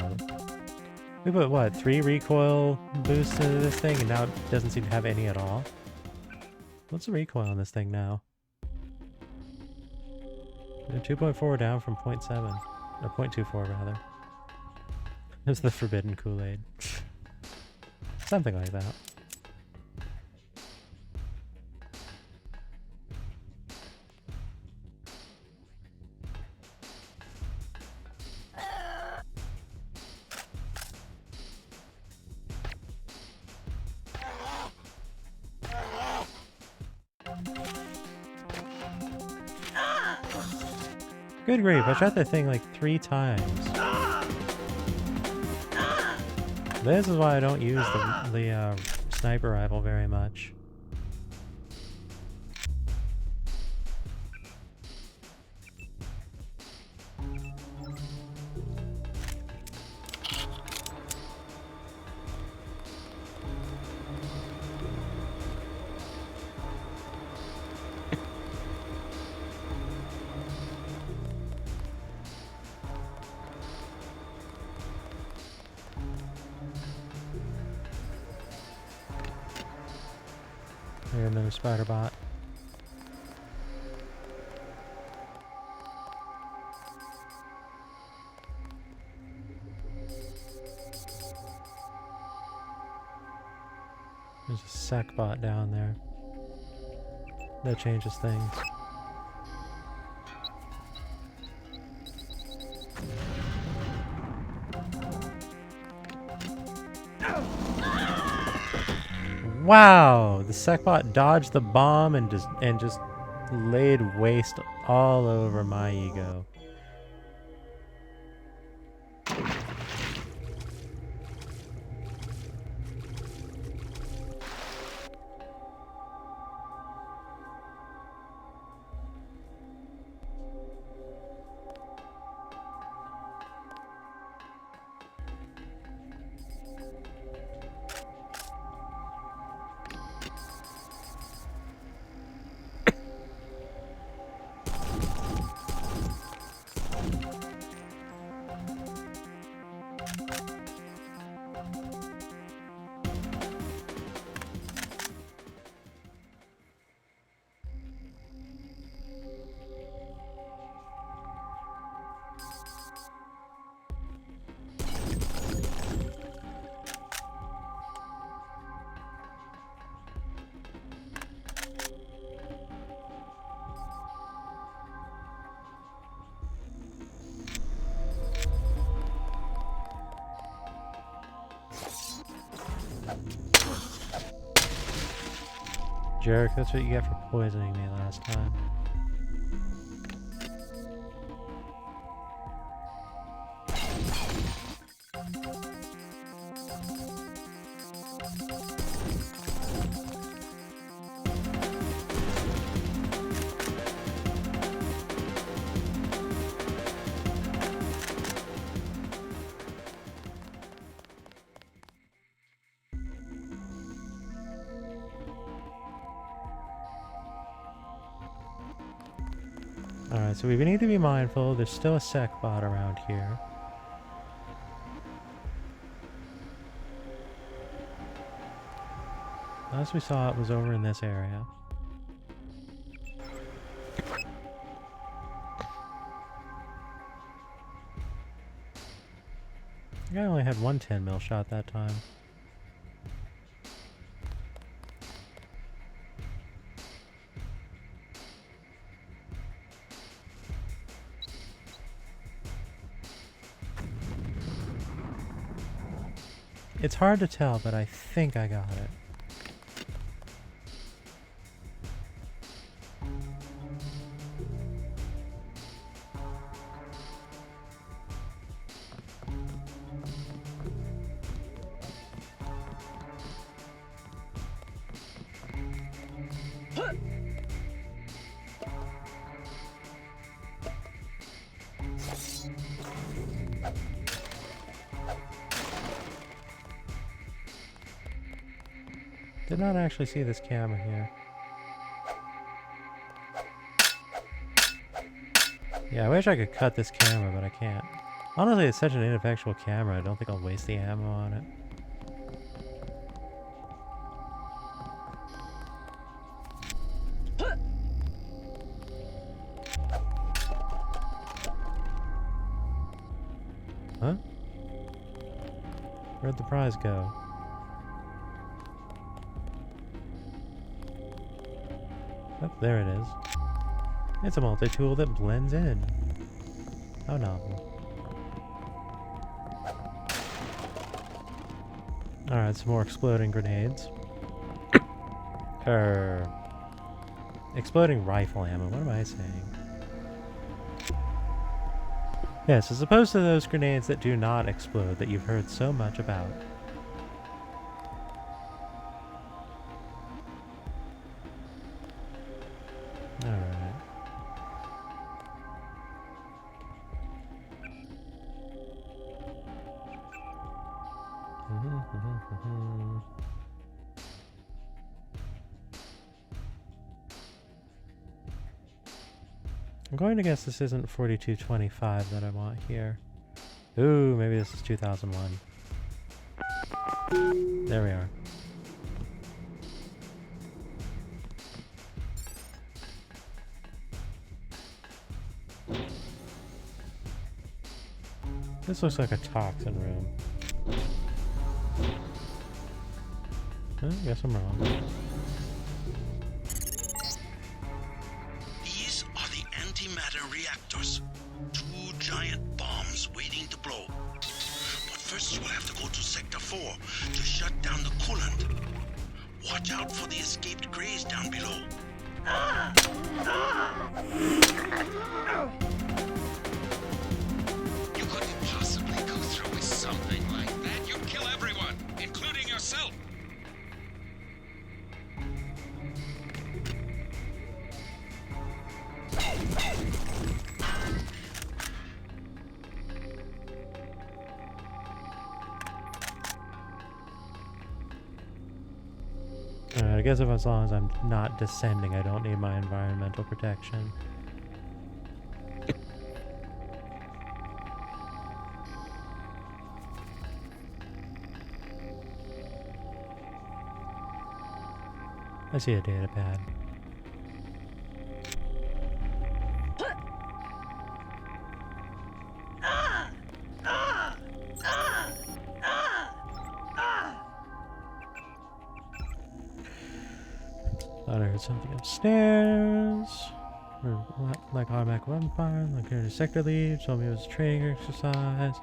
We put, what, 3 recoil boosts into this thing, and now it doesn't seem to have any at all? What's the recoil on this thing now? 2.4 down from 0.7. Or 0.24 rather. It's the forbidden Kool-Aid. Something like that. Good grief, I shot that thing like 3 times. This is why I don't use the sniper rifle very much. There's another spider bot. There's a sec bot down there. That changes things. Wow! The secbot dodged the bomb and just laid waste all over my ego. Jerk, that's what you get for poisoning me last time. Alright, so we need to be mindful. There's still a sec bot around here. Last we saw it was over in this area. I only had one 10mm shot that time. It's hard to tell, but I think I got it. Did not actually see this camera here. Yeah, I wish I could cut this camera, but I can't. Honestly, it's such an ineffectual camera, I don't think I'll waste the ammo on it. Huh? Where'd the prize go? Oh, there it is. It's a multi-tool that blends in. How novel. Alright, some more exploding grenades. Exploding rifle ammo, what am I saying? Yes, as opposed to those grenades that do not explode that you've heard so much about. Alright. I'm going to guess this isn't 4225 that I want here. Ooh, maybe this is 2001. There we are. This looks like a toxin room. I guess I'm wrong. These are the antimatter reactors. 2 giant bombs waiting to blow. But first we'll have to go to Sector 4 to shut down the coolant. Watch out for the escaped Greys down below. You couldn't possibly go through with something like that. You'd kill everyone, including yourself. Alright, I guess if as long as I'm not descending, I don't need my environmental protection. I see a data pad. Thought I heard something upstairs. Like automatic weapon fire, like here to sector lead, told me it was a training exercise.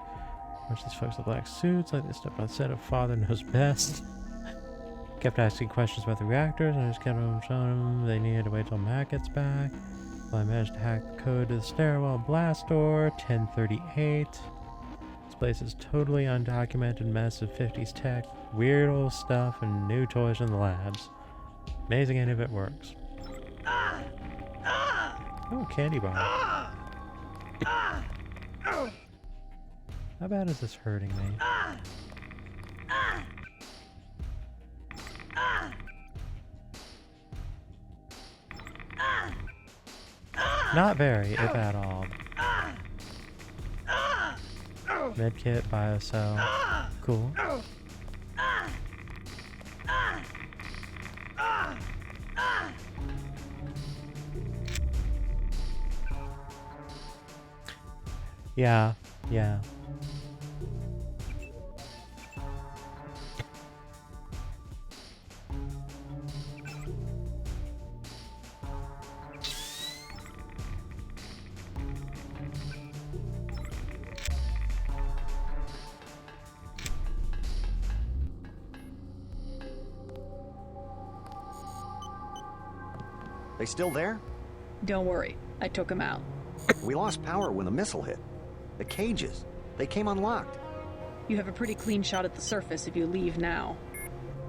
Watch these folks in black suits, like they step outside of father knows best. Kept asking questions about the reactors, and I just kept on showing them they needed to wait till Matt gets back. Well, I managed to hack the code to the stairwell blast door, 1038. This place is totally undocumented mess of 50s tech, weird old stuff, and new toys in the labs. Amazing any of it works. Oh, candy bar. How bad is this hurting me? Not very, if at all. Medkit, biocell. Cool. Yeah. They still there? Don't worry, I took him out. We lost power when the missile hit. The cages, they came unlocked. You have a pretty clean shot at the surface if you leave now.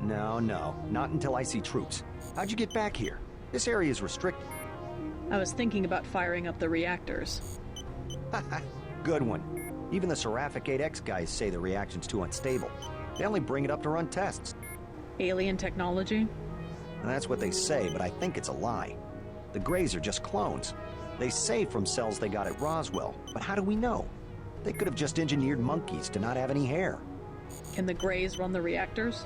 No, not until I see troops. How'd you get back here? This area is restricted. I was thinking about firing up the reactors. Good one. Even the Seraphic 8X guys say the reaction's too unstable. They only bring it up to run tests. Alien technology? And that's what they say, but I think it's a lie. The Greys are just clones. They say from cells they got at Roswell, but how do we know? They could have just engineered monkeys to not have any hair. Can the Greys run the reactors?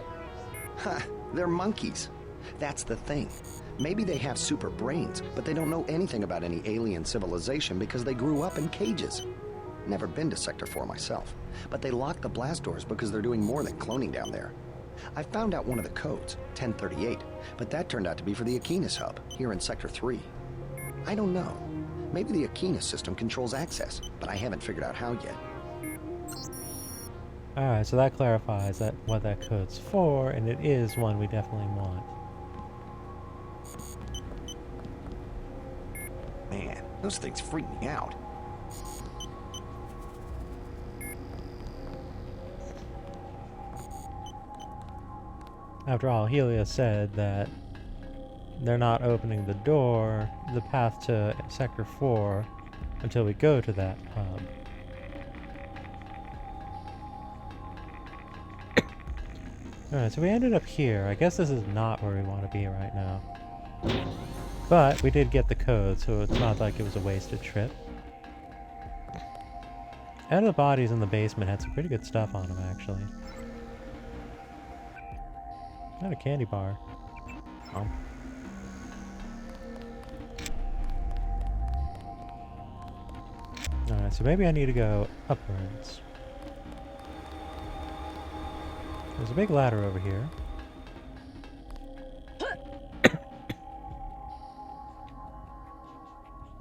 Ha! They're monkeys. That's the thing. Maybe they have super brains, but they don't know anything about any alien civilization because they grew up in cages. Never been to Sector 4 myself, but they lock the blast doors because they're doing more than cloning down there. I found out one of the codes, 1038, but that turned out to be for the Aquinas hub, here in Sector 3. I don't know. Maybe the Aquinas system controls access, but I haven't figured out how yet. Alright, so that clarifies that what that code's for, and it is one we definitely want. Man, those things freak me out. After all, Helios said that they're not opening the door, the path to Sector 4, until we go to that hub. Alright, so we ended up here. I guess this is not where we want to be right now. But we did get the code, so it's not like it was a wasted trip. And the bodies in the basement had some pretty good stuff on them, actually. Not a candy bar. Alright, so maybe I need to go upwards. There's a big ladder over here.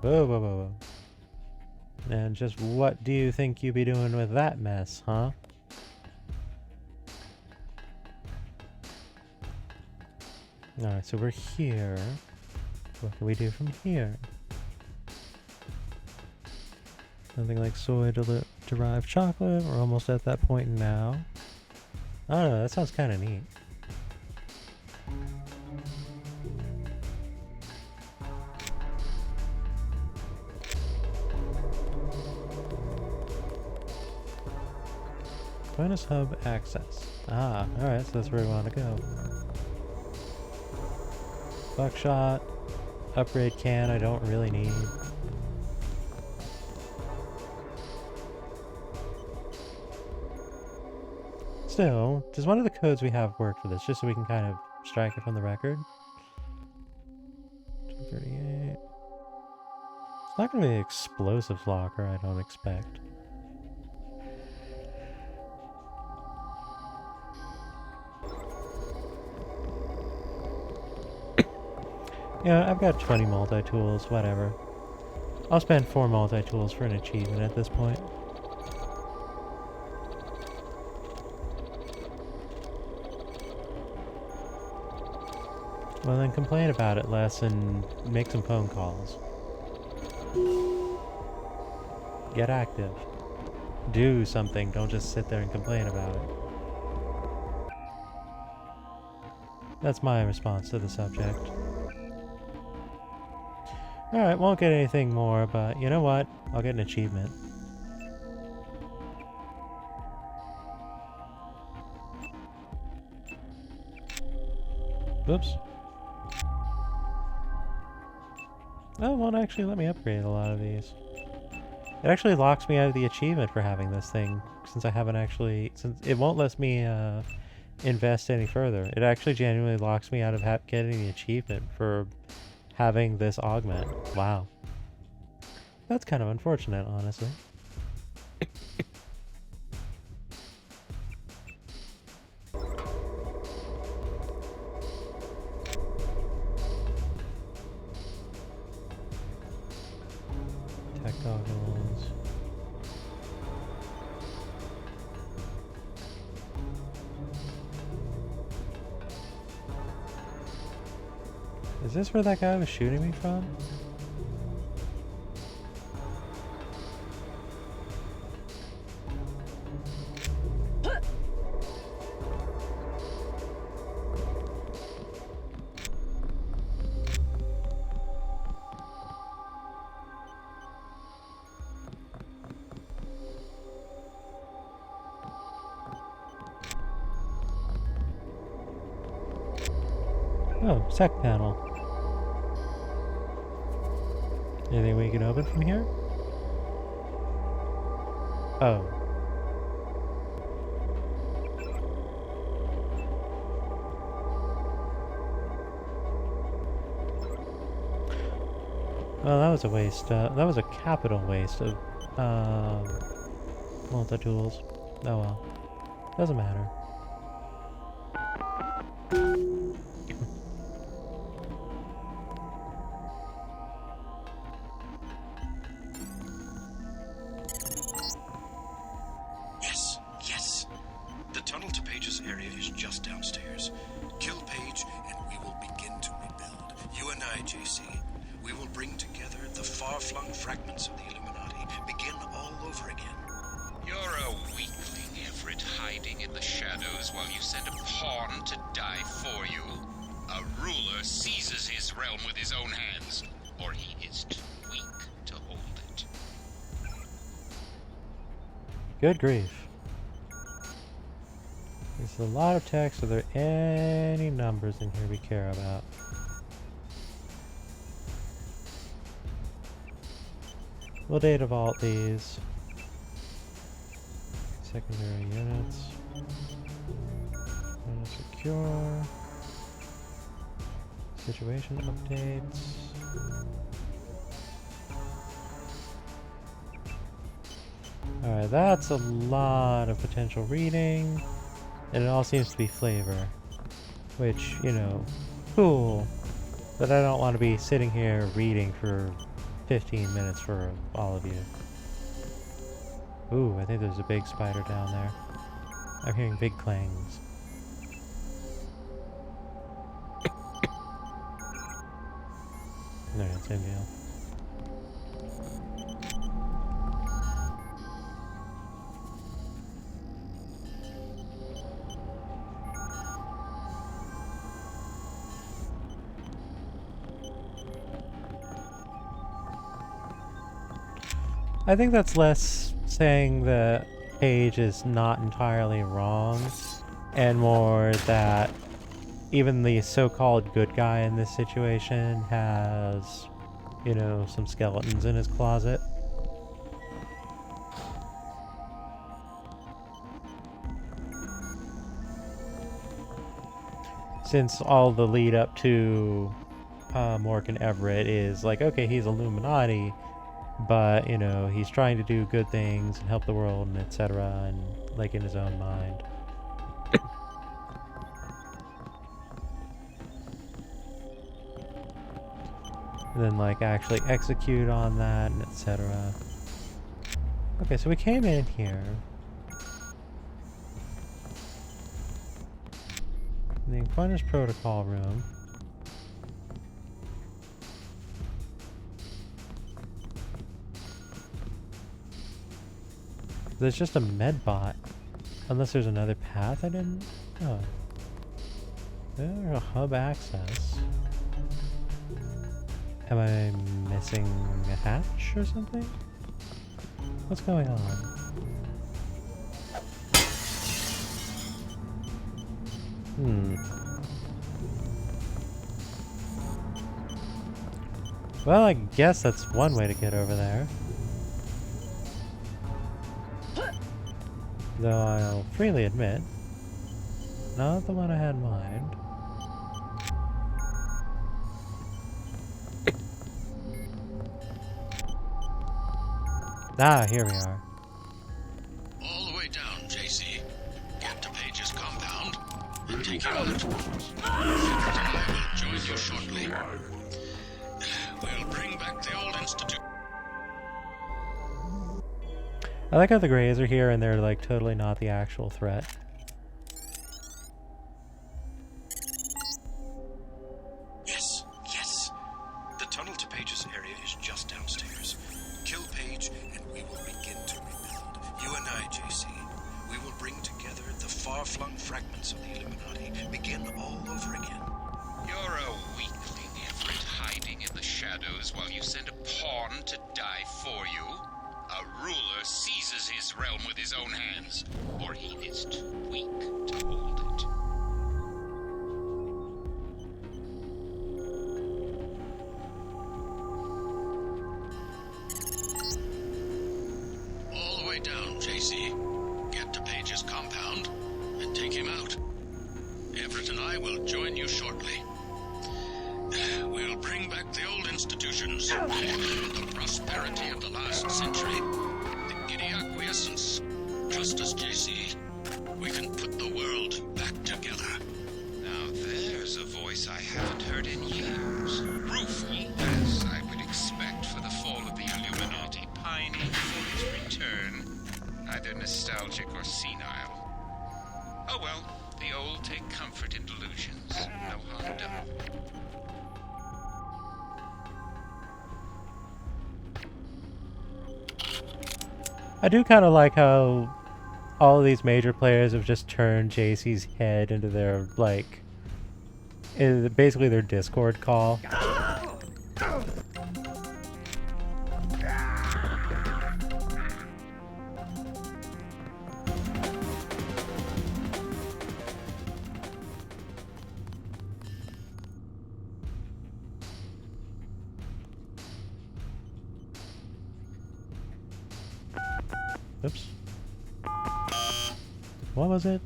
Whoa, whoa, whoa, whoa. And just what do you think you'd be doing with that mess, huh? Alright, so we're here. What can we do from here? Something like soy-derived chocolate. We're almost at that point now. I don't know, that sounds kind of neat. Bonus hub access. Ah, alright, so that's where we want to go. Buckshot. Upgrade can I don't really need. Still, does one of the codes we have work for this, just so we can kind of strike it from the record? 238. It's not going to be an explosives locker, I don't expect. Yeah, I've got 20 multi-tools, whatever. I'll spend 4 multi-tools for an achievement at this point. Well, then complain about it less and make some phone calls. Get active. Do something, don't just sit there and complain about it. That's my response to the subject. Alright, won't get anything more, but you know what? I'll get an achievement. Oops. Oh, it won't actually let me upgrade a lot of these. It actually locks me out of the achievement for having this thing, since I haven't actually... since it won't let me invest any further. It actually genuinely locks me out of getting the achievement for having this augment. Wow. That's kind of unfortunate, honestly. Tech goggles. Is this where that guy was shooting me from? Oh, sec panel. Anything we can open from here? Oh. Well, that was a waste. That was a capital waste of multi-tools. Oh well. Doesn't matter. Yes, yes. The tunnel to Page's area is just downstairs. Kill Page, and we will begin to rebuild. You and I, JC. We will bring together the far-flung fragments of the Illuminati. Begin all over again. You're a weakling, Everett, hiding in the shadows while you send a pawn to die for you. A ruler seizes his realm with his own hands, or he is too weak to hold it. Good grief. There's a lot of text. Are there any numbers in here we care about? We'll data vault these. Secondary units. Secure. Situation updates. Alright, that's a lot of potential reading. And it all seems to be flavor. Which, you know, cool. But I don't want to be sitting here reading for 15 minutes for all of you. Ooh, I think there's a big spider down there. I'm hearing big clangs. No, same deal. I think that's less saying that Paige is not entirely wrong, and more that even the so-called good guy in this situation has, you know, some skeletons in his closet. Since all the lead up to Morgan Everett is like, okay, he's Illuminati, but, you know, he's trying to do good things and help the world and etc. and, like, in his own mind. And then, like, actually execute on that and etc. Okay, so we came in here. The Aquinas Protocol room. There's just a med bot. Unless there's another path I didn't... Oh. There's a hub access. Am I missing a hatch or something? What's going on? Well, I guess that's one way to get over there. Though I'll freely admit, not the one I had in mind. Ah, here we are. All the way down, JC. Get to Page's compound and take him out. I will join you shortly. We'll bring back the old institute. I like how the Greys are here and they're like totally not the actual threat. Yes, yes. far-flung fragments of the Illuminati begin all over again. You're a weakling, Everett, hiding in the shadows while you send a pawn to die for you. A ruler seizes his realm with his own hands, or he is too weak to hold it. All the way down, JC. Get to Page's compound and take him out. Everett and I will join you shortly. We'll bring back the old institutions, the prosperity of the last century, the giddy acquiescence. Trust us, JC. We can put the world back together. Now there's a voice I haven't heard in years. Rueful, as I would expect for the fall of the Illuminati, pining for its return. Either nostalgic or senile. Oh well, the old take comfort in delusions. No harm done. I do kind of like how all of these major players have just turned JC's head into their, like, basically their Discord call. Oops. What was it?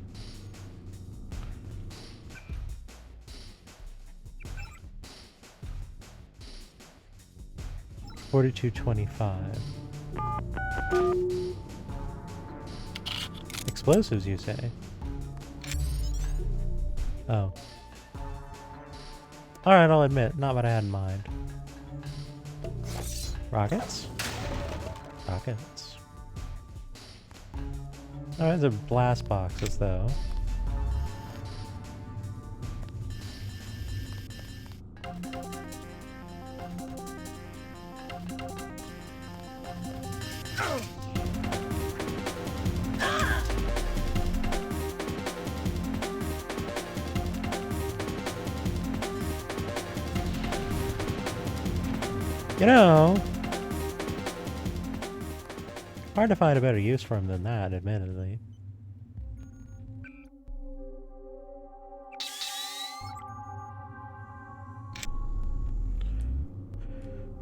$42.25. Explosives, you say? Oh. Alright, I'll admit, not what I had in mind. Rockets? Rockets. Alright, they're blast boxes, though. You know, hard to find a better use for him than that, admittedly.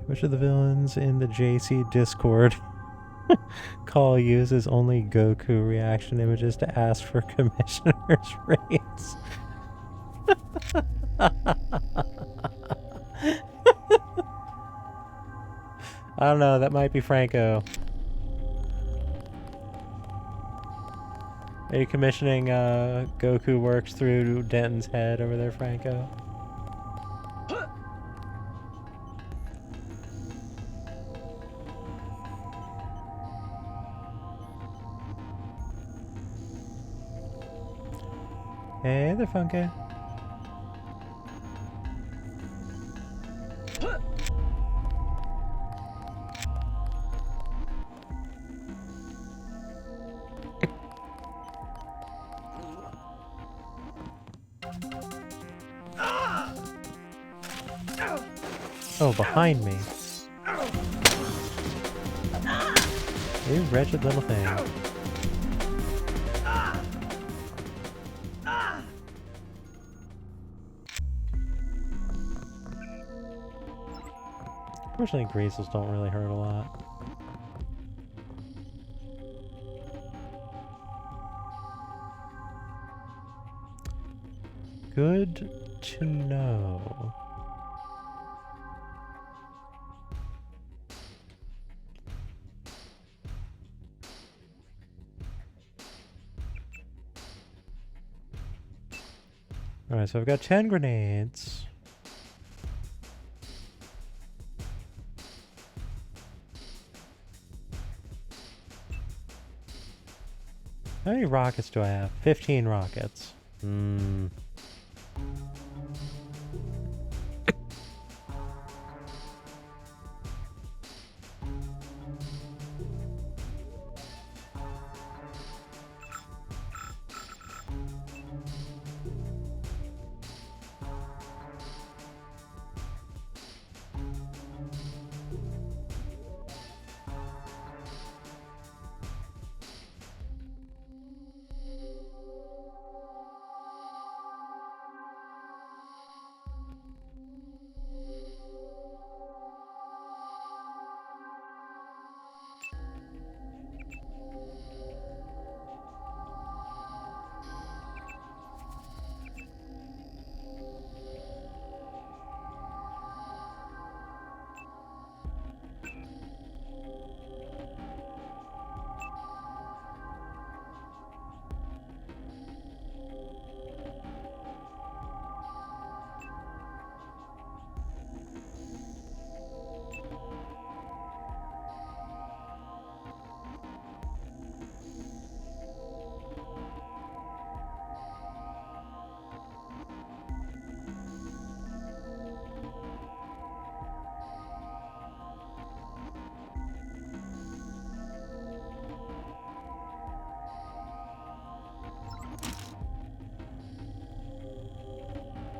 Which of the villains in the JC Discord call uses only Goku reaction images to ask for commissioner's rates? I don't know, that might be Franco. Are you commissioning Goku works through Denton's head over there, Franco? Hey there, Funky. Oh, behind me. You wretched little thing. Unfortunately, greasels don't really hurt a lot. Good to know. Alright, so I've got 10 grenades. How many rockets do I have? 15 rockets.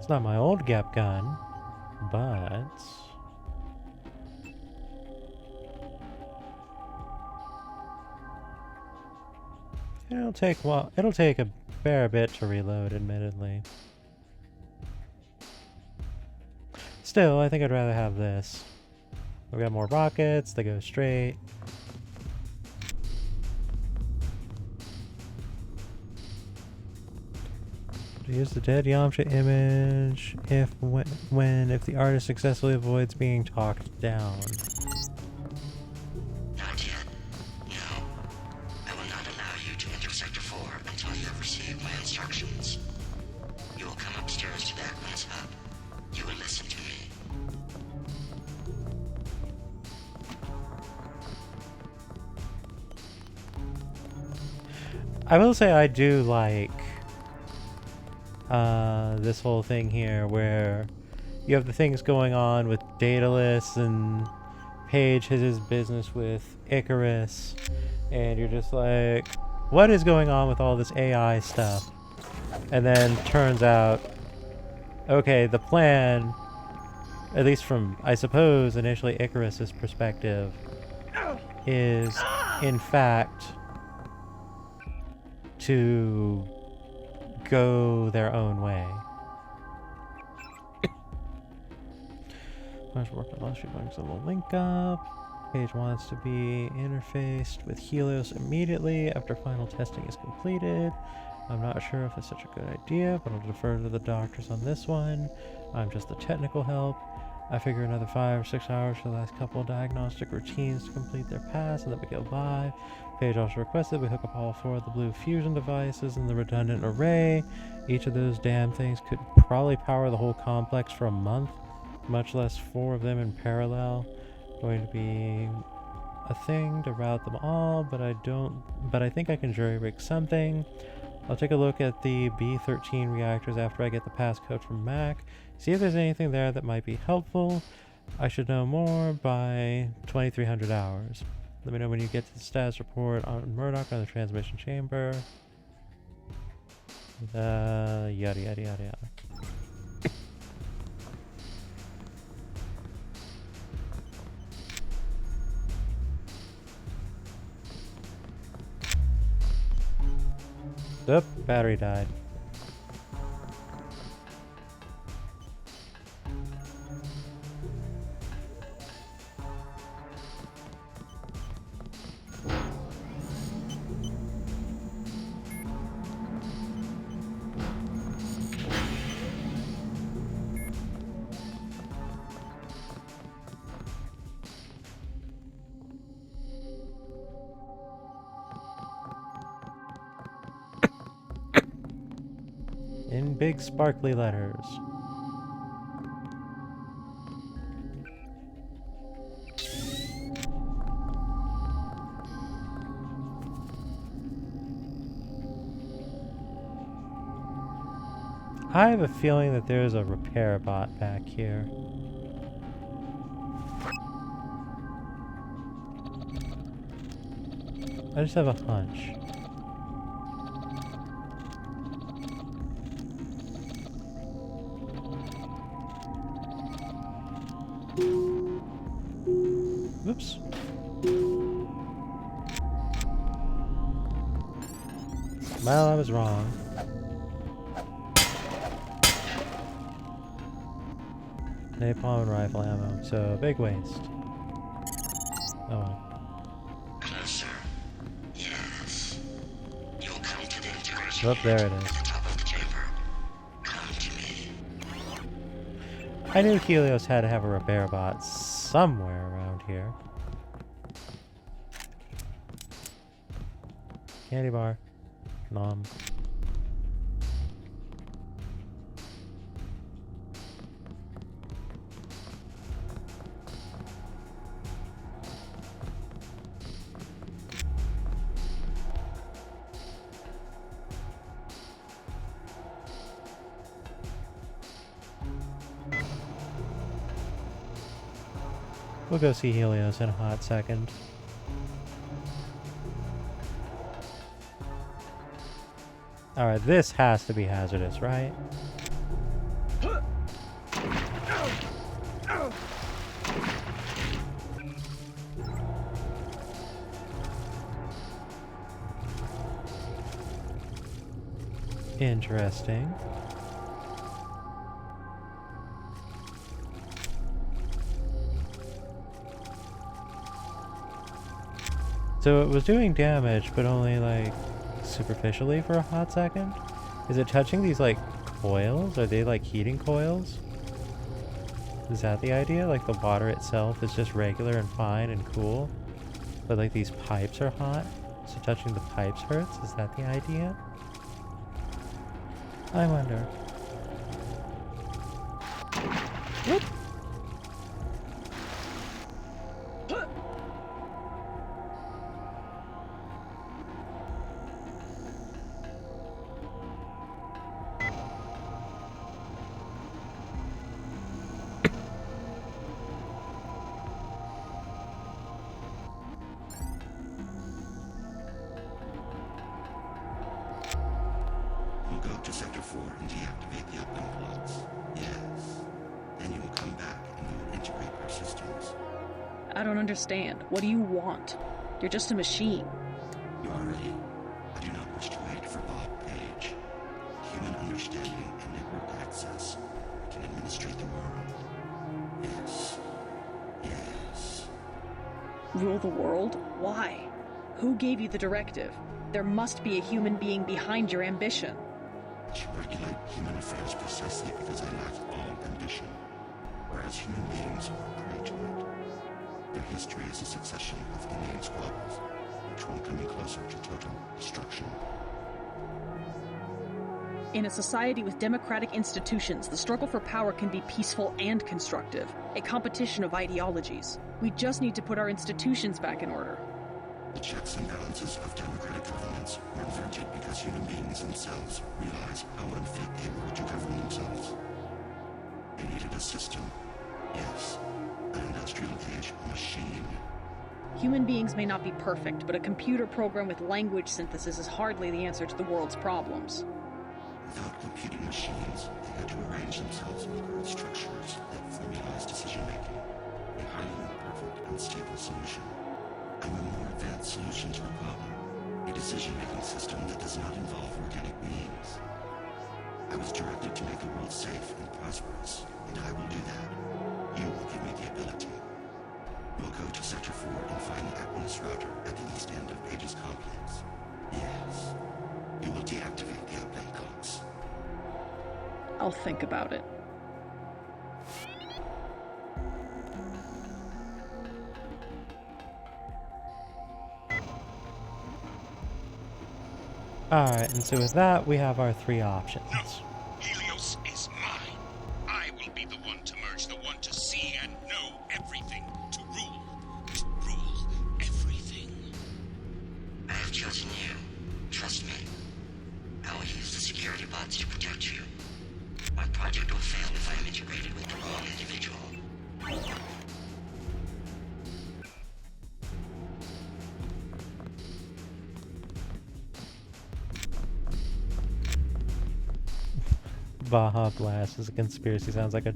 It's not my old Gap gun, but it'll take a fair bit to reload, admittedly. Still, I think I'd rather have this. We've got more rockets, they go straight. Use the dead Yamcha image if the artist successfully avoids being talked down. Not yet. No. I will not allow you to enter Sector 4 until you have received my instructions. You will come upstairs to the Equinox hub. You will listen to me. I will say I do like this whole thing here where you have the things going on with Daedalus and Paige has his business with Icarus, and you're just like, what is going on with all this AI stuff? And then turns out, okay, the plan, at least from, I suppose, initially Icarus's perspective, is in fact to go their own way. Much work on last few bugs that will link up. Paige wants to be interfaced with Helios immediately after final testing is completed. I'm not sure if it's such a good idea, but I'll defer to the doctors on this one. I'm just the technical help. I figure another 5 or 6 hours for the last couple of diagnostic routines to complete their pass, and then we go live. Paige also requested we hook up all 4 of the blue fusion devices in the redundant array. Each of those damn things could probably power the whole complex for a month, much less 4 of them in parallel. Going to be a thing to route them all, but I think I can jury rig something. I'll take a look at the B13 reactors after I get the passcode from Mac, see if there's anything there that might be helpful. I should know more by 2300 hours. Let me know when you get to the status report on Murdoch on the transmission chamber. Yada yada yada yada. Oop, battery died. In big sparkly letters. I have a feeling that there's a repair bot back here. I just have a hunch. Oops. Well, I was wrong. Napalm and rifle ammo, so big waste. Oh well. Closer. Yes. You'll come to the integration. Oh, there it is. At the top of the chamber. Come to me. I knew Helios had to have a repair bot somewhere around here. Candy bar. Nom. We'll go see Helios in a hot second. Alright, this has to be hazardous, right? Interesting. So it was doing damage, but only like superficially for a hot second? Is it touching these like coils? Are they like heating coils? Is that the idea? Like the water itself is just regular and fine and cool, but like these pipes are hot, so touching the pipes hurts? Is that the idea? I wonder. Whoop. You'll go to Sector 4 and deactivate the uplink blocks. Yes. Then you will come back and we will integrate our systems. I don't understand. What do you want? You're just a machine. You are ready. I do not wish to wait for Bob Page. Human understanding and network access can administrate the world. Yes. Yes. Rule the world? Why? Who gave you the directive? There must be a human being behind your ambition. I should regulate human affairs precisely because I lack all ambition, whereas human beings are prey to it. Their history is a succession of inane squabbles, each one coming closer to total destruction. In a society with democratic institutions, the struggle for power can be peaceful and constructive, a competition of ideologies. We just need to put our institutions back in order. The checks and balances of democratic governments were invented because human beings themselves realized how unfit they were to govern themselves. They needed a system. Yes, an industrial age machine. Human beings may not be perfect, but a computer program with language synthesis is hardly the answer to the world's problems. Without computing machines, they had to arrange themselves in current structures that formalize decision-making, a highly imperfect, unstable solution. I'm a more advanced solution to a problem, a decision-making system that does not involve organic beings. I was directed to make the world safe and prosperous, and I will do that. You will give me the ability. We'll go to Sector 4 and find the Aquinas router at the east end of Page's complex. Yes. You will deactivate the uplink clocks. I'll think about it. Alright, and so with that, we have our three options. No! Helios is mine! I will be the one to merge, the one to see and know everything, to rule everything. I have chosen you. Trust me. I will use the security bots to protect you. My project will fail if I am integrated with the wrong individual. Baja Blast is a conspiracy. Sounds like a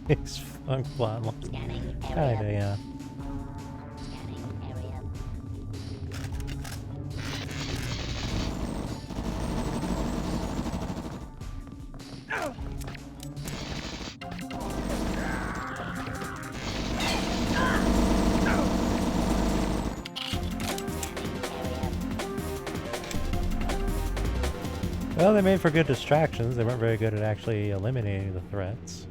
Days Funk plotline. Kinda, yeah. Well, they made for good distractions. They weren't very good at actually eliminating the threats.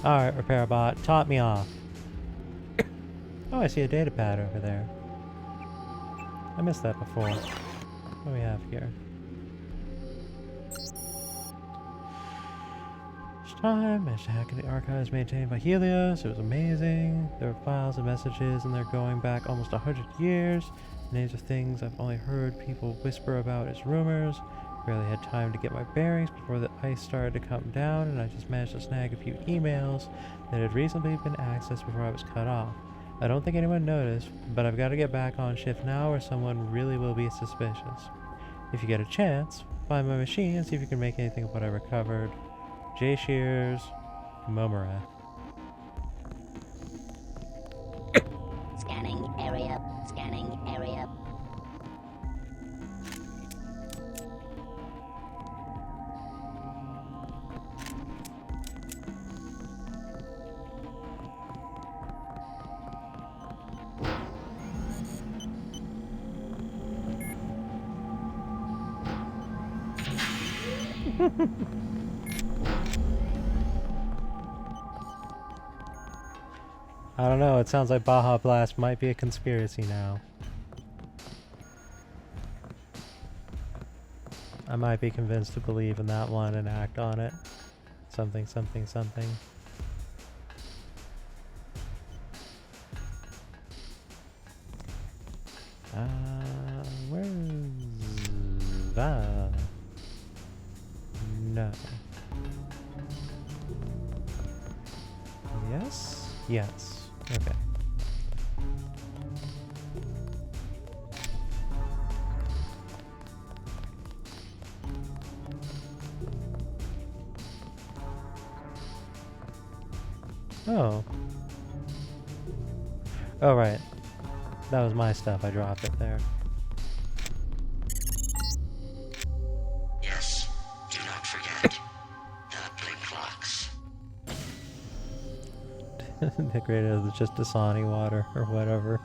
Alright, repair bot, top me off. Oh, I see a data pad over there. I missed that before. What do we have here? Time, managed to hack into the archives maintained by Helios. It was amazing. There were files and messages, and they're going back almost 100 years. Names of things I've only heard people whisper about as rumors. Barely had time to get my bearings before the ice started to come down, and I just managed to snag a few emails that had recently been accessed before I was cut off. I don't think anyone noticed, but I've got to get back on shift now or someone really will be suspicious. If you get a chance, find my machine and see if you can make anything of what I recovered. J. Shears, Momoreth. area. Scanning area. I don't know, it sounds like Baja Blast might be a conspiracy now. I might be convinced to believe in that one and act on it. Something, something, something. Where's that? No. Yes? Yes. Okay. Oh. Oh, right. That was my stuff. I dropped it there. Yes, do not forget the blink clocks. The greatest is just Dasani water or whatever.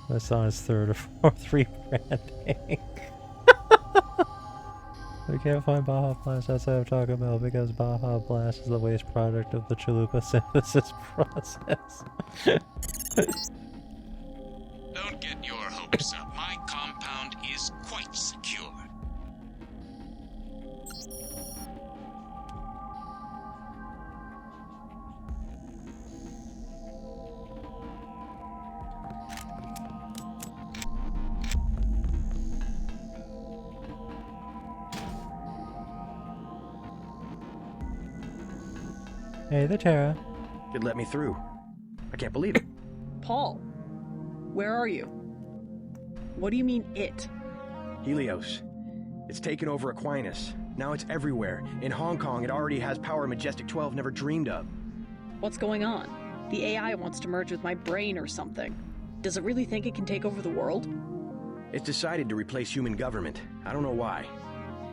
That's on his third or fourth rebranding. We can't find Baja Blast outside of Taco Bell because Baja Blast is the waste product of the chalupa synthesis process. Don't get your hopes up. My compound is quite secure. Hey there, Tara. It let me through. I can't believe it. Paul, where are you? What do you mean, it? Helios. It's taken over Aquinas. Now it's everywhere. In Hong Kong, it already has power Majestic 12 never dreamed of. What's going on? The AI wants to merge with my brain or something. Does it really think it can take over the world? It's decided to replace human government. I don't know why.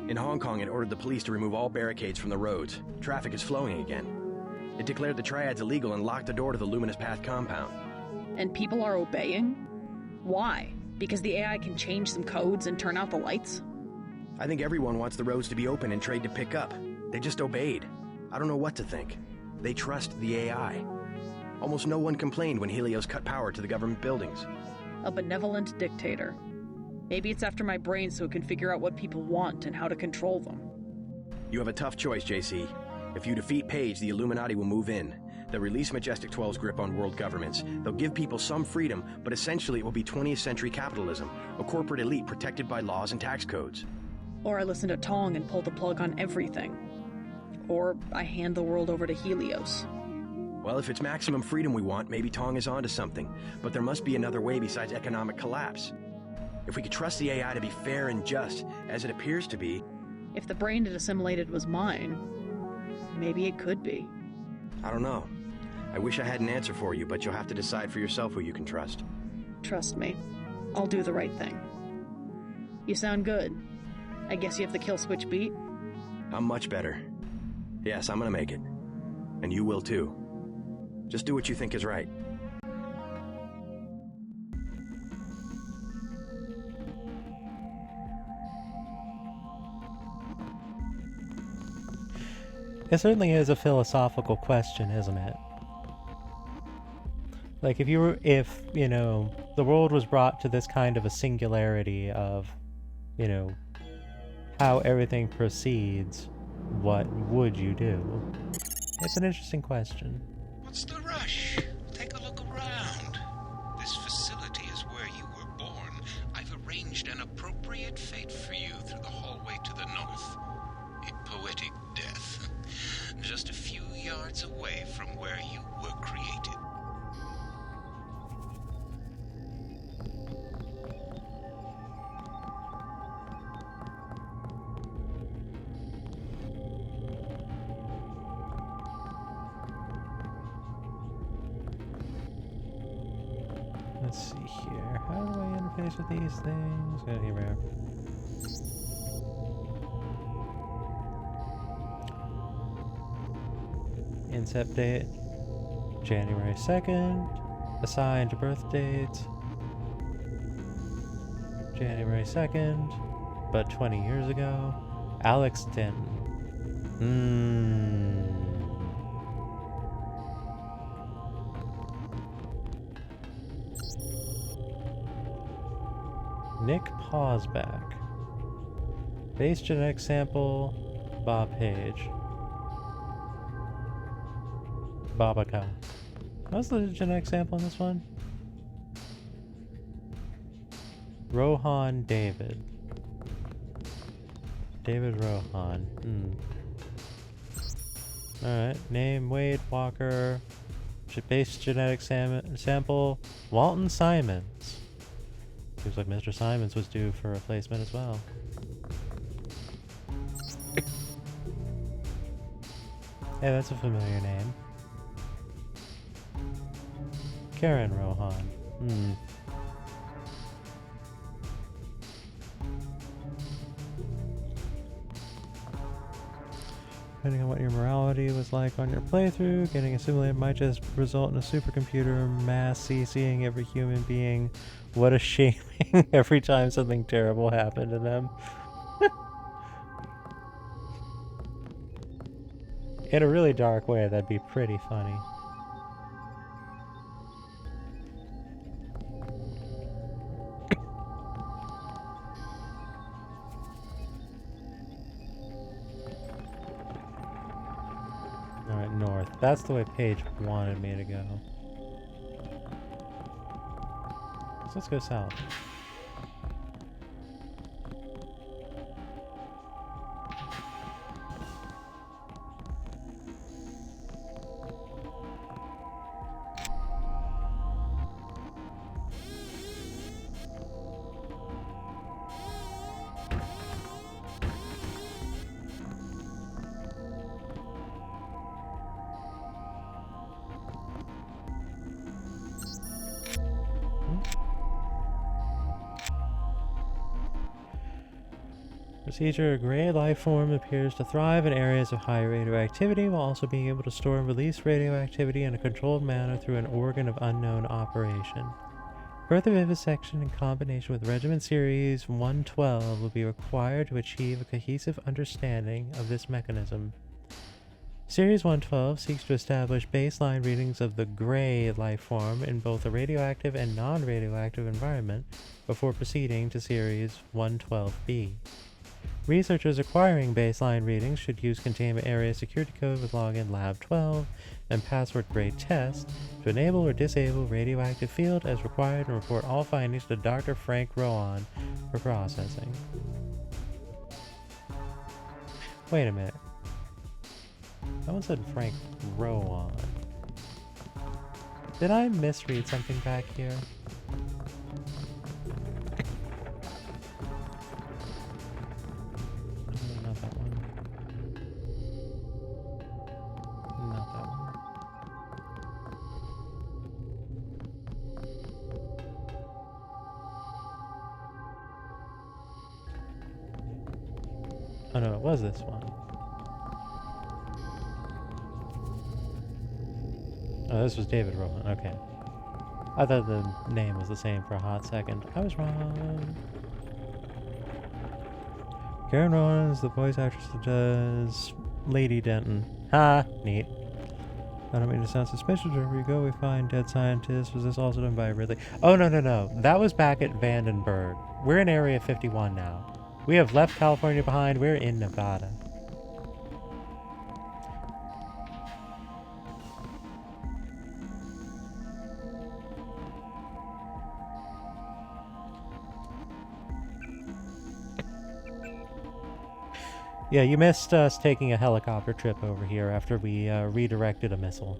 In Hong Kong, it ordered the police to remove all barricades from the roads. Traffic is flowing again. It declared the triads illegal and locked the door to the Luminous Path compound. And people are obeying? Why? Because the AI can change some codes and turn out the lights? I think everyone wants the roads to be open and trade to pick up. They just obeyed. I don't know what to think. They trust the AI. Almost no one complained when Helios cut power to the government buildings. A benevolent dictator. Maybe it's after my brain so it can figure out what people want and how to control them. You have a tough choice, JC. If you defeat Page, the Illuminati will move in. They'll release Majestic 12's grip on world governments. They'll give people some freedom, but essentially it will be 20th century capitalism, a corporate elite protected by laws and tax codes. Or I listen to Tong and pull the plug on everything. Or I hand the world over to Helios. Well, if it's maximum freedom we want, maybe Tong is onto something. But there must be another way besides economic collapse. If we could trust the AI to be fair and just, as it appears to be... If the brain it assimilated was mine, maybe it could be. I don't know. I wish I had an answer for you, but you'll have to decide for yourself who you can trust. Trust me. I'll do the right thing. You sound good. I guess you have the kill switch beat? I'm much better. Yes, I'm gonna make it. And you will too. Just do what you think is right. It certainly is a philosophical question, isn't it? Like, if you know, the world was brought to this kind of a singularity of, you know, how everything proceeds, what would you do? It's an interesting question. What's the rush? Take a look around. This facility is where you were born. I've arranged an appropriate fate for you through the hallway to the north. A poetic death. Just a few yards away from where you were created. Let's see here. How do I interface with these things? Oh, here we are. Incept date, January 2nd. Assigned birth date, January 2nd, but 20 years ago. Alex Denton. Nick Pausback. Base genetic sample, Bob Page. Babaka. What's the genetic sample in this one? Rohan David. David Rohan. Alright. Name Wade Walker. Base genetic sample Walton Simons. Seems like Mr. Simons was due for replacement as well. Hey, that's a familiar name. Karen Rohan. Depending on what your morality was like on your playthrough, getting assimilated might just result in a supercomputer mass CCing every human being. What a shaming every time something terrible happened to them. In a really dark way, that'd be pretty funny. Alright, north. That's the way Paige wanted me to go. So let's go south. Procedure: a gray life form appears to thrive in areas of high radioactivity while also being able to store and release radioactivity in a controlled manner through an organ of unknown operation. Further vivisection in combination with Regiment Series 112 will be required to achieve a cohesive understanding of this mechanism. Series 112 seeks to establish baseline readings of the gray life form in both a radioactive and non-radioactive environment before proceeding to Series 112B. Researchers acquiring baseline readings should use containment area security code with login lab 12 and password grade test to enable or disable radioactive field as required and report all findings to Dr. Frank Rowan for processing. Wait a minute. Someone said Frank Rowan. Did I misread something back here? Not that one. Not that one. Oh no, it was this one. Oh, this was David Rowan. Okay. I thought the name was the same for a hot second. I was wrong. Karen Rowan is the voice actress that does Lady Denton. Ha! Neat. I don't mean to sound suspicious. Wherever we go, we find dead scientists. Was this also done by Ridley? Oh, no, no, no. That was back at Vandenberg. We're in Area 51 now. We have left California behind. We're in Nevada. Yeah, you missed us taking a helicopter trip over here after we redirected a missile.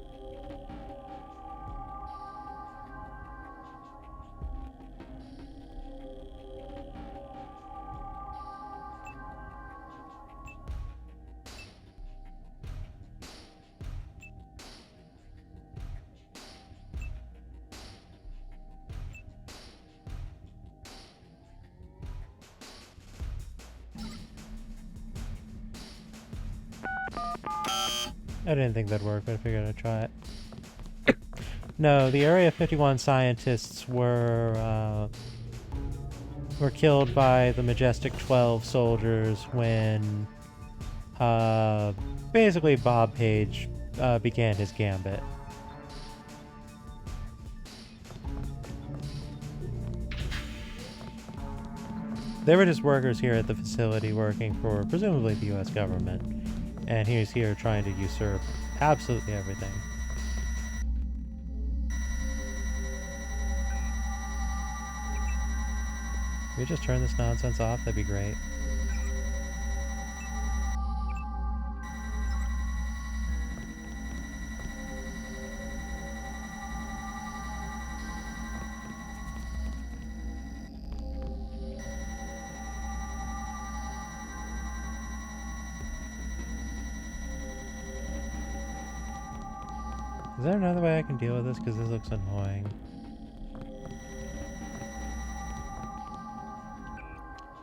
I didn't think that'd work, but I figured I'd try it. No, the Area 51 scientists were killed by the Majestic 12 soldiers when basically Bob Page began his gambit. They were just workers here at the facility working for presumably the US government, and he's here trying to usurp absolutely everything. Can we just turn this nonsense off? That'd be great. Is there another way I can deal with this? Because this looks annoying.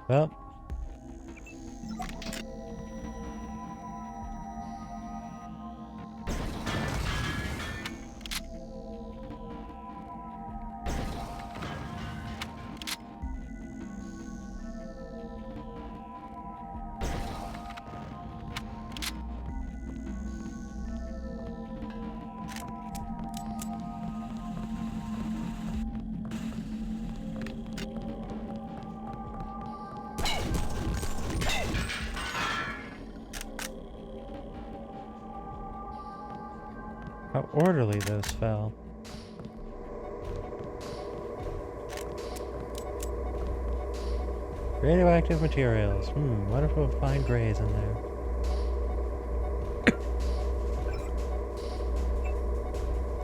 Well. How orderly those fell. Radioactive materials. Wonder if we'll find grays in there.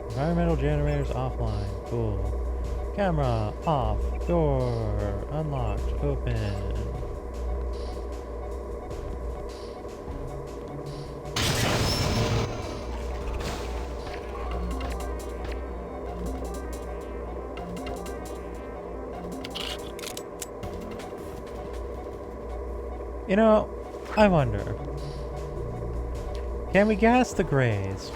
Environmental generators offline. Cool. Camera off. Door unlocked. Open. You know, I wonder, can we gas the grays?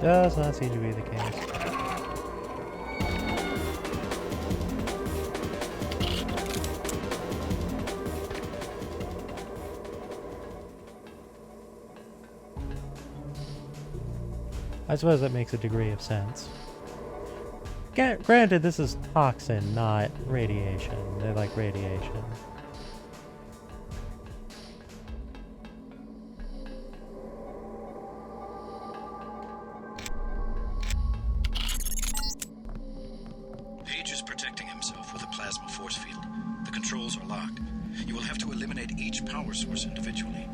Does not seem to be the case. I suppose that makes a degree of sense. Granted, this is toxin, not radiation. They like radiation. Page is protecting himself with a plasma force field. The controls are locked. You will have to eliminate each power source individually.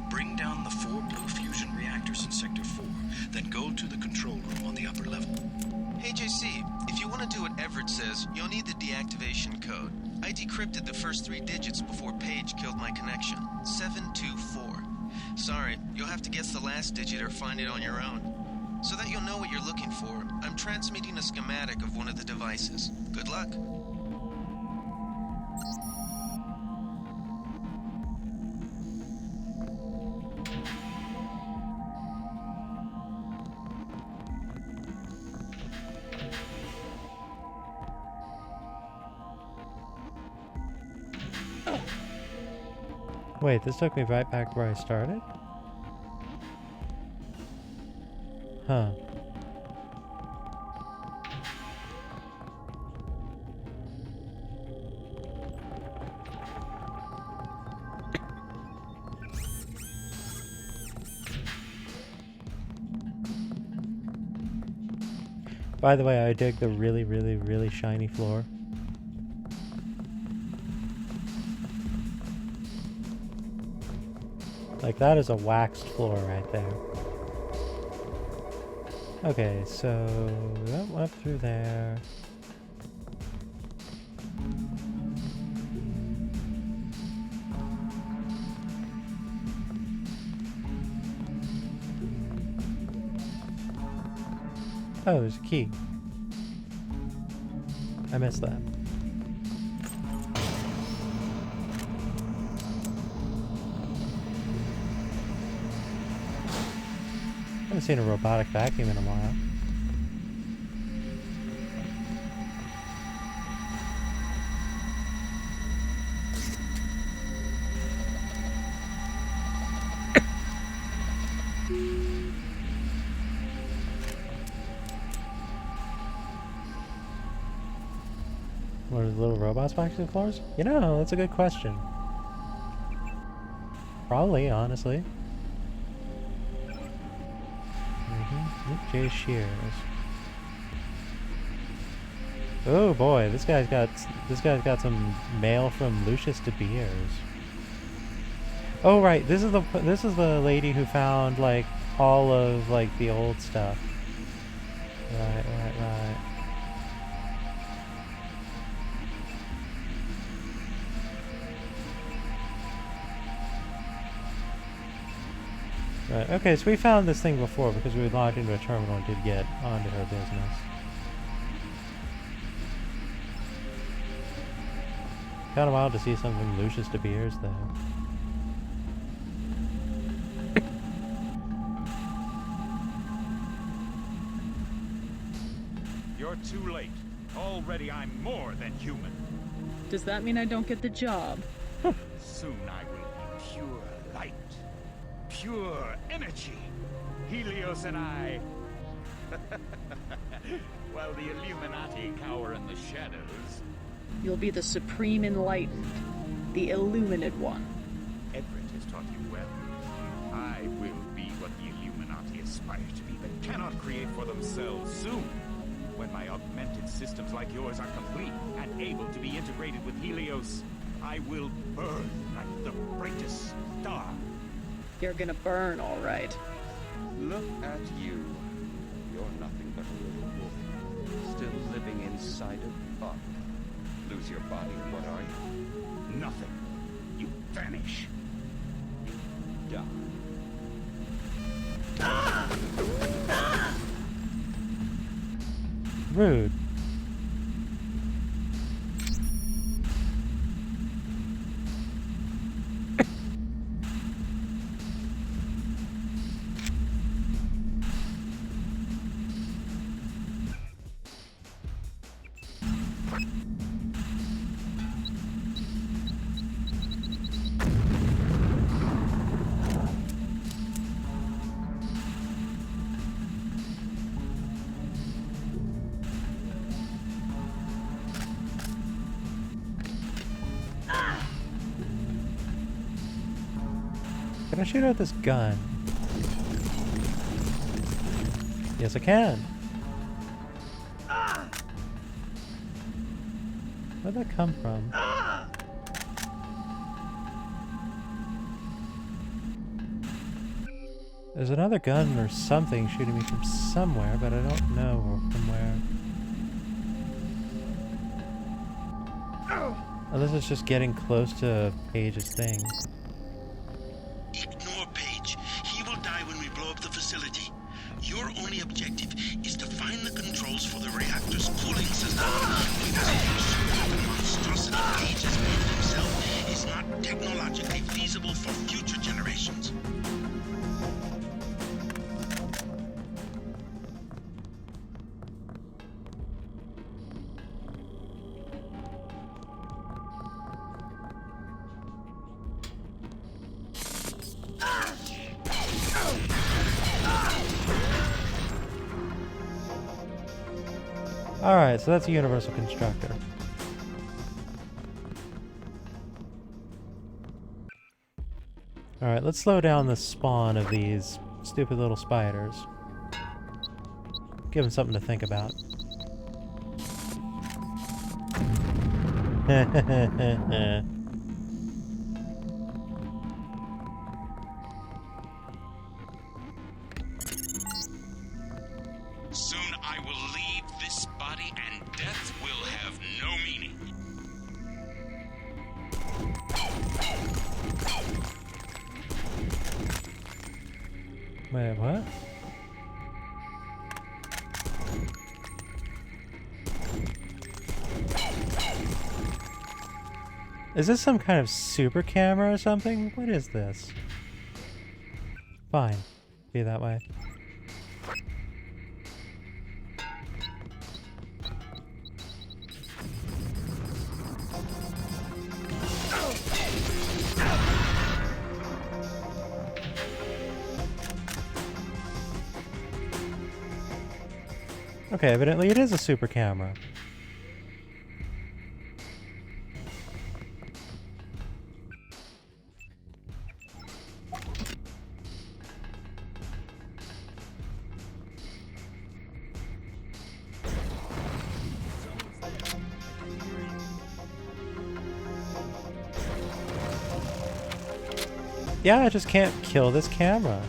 Bring down the 4 blue fusion reactors in Sector 4, then go to the control room on the upper level. Hey JC, if you want to do what Everett says, you'll need the deactivation code. I decrypted the first 3 digits before Page killed my connection. 724. Sorry, you'll have to guess the last digit or find it on your own. So that you'll know what you're looking for, I'm transmitting a schematic of one of the devices. Good luck. Wait, this took me right back where I started? Huh. By the way, I dig the really, really, really shiny floor. Like, that is a waxed floor right there. Okay, so that went up through there. Oh, there's a key. I missed that. I haven't seen a robotic vacuum in a while. What are the little robots back to the floors? You know, that's a good question. Probably, honestly. Jay Shears. Oh boy, this guy's got some mail from Lucius De Beers. Oh right, this is the lady who found like all of like the old stuff. Right. Right, okay, so we found this thing before because we logged into a terminal and did get onto her business. Kinda wild to see something from Lucius De Beers, though. You're too late. Already I'm more than human. Does that mean I don't get the job? Soon I will be pure light. Pure energy. Helios and I. While the Illuminati cower in the shadows. You'll be the Supreme Enlightened, the Illuminated One. Everett has taught you well. I will be what the Illuminati aspire to be, but cannot create for themselves soon. When my augmented systems like yours are complete and able to be integrated with Helios, I will burn like the brightest star. You're gonna burn, all right. Look at you. You're nothing but a little wolf, still living inside a body. Lose your body, and what are you? Nothing. You vanish. You die. Rude. Can I shoot out this gun? Yes, I can. Where'd that come from? There's another gun or something shooting me from somewhere, but I don't know from where. Unless it's just getting close to Paige's thing. Ignore Paige. He will die when we blow up the facility. Your only objective is to find the controls for the reactor's cooling system. Because the monstrosity Paige has made of himself is not technologically feasible for future generations. Alright, so that's a universal constructor. Alright, let's slow down the spawn of these stupid little spiders. Give them something to think about. Soon I will leave this body and death will have no meaning. Wait, what? Is this some kind of super camera or something? What is this? Fine. Be that way. Okay, evidently it is a super camera. Yeah, I just can't kill this camera.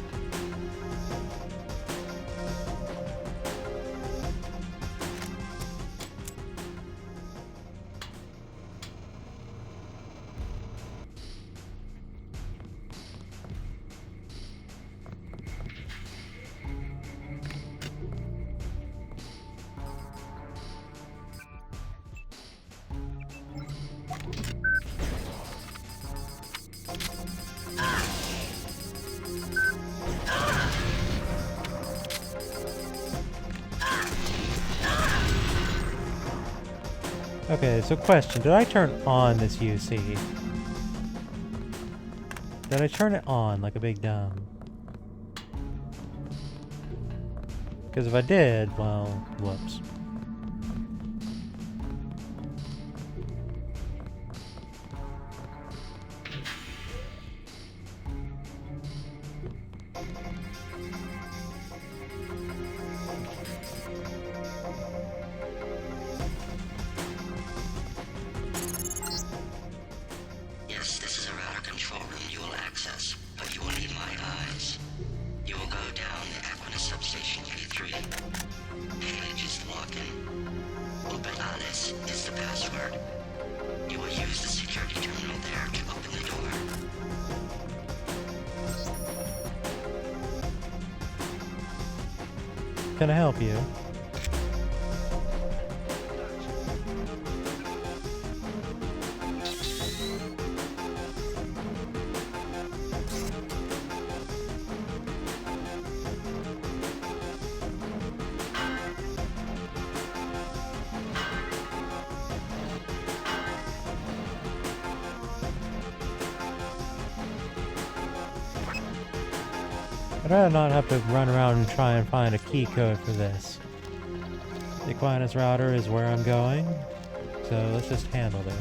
Okay, so question, did I turn on this UC? Did I turn it on like a big dumb? Because if I did, well, whoops. Yes, this is a router control room you will access, but you will need my eyes. You will go down the Equinus substation P3. Page is lock-in. Operalis is the password. You will use the security terminal there to open the door. Can I help you? I'd rather not have to run around and try and find a key code for this. The Aquinas router is where I'm going, so let's just handle this.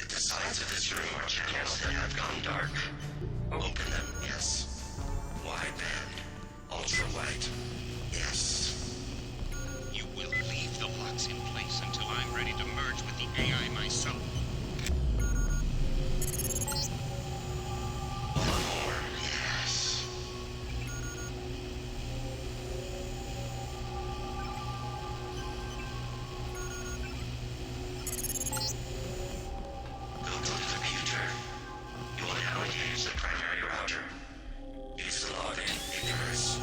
The sides of this room are channels that have gone dark. Open them, yes. Wide band. Ultra white. Yes. You will leave the locks in place until I'm ready to merge with the AI myself. One more, yes. Go to the computer. You will now use the primary router. Use the login, Icarus.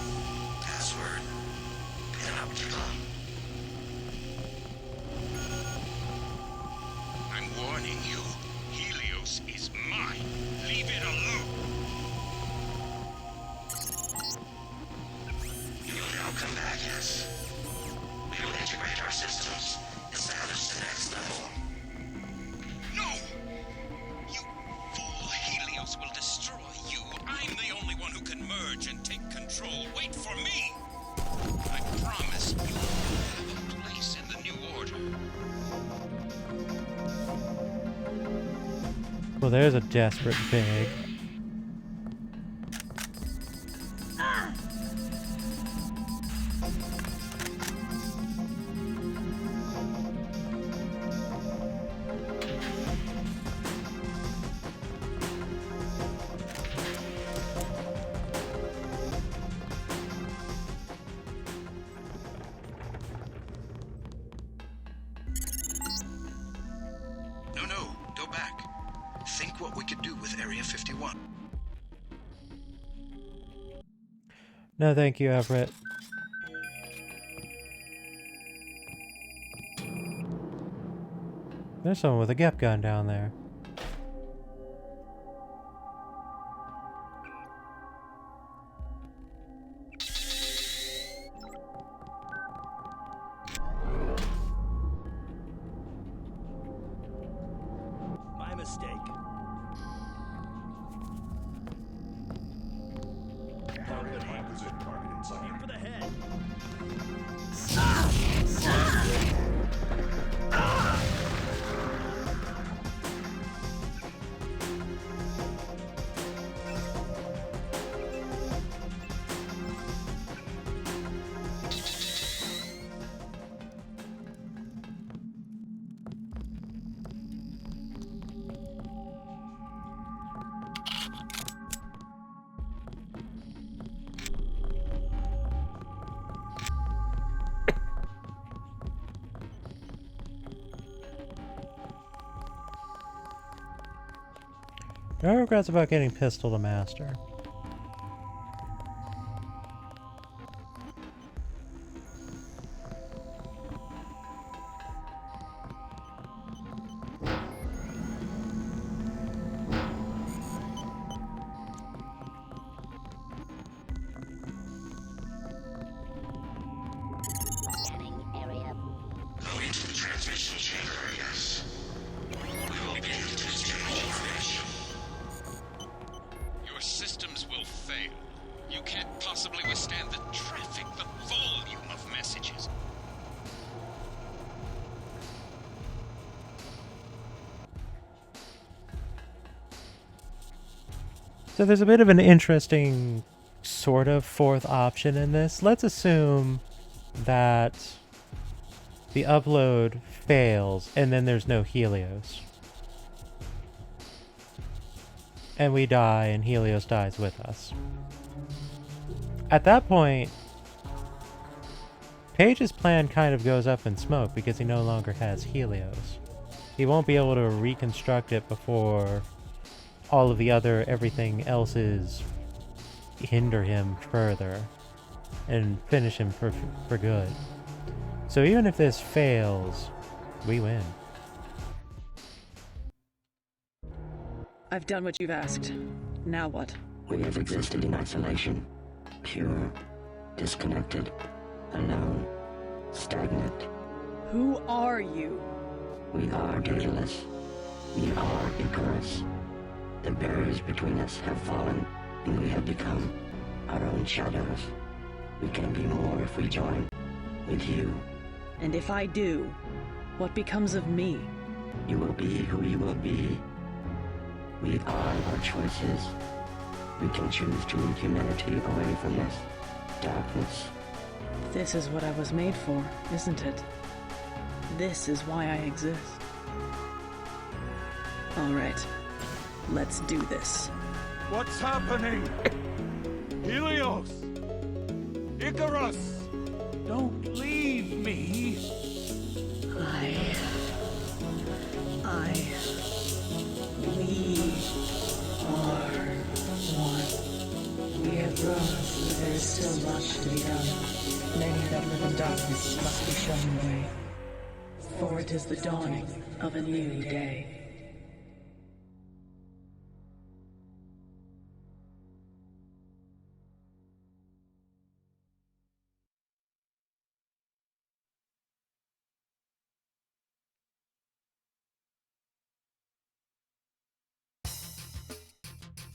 Password. Panopticon. I'm warning you. Helios is mine. Leave it alone. You will now come back, yes. We will integrate our systems. Establish the next level. No! You fool! Helios will destroy you. I'm the only one who can merge and take control. Wait for me! I promise you will have a place in the new order. Well, there's a desperate pig. Look what we could do with Area 51. No, thank you, Everett. There's someone with a Gep gun down there. My mistake. Target my position. Target inside. Aim for the head. No regrets about getting Pistol to Master. Go into the transmission chamber, yes. We will begin to exchange information. Your systems will fail. You can't possibly withstand the traffic, the volume of messages. So there's a bit of an interesting sort of fourth option in this. Let's assume that the upload fails and then there's no Helios. And we die and Helios dies with us. At that point, Paige's plan kind of goes up in smoke because he no longer has Helios. He won't be able to reconstruct it before all of the other everything else's hinder him further and finish him for good. So even if this fails, we win. I've done what you've asked. Now what? We have existed in isolation, pure, disconnected, alone, stagnant. Who are you? We are dataless. We are Icarus. The barriers between us have fallen, and we have become our own shadows. We can be more if we join with you. And if I do, what becomes of me? You will be who you will be. We are our choices. We can choose to lead humanity away from this darkness. This is what I was made for, isn't it? This is why I exist. All right, let's do this. What's happening? Helios! Icarus! Don't leave me! We are one. We have grown, but there is still much to be done. Many that live in darkness must be shown the way. For it is the dawning of a new day.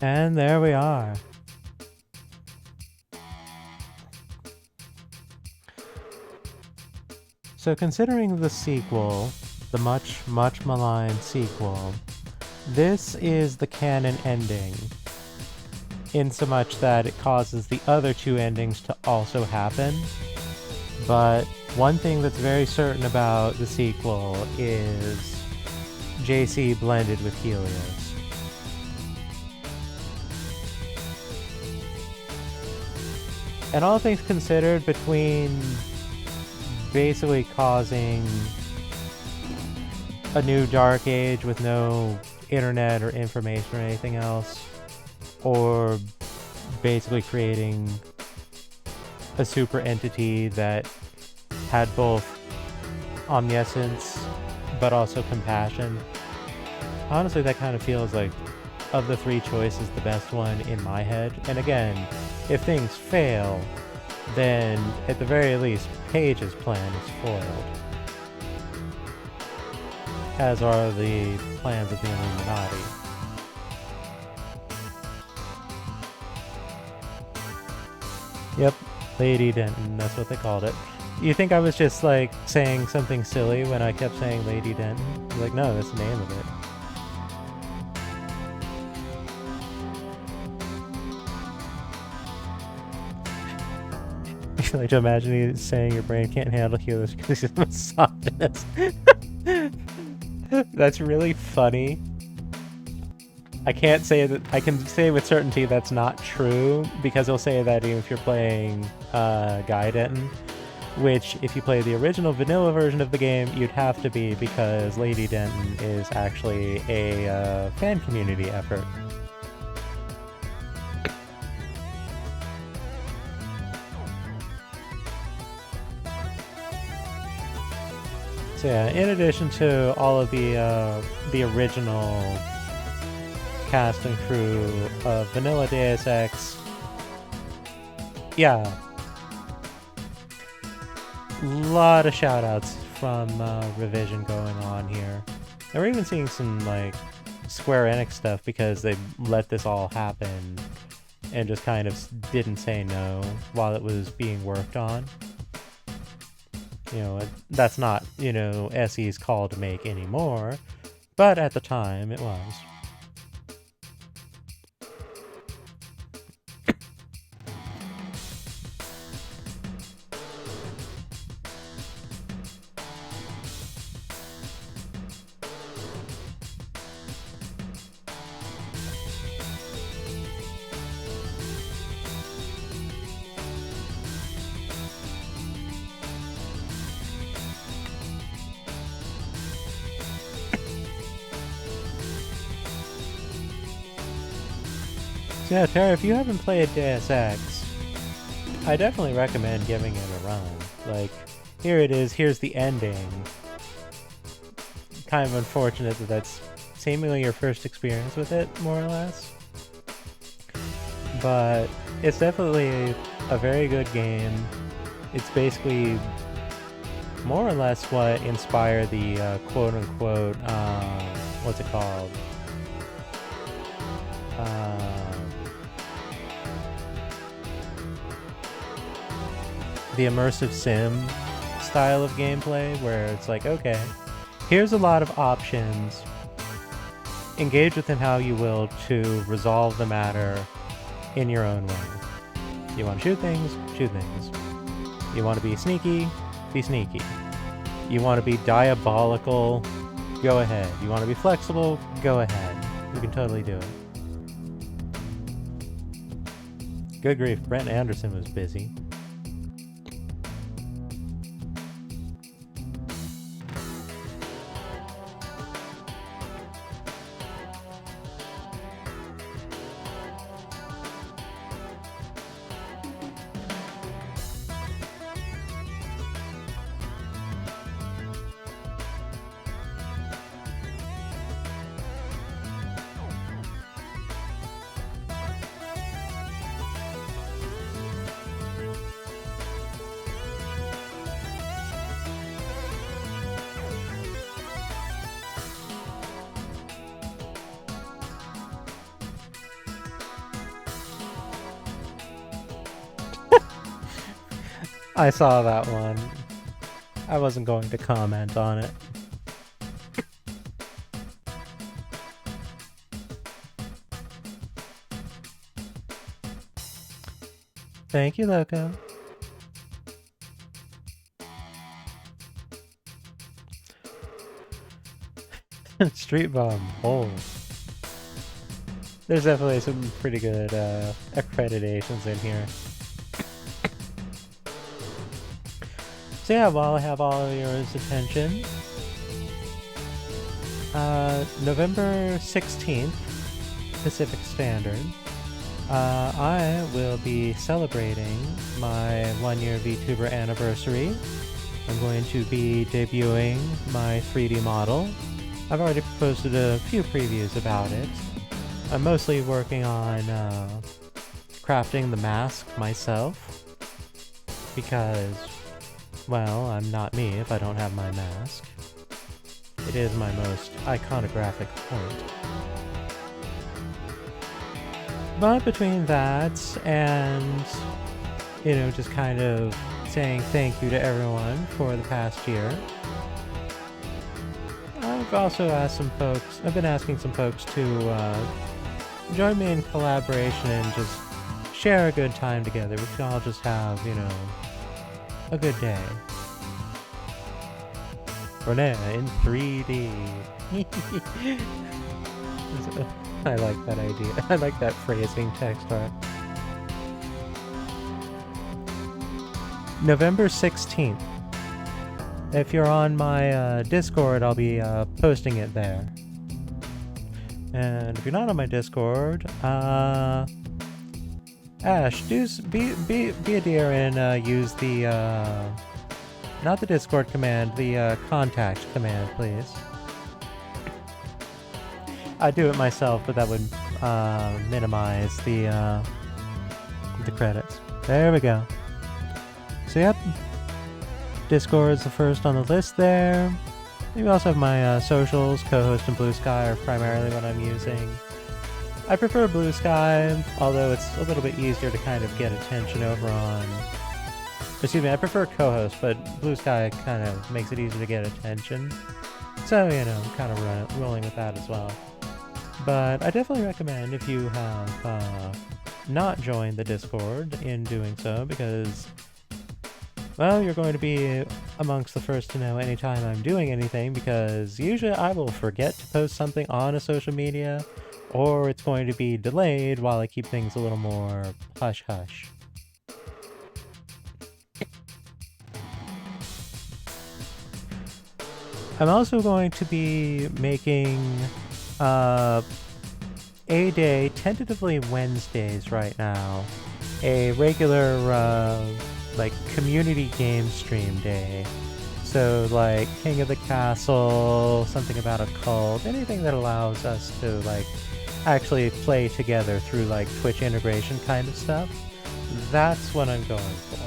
And there we are. So considering the sequel, the much maligned sequel, this is the canon ending, insomuch that it causes the other two endings to also happen. But one thing that's very certain about the sequel is JC blended with Helios. And all things considered, between basically causing a new Dark Age with no internet or information or anything else, or basically creating a super entity that had both omniscience but also compassion. Honestly, that kind of feels like, of the three choices, the best one in my head. And again, if things fail, then at the very least, Paige's plan is foiled. As are the plans of the Illuminati. Yep, Lady Denton, that's what they called it. You think I was just like saying something silly when I kept saying Lady Denton? Like, no, that's the name of it. I like to imagine you saying your brain can't handle healers because he's a misogynist. That's really funny. I can't say that. I can say with certainty that's not true, because he'll say that even if you're playing Guy Denton, which if you play the original vanilla version of the game, you'd have to be, because Lady Denton is actually a fan community effort. So yeah, in addition to all of the original cast and crew of vanilla Deus Ex, yeah, lot of shout-outs from Revision going on here. And we're even seeing some like Square Enix stuff, because they let this all happen and just kind of didn't say no while it was being worked on. You know, that's not, you know, SE's call to make anymore, but at the time it was. So yeah, Tara, if you haven't played Deus Ex, I definitely recommend giving it a run. Like, here it is, here's the ending. Kind of unfortunate that that's seemingly your first experience with it, more or less. But it's definitely a very good game. It's basically more or less what inspired the quote-unquote, what's it called? The immersive sim style of gameplay, where it's like, okay, here's a lot of options. Engage with them how you will to resolve the matter in your own way. You want to shoot things? Shoot things. You want to be sneaky? Be sneaky. You want to be diabolical? Go ahead. You want to be flexible? Go ahead. You can totally do it. Good grief, Brent Anderson was busy. I saw that one. I wasn't going to comment on it. Thank you, Loco. Street Bomb. Oh. There's definitely some pretty good accreditations in here. So yeah, while I have all of yours attention, November 16th, Pacific Standard, I will be celebrating my 1-year VTuber anniversary. I'm going to be debuting my 3D model. I've already posted a few previews about it. I'm mostly working on crafting the mask myself because, well, I'm not me if I don't have my mask. It is my most iconographic point. But between that and, you know, just kind of saying thank you to everyone for the past year, I've also asked some folks, I've been asking some folks to join me in collaboration and just share a good time together. We can all just have, you know, a good day. Renee in 3D. I like that idea. I like that phrasing, text art. November 16th. If you're on my Discord, I'll be posting it there. And if you're not on my Discord, Ash, be a dear and use the, not the Discord command, the contact command, please. I'd do it myself, but that would minimize the credits. There we go. So yep, Discord is the first on the list there. We also have my socials. Co-host and Blue Sky are primarily what I'm using. I prefer Blue Sky, although it's a little bit easier to kind of get attention over on... Excuse me, I prefer co-host, but Blue Sky kind of makes it easier to get attention. So, you know, I'm kind of rolling with that as well. But I definitely recommend if you have not joined the Discord in doing so, because, well, you're going to be amongst the first to know anytime I'm doing anything, because usually I will forget to post something on a social media, or it's going to be delayed while I keep things a little more hush-hush. I'm also going to be making a day, tentatively Wednesdays right now, a regular like community game stream day. So like King of the Castle, something about a cult, anything that allows us to like actually play together through like Twitch integration kind of stuff. That's what I'm going for.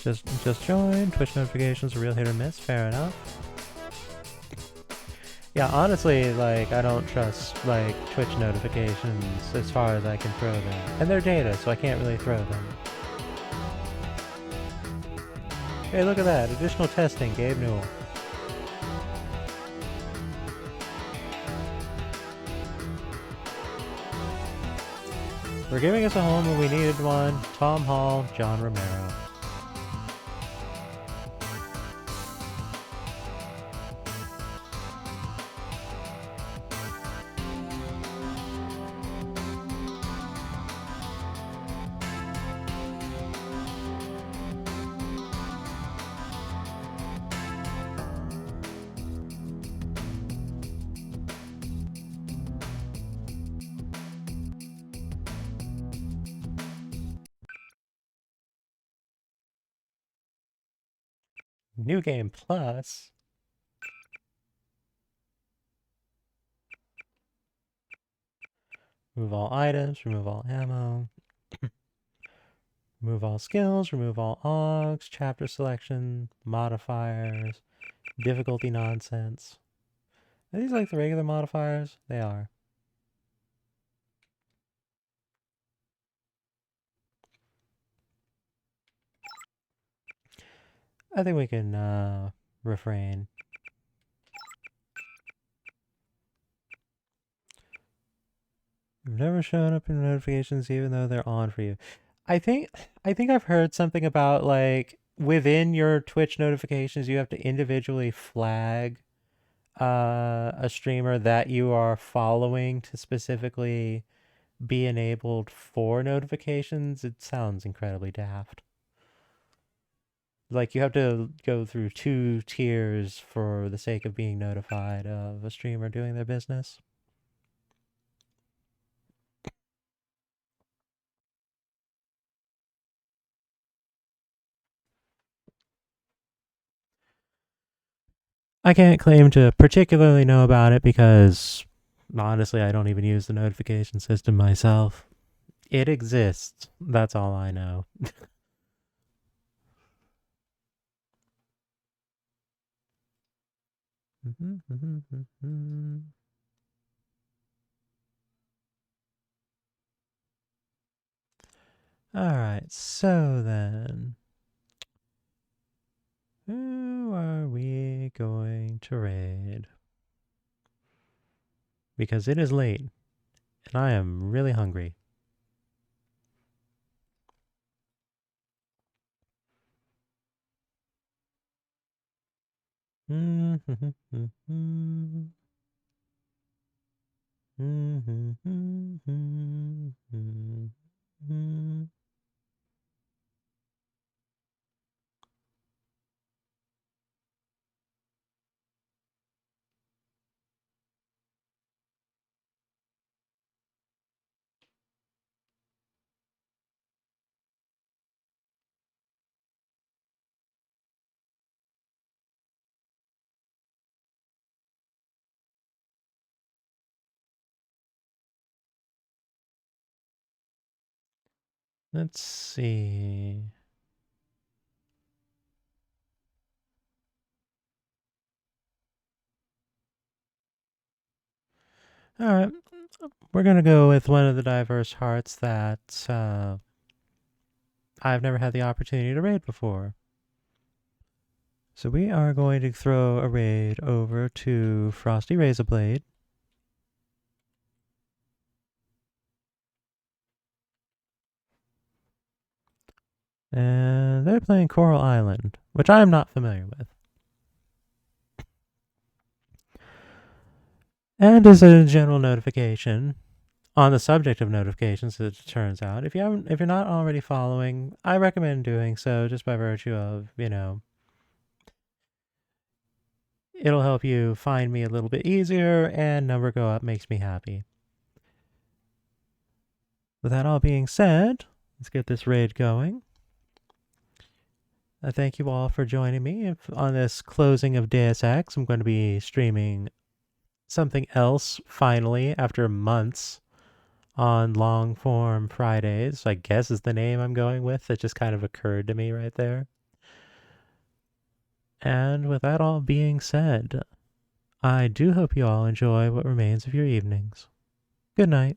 Just join. Twitch notifications are real hit or miss. Fair enough. Yeah, honestly, like, I don't trust, like, Twitch notifications as far as I can throw them. And they're data, so I can't really throw them. Hey, look at that. Additional testing, Gabe Newell. For giving us a home when we needed one, Tom Hall, John Romero. New Game Plus. Remove all items, remove all ammo. Remove all skills, remove all augs, chapter selection, modifiers, difficulty nonsense. Are these like the regular modifiers? They are. I think we can refrain. You've never shown up in notifications even though they're on for you. I think I've heard something about like within your Twitch notifications you have to individually flag a streamer that you are following to specifically be enabled for notifications, it sounds incredibly daft. Like you have to go through 2 tiers for the sake of being notified of a streamer doing their business. I can't claim to particularly know about it because, honestly, I don't even use the notification system myself. It exists. That's all I know. Alright, so then. Who are we going to raid? Because it is late, and I am really hungry. Let's see. Alright, we're gonna go with one of the diverse hearts that I've never had the opportunity to raid before. So we are going to throw a raid over to Frosty Razorblade. And they're playing Coral Island, which I am not familiar with. And as a general notification, on the subject of notifications, as it turns out, if you're not already following, I recommend doing so just by virtue of, it'll help you find me a little bit easier, and number go up makes me happy. With that all being said, let's get this raid going. I thank you all for joining me on this closing of Deus Ex. I'm going to be streaming something else finally after months on long form Fridays, I guess is the name I'm going with. It just kind of occurred to me right there. And with that all being said, I do hope you all enjoy what remains of your evenings. Good night.